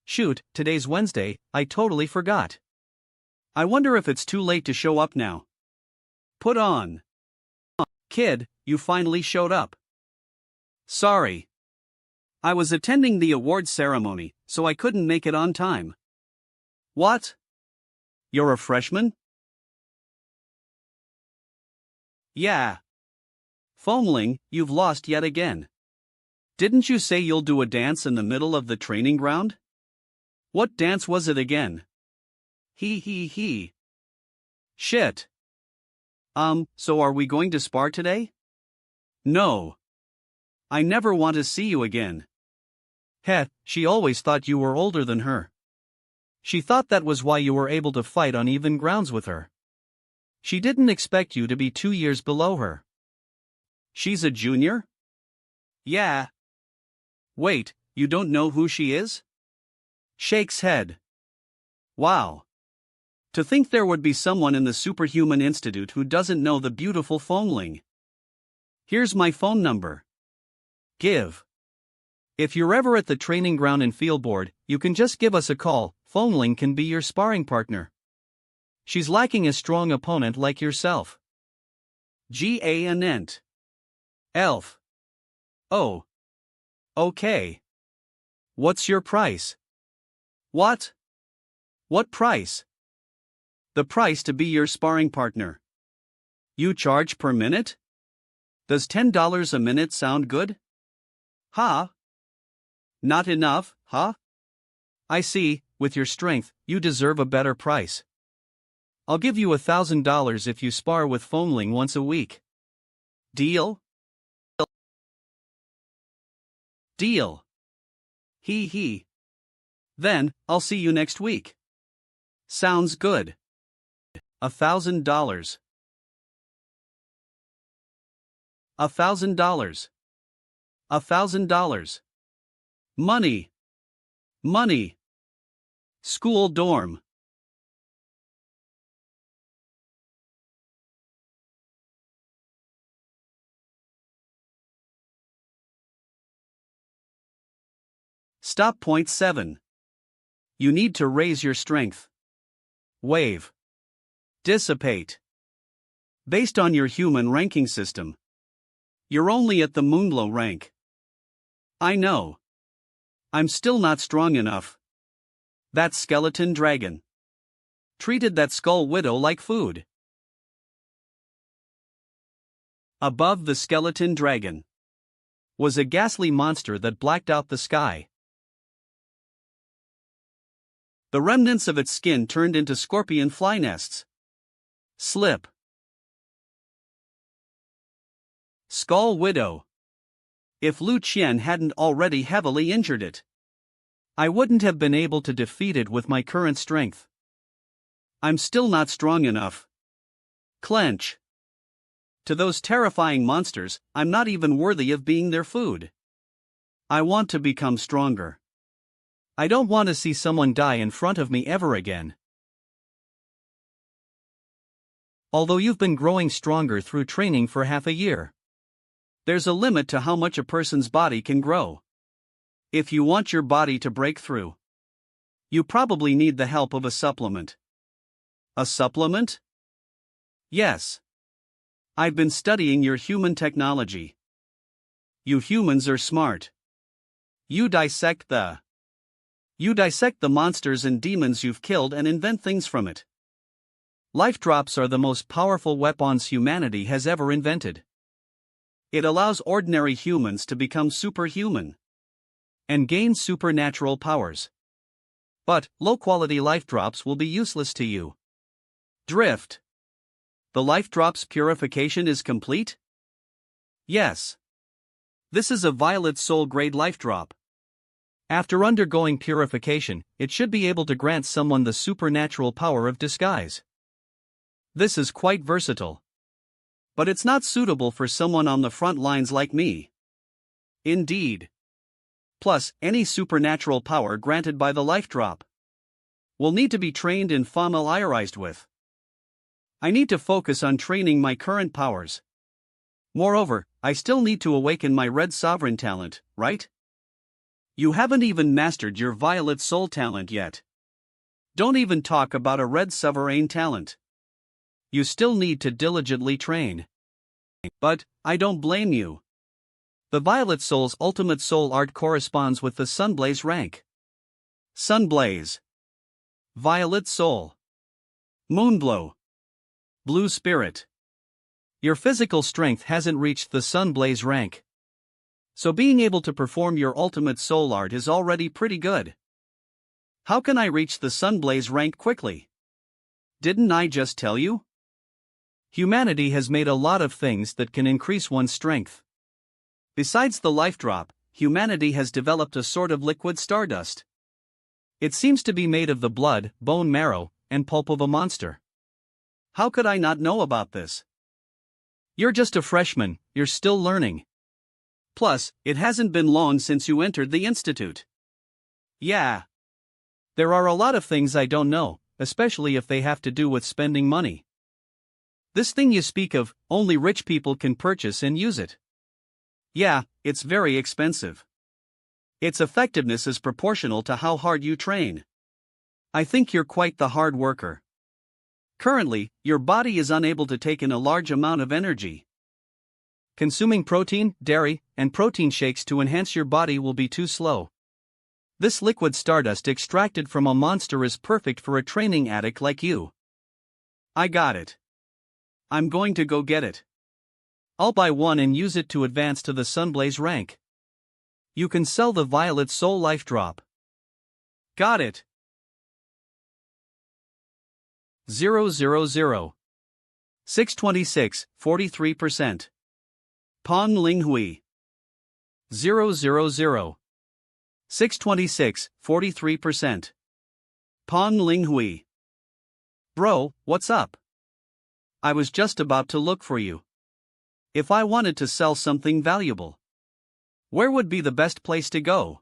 Shoot, today's Wednesday, I totally forgot. I wonder if it's too late to show up now. Put on. Kid, you finally showed up. Sorry. I was attending the awards ceremony, so I couldn't make it on time. What? You're a freshman? Yeah. Foamling, you've lost yet again. Didn't you say you'll do a dance in the middle of the training ground? What dance was it again? He. Shit. So are we going to spar today? No. I never want to see you again. Heh, she always thought you were older than her. She thought that was why you were able to fight on even grounds with her. She didn't expect you to be 2 years below her. She's a junior? Yeah. Wait, you don't know who she is? Shakes head. Wow. To think there would be someone in the Superhuman Institute who doesn't know the beautiful Foamling. Here's my phone number. Give. If you're ever at the training ground in Fieldboard, you can just give us a call. Foamling can be your sparring partner. She's lacking a strong opponent like yourself. G-A-N-T. Elf. Oh. Okay. What's your price? What? What price? The price to be your sparring partner. You charge per minute? Does $10 a minute sound good? Huh? Not enough, huh? I see, with your strength, you deserve a better price. I'll give you $1,000 if you spar with Foamling once a week. Deal? Deal. He. Then, I'll see you next week. Sounds good. $1,000. $1,000. $1,000. Money. Money. School dorm. Stop. Point 7. You need to raise your strength. Wave. Dissipate. Based on your human ranking system, you're only at the Moonblow rank. I know. I'm still not strong enough. That skeleton dragon treated that skull widow like food. Above the skeleton dragon was a ghastly monster that blacked out the sky. The remnants of its skin turned into scorpion fly nests. Slip. Skull Widow. If Lu Qian hadn't already heavily injured it, I wouldn't have been able to defeat it with my current strength. I'm still not strong enough. Clench. To those terrifying monsters, I'm not even worthy of being their food. I want to become stronger. I don't want to see someone die in front of me ever again. Although you've been growing stronger through training for half a year, there's a limit to how much a person's body can grow. If you want your body to break through, you probably need the help of a supplement. A supplement? Yes. I've been studying your human technology. You humans are smart. You dissect the monsters and demons you've killed and invent things from it. Life drops are the most powerful weapons humanity has ever invented. It allows ordinary humans to become superhuman and gain supernatural powers. But low-quality life drops will be useless to you. Drift. The life drop's purification is complete? Yes. This is a Violet Soul grade life drop. After undergoing purification, it should be able to grant someone the supernatural power of disguise. This is quite versatile. But it's not suitable for someone on the front lines like me. Indeed. Plus, any supernatural power granted by the life drop will need to be trained and familiarized with. I need to focus on training my current powers. Moreover, I still need to awaken my Red Sovereign talent, right? You haven't even mastered your Violet Soul talent yet. Don't even talk about a Red Sovereign talent. You still need to diligently train. But, I don't blame you. The Violet Soul's ultimate soul art corresponds with the Sunblaze rank. Sunblaze. Violet Soul. Moonblow. Blue Spirit. Your physical strength hasn't reached the Sunblaze rank. So being able to perform your ultimate soul art is already pretty good. How can I reach the Sunblaze rank quickly? Didn't I just tell you? Humanity has made a lot of things that can increase one's strength. Besides the life drop, humanity has developed a sort of liquid stardust. It seems to be made of the blood, bone marrow, and pulp of a monster. How could I not know about this? You're just a freshman, you're still learning. Plus, it hasn't been long since you entered the institute. Yeah. There are a lot of things I don't know, especially if they have to do with spending money. This thing you speak of, only rich people can purchase and use it. Yeah, it's very expensive. Its effectiveness is proportional to how hard you train. I think you're quite the hard worker. Currently, your body is unable to take in a large amount of energy. Consuming protein, dairy, and protein shakes to enhance your body will be too slow. This liquid stardust extracted from a monster is perfect for a training addict like you. I got it. I'm going to go get it. I'll buy one and use it to advance to the Sunblaze rank. You can sell the Violet Soul Life Drop. Got it. 000. 626, 43%. Pong Ling Hui. 000. 626, 43%. Pong Ling Hui. Bro, what's up? I was just about to look for you. If I wanted to sell something valuable, where would be the best place to go?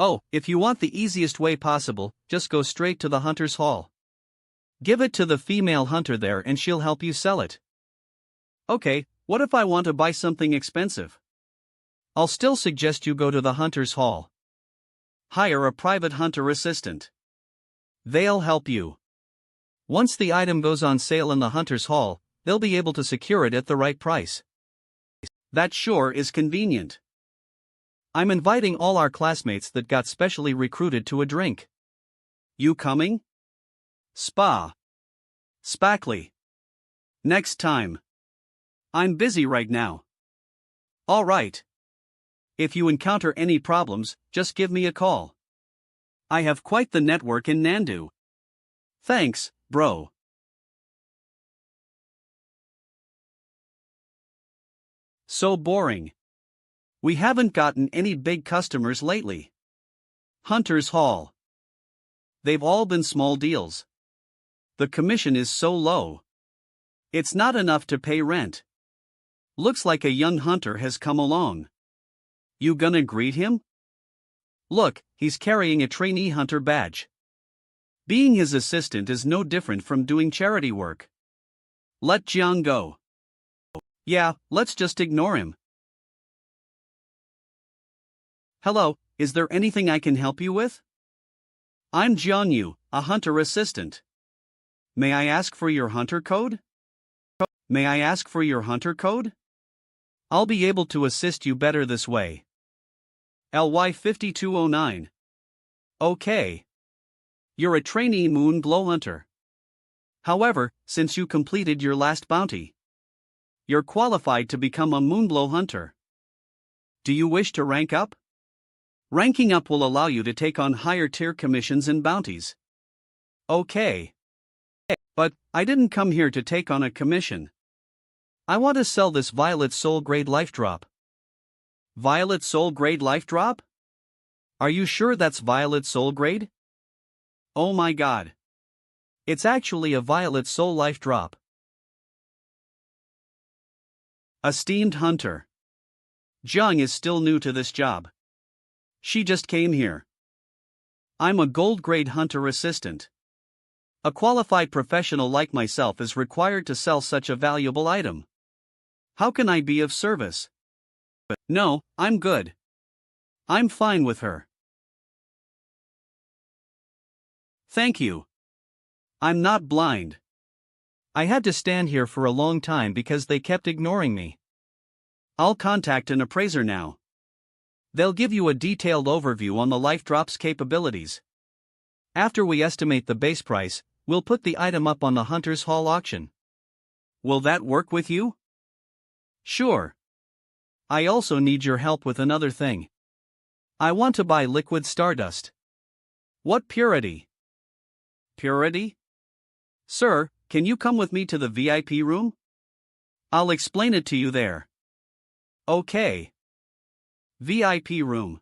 Oh, if you want the easiest way possible, just go straight to the Hunter's Hall. Give it to the female hunter there and she'll help you sell it. Okay, what if I want to buy something expensive? I'll still suggest you go to the Hunter's Hall. Hire a private hunter assistant. They'll help you. Once the item goes on sale in the Hunter's Hall, they'll be able to secure it at the right price. That sure is convenient. I'm inviting all our classmates that got specially recruited to a drink. You coming? Spackly. Next time. I'm busy right now. All right. If you encounter any problems, just give me a call. I have quite the network in Nandu. Thanks, bro. So boring. We haven't gotten any big customers lately. Hunter's Hall. They've all been small deals. The commission is so low. It's not enough to pay rent. Looks like a young hunter has come along. You gonna greet him? Look, he's carrying a trainee hunter badge. Being his assistant is no different from doing charity work. Let Jiang go. Yeah, let's just ignore him. Hello, is there anything I can help you with? I'm Jiangyu, a hunter assistant. May I ask for your hunter code? I'll be able to assist you better this way. LY5209. Okay. You're a trainee moon glow hunter. However, since you completed your last bounty, you're qualified to become a moonglow hunter. Do you wish to rank up? Ranking up will allow you to take on higher tier commissions and bounties. Okay. But I didn't come here to take on a commission. I want to sell this Violet Soul Grade Life Drop. Violet Soul Grade Life Drop? Are you sure that's Violet Soul Grade? Oh my god. It's actually a Violet Soul Life Drop. Esteemed hunter. Jiang is still new to this job. She just came here. I'm a gold grade hunter assistant. A qualified professional like myself is required to sell such a valuable item. How can I be of service? No, I'm good. I'm fine with her. Thank you. I'm not blind. I had to stand here for a long time because they kept ignoring me. I'll contact an appraiser now. They'll give you a detailed overview on the Life Drop's capabilities. After we estimate the base price, we'll put the item up on the Hunter's Hall auction. Will that work with you? Sure. I also need your help with another thing. I want to buy liquid stardust. What purity? Purity? Sir, can you come with me to the VIP room? I'll explain it to you there. Okay. VIP room.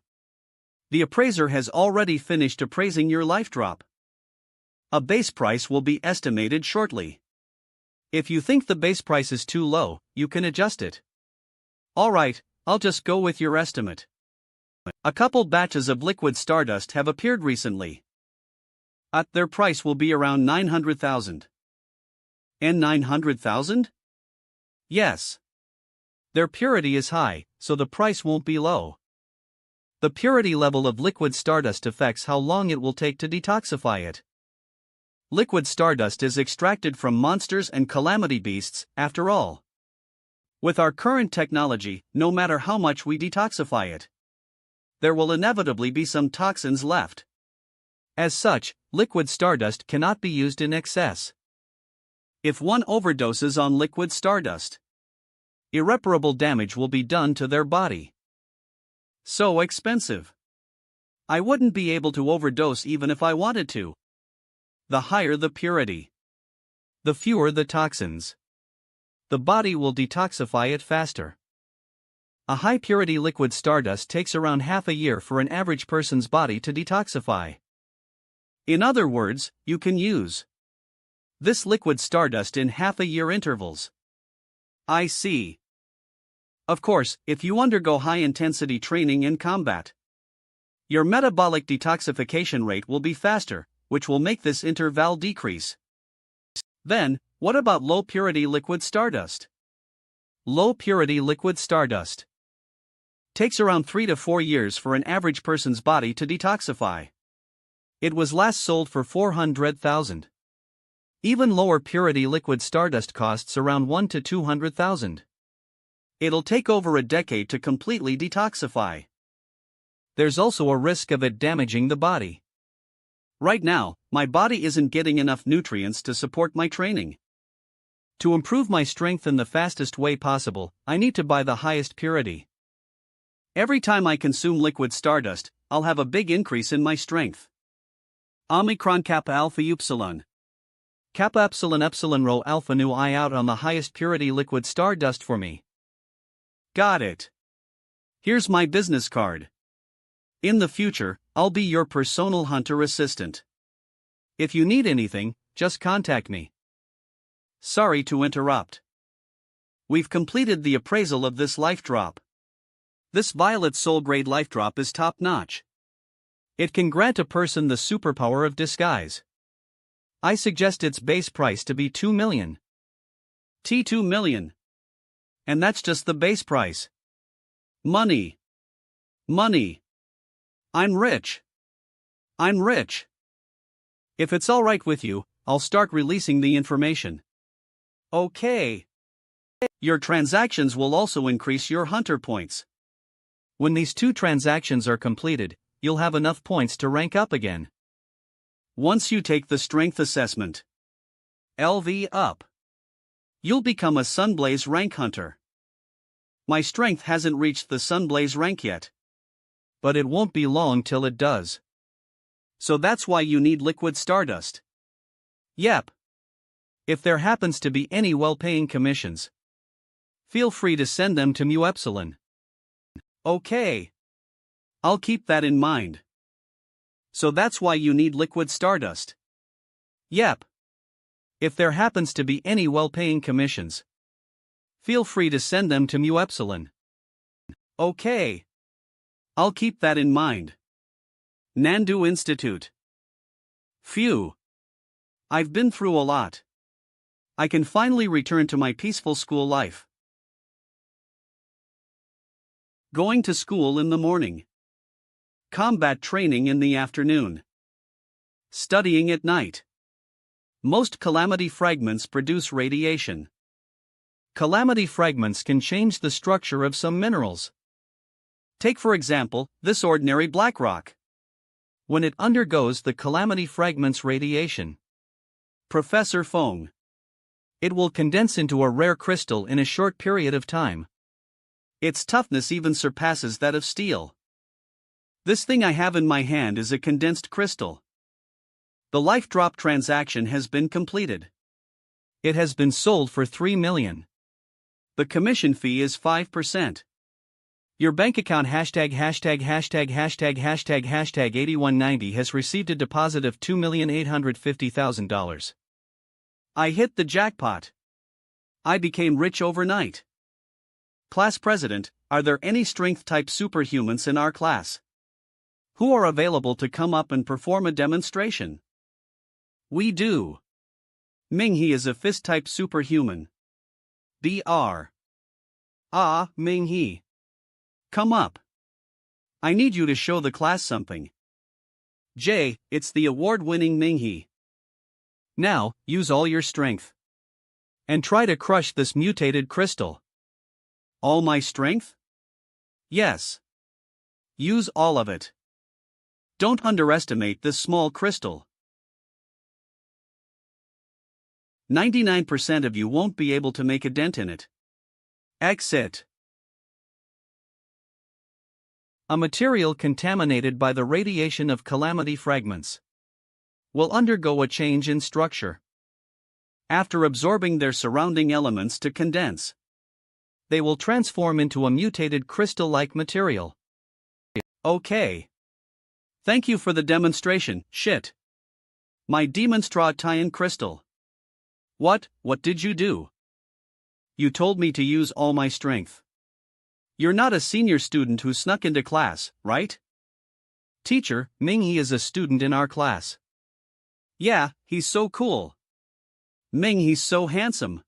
The appraiser has already finished appraising your life drop. A base price will be estimated shortly. If you think the base price is too low, you can adjust it. Alright, I'll just go with your estimate. A couple batches of liquid stardust have appeared recently. Their price will be around 900,000. And 900,000? Yes. Their purity is high, so the price won't be low. The purity level of liquid stardust affects how long it will take to detoxify it. Liquid stardust is extracted from monsters and calamity beasts, after all. With our current technology, no matter how much we detoxify it, there will inevitably be some toxins left. As such, liquid stardust cannot be used in excess. If one overdoses on liquid stardust, irreparable damage will be done to their body. So expensive. I wouldn't be able to overdose even if I wanted to. The higher the purity, the fewer the toxins. The body will detoxify it faster. A high purity liquid stardust takes around half a year for an average person's body to detoxify. In other words, you can use this liquid stardust in half-a-year intervals. I see. Of course, if you undergo high-intensity training in combat, your metabolic detoxification rate will be faster, which will make this interval decrease. Then, what about low-purity liquid stardust? Low-purity liquid stardust takes around 3 to 4 years for an average person's body to detoxify. It was last sold for 400,000. Even lower purity liquid stardust costs around 1 to 200,000. It'll take over a decade to completely detoxify. There's also a risk of it damaging the body. Right now, my body isn't getting enough nutrients to support my training. To improve my strength in the fastest way possible, I need to buy the highest purity. Every time I consume liquid stardust, I'll have a big increase in my strength. Omicron Kappa Alpha Upsilon. Kappa Epsilon Epsilon Rho Alpha Nu I out on the highest purity liquid stardust for me. Got it. Here's my business card. In the future, I'll be your personal hunter assistant. If you need anything, just contact me. Sorry to interrupt. We've completed the appraisal of this life drop. This Violet Soul Grade life drop is top-notch. It can grant a person the superpower of disguise. I suggest its base price to be 2 million. T2 million. And that's just the base price. Money. Money. I'm rich. I'm rich. If it's alright with you, I'll start releasing the information. Okay. Your transactions will also increase your hunter points. When these 2 transactions are completed, you'll have enough points to rank up again. Once you take the strength assessment, LV up, you'll become a Sunblaze rank hunter. My strength hasn't reached the Sunblaze rank yet, but it won't be long till it does. So that's why you need liquid stardust. Yep. If there happens to be any well-paying commissions, feel free to send them to Mu Epsilon. Okay. I'll keep that in mind. So that's why you need liquid stardust. Yep. If there happens to be any well-paying commissions, feel free to send them to Mu Epsilon. Okay. I'll keep that in mind. Nandu Institute. Phew. I've been through a lot. I can finally return to my peaceful school life. Going to school in the morning. Combat training in the afternoon. Studying at night. Most calamity fragments produce radiation. Calamity fragments can change the structure of some minerals. Take for example, this ordinary black rock. When it undergoes the calamity fragments radiation, Professor Fong, It will condense into a rare crystal in a short period of time. Its toughness even surpasses that of steel. This thing I have in my hand is a condensed crystal. The life drop transaction has been completed. It has been sold for $3 million. The commission fee is 5%. Your bank account #######8190 has received a deposit of $2,850,000. I hit the jackpot. I became rich overnight. Class president, are there any strength-type superhumans in our class? Who are available to come up and perform a demonstration? We do. Ming-He is a fist-type superhuman. Dr. Ming-He. Come up. I need you to show the class something. Jay, it's the award-winning Ming-He. Now, use all your strength. And try to crush this mutated crystal. All my strength? Yes. Use all of it. Don't underestimate this small crystal. 99% of you won't be able to make a dent in it. Exit. A material contaminated by the radiation of calamity fragments will undergo a change in structure. After absorbing their surrounding elements to condense, they will transform into a mutated crystal-like material. Okay. Thank you for the demonstration, shit. My demon straw tie-in crystal. What did you do? You told me to use all my strength. You're not a senior student who snuck into class, right? Teacher, Ming-He is a student in our class. Yeah, he's so cool. Ming-He's so handsome.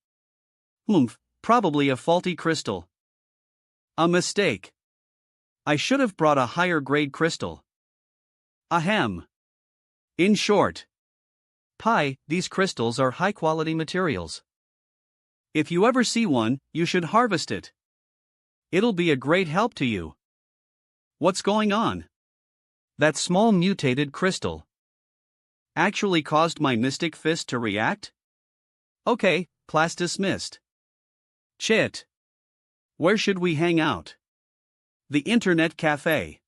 Probably a faulty crystal. A mistake. I should have brought a higher grade crystal. Ahem. In short, these crystals are high quality materials. If you ever see one, you should harvest it. It'll be a great help to you. What's going on? That small mutated crystal actually caused my mystic fist to react? Okay, class dismissed. Chit. Where should we hang out? The internet cafe.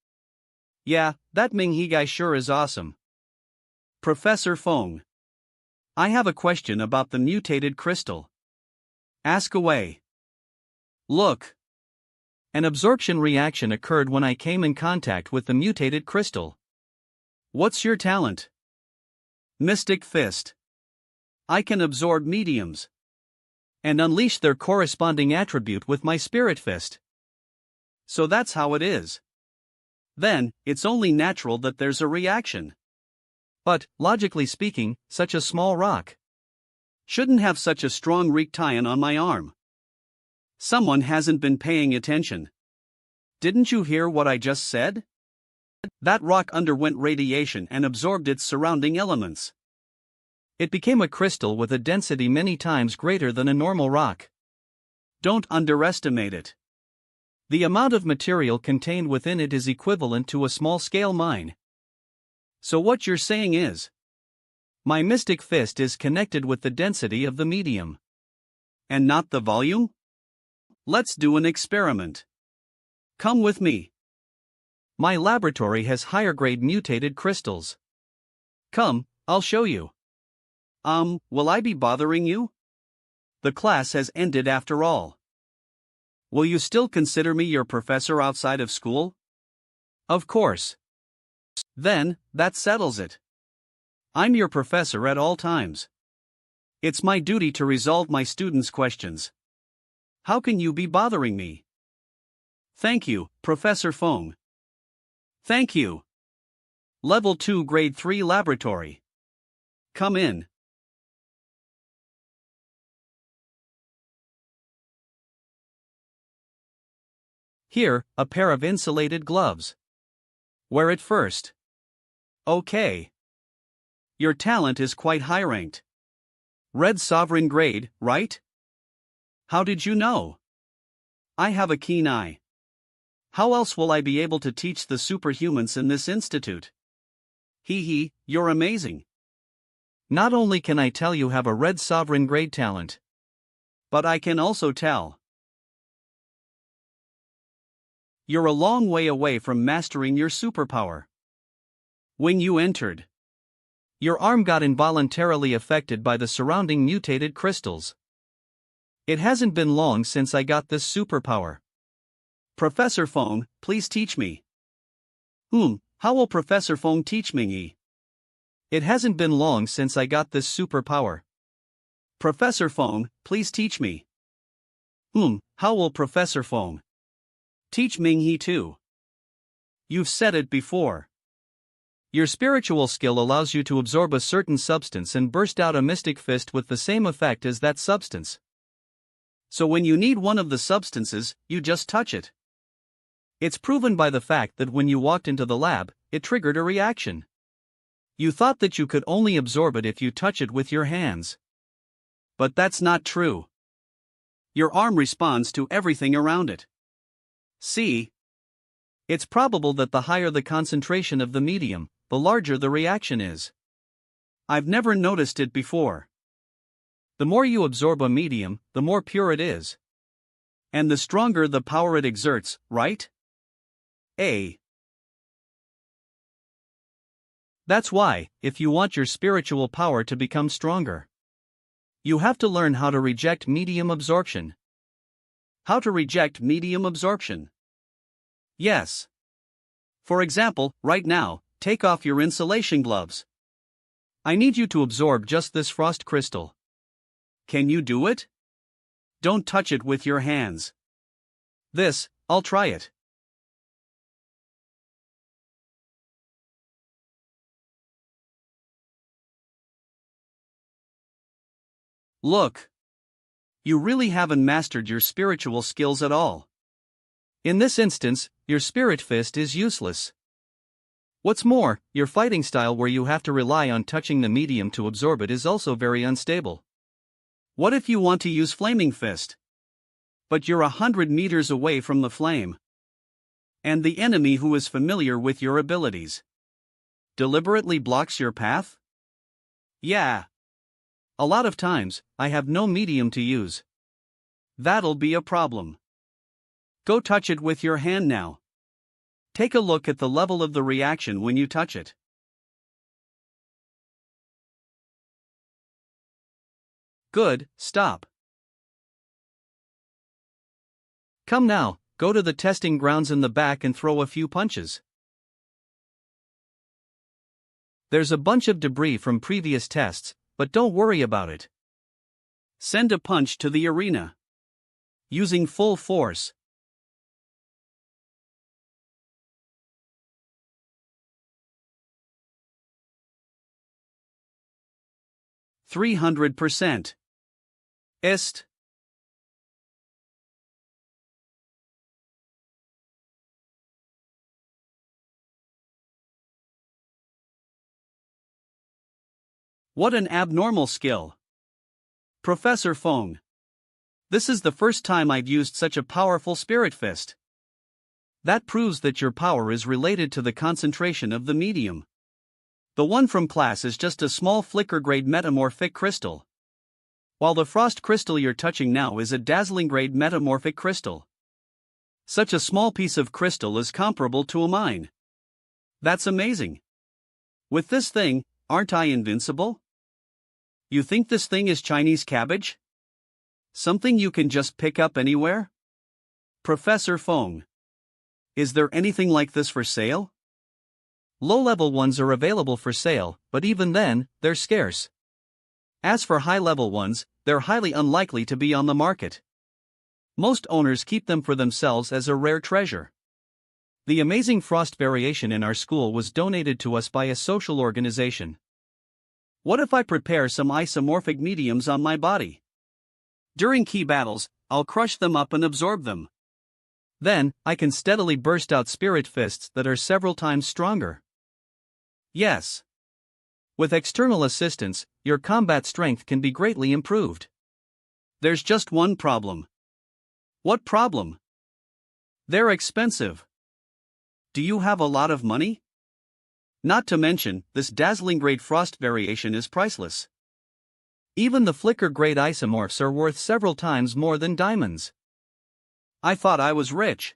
Yeah, that Ming-He guy sure is awesome. Professor Feng. I have a question about the mutated crystal. Ask away. Look. An absorption reaction occurred when I came in contact with the mutated crystal. What's your talent? Mystic Fist. I can absorb mediums and unleash their corresponding attribute with my spirit fist. So that's how it is. Then, it's only natural that there's a reaction. But, logically speaking, such a small rock shouldn't have such a strong reek tie-in on my arm. Someone hasn't been paying attention. Didn't you hear what I just said? That rock underwent radiation and absorbed its surrounding elements. It became a crystal with a density many times greater than a normal rock. Don't underestimate it. The amount of material contained within it is equivalent to a small-scale mine. So what you're saying is, my mystic fist is connected with the density of the medium, and not the volume? Let's do an experiment. Come with me. My laboratory has higher-grade mutated crystals. Come, I'll show you. Will I be bothering you? The class has ended after all. Will you still consider me your professor outside of school? Of course. Then, that settles it. I'm your professor at all times. It's my duty to resolve my students' questions. How can you be bothering me? Thank you, Professor Feng. Thank you. Level 2 Grade 3 Laboratory. Come in. Here, a pair of insulated gloves. Wear it first. Okay. Your talent is quite high-ranked. Red sovereign grade, right? How did you know? I have a keen eye. How else will I be able to teach the superhumans in this institute? You're amazing. Not only can I tell you have a red sovereign grade talent, But I can also tell you're a long way away from mastering your superpower. When you entered, your arm got involuntarily affected by the surrounding mutated crystals. It hasn't been long since I got this superpower. Professor Fong, please teach me. How will Professor Fong teach me? It hasn't been long since I got this superpower. Professor Fong, please teach me. How will Professor Fong teach Ming-He too? You've said it before. Your spiritual skill allows you to absorb a certain substance and burst out a mystic fist with the same effect as that substance. So when you need one of the substances, you just touch it. It's proven by the fact that when you walked into the lab, it triggered a reaction. You thought that you could only absorb it if you touch it with your hands. But that's not true. Your arm responds to everything around it. See? It's probable that the higher the concentration of the medium, the larger the reaction is. I've never noticed it before. The more you absorb a medium, the more pure it is. And the stronger the power it exerts, right? That's why, if you want your spiritual power to become stronger, you have to learn how to reject medium absorption. How to reject medium absorption? Yes. For example, right now, take off your insulation gloves. I need you to absorb just this frost crystal. Can you do it? Don't touch it with your hands. I'll try it. Look. You really haven't mastered your spiritual skills at all. In this instance, your spirit fist is useless. What's more, your fighting style where you have to rely on touching the medium to absorb it is also very unstable. What if you want to use flaming fist? But you're 100 meters away from the flame. And the enemy who is familiar with your abilities deliberately blocks your path? Yeah. A lot of times, I have no medium to use. That'll be a problem. Go touch it with your hand now. Take a look at the level of the reaction when you touch it. Good, stop. Come now, go to the testing grounds in the back and throw a few punches. There's a bunch of debris from previous tests, but don't worry about it. Send a punch to the arena. Using full force. %300. Ist. What an abnormal skill. Professor Fong. This is the first time I've used such a powerful spirit fist. That proves that your power is related to the concentration of the medium. The one from class is just a small flicker-grade metamorphic crystal, while the frost crystal you're touching now is a dazzling-grade metamorphic crystal. Such a small piece of crystal is comparable to a mine. That's amazing. With this thing, aren't I invincible? You think this thing is Chinese cabbage? Something you can just pick up anywhere? Professor Fong. Is there anything like this for sale? Low-level ones are available for sale, but even then, they're scarce. As for high-level ones, they're highly unlikely to be on the market. Most owners keep them for themselves as a rare treasure. The amazing frost variation in our school was donated to us by a social organization. What if I prepare some isomorphic mediums on my body? During key battles, I'll crush them up and absorb them. Then, I can steadily burst out spirit fists that are several times stronger. Yes. With external assistance, your combat strength can be greatly improved. There's just one problem. What problem? They're expensive. Do you have a lot of money? Not to mention, this dazzling great frost variation is priceless. Even the flicker-grade isomorphs are worth several times more than diamonds. I thought I was rich.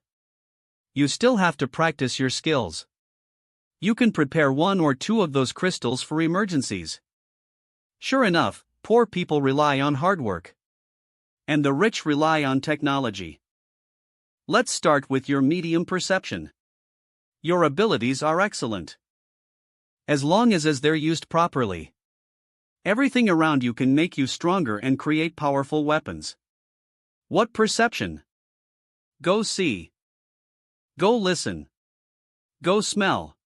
You still have to practice your skills. You can prepare 1 or 2 of those crystals for emergencies. Sure enough, poor people rely on hard work. And the rich rely on technology. Let's start with your medium perception. Your abilities are excellent. As long as they're used properly. Everything around you can make you stronger and create powerful weapons. What perception? Go see. Go listen. Go smell.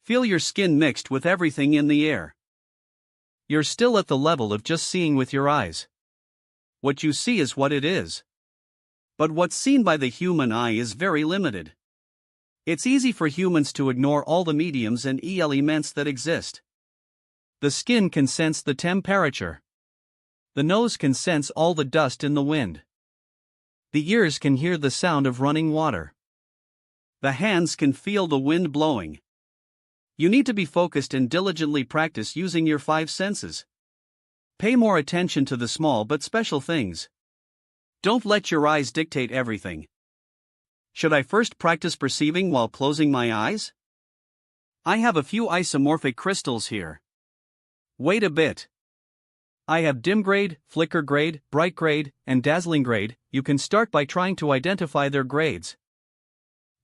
Feel your skin mixed with everything in the air. You're still at the level of just seeing with your eyes. What you see is what it is. But what's seen by the human eye is very limited. It's easy for humans to ignore all the mediums and elements that exist. The skin can sense the temperature. The nose can sense all the dust in the wind. The ears can hear the sound of running water. The hands can feel the wind blowing. You need to be focused and diligently practice using your 5 senses. Pay more attention to the small but special things. Don't let your eyes dictate everything. Should I first practice perceiving while closing my eyes? I have a few isomorphic crystals here. Wait a bit. I have dim grade, flicker grade, bright grade, and dazzling grade. You can start by trying to identify their grades.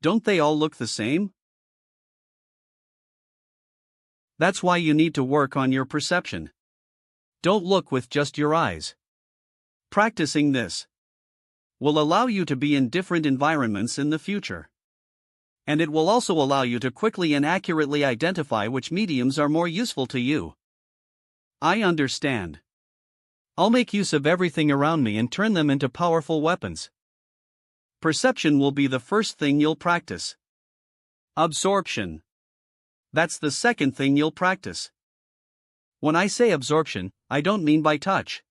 Don't they all look the same? That's why you need to work on your perception. Don't look with just your eyes. Practicing this will allow you to be in different environments in the future. And it will also allow you to quickly and accurately identify which mediums are more useful to you. I understand. I'll make use of everything around me and turn them into powerful weapons. Perception will be the first thing you'll practice. Absorption. That's the second thing you'll practice. When I say absorption, I don't mean by touch.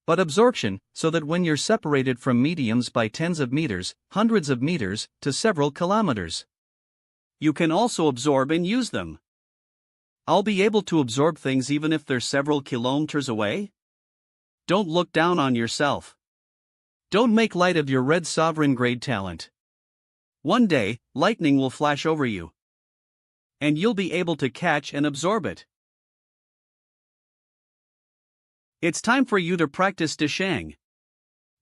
But absorption, so that when you're separated from mediums by tens of meters, hundreds of meters, to several kilometers, you can also absorb and use them. I'll be able to absorb things even if they're several kilometers away? Don't look down on yourself. Don't make light of your red sovereign grade talent. One day, lightning will flash over you. And you'll be able to catch and absorb it. It's time for you to practice Deshang.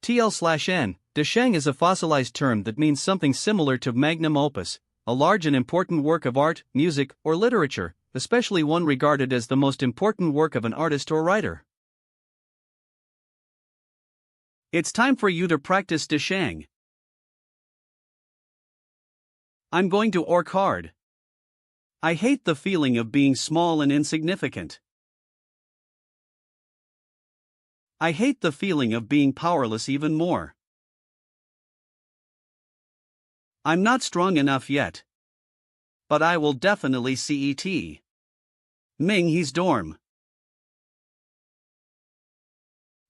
TL/N. Deshang is a fossilized term that means something similar to magnum opus, a large and important work of art, music, or literature, especially one regarded as the most important work of an artist or writer. It's time for you to practice Deshang. I'm going to work hard. I hate the feeling of being small and insignificant. I hate the feeling of being powerless even more. I'm not strong enough yet. But I will definitely CET. Ming-He's dorm.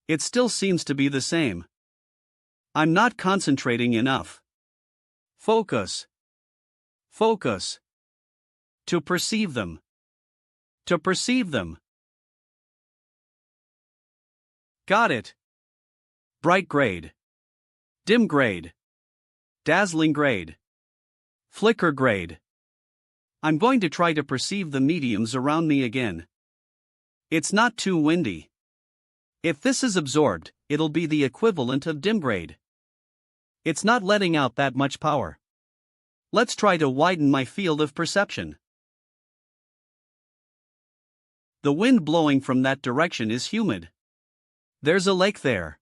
It still seems to be the same. I'm not concentrating enough. Focus. Focus. To perceive them. To perceive them. Got it. Bright grade. Dim grade. Dazzling grade. Flicker grade. I'm going to try to perceive the mediums around me again. It's not too windy. If this is absorbed, it'll be the equivalent of dim grade. It's not letting out that much power. Let's try to widen my field of perception. The wind blowing from that direction is humid. There's a lake there.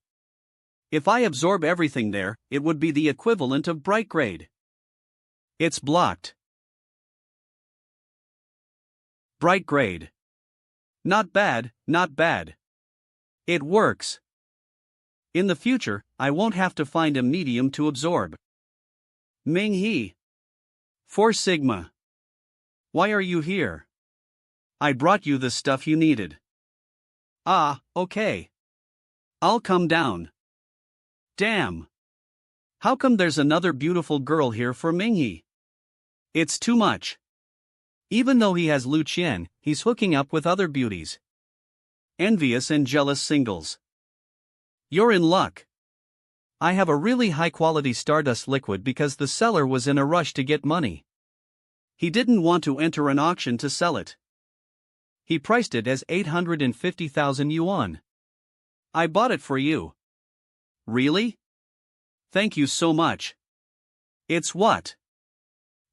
If I absorb everything there, it would be the equivalent of bright grade. It's blocked. Bright grade. Not bad, not bad. It works. In the future, I won't have to find a medium to absorb. Ming-He. 4 Sigma. Why are you here? I brought you the stuff you needed. Ah, okay. I'll come down. Damn. How come there's another beautiful girl here for Ming-He? It's too much. Even though he has Lu Qian, he's hooking up with other beauties. envious and jealous singles. You're in luck. I have a really high-quality Stardust liquid because the seller was in a rush to get money. He didn't want to enter an auction to sell it. He priced it as 850,000 yuan. I bought it for you. Really? Thank you so much. It's what?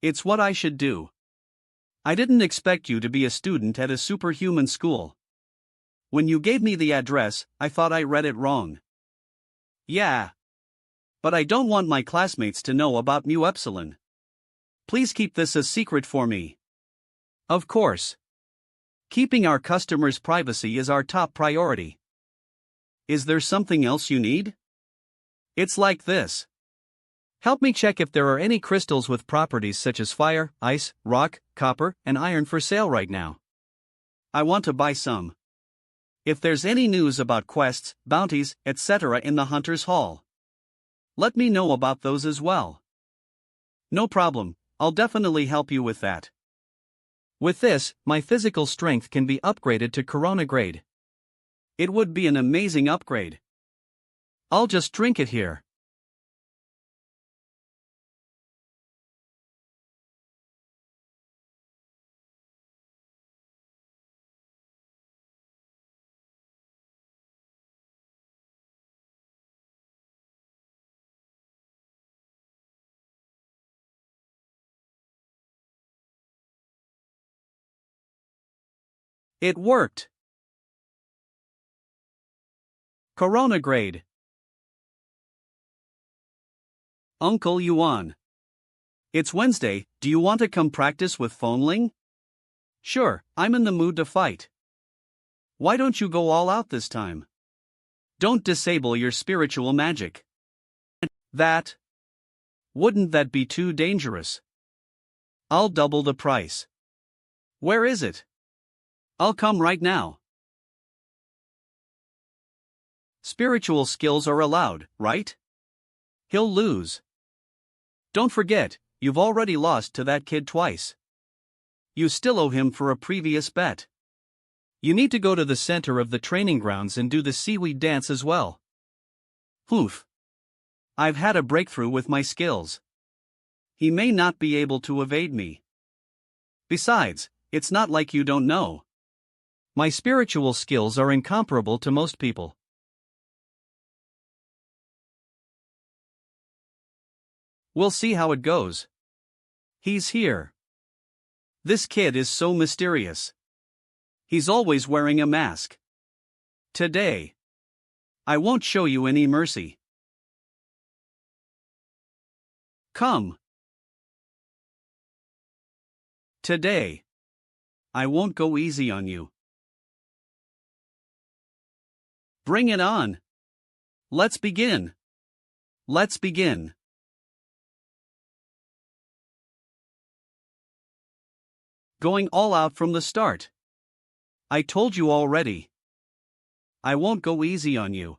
It's what I should do. I didn't expect you to be a student at a superhuman school. When you gave me the address, I thought I read it wrong. Yeah. But I don't want my classmates to know about Mu Epsilon. Please keep this a secret for me. Of course. Keeping our customers' privacy is our top priority. Is there something else you need? It's like this. Help me check if there are any crystals with properties such as fire, ice, rock, copper, and iron for sale right now. I want to buy some. If there's any news about quests, bounties, etc. in the Hunter's Hall, let me know about those as well. No problem, I'll definitely help you with that. With this, my physical strength can be upgraded to Corona grade. It would be an amazing upgrade. I'll just drink it here. It worked. Corona grade. Uncle Yuan. It's Wednesday, do you want to come practice with Phonling? Sure, I'm in the mood to fight. Why don't you go all out this time? Don't disable your spiritual magic. That? Wouldn't that be too dangerous? I'll double the price. Where is it? I'll come right now. Spiritual skills are allowed, right? He'll lose. Don't forget, you've already lost to that kid twice. You still owe him for a previous bet. You need to go to the center of the training grounds and do the seaweed dance as well. Oof. I've had a breakthrough with my skills. He may not be able to evade me. Besides, it's not like you don't know. My spiritual skills are incomparable to most people. We'll see how it goes. He's here. This kid is so mysterious. He's always wearing a mask. Today, I won't show you any mercy. Come. Today, I won't go easy on you. Bring it on. Let's begin. Let's begin. Going all out from the start. I told you already. I won't go easy on you.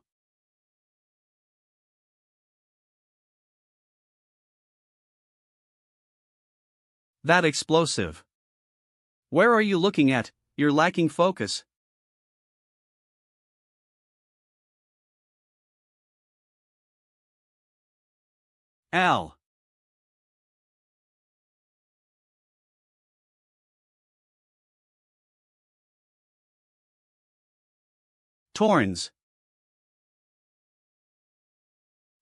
That explosive. Where are you looking at? You're lacking focus. Al. Torns.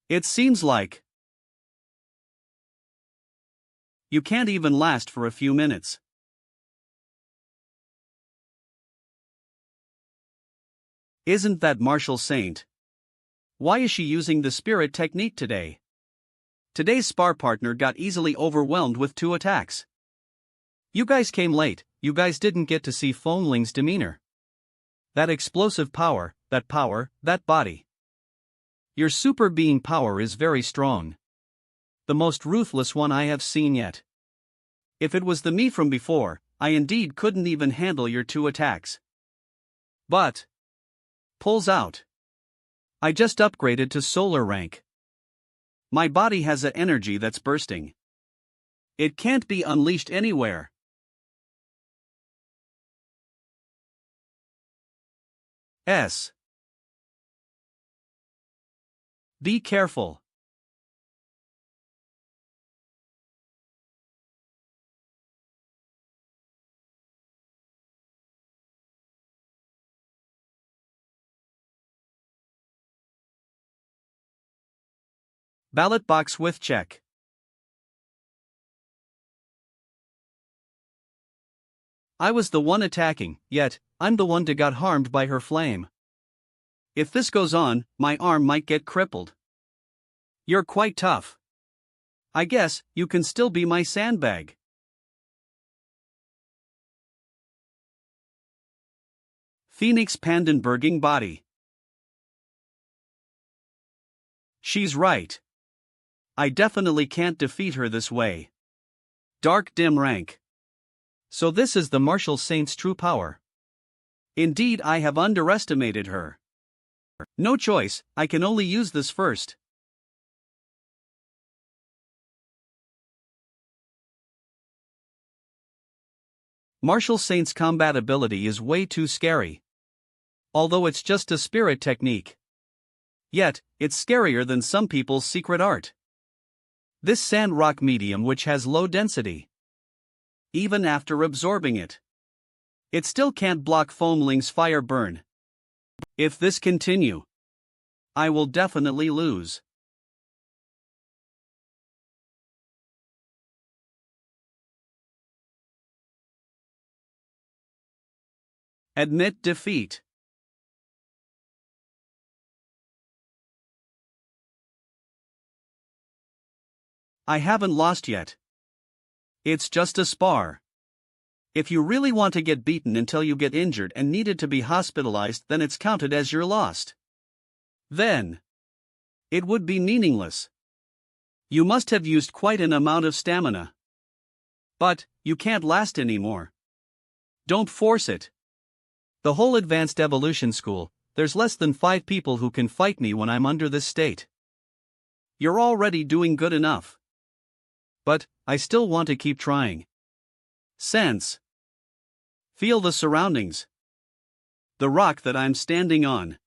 It seems like you can't even last for a few minutes. Isn't that martial saint? Why is she using the spirit technique today? Today's spar partner got easily overwhelmed with 2 attacks. You guys came late, you guys didn't get to see Phonling's demeanor. That explosive power, that body. Your super being power is very strong. The most ruthless one I have seen yet. If it was the me from before, I indeed couldn't even handle your 2 attacks. But pulls out. I just upgraded to solar rank. My body has an energy that's bursting. It can't be unleashed anywhere. S. Be careful. Ballot box with check. I was the one attacking, yet I'm the one that got harmed by her flame. If this goes on, my arm might get crippled. You're quite tough. I guess you can still be my sandbag. Phoenix Pandenberging body. She's right. I definitely can't defeat her this way. Dark dim rank. So this is the martial saint's true power. Indeed, I have underestimated her. No choice, I can only use this first. Martial saint's combat ability is way too scary. Although it's just a spirit technique. Yet, it's scarier than some people's secret art. This sand rock medium which has low density. Even after absorbing it, it still can't block Foamling's fire burn. If this continue, I will definitely lose. Admit defeat. I haven't lost yet. It's just a spar. If you really want to get beaten until you get injured and needed to be hospitalized, then it's counted as you're lost. Then, it would be meaningless. You must have used quite an amount of stamina. But, you can't last anymore. Don't force it. The whole advanced evolution school, there's less than 5 people who can fight me when I'm under this state. You're already doing good enough. But, I still want to keep trying. Sense. Feel the surroundings. The rock that I'm standing on.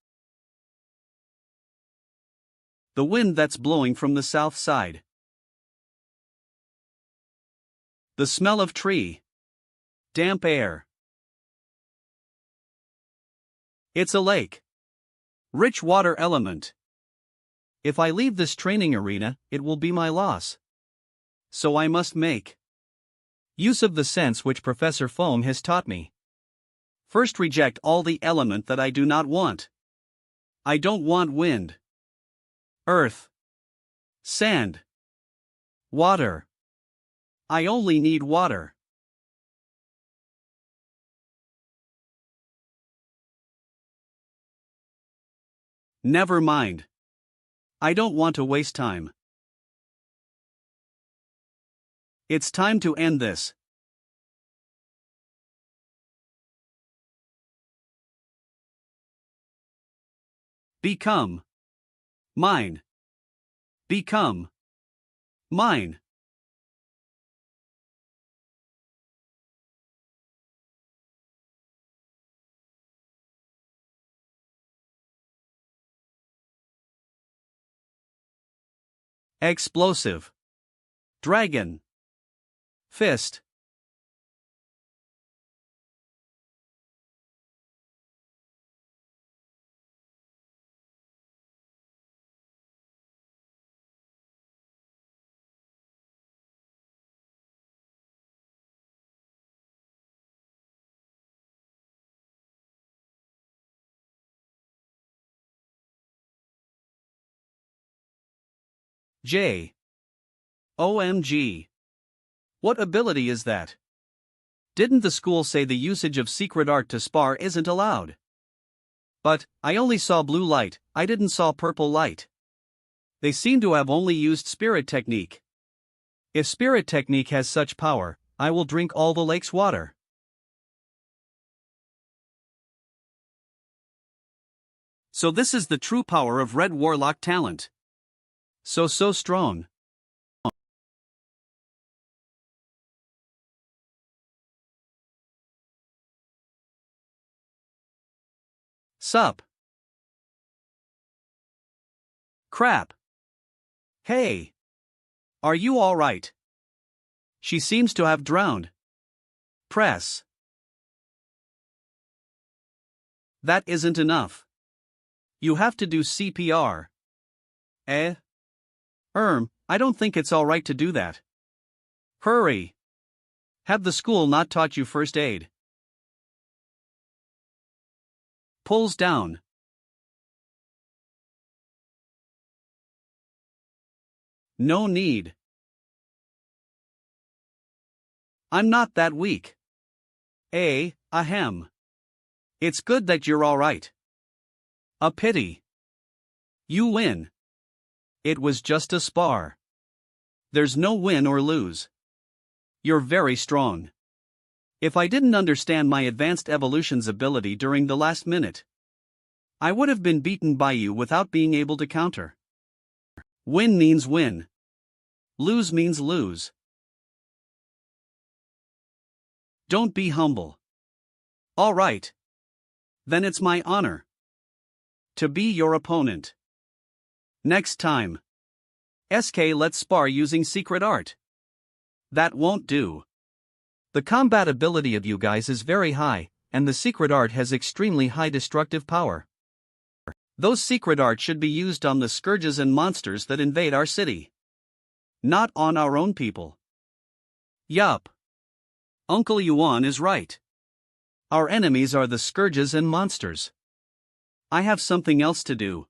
The wind that's blowing from the south side. The smell of tree. Damp air. It's a lake. Rich water element. If I leave this training arena, it will be my loss. So I must make use of the sense which Professor Foam has taught me. First, reject all the element that I do not want. I don't want wind, earth, sand, water. I only need water. Never mind. I don't want to waste time. It's time to end this. Become mine. Become mine. Explosive. Dragon. Fist. J. OMG. What ability is that? Didn't the school say the usage of secret art to spar isn't allowed? But, I only saw blue light, I didn't saw purple light. They seem to have only used spirit technique. If spirit technique has such power, I will drink all the lake's water. So this is the true power of Red Warlock talent. So strong. Sup? Crap. Hey. Are you alright? She seems to have drowned. Press. That isn't enough. You have to do CPR. I don't think it's alright to do that. Hurry. Have the school not taught you first aid? Pulls down. No need. I'm not that weak. Ahem. It's good that you're alright. A pity. You win. It was just a spar. There's no win or lose. You're very strong. If I didn't understand my advanced evolution's ability during the last minute, I would have been beaten by you without being able to counter. Win means win. Lose means lose. Don't be humble. All right. Then it's my honor to be your opponent. Next time. Let's spar using secret art. That won't do. The combat ability of you guys is very high, and the secret art has extremely high destructive power. Those secret art should be used on the scourges and monsters that invade our city. Not on our own people. Yup. Uncle Yuan is right. Our enemies are the scourges and monsters. I have something else to do.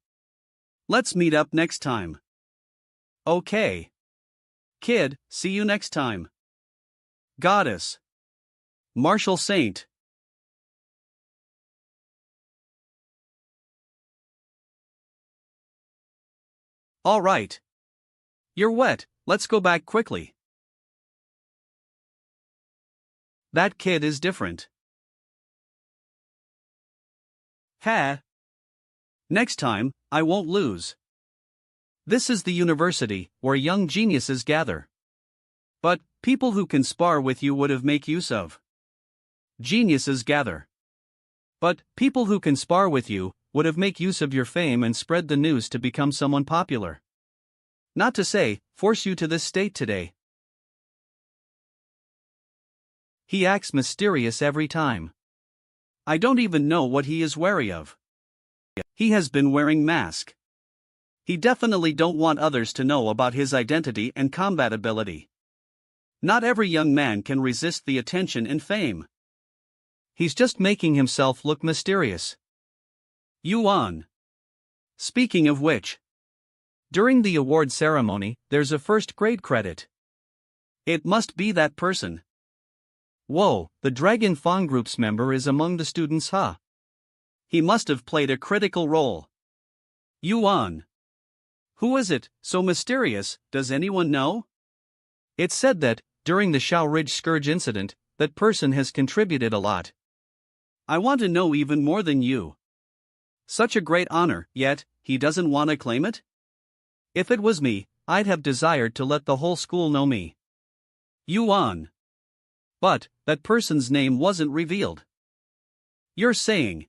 Let's meet up next time. Okay. Kid, see you next time. Goddess. Martial Saint. All right. You're wet, let's go back quickly. That kid is different. Ha. Next time, I won't lose. This is the university, where young geniuses gather. But, people who can spar with you would have make use of. Geniuses gather. But, people who can spar with you, would have make use of your fame and spread the news to become someone popular. Not to say, force you to this state today. He acts mysterious every time. I don't even know what he is wary of. He has been wearing mask. He definitely don't want others to know about his identity and combat ability. Not every young man can resist the attention and fame. He's just making himself look mysterious. Yuan. Speaking of which, during the award ceremony, there's a first grade credit. It must be that person. Whoa, the Dragon Fawn Group's member is among the students, huh? He must have played a critical role. Yuan. Who is it, so mysterious, does anyone know? It's said that, during the Shao Ridge Scourge incident, that person has contributed a lot. I want to know even more than you. Such a great honor, yet, he doesn't want to claim it? If it was me, I'd have desired to let the whole school know me. Yuan. But, that person's name wasn't revealed. You're saying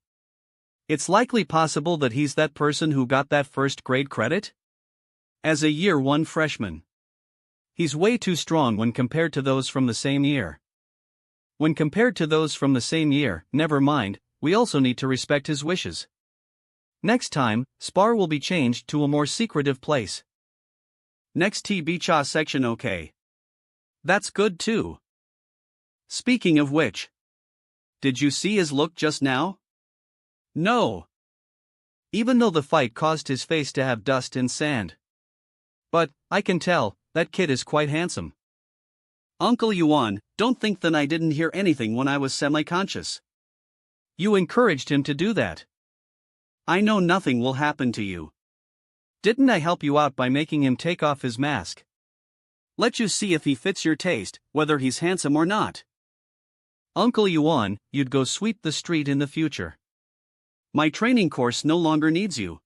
it's likely possible that he's that person who got that first grade credit? As a year 1 freshman. He's way too strong when compared to those from the same year. When compared to those from the same year, never mind, we also need to respect his wishes. Next time, spar will be changed to a more secretive place. Next TB Cha section, okay. That's good too. Speaking of which, did you see his look just now? No. Even though the fight caused his face to have dust and sand. But, I can tell, that kid is quite handsome. Uncle Yuan, don't think that I didn't hear anything when I was semi-conscious. You encouraged him to do that. I know nothing will happen to you. Didn't I help you out by making him take off his mask? Let you see if he fits your taste, whether he's handsome or not. Uncle Yuan, you'd go sweep the street in the future. My training course no longer needs you.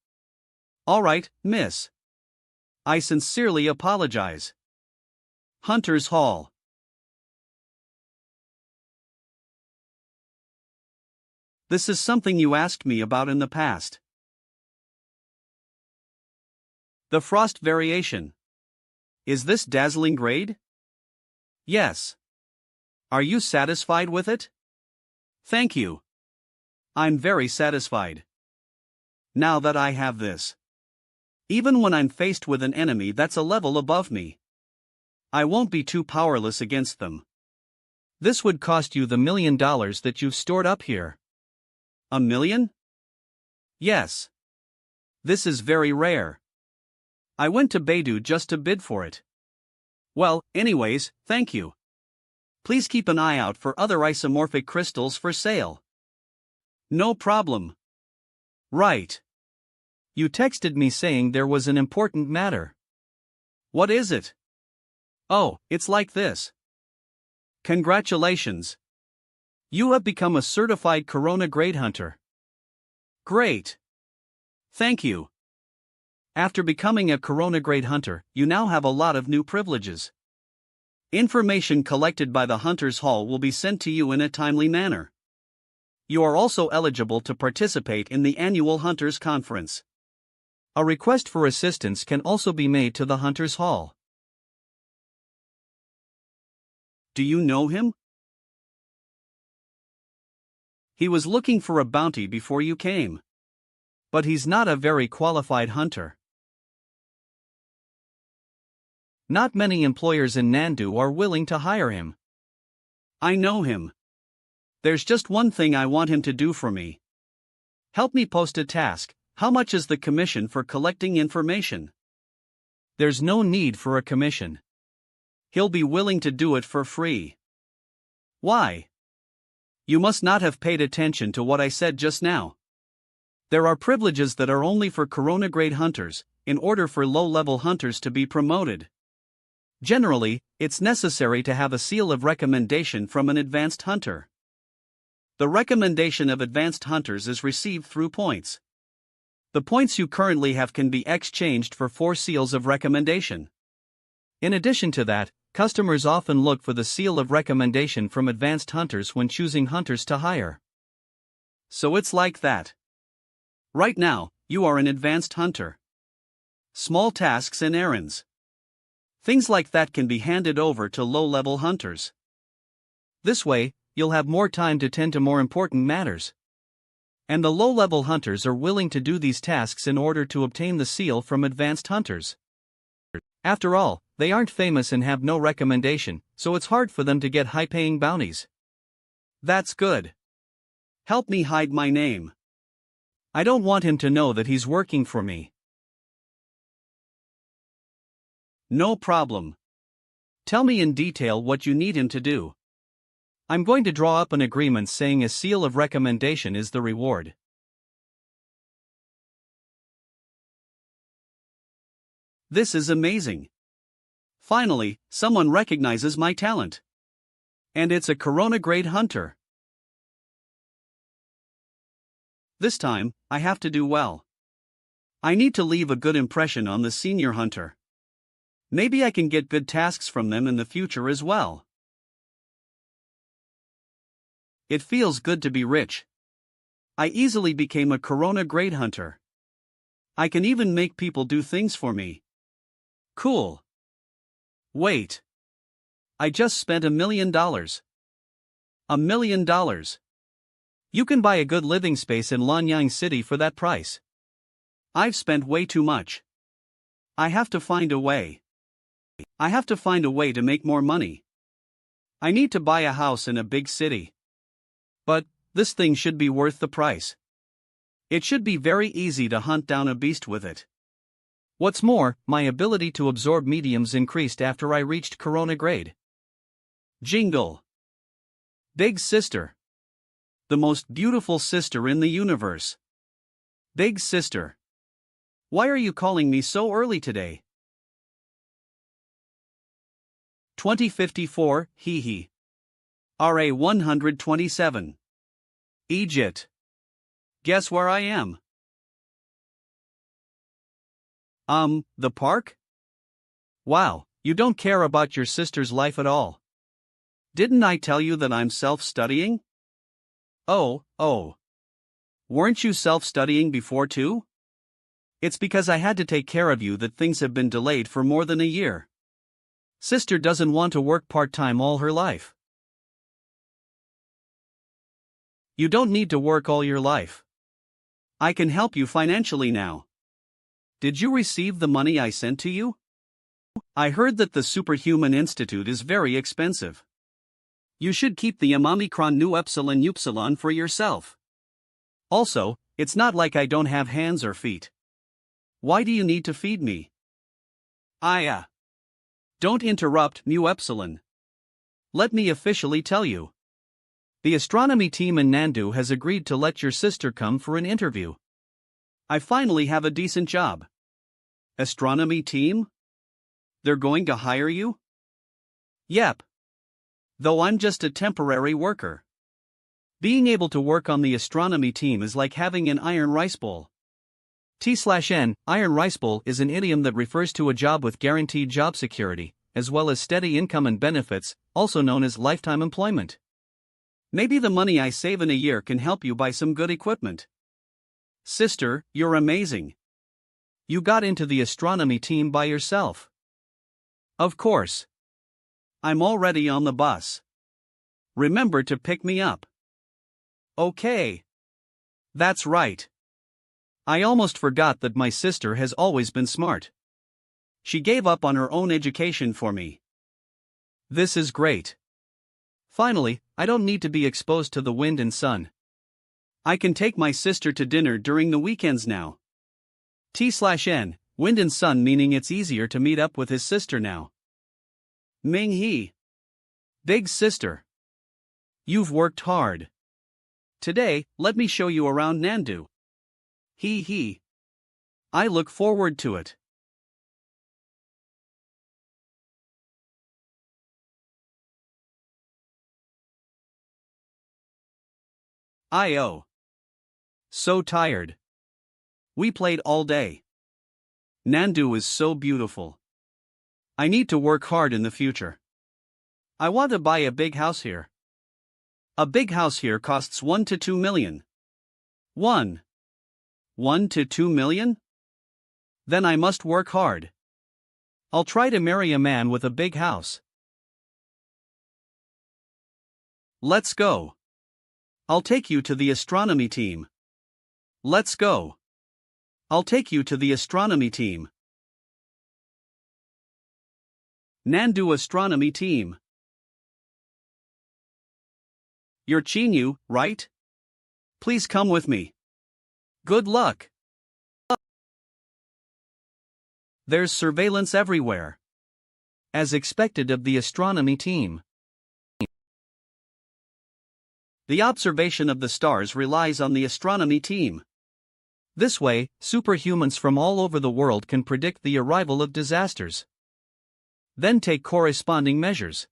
Alright, miss. I sincerely apologize. Hunter's Hall. This is something you asked me about in the past. The frost variation. Is this dazzling grade? Yes. Are you satisfied with it? Thank you. I'm very satisfied. Now that I have this. Even when I'm faced with an enemy that's a level above me, I won't be too powerless against them. This would cost you the $1 million that you've stored up here. $1 million? Yes. This is very rare. I went to Beidou just to bid for it. Well, anyways, thank you. Please keep an eye out for other isomorphic crystals for sale. No problem. Right. You texted me saying there was an important matter. What is it? Oh, it's like this. Congratulations. You have become a certified Corona Grade Hunter. Great. Thank you. After becoming a Corona Grade Hunter, you now have a lot of new privileges. Information collected by the Hunters Hall will be sent to you in a timely manner. You are also eligible to participate in the annual Hunters Conference. A request for assistance can also be made to the Hunters Hall. Do you know him? He was looking for a bounty before you came. But he's not a very qualified hunter. Not many employers in Nandu are willing to hire him. I know him. There's just one thing I want him to do for me. Help me post a task. How much is the commission for collecting information? There's no need for a commission. He'll be willing to do it for free. Why? You must not have paid attention to what I said just now. There are privileges that are only for Corona Grade Hunters, in order for low-level hunters to be promoted. Generally, it's necessary to have a seal of recommendation from an advanced hunter. The recommendation of advanced hunters is received through points. The points you currently have can be exchanged for 4 seals of recommendation. In addition to that, customers often look for the seal of recommendation from advanced hunters when choosing hunters to hire. So it's like that. Right now, you are an advanced hunter. Small tasks and errands. Things like that can be handed over to low-level hunters. This way, you'll have more time to tend to more important matters. And the low-level hunters are willing to do these tasks in order to obtain the seal from advanced hunters. After all, they aren't famous and have no recommendation, so it's hard for them to get high-paying bounties. That's good. Help me hide my name. I don't want him to know that he's working for me. No problem. Tell me in detail what you need him to do. I'm going to draw up an agreement saying a seal of recommendation is the reward. This is amazing. Finally, someone recognizes my talent. And it's a Corona Grade Hunter. This time, I have to do well. I need to leave a good impression on the senior hunter. Maybe I can get good tasks from them in the future as well. It feels good to be rich. I easily became a Corona Grade Hunter. I can even make people do things for me. Cool. Wait. I just spent $1 million. $1 million. You can buy a good living space in Lanyang City for that price. I've spent way too much. I have to find a way. I have to find a way to make more money. I need to buy a house in a big city. But, this thing should be worth the price. It should be very easy to hunt down a beast with it. What's more, my ability to absorb mediums increased after I reached Corona Grade. Jingle. Big sister. The most beautiful sister in the universe. Big sister. Why are you calling me so early today? 2054, hee. RA 127. Egypt. Guess where I am? The park? Wow, you don't care about your sister's life at all. Didn't I tell you that I'm self-studying? Oh. Weren't you self-studying before too? It's because I had to take care of you that things have been delayed for more than a year. Sister doesn't want to work part-time all her life. You don't need to work all your life. I can help you financially now. Did you receive the money I sent to you? I heard that the Superhuman Institute is very expensive. You should keep the Omicron Nu Epsilon Upsilon for yourself. Also, it's not like I don't have hands or feet. Why do you need to feed me? Don't interrupt, Mu Epsilon. Let me officially tell you. The astronomy team in Nandu has agreed to let your sister come for an interview. I finally have a decent job. Astronomy team? They're going to hire you? Yep. Though I'm just a temporary worker. Being able to work on the astronomy team is like having an iron rice bowl. T/N, iron rice bowl is an idiom that refers to a job with guaranteed job security, as well as steady income and benefits, also known as lifetime employment. Maybe the money I save in a year can help you buy some good equipment. Sister, you're amazing. You got into the astronomy team by yourself. Of course. I'm already on the bus. Remember to pick me up. Okay. That's right. I almost forgot that my sister has always been smart. She gave up on her own education for me. This is great. Finally, I don't need to be exposed to the wind and sun. I can take my sister to dinner during the weekends now. T/N, wind and sun meaning it's easier to meet up with his sister now. Ming He. Big sister. You've worked hard. Today, let me show you around Nandu. He. I look forward to it. So tired. We played all day. Nandu is so beautiful. I need to work hard in the future. I want to buy a big house here. A big house here costs 1 to 2 million. 1 to 2 million? Then I must work hard. I'll try to marry a man with a big house. Let's go. I'll take you to the astronomy team. Let's go. I'll take you to the astronomy team. Nandu astronomy team. You're Chinyu, right? Please come with me. Good luck. There's surveillance everywhere. As expected of the astronomy team. The observation of the stars relies on the astronomy team. This way, superhumans from all over the world can predict the arrival of disasters. Then take corresponding measures.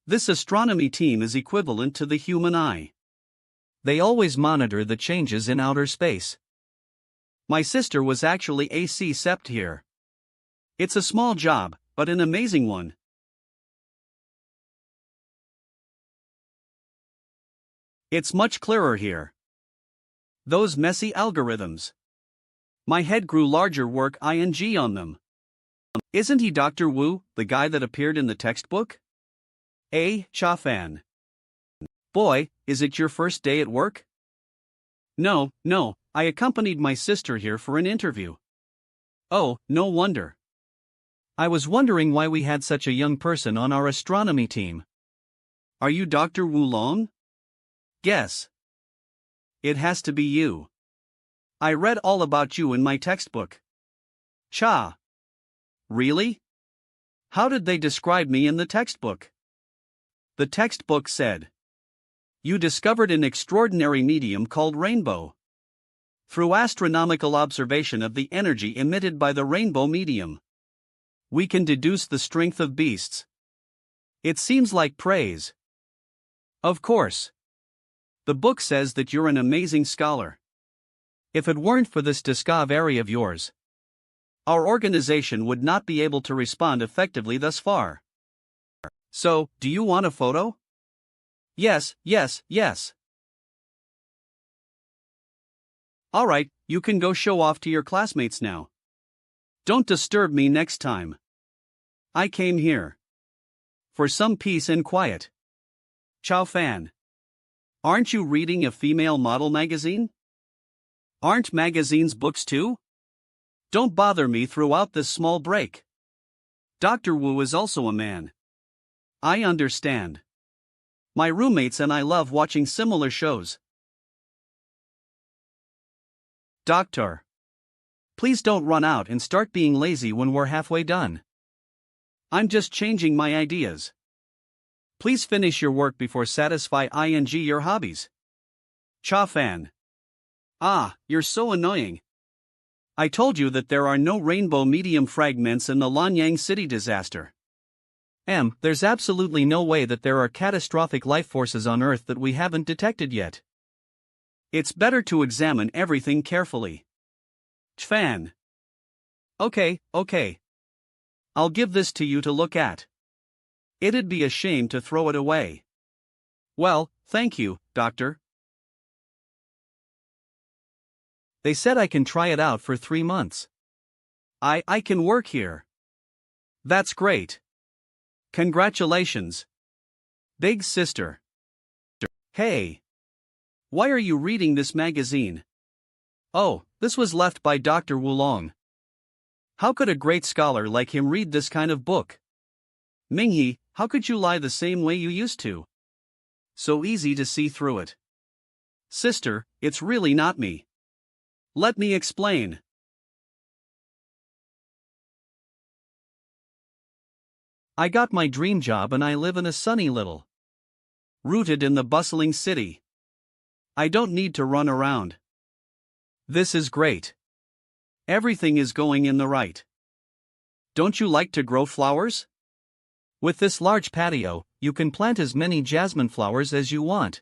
This astronomy team is equivalent to the human eye. They always monitor the changes in outer space. My sister was actually AC sept here. It's a small job, but an amazing one. It's much clearer here. Those messy algorithms. My head grew larger work ing on them. Isn't he Dr. Wu, the guy that appeared in the textbook? Cha fan. Boy, is it your first day at work? No, I accompanied my sister here for an interview. Oh, no wonder. I was wondering why we had such a young person on our astronomy team. Are you Dr. Wu Long? Guess. It has to be you. I read all about you in my textbook. Cha. Really? How did they describe me in the textbook? The textbook said, you discovered an extraordinary medium called rainbow. Through astronomical observation of the energy emitted by the rainbow medium, we can deduce the strength of beasts. It seems like praise. Of course. The book says that you're an amazing scholar. If it weren't for this discovery of yours, our organization would not be able to respond effectively thus far. So, do you want a photo? Yes. Alright, you can go show off to your classmates now. Don't disturb me next time. I came here for some peace and quiet. Chow Fan. Aren't you reading a female model magazine? Aren't magazines books too? Don't bother me throughout this small break. Dr. Wu is also a man. I understand. My roommates and I love watching similar shows. Doctor. Please don't run out and start being lazy when we're halfway done. I'm just changing my ideas. Please finish your work before satisfy your hobbies. Cha Fan. Ah, you're so annoying. I told you that there are no rainbow medium fragments in the Lanyang City disaster. There's absolutely no way that there are catastrophic life forces on Earth that we haven't detected yet. It's better to examine everything carefully. Fan. Okay. I'll give this to you to look at. It'd be a shame to throw it away. Well, thank you, Doctor. They said I can try it out for 3 months. I can work here. That's great. Congratulations. Big sister. Hey. Why are you reading this magazine? Oh, this was left by Dr. Wulong. How could a great scholar like him read this kind of book? Minghe, how could you lie the same way you used to? So easy to see through it. Sister, it's really not me. Let me explain. I got my dream job and I live in a sunny little, rooted in the bustling city. I don't need to run around. This is great. Everything is going in the right. Don't you like to grow flowers? With this large patio, you can plant as many jasmine flowers as you want.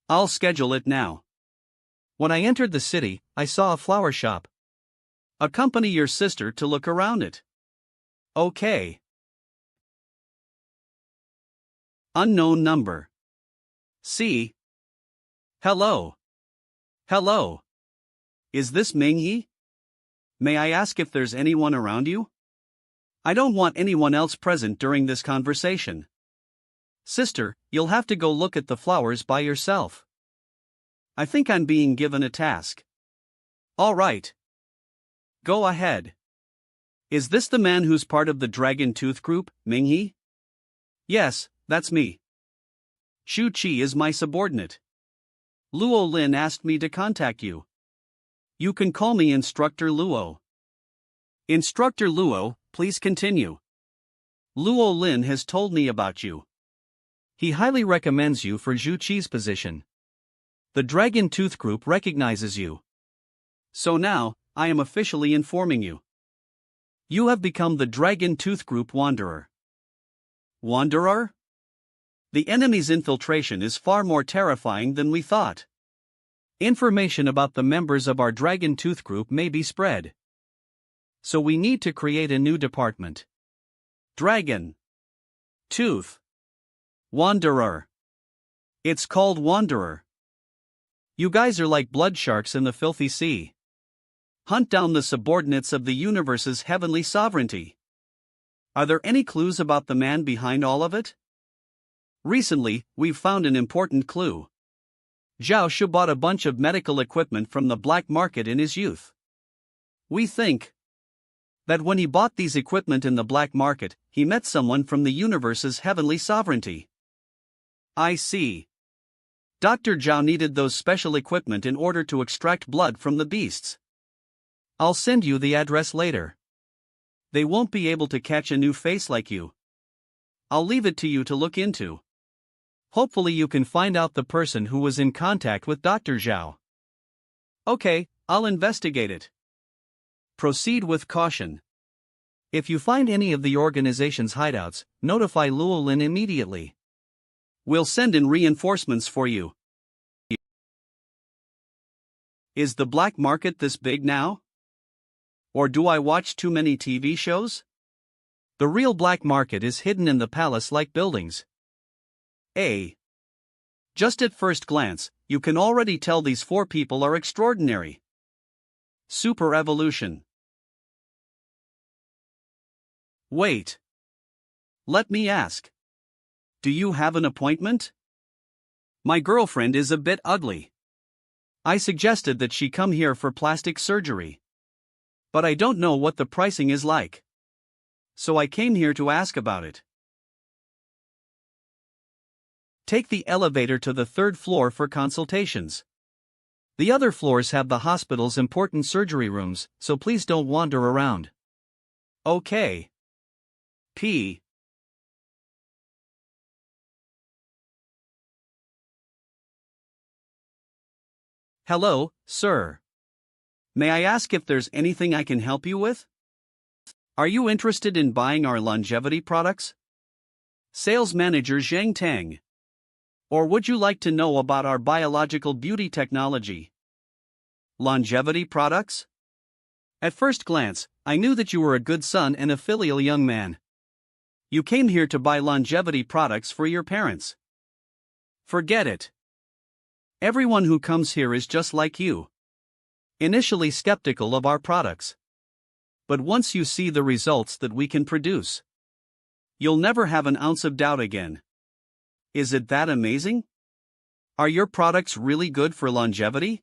I'll schedule it now. When I entered the city, I saw a flower shop. Accompany your sister to look around it. Okay. Unknown number. C. Hello. Hello. Is this Minghe? May I ask if there's anyone around you? I don't want anyone else present during this conversation. Sister, you'll have to go look at the flowers by yourself. I think I'm being given a task. All right. Go ahead. Is this the man who's part of the Dragon Tooth Group, Minghe? Yes, that's me. Shu Qi is my subordinate. Luo Lin asked me to contact you. You can call me Instructor Luo. Instructor Luo, please continue. Luo Lin has told me about you. He highly recommends you for Zhu Qi's position. The Dragon Tooth Group recognizes you. So now, I am officially informing you. You have become the Dragon Tooth Group Wanderer. Wanderer? The enemy's infiltration is far more terrifying than we thought. Information about the members of our Dragon Tooth Group may be spread. So we need to create a new department. Dragon Tooth Wanderer. It's called Wanderer. You guys are like blood sharks in the filthy sea. Hunt down the subordinates of the universe's heavenly sovereignty. Are there any clues about the man behind all of it? Recently, we've found an important clue. Zhao Shu bought a bunch of medical equipment from the black market in his youth. We think that when he bought these equipment in the black market, he met someone from the universe's heavenly sovereignty. I see. Dr. Zhao needed those special equipment in order to extract blood from the beasts. I'll send you the address later. They won't be able to catch a new face like you. I'll leave it to you to look into. Hopefully you can find out the person who was in contact with Dr. Zhao. Okay, I'll investigate it. Proceed with caution. If you find any of the organization's hideouts, notify Luolin immediately. We'll send in reinforcements for you. Is the black market this big now? Or do I watch too many TV shows? The real black market is hidden in the palace-like buildings. A. Just at first glance, you can already tell these four people are extraordinary. Super evolution. Wait. Let me ask. Do you have an appointment? My girlfriend is a bit ugly. I suggested that she come here for plastic surgery. But I don't know what the pricing is like. So I came here to ask about it. Take the elevator to the third floor for consultations. The other floors have the hospital's important surgery rooms, so please don't wander around. Okay. P. Hello, sir. May I ask if there's anything I can help you with? Are you interested in buying our longevity products? Sales Manager Zhang Tang. Or would you like to know about our biological beauty technology? Longevity products? At first glance, I knew that you were a good son and a filial young man. You came here to buy longevity products for your parents. Forget it. Everyone who comes here is just like you. Initially skeptical of our products. But once you see the results that we can produce, you'll never have an ounce of doubt again. Is it that amazing? Are your products really good for longevity?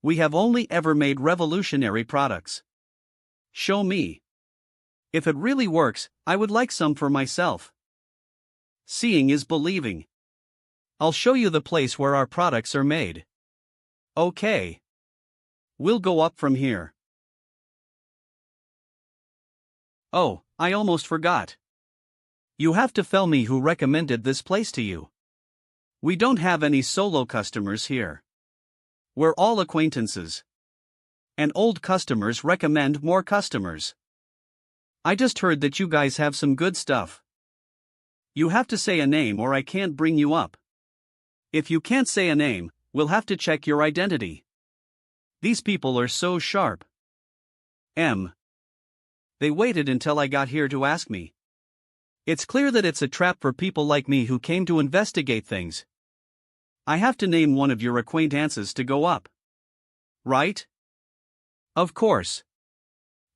We have only ever made revolutionary products. Show me. If it really works, I would like some for myself. Seeing is believing. I'll show you the place where our products are made. Okay. We'll go up from here. Oh, I almost forgot. You have to tell me who recommended this place to you. We don't have any solo customers here. We're all acquaintances. And old customers recommend more customers. I just heard that you guys have some good stuff. You have to say a name or I can't bring you up. If you can't say a name, we'll have to check your identity. These people are so sharp. M. They waited until I got here to ask me. It's clear that it's a trap for people like me who came to investigate things. I have to name one of your acquaintances to go up. Right? Of course.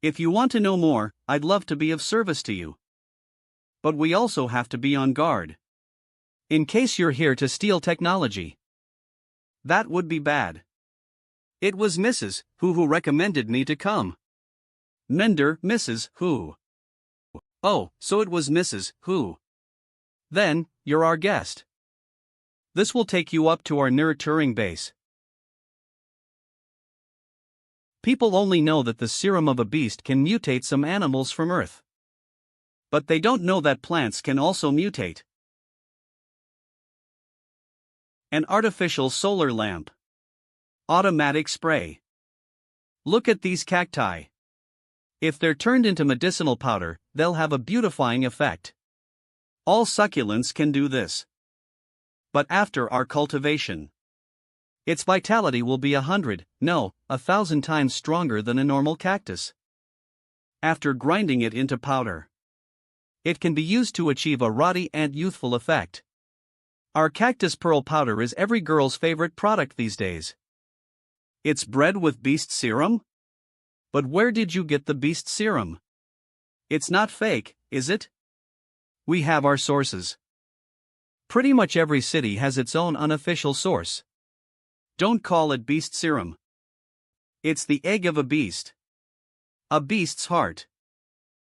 If you want to know more, I'd love to be of service to you. But we also have to be on guard. In case you're here to steal technology. That would be bad. It was Mrs. who recommended me to come. Mender, Mrs. Who. Oh, so it was Mrs. Who. Then, you're our guest. This will take you up to our nurturing base. People only know that the serum of a beast can mutate some animals from Earth. But they don't know that plants can also mutate. An artificial solar lamp. Automatic spray. Look at these cacti. If they're turned into medicinal powder, they'll have a beautifying effect. All succulents can do this. But after our cultivation, its vitality will be 100, no, 1,000 times stronger than a normal cactus. After grinding it into powder, it can be used to achieve a ruddy and youthful effect. Our cactus pearl powder is every girl's favorite product these days. It's bred with beast serum? But where did you get the beast serum? It's not fake, is it? We have our sources. Pretty much every city has its own unofficial source. Don't call it beast serum. It's the egg of a beast. A beast's heart.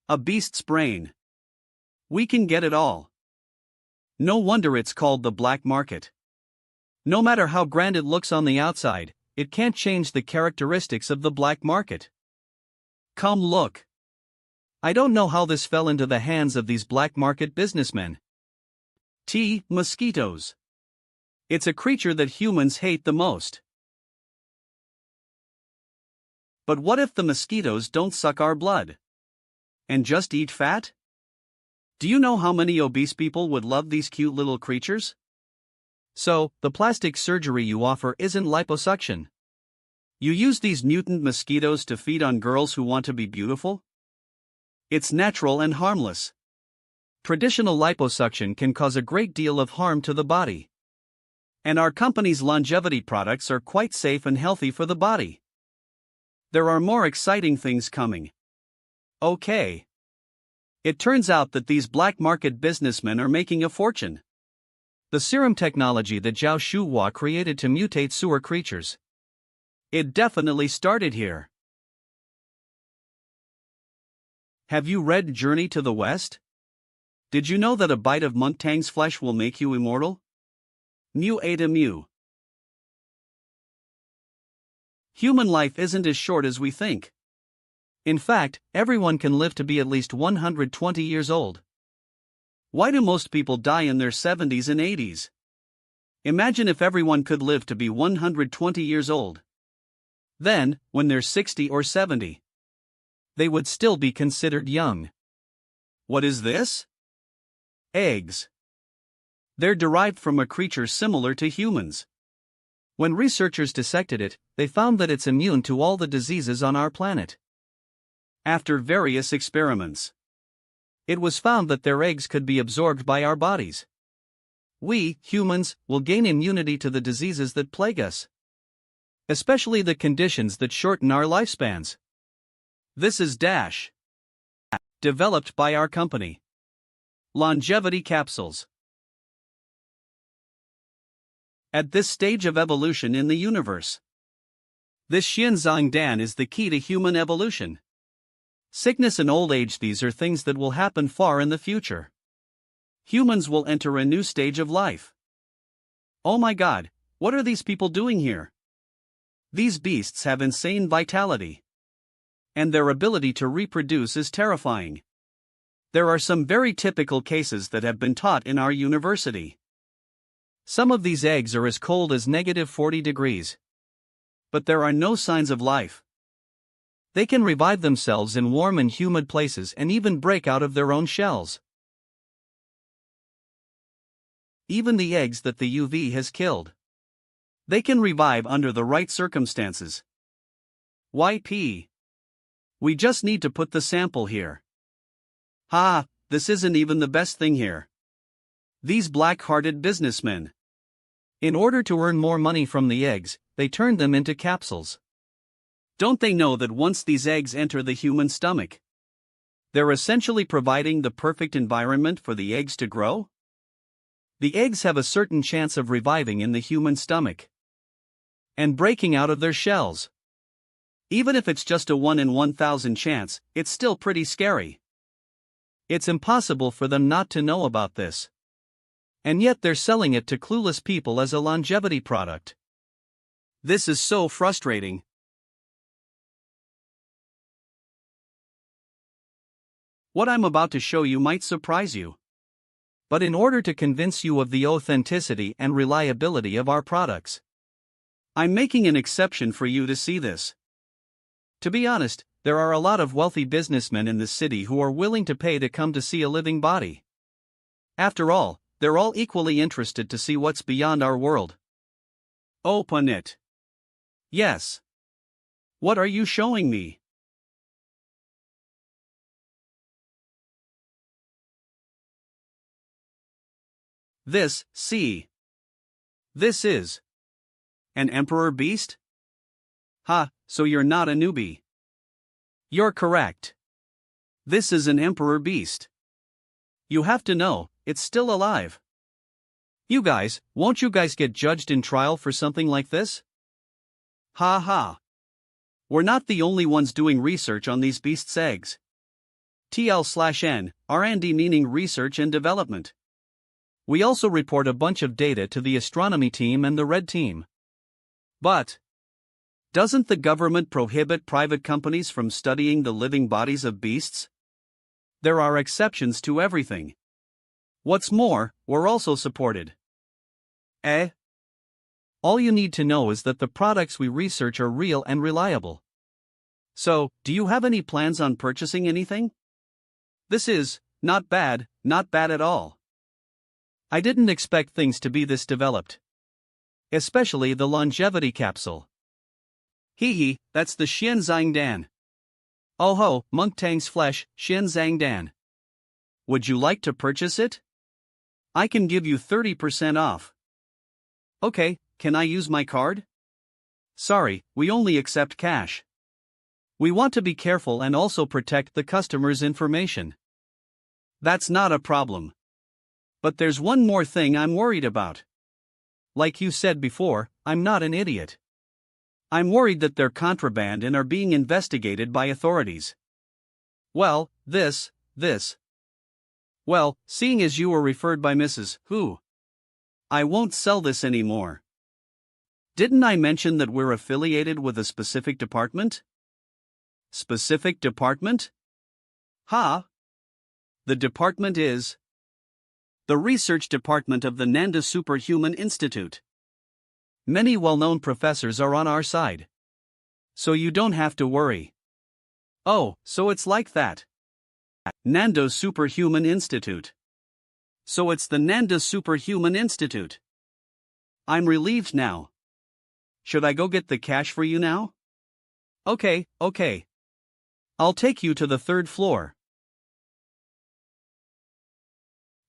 A beast's brain. We can get it all. No wonder it's called the black market. No matter how grand it looks on the outside, it can't change the characteristics of the black market. Come look. I don't know how this fell into the hands of these black market businessmen. Mosquitoes. It's a creature that humans hate the most. But what if the mosquitoes don't suck our blood? And just eat fat? Do you know how many obese people would love these cute little creatures? So, the plastic surgery you offer isn't liposuction. You use these mutant mosquitoes to feed on girls who want to be beautiful? It's natural and harmless. Traditional liposuction can cause a great deal of harm to the body. And our company's longevity products are quite safe and healthy for the body. There are more exciting things coming. Okay. It turns out that these black market businessmen are making a fortune. The serum technology that Zhao Shuhua created to mutate sewer creatures. It definitely started here. Have you read Journey to the West? Did you know that a bite of Monktang's flesh will make you immortal? Mu eta mu. Human life isn't as short as we think. In fact, everyone can live to be at least 120 years old. Why do most people die in their 70s and 80s? Imagine if everyone could live to be 120 years old. Then, when they're 60 or 70, they would still be considered young. What is this? Eggs. They're derived from a creature similar to humans. When researchers dissected it, they found that it's immune to all the diseases on our planet. After various experiments, it was found that their eggs could be absorbed by our bodies. We, humans, will gain immunity to the diseases that plague us, especially the conditions that shorten our lifespans. This is developed by our company. Longevity capsules. At this stage of evolution in the universe, this Xianzang Dan is the key to human evolution. Sickness and old age, these are things that will happen far in the future. Humans will enter a new stage of life. Oh my God, what are these people doing here? These beasts have insane vitality. And their ability to reproduce is terrifying. There are some very typical cases that have been taught in our university. Some of these eggs are as cold as -40 degrees. But there are no signs of life. They can revive themselves in warm and humid places and even break out of their own shells. Even the eggs that the UV has killed, they can revive under the right circumstances. YP. We just need to put the sample here. This isn't even the best thing here. These black-hearted businessmen, in order to earn more money from the eggs, they turned them into capsules. Don't they know that once these eggs enter the human stomach, they're essentially providing the perfect environment for the eggs to grow? The eggs have a certain chance of reviving in the human stomach and breaking out of their shells. Even if it's just a 1 in 1,000 chance, it's still pretty scary. It's impossible for them not to know about this. And yet they're selling it to clueless people as a longevity product. This is so frustrating. What I'm about to show you might surprise you. But in order to convince you of the authenticity and reliability of our products, I'm making an exception for you to see this. To be honest, there are a lot of wealthy businessmen in the city who are willing to pay to come to see a living body. After all, they're all equally interested to see what's beyond our world. Open it. Yes. What are you showing me? This is an emperor beast? So you're not a newbie. You're correct. This is an emperor beast. You have to know, it's still alive. You guys, won't you guys get judged in trial for something like this? We're not the only ones doing research on these beasts' eggs. TL/N, R&D meaning research and development. We also report a bunch of data to the astronomy team and the red team. But doesn't the government prohibit private companies from studying the living bodies of beasts? There are exceptions to everything. What's more, we're also supported. All you need to know is that the products we research are real and reliable. So, do you have any plans on purchasing anything? This is not bad at all. I didn't expect things to be this developed. Especially the longevity capsule. That's the Xianzang Dan. Oh ho, Monktang's flesh, Xianzang Dan. Would you like to purchase it? I can give you 30% off. Okay, can I use my card? Sorry, we only accept cash. We want to be careful and also protect the customer's information. That's not a problem. But there's one more thing I'm worried about. Like you said before, I'm not an idiot. I'm worried that they're contraband and are being investigated by authorities. Well, this. Well, seeing as you were referred by Mrs. Who, I won't sell this anymore. Didn't I mention that we're affiliated with a specific department? Specific department? Ha! The department is the research department of the Nanda Superhuman Institute. Many well-known professors are on our side. So you don't have to worry. Oh, so it's like that. Nanda Superhuman Institute. So it's the Nanda Superhuman Institute. I'm relieved now. Should I go get the cash for you now? Okay. I'll take you to the 3rd floor.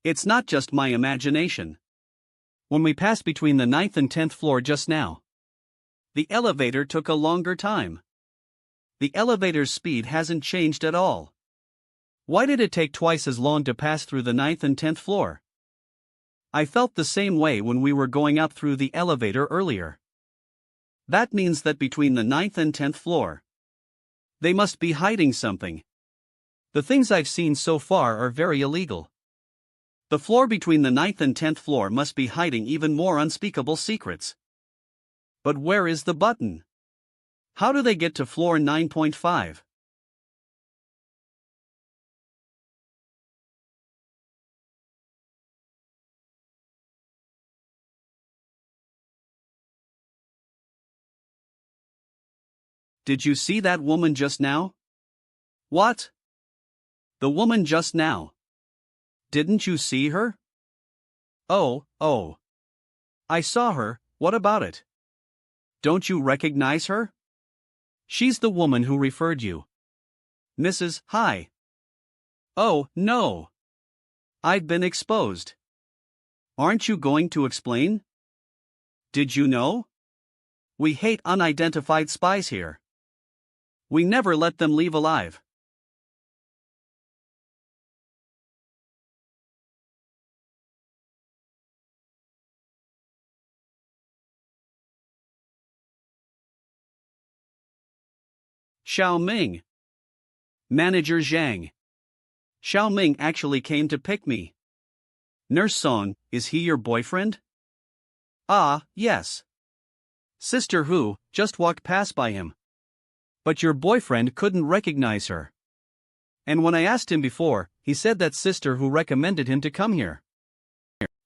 It's not just my imagination. When we passed between the 9th and 10th floor just now, the elevator took a longer time. The elevator's speed hasn't changed at all. Why did it take twice as long to pass through the 9th and 10th floor? I felt the same way when we were going up through the elevator earlier. That means that between the 9th and 10th floor, they must be hiding something. The things I've seen so far are very illegal. The floor between the 9th and 10th floor must be hiding even more unspeakable secrets. But where is the button? How do they get to floor 9.5? Did you see that woman just now? What? The woman just now. Didn't you see her? Oh. I saw her, what about it? Don't you recognize her? She's the woman who referred you. Mrs. Hi. Oh, no. I've been exposed. Aren't you going to explain? Did you know? We hate unidentified spies here. We never let them leave alive. Xiao Ming. Manager Zhang. Xiao Ming actually came to pick me. Nurse Song, is he your boyfriend? Ah, yes. Sister Hu just walked past by him. But your boyfriend couldn't recognize her. And when I asked him before, he said that Sister Hu recommended him to come here.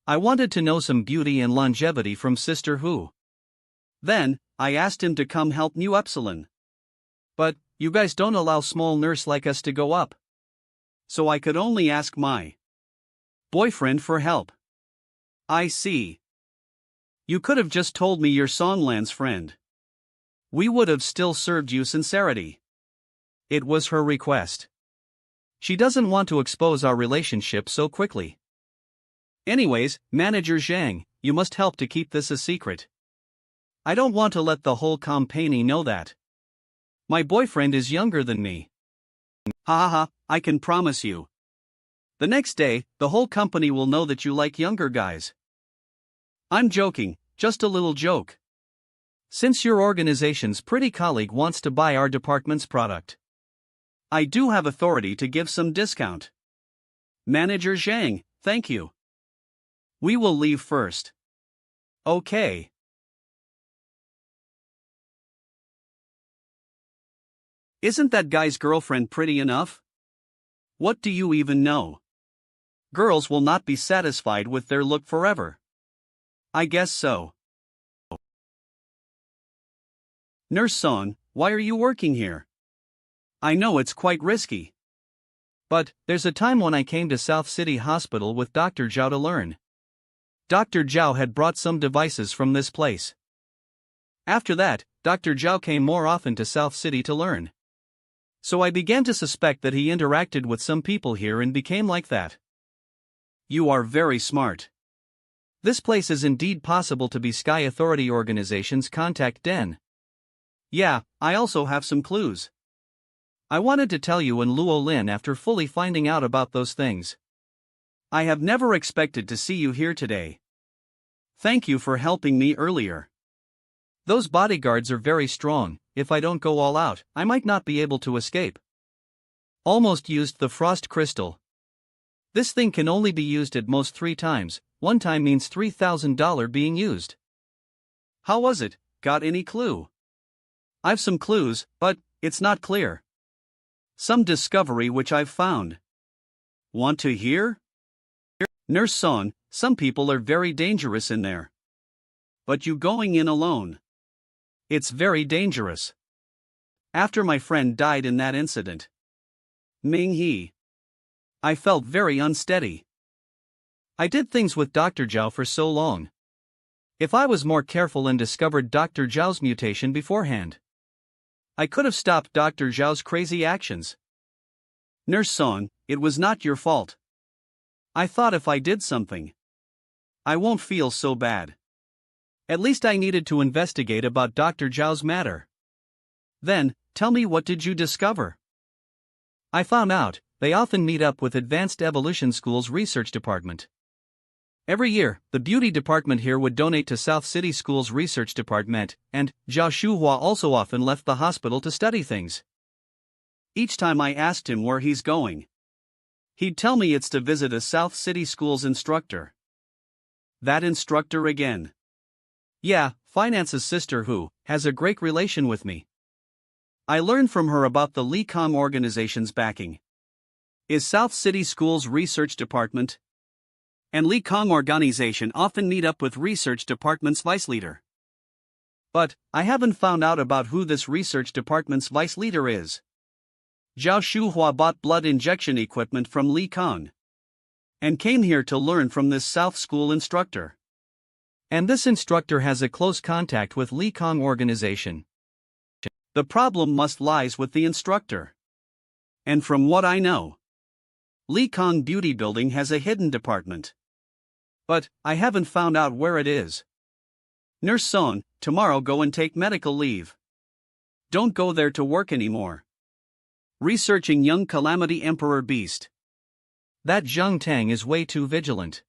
I wanted to know some beauty and longevity from Sister Hu. Then, I asked him to come help New Epsilon. But, you guys don't allow small nurse like us to go up. So I could only ask my boyfriend for help. I see. You could have just told me you're Songlan's friend. We would have still served you sincerity. It was her request. She doesn't want to expose our relationship so quickly. Anyways, Manager Zhang, you must help to keep this a secret. I don't want to let the whole company know that. My boyfriend is younger than me. Ha, I can promise you. The next day, the whole company will know that you like younger guys. I'm joking, just a little joke. Since your organization's pretty colleague wants to buy our department's product, I do have authority to give some discount. Manager Zhang, thank you. We will leave first. Okay. Isn't that guy's girlfriend pretty enough? What do you even know? Girls will not be satisfied with their look forever. I guess so. Nurse Song, why are you working here? I know it's quite risky. But, there's a time when I came to South City Hospital with Dr. Zhao to learn. Dr. Zhao had brought some devices from this place. After that, Dr. Zhao came more often to South City to learn. So I began to suspect that he interacted with some people here and became like that. You are very smart. This place is indeed possible to be Sky Authority Organization's contact den. Yeah, I also have some clues. I wanted to tell you and Luo Lin after fully finding out about those things. I have never expected to see you here today. Thank you for helping me earlier. Those bodyguards are very strong. If I don't go all out, I might not be able to escape. Almost used the frost crystal. This thing can only be used at most 3 times, one time means $3,000 being used. How was it? Got any clue? I've some clues, but it's not clear. Some discovery which I've found. Want to hear? Nurse Song, some people are very dangerous in there. But you going in alone? It's very dangerous. After my friend died in that incident. Ming He. I felt very unsteady. I did things with Dr. Zhao for so long. If I was more careful and discovered Dr. Zhao's mutation beforehand, I could have stopped Dr. Zhao's crazy actions. Nurse Song, it was not your fault. I thought if I did something, I won't feel so bad. At least I needed to investigate about Dr. Zhao's matter. Then, tell me, what did you discover? I found out they often meet up with Advanced Evolution School's research department. Every year, the beauty department here would donate to South City School's research department, and Zhao Shuhua also often left the hospital to study things. Each time I asked him where he's going, he'd tell me it's to visit a South City School's instructor. That instructor again. Yeah, Finance's sister who has a great relation with me. I learned from her about the Li Kong organization's backing. Is South City School's research department and Li Kong organization often meet up with research department's vice leader. But I haven't found out about who this research department's vice leader is. Zhao Shuhua bought blood injection equipment from Li Kong and came here to learn from this South School instructor. And this instructor has a close contact with Li Kong organization. The problem must lies with the instructor. And from what I know, Li Kong Beauty Building has a hidden department. But I haven't found out where it is. Nurse Song, tomorrow go and take medical leave. Don't go there to work anymore. Researching young Calamity Emperor Beast. That Zheng Tang is way too vigilant.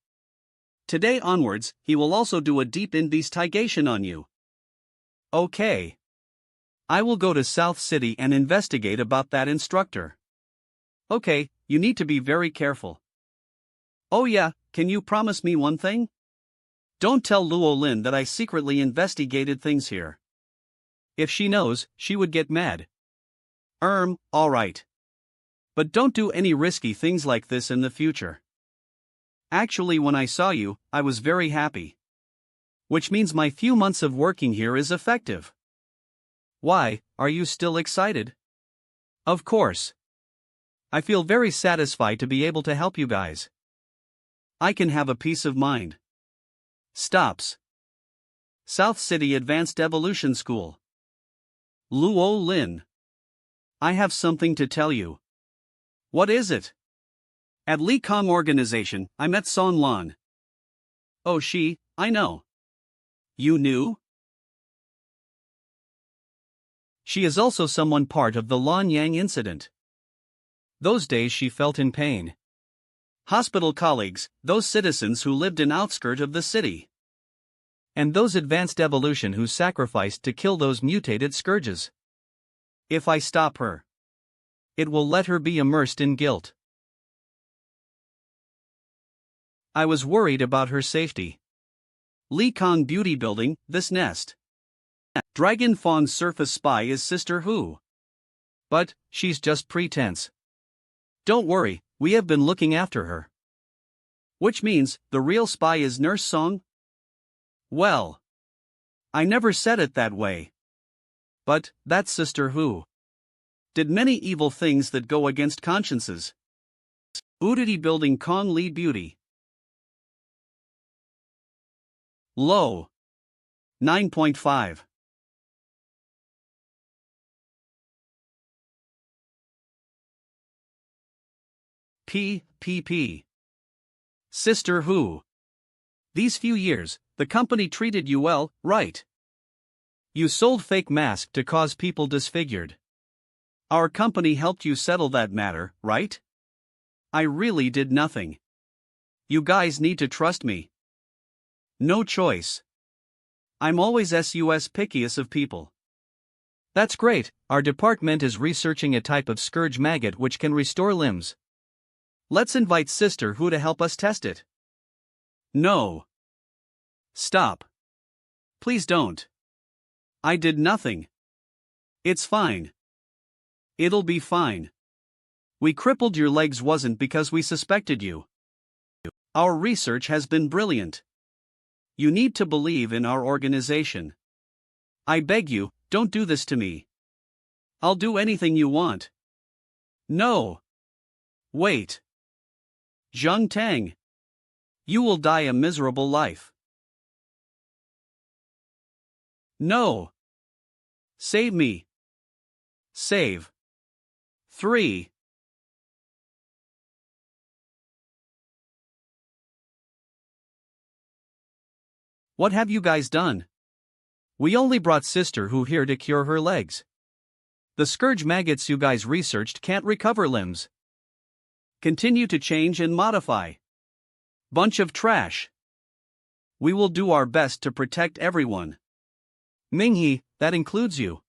Today onwards, he will also do a deep investigation on you. Okay. I will go to South City and investigate about that instructor. Okay, you need to be very careful. Oh yeah, can you promise me one thing? Don't tell Luo Lin that I secretly investigated things here. If she knows, she would get mad. Alright. But don't do any risky things like this in the future. Actually, when I saw you, I was very happy. Which means my few months of working here is effective. Why, are you still excited? Of course. I feel very satisfied to be able to help you guys. I can have a peace of mind. Stops. South City Advanced Evolution School. Luo Lin. I have something to tell you. What is it? At Li Kong Organization, I met Song Lan. Oh, I know. You knew? She is also someone part of the Lan Yang incident. Those days she felt in pain. Hospital colleagues, those citizens who lived in outskirts of the city. And those advanced evolution who sacrificed to kill those mutated scourges. If I stop her, it will let her be immersed in guilt. I was worried about her safety. Li Kong Beauty Building, this nest. Dragon Fang's surface spy is Sister Hu. But she's just pretense. Don't worry, we have been looking after her. Which means, the real spy is Nurse Song? Well, I never said it that way. But that's Sister Hu. Did many evil things that go against consciences. Udity Building Kong Li Beauty. Low. 9.5. P. Sister Hu. These few years, the company treated you well, right? You sold fake masks to cause people disfigured. Our company helped you settle that matter, right? I really did nothing. You guys need to trust me. No choice. I'm always sus pickiest of people. That's great, our department is researching a type of scourge maggot which can restore limbs. Let's invite Sister Who to help us test it. No. Stop. Please don't. I did nothing. It's fine. It'll be fine. We crippled your legs wasn't because we suspected you. Our research has been brilliant. You need to believe in our organization. I beg you, don't do this to me. I'll do anything you want. No. Wait. Zheng Tang. You will die a miserable life. No. Save me. Save. 3. What have you guys done? We only brought Sister Who here to cure her legs. The scourge maggots you guys researched can't recover limbs. Continue to change and modify. Bunch of trash. We will do our best to protect everyone. Minghe, that includes you.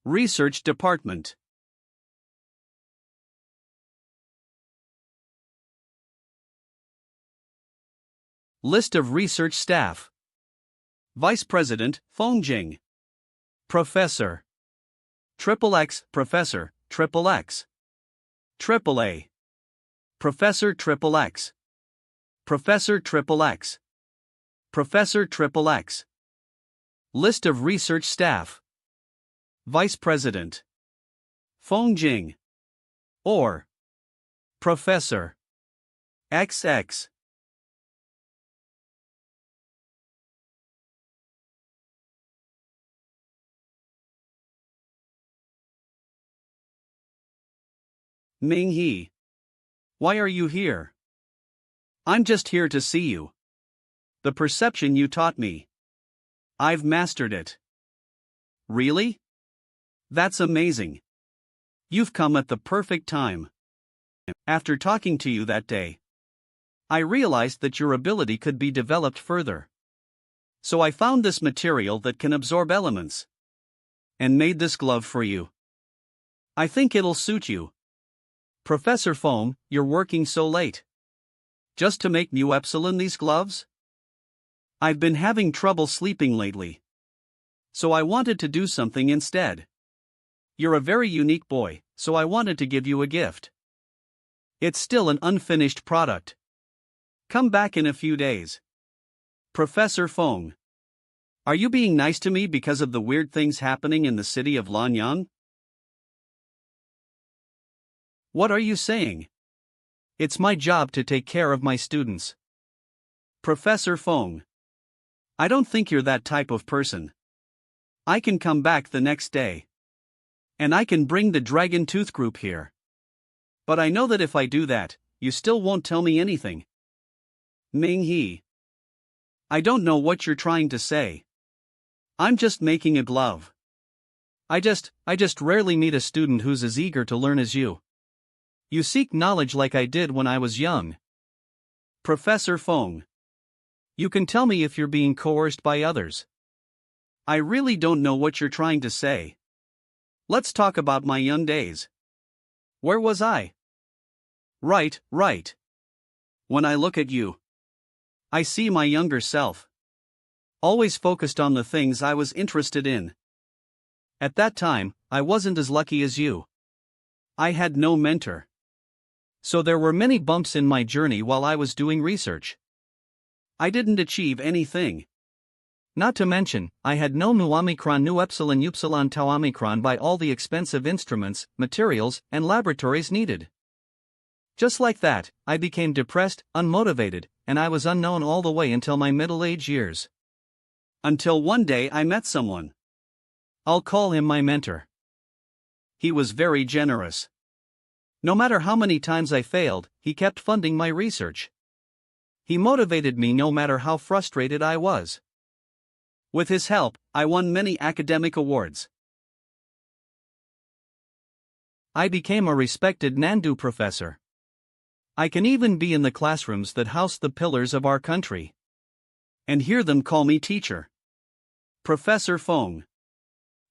Research Department. List of research staff. Vice President, Fongjing. Professor. XXX, Professor, XXX. AAA. Professor XXX. Professor XXX. Professor XXX. List of research staff. Vice President. Fongjing. Or. Professor. XX. Minghe. Why are you here? I'm just here to see you. The perception you taught me. I've mastered it. Really? That's amazing. You've come at the perfect time. After talking to you that day, I realized that your ability could be developed further. So I found this material that can absorb elements. And made this glove for you. I think it'll suit you. Professor Foam, you're working so late. Just to make Mu Epsilon these gloves? I've been having trouble sleeping lately. So I wanted to do something instead. You're a very unique boy, so I wanted to give you a gift. It's still an unfinished product. Come back in a few days. Professor Fong. Are you being nice to me because of the weird things happening in the city of Lanyang? What are you saying? It's my job to take care of my students. Professor Fong. I don't think you're that type of person. I can come back the next day. And I can bring the Dragon Tooth group here. But I know that if I do that, you still won't tell me anything. Minghe. I don't know what you're trying to say. I'm just making a glove. I just rarely meet a student who's as eager to learn as you. You seek knowledge like I did when I was young. Professor Fong. You can tell me if you're being coerced by others. I really don't know what you're trying to say. Let's talk about my young days. Where was I? Right. When I look at you, I see my younger self. Always focused on the things I was interested in. At that time, I wasn't as lucky as you. I had no mentor. So there were many bumps in my journey while I was doing research. I didn't achieve anything. Not to mention, I had no mu omicron nu epsilon upsilon tau omicron by all the expensive instruments, materials, and laboratories needed. Just like that, I became depressed, unmotivated, and I was unknown all the way until my middle-age years. Until one day I met someone. I'll call him my mentor. He was very generous. No matter how many times I failed, he kept funding my research. He motivated me no matter how frustrated I was. With his help, I won many academic awards. I became a respected Nandu professor. I can even be in the classrooms that house the pillars of our country and hear them call me teacher. Professor Fong.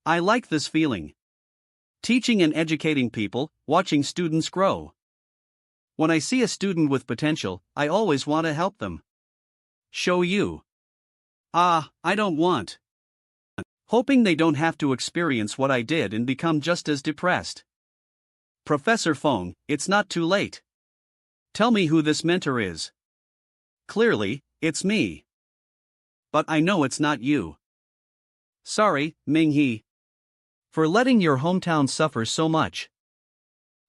I like this feeling. Teaching and educating people, watching students grow. When I see a student with potential, I always want to help them. Show you. I don't want. Hoping they don't have to experience what I did and become just as depressed. Professor Fong, it's not too late. Tell me who this mentor is. Clearly, it's me. But I know it's not you. Sorry, Ming-hee, for letting your hometown suffer so much.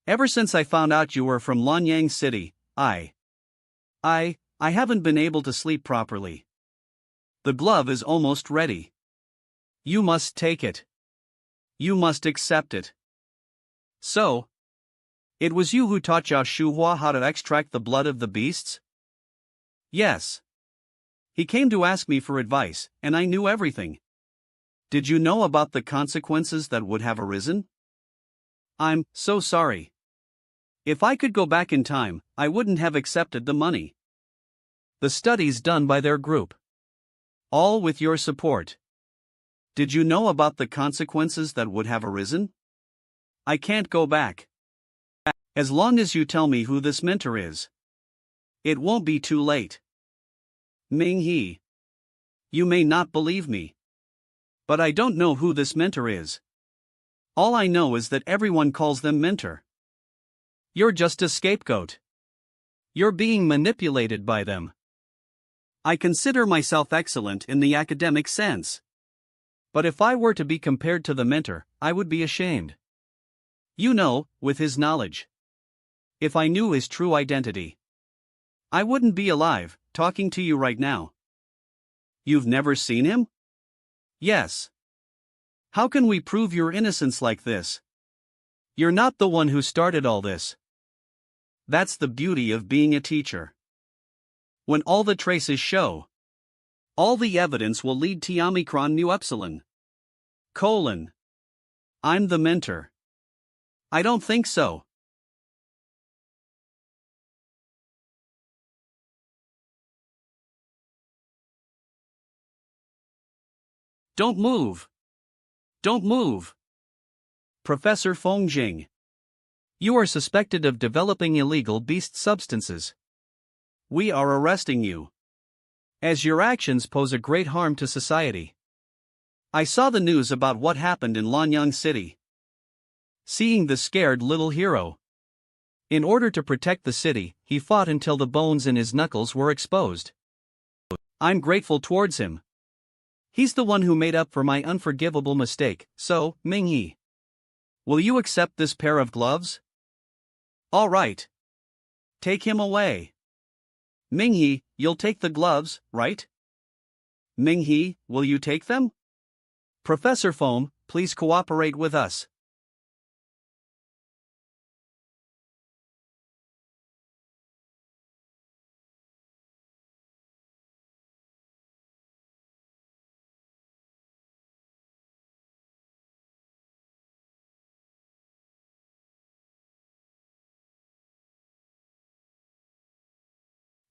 Ever since I found out you were from Lanyang City, I haven't been able to sleep properly. The glove is almost ready. You must take it. You must accept it. So, it was you who taught Zhao Shuhua how to extract the blood of the beasts? Yes. He came to ask me for advice, and I knew everything. Did you know about the consequences that would have arisen? I'm so sorry. If I could go back in time, I wouldn't have accepted the money. The studies done by their group. All with your support. Did you know about the consequences that would have arisen? I can't go back. As long as you tell me who this mentor is. It won't be too late. Ming-hee. You may not believe me. But I don't know who this mentor is. All I know is that everyone calls them mentor. You're just a scapegoat. You're being manipulated by them. I consider myself excellent in the academic sense. But if I were to be compared to the mentor, I would be ashamed. You know, with his knowledge. If I knew his true identity, I wouldn't be alive, talking to you right now. You've never seen him? Yes. How can we prove your innocence like this? You're not the one who started all this. That's the beauty of being a teacher. When all the traces show, all the evidence will lead to Omicron mu epsilon. I'm the mentor. I don't think so. Don't move. Don't move. Professor Fong Jing. You are suspected of developing illegal beast substances. We are arresting you, as your actions pose a great harm to society. I saw the news about what happened in Lanyang City. Seeing the scared little hero. In order to protect the city, he fought until the bones in his knuckles were exposed. I'm grateful towards him. He's the one who made up for my unforgivable mistake, so, Ming-hee, will you accept this pair of gloves? All right. Take him away. Ming-hee, you'll take the gloves, right? Ming-hee, will you take them? Professor Foam, please cooperate with us.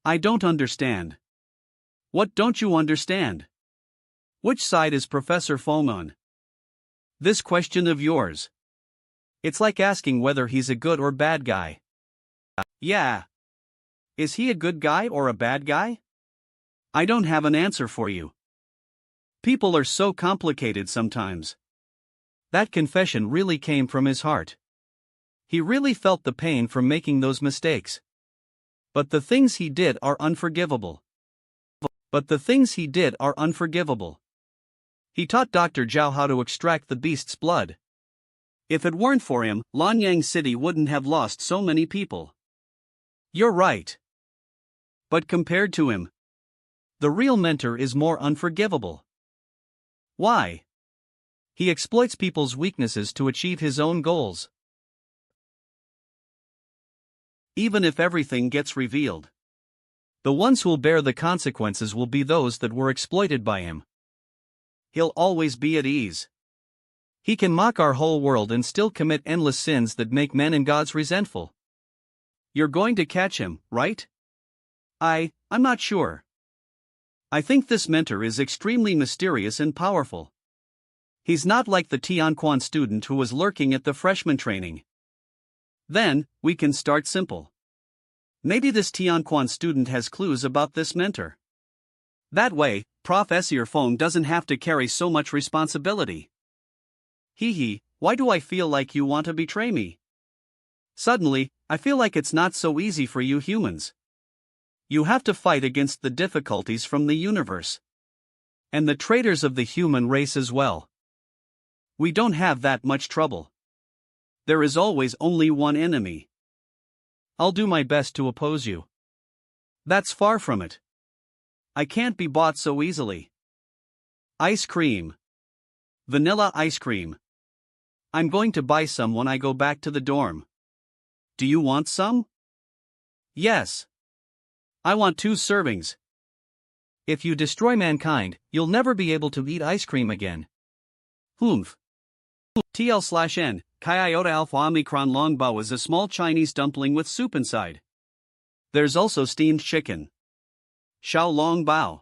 I don't understand. What don't you understand? Which side is Professor Foam on? This question of yours. It's like asking whether he's a good or bad guy. Yeah. Is he a good guy or a bad guy? I don't have an answer for you. People are so complicated sometimes. That confession really came from his heart. He really felt the pain from making those mistakes. But the things he did are unforgivable. He taught Dr. Zhao how to extract the beast's blood. If it weren't for him, Lanyang City wouldn't have lost so many people. You're right. But compared to him, the real mentor is more unforgivable. Why? He exploits people's weaknesses to achieve his own goals. Even if everything gets revealed, The ones who'll bear the consequences will be those that were exploited by him. He'll always be at ease. He can mock our whole world and still commit endless sins that make men and gods resentful. You're going to catch him, right? I'm not sure. I think this mentor is extremely mysterious and powerful. He's not like the Tianquan student who was lurking at the freshman training. Then, we can start simple. Maybe this Tianquan student has clues about this mentor. That way, Professor Feng doesn't have to carry so much responsibility. Hee, why do I feel like you want to betray me? Suddenly, I feel like it's not so easy for you humans. You have to fight against the difficulties from the universe. And the traitors of the human race as well. We don't have that much trouble. There is always only one enemy. I'll do my best to oppose you. That's far from it. I can't be bought so easily. Ice cream. Vanilla ice cream. I'm going to buy some when I go back to the dorm. Do you want some? Yes. I want 2 servings. If you destroy mankind, you'll never be able to eat ice cream again. Humph. TL/N, Chi Iota Alpha Omicron Long Bao is a small Chinese dumpling with soup inside. There's also steamed chicken. Xiao Long Bao.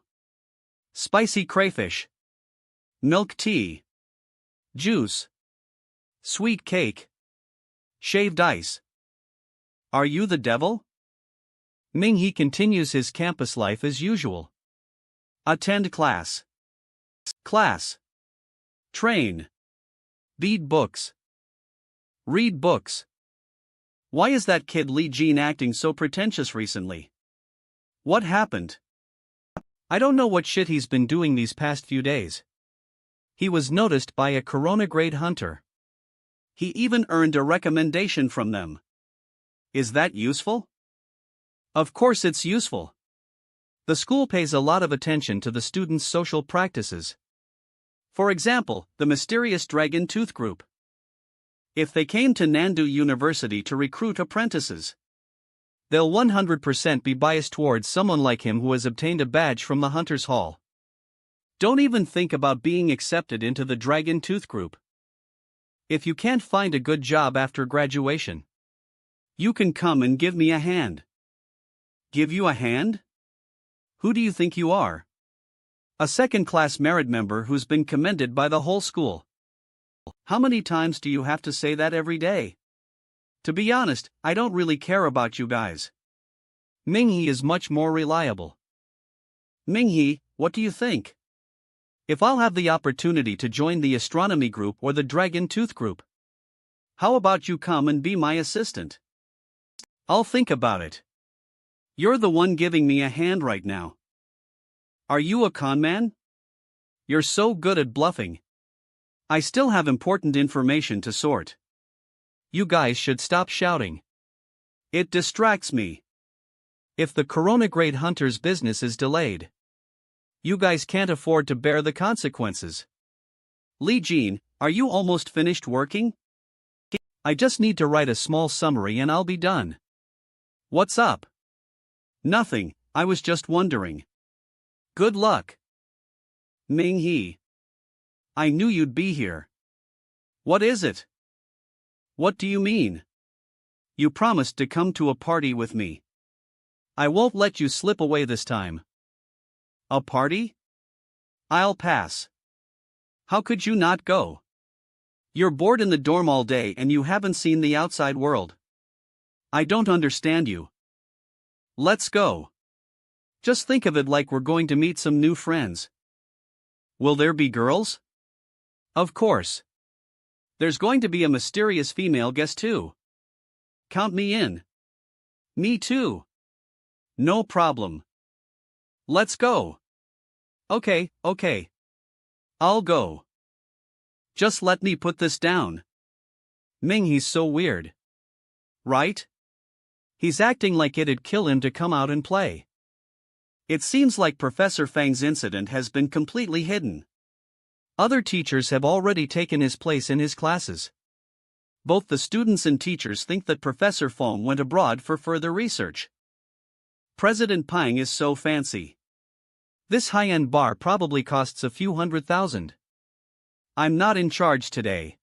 Spicy crayfish. Milk tea. Juice. Sweet cake. Shaved ice. Are you the devil? Ming-He continues his campus life as usual. Attend class. Class. Train. Beat books. Read books. Why is that kid Li Jin acting so pretentious recently? What happened? I don't know what shit he's been doing these past few days. He was noticed by a Corona-grade hunter. He even earned a recommendation from them. Is that useful? Of course it's useful. The school pays a lot of attention to the students' social practices. For example, the mysterious Dragon Tooth Group. If they came to Nandu University to recruit apprentices, they'll 100% be biased towards someone like him who has obtained a badge from the Hunters Hall. Don't even think about being accepted into the Dragon Tooth Group. If you can't find a good job after graduation, you can come and give me a hand. Give you a hand? Who do you think you are? A second-class merit member who's been commended by the whole school. How many times do you have to say that every day? To be honest, I don't really care about you guys. Ming-He is much more reliable. Ming-He, what do you think? If I'll have the opportunity to join the astronomy group or the Dragon Tooth group, how about you come and be my assistant? I'll think about it. You're the one giving me a hand right now. Are you a con man? You're so good at bluffing. I still have important information to sort. You guys should stop shouting. It distracts me. If the Corona-grade hunter's business is delayed, you guys can't afford to bear the consequences. Li Jin, are you almost finished working? I just need to write a small summary and I'll be done. What's up? Nothing, I was just wondering. Good luck. Ming-He. I knew you'd be here. What is it? What do you mean? You promised to come to a party with me. I won't let you slip away this time. A party? I'll pass. How could you not go? You're bored in the dorm all day and you haven't seen the outside world. I don't understand you. Let's go. Just think of it like we're going to meet some new friends. Will there be girls? Of course. There's going to be a mysterious female guest too. Count me in. Me too. No problem. Let's go. Okay. I'll go. Just let me put this down. Ming-He's so weird. Right? He's acting like it'd kill him to come out and play. It seems like Professor Fang's incident has been completely hidden. Other teachers have already taken his place in his classes. Both the students and teachers think that Professor Feng went abroad for further research. President Pang is so fancy. This high-end bar probably costs a few $100,000. I'm not in charge today.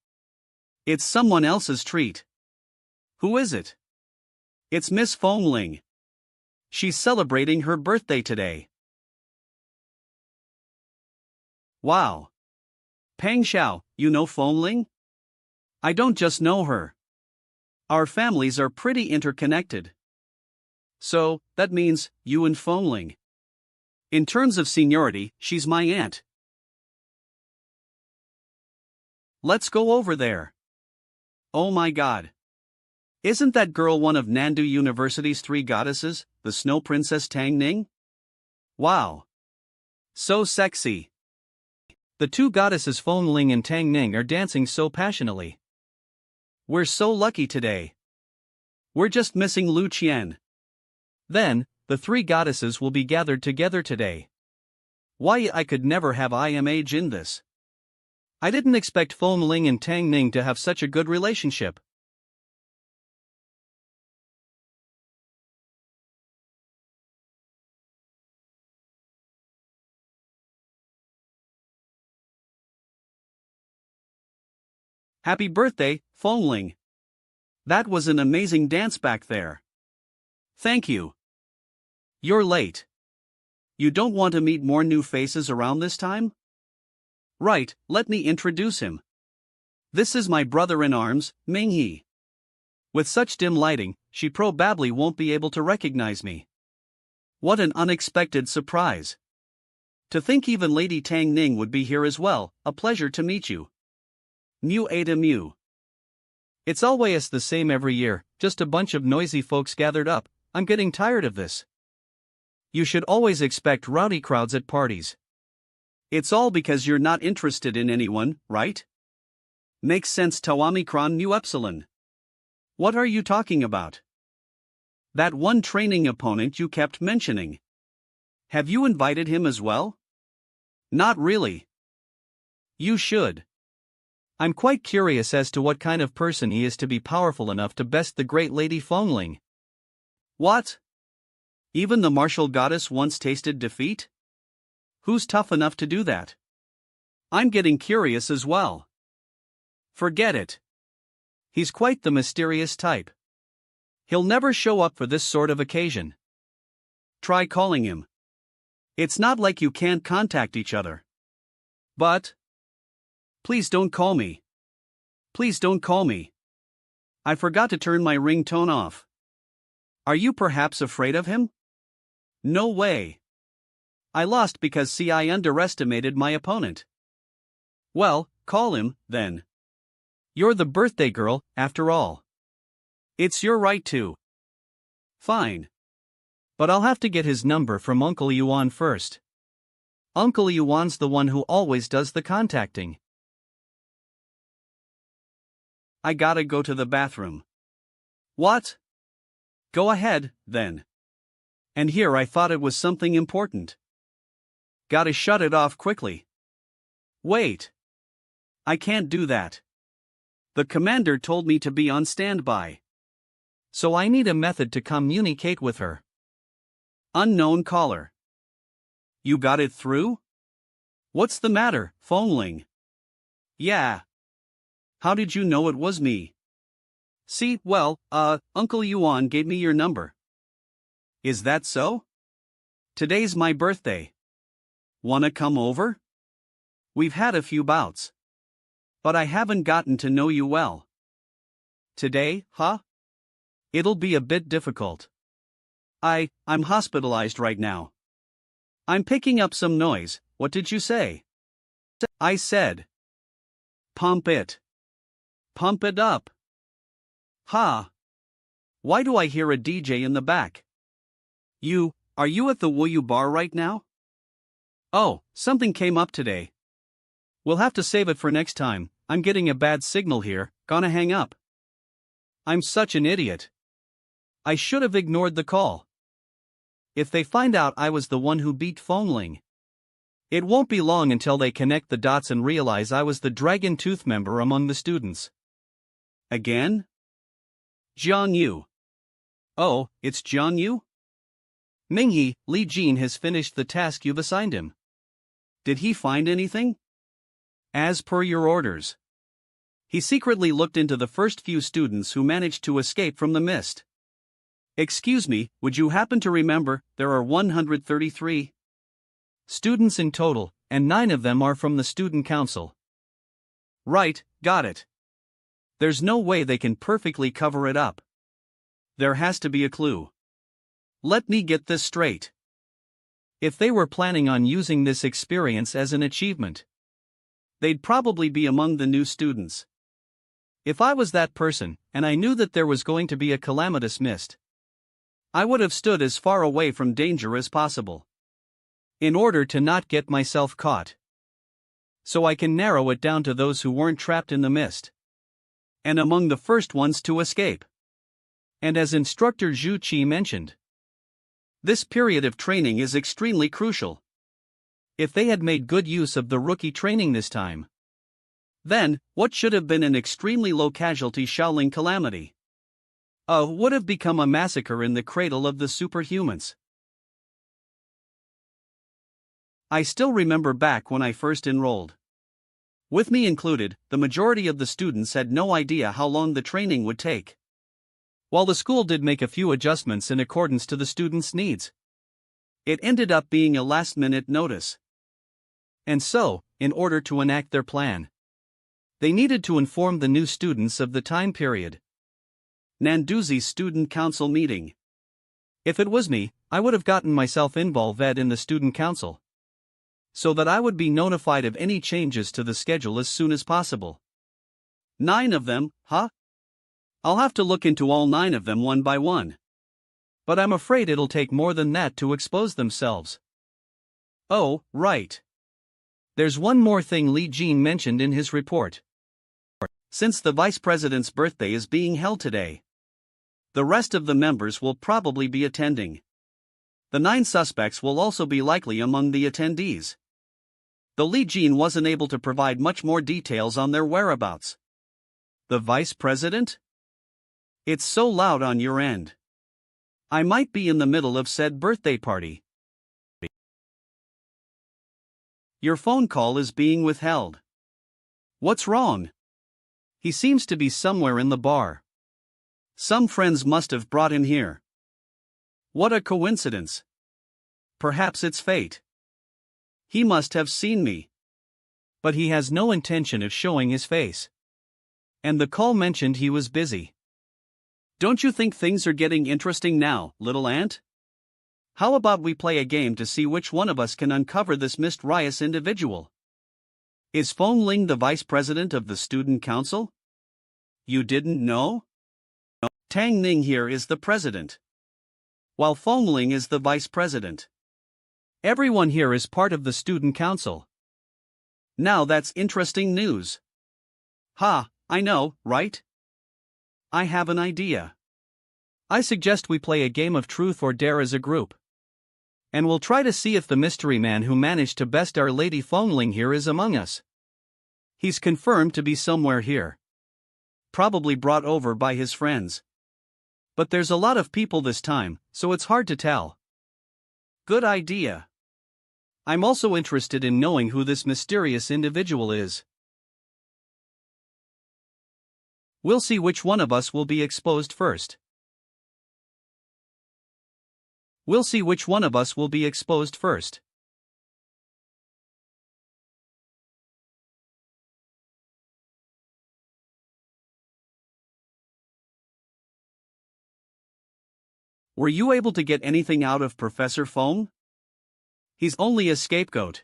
It's someone else's treat. Who is it? It's Miss Fong Ling. She's celebrating her birthday today. Wow. Pang Xiao, you know Fong Ling? I don't just know her. Our families are pretty interconnected. So, that means, you and Fong Ling. In terms of seniority, she's my aunt. Let's go over there. Oh my god. Isn't that girl one of Nandu University's 3 goddesses, the Snow Princess Tang Ning? Wow. So sexy. The 2 goddesses Fong Ling and Tang Ning are dancing so passionately. We're so lucky today. We're just missing Lu Qian. Then, the 3 goddesses will be gathered together today. Why, I could never have IMH in this. I didn't expect Fong Ling and Tang Ning to have such a good relationship. Happy birthday, Fong Ling. That was an amazing dance back there. Thank you. You're late. You don't want to meet more new faces around this time? Right, let me introduce him. This is my brother-in-arms, Minghe. With such dim lighting, she probably won't be able to recognize me. What an unexpected surprise. To think even Lady Tang Ning would be here as well. A pleasure to meet you. Mu Ada Mu. It's always the same every year, just a bunch of noisy folks gathered up. I'm getting tired of this. You should always expect rowdy crowds at parties. It's all because you're not interested in anyone, right? Makes sense. Tawami-kron Mu Epsilon. What are you talking about? That one training opponent you kept mentioning. Have you invited him as well? Not really. You should. I'm quite curious as to what kind of person he is to be powerful enough to best the great Lady Fong Ling. What? Even the martial goddess once tasted defeat? Who's tough enough to do that? I'm getting curious as well. Forget it. He's quite the mysterious type. He'll never show up for this sort of occasion. Try calling him. It's not like you can't contact each other. But... Please don't call me. Please don't call me. I forgot to turn my ringtone off. Are you perhaps afraid of him? No way. I lost because I underestimated my opponent. Well, call him, then. You're the birthday girl, after all. It's your right to. Fine. But I'll have to get his number from Uncle Yuan first. Uncle Yuan's the one who always does the contacting. I gotta go to the bathroom. What? Go ahead, then. And here I thought it was something important. Gotta shut it off quickly. Wait. I can't do that. The commander told me to be on standby. So I need a method to communicate with her. Unknown caller. You got it through? What's the matter, Fong Ling? Yeah. How did you know it was me? See, well, Uncle Yuan gave me your number. Is that so? Today's my birthday. Wanna come over? We've had a few bouts. But I haven't gotten to know you well. Today, huh? It'll be a bit difficult. I'm hospitalized right now. I'm picking up some noise. What did you say? I said. Pump it. Pump it up. Ha! Why do I hear a DJ in the back? Are you at the Wuyu bar right now? Oh, something came up today. We'll have to save it for next time. I'm getting a bad signal here, gonna hang up. I'm such an idiot. I should have ignored the call. If they find out I was the one who beat Fong Ling, it won't be long until they connect the dots and realize I was the Dragon Tooth member among the students. Again? Jiang Yu. Oh, it's Jiang Yu? Minghe, Li Jin has finished the task you've assigned him. Did he find anything? As per your orders. He secretly looked into the first few students who managed to escape from the mist. Excuse me, would you happen to remember, there are 133 students in total, and 9 of them are from the student council. Right, got it. There's no way they can perfectly cover it up. There has to be a clue. Let me get this straight. If they were planning on using this experience as an achievement, they'd probably be among the new students. If I was that person, and I knew that there was going to be a calamitous mist, I would have stood as far away from danger as possible, in order to not get myself caught. So I can narrow it down to those who weren't trapped in the mist, and among the first ones to escape. And as Instructor Zhu Qi mentioned, this period of training is extremely crucial. If they had made good use of the rookie training this time, then, what should have been an extremely low casualty Shaolin calamity would have become a massacre in the cradle of the superhumans. I still remember back when I first enrolled. With me included, the majority of the students had no idea how long the training would take. While the school did make a few adjustments in accordance to the students' needs, it ended up being a last-minute notice. And so, in order to enact their plan, they needed to inform the new students of the time period. Nanduzi's student council meeting. If it was me, I would have gotten myself involved in the student council, so that I would be notified of any changes to the schedule as soon as possible. 9 of them, huh? I'll have to look into all 9 of them one by one. But I'm afraid it'll take more than that to expose themselves. Oh, right. There's one more thing Li Jin mentioned in his report. Since the vice president's birthday is being held today, the rest of the members will probably be attending. The 9 suspects will also be likely among the attendees. Though Li Jin wasn't able to provide much more details on their whereabouts. The vice president? It's so loud on your end. I might be in the middle of said birthday party. Your phone call is being withheld. What's wrong? He seems to be somewhere in the bar. Some friends must have brought him here. What a coincidence. Perhaps it's fate. He must have seen me. But he has no intention of showing his face. And the call mentioned he was busy. Don't you think things are getting interesting now, little ant? How about we play a game to see which one of us can uncover this mysterious individual? Is Feng Ling the vice president of the student council? You didn't know? Tang Ning here is the president, while Feng Ling is the vice president. Everyone here is part of the student council. Now that's interesting news. Ha, I know, right? I have an idea. I suggest we play a game of truth or dare as a group. And we'll try to see if the mystery man who managed to best our Lady Feng Ling here is among us. He's confirmed to be somewhere here. Probably brought over by his friends. But there's a lot of people this time, so it's hard to tell. Good idea. I'm also interested in knowing who this mysterious individual is. We'll see which one of us will be exposed first. We'll see which one of us will be exposed first. Were you able to get anything out of Professor Feng? He's only a scapegoat.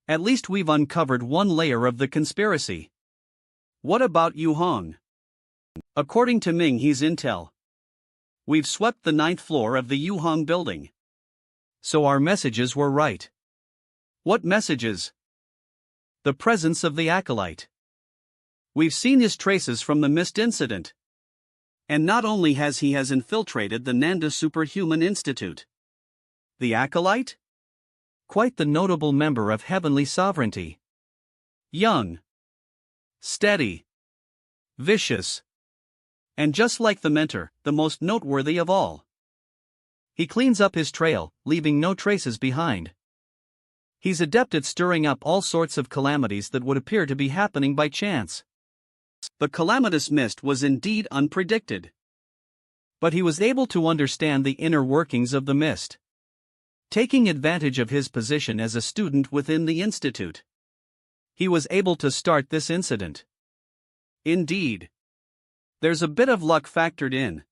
At least we've uncovered one layer of the conspiracy. What about Yu Hong? According to Ming He's intel. We've swept the 9th floor of the Yu Hong building. So our messages were right. What messages? The presence of the acolyte. We've seen his traces from the mist incident. And not only has he infiltrated the Nanda Superhuman Institute. The acolyte? Quite the notable member of Heavenly Sovereignty. Young. Steady. Vicious. And just like the mentor, the most noteworthy of all. He cleans up his trail, leaving no traces behind. He's adept at stirring up all sorts of calamities that would appear to be happening by chance. The calamitous mist was indeed unpredicted. But he was able to understand the inner workings of the mist. Taking advantage of his position as a student within the institute, he was able to start this incident. Indeed, there's a bit of luck factored in.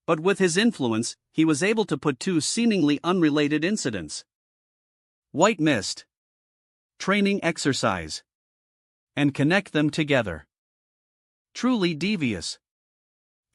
But with his influence, he was able to put two seemingly unrelated incidents, white mist, training exercise, and connect them together. Truly devious.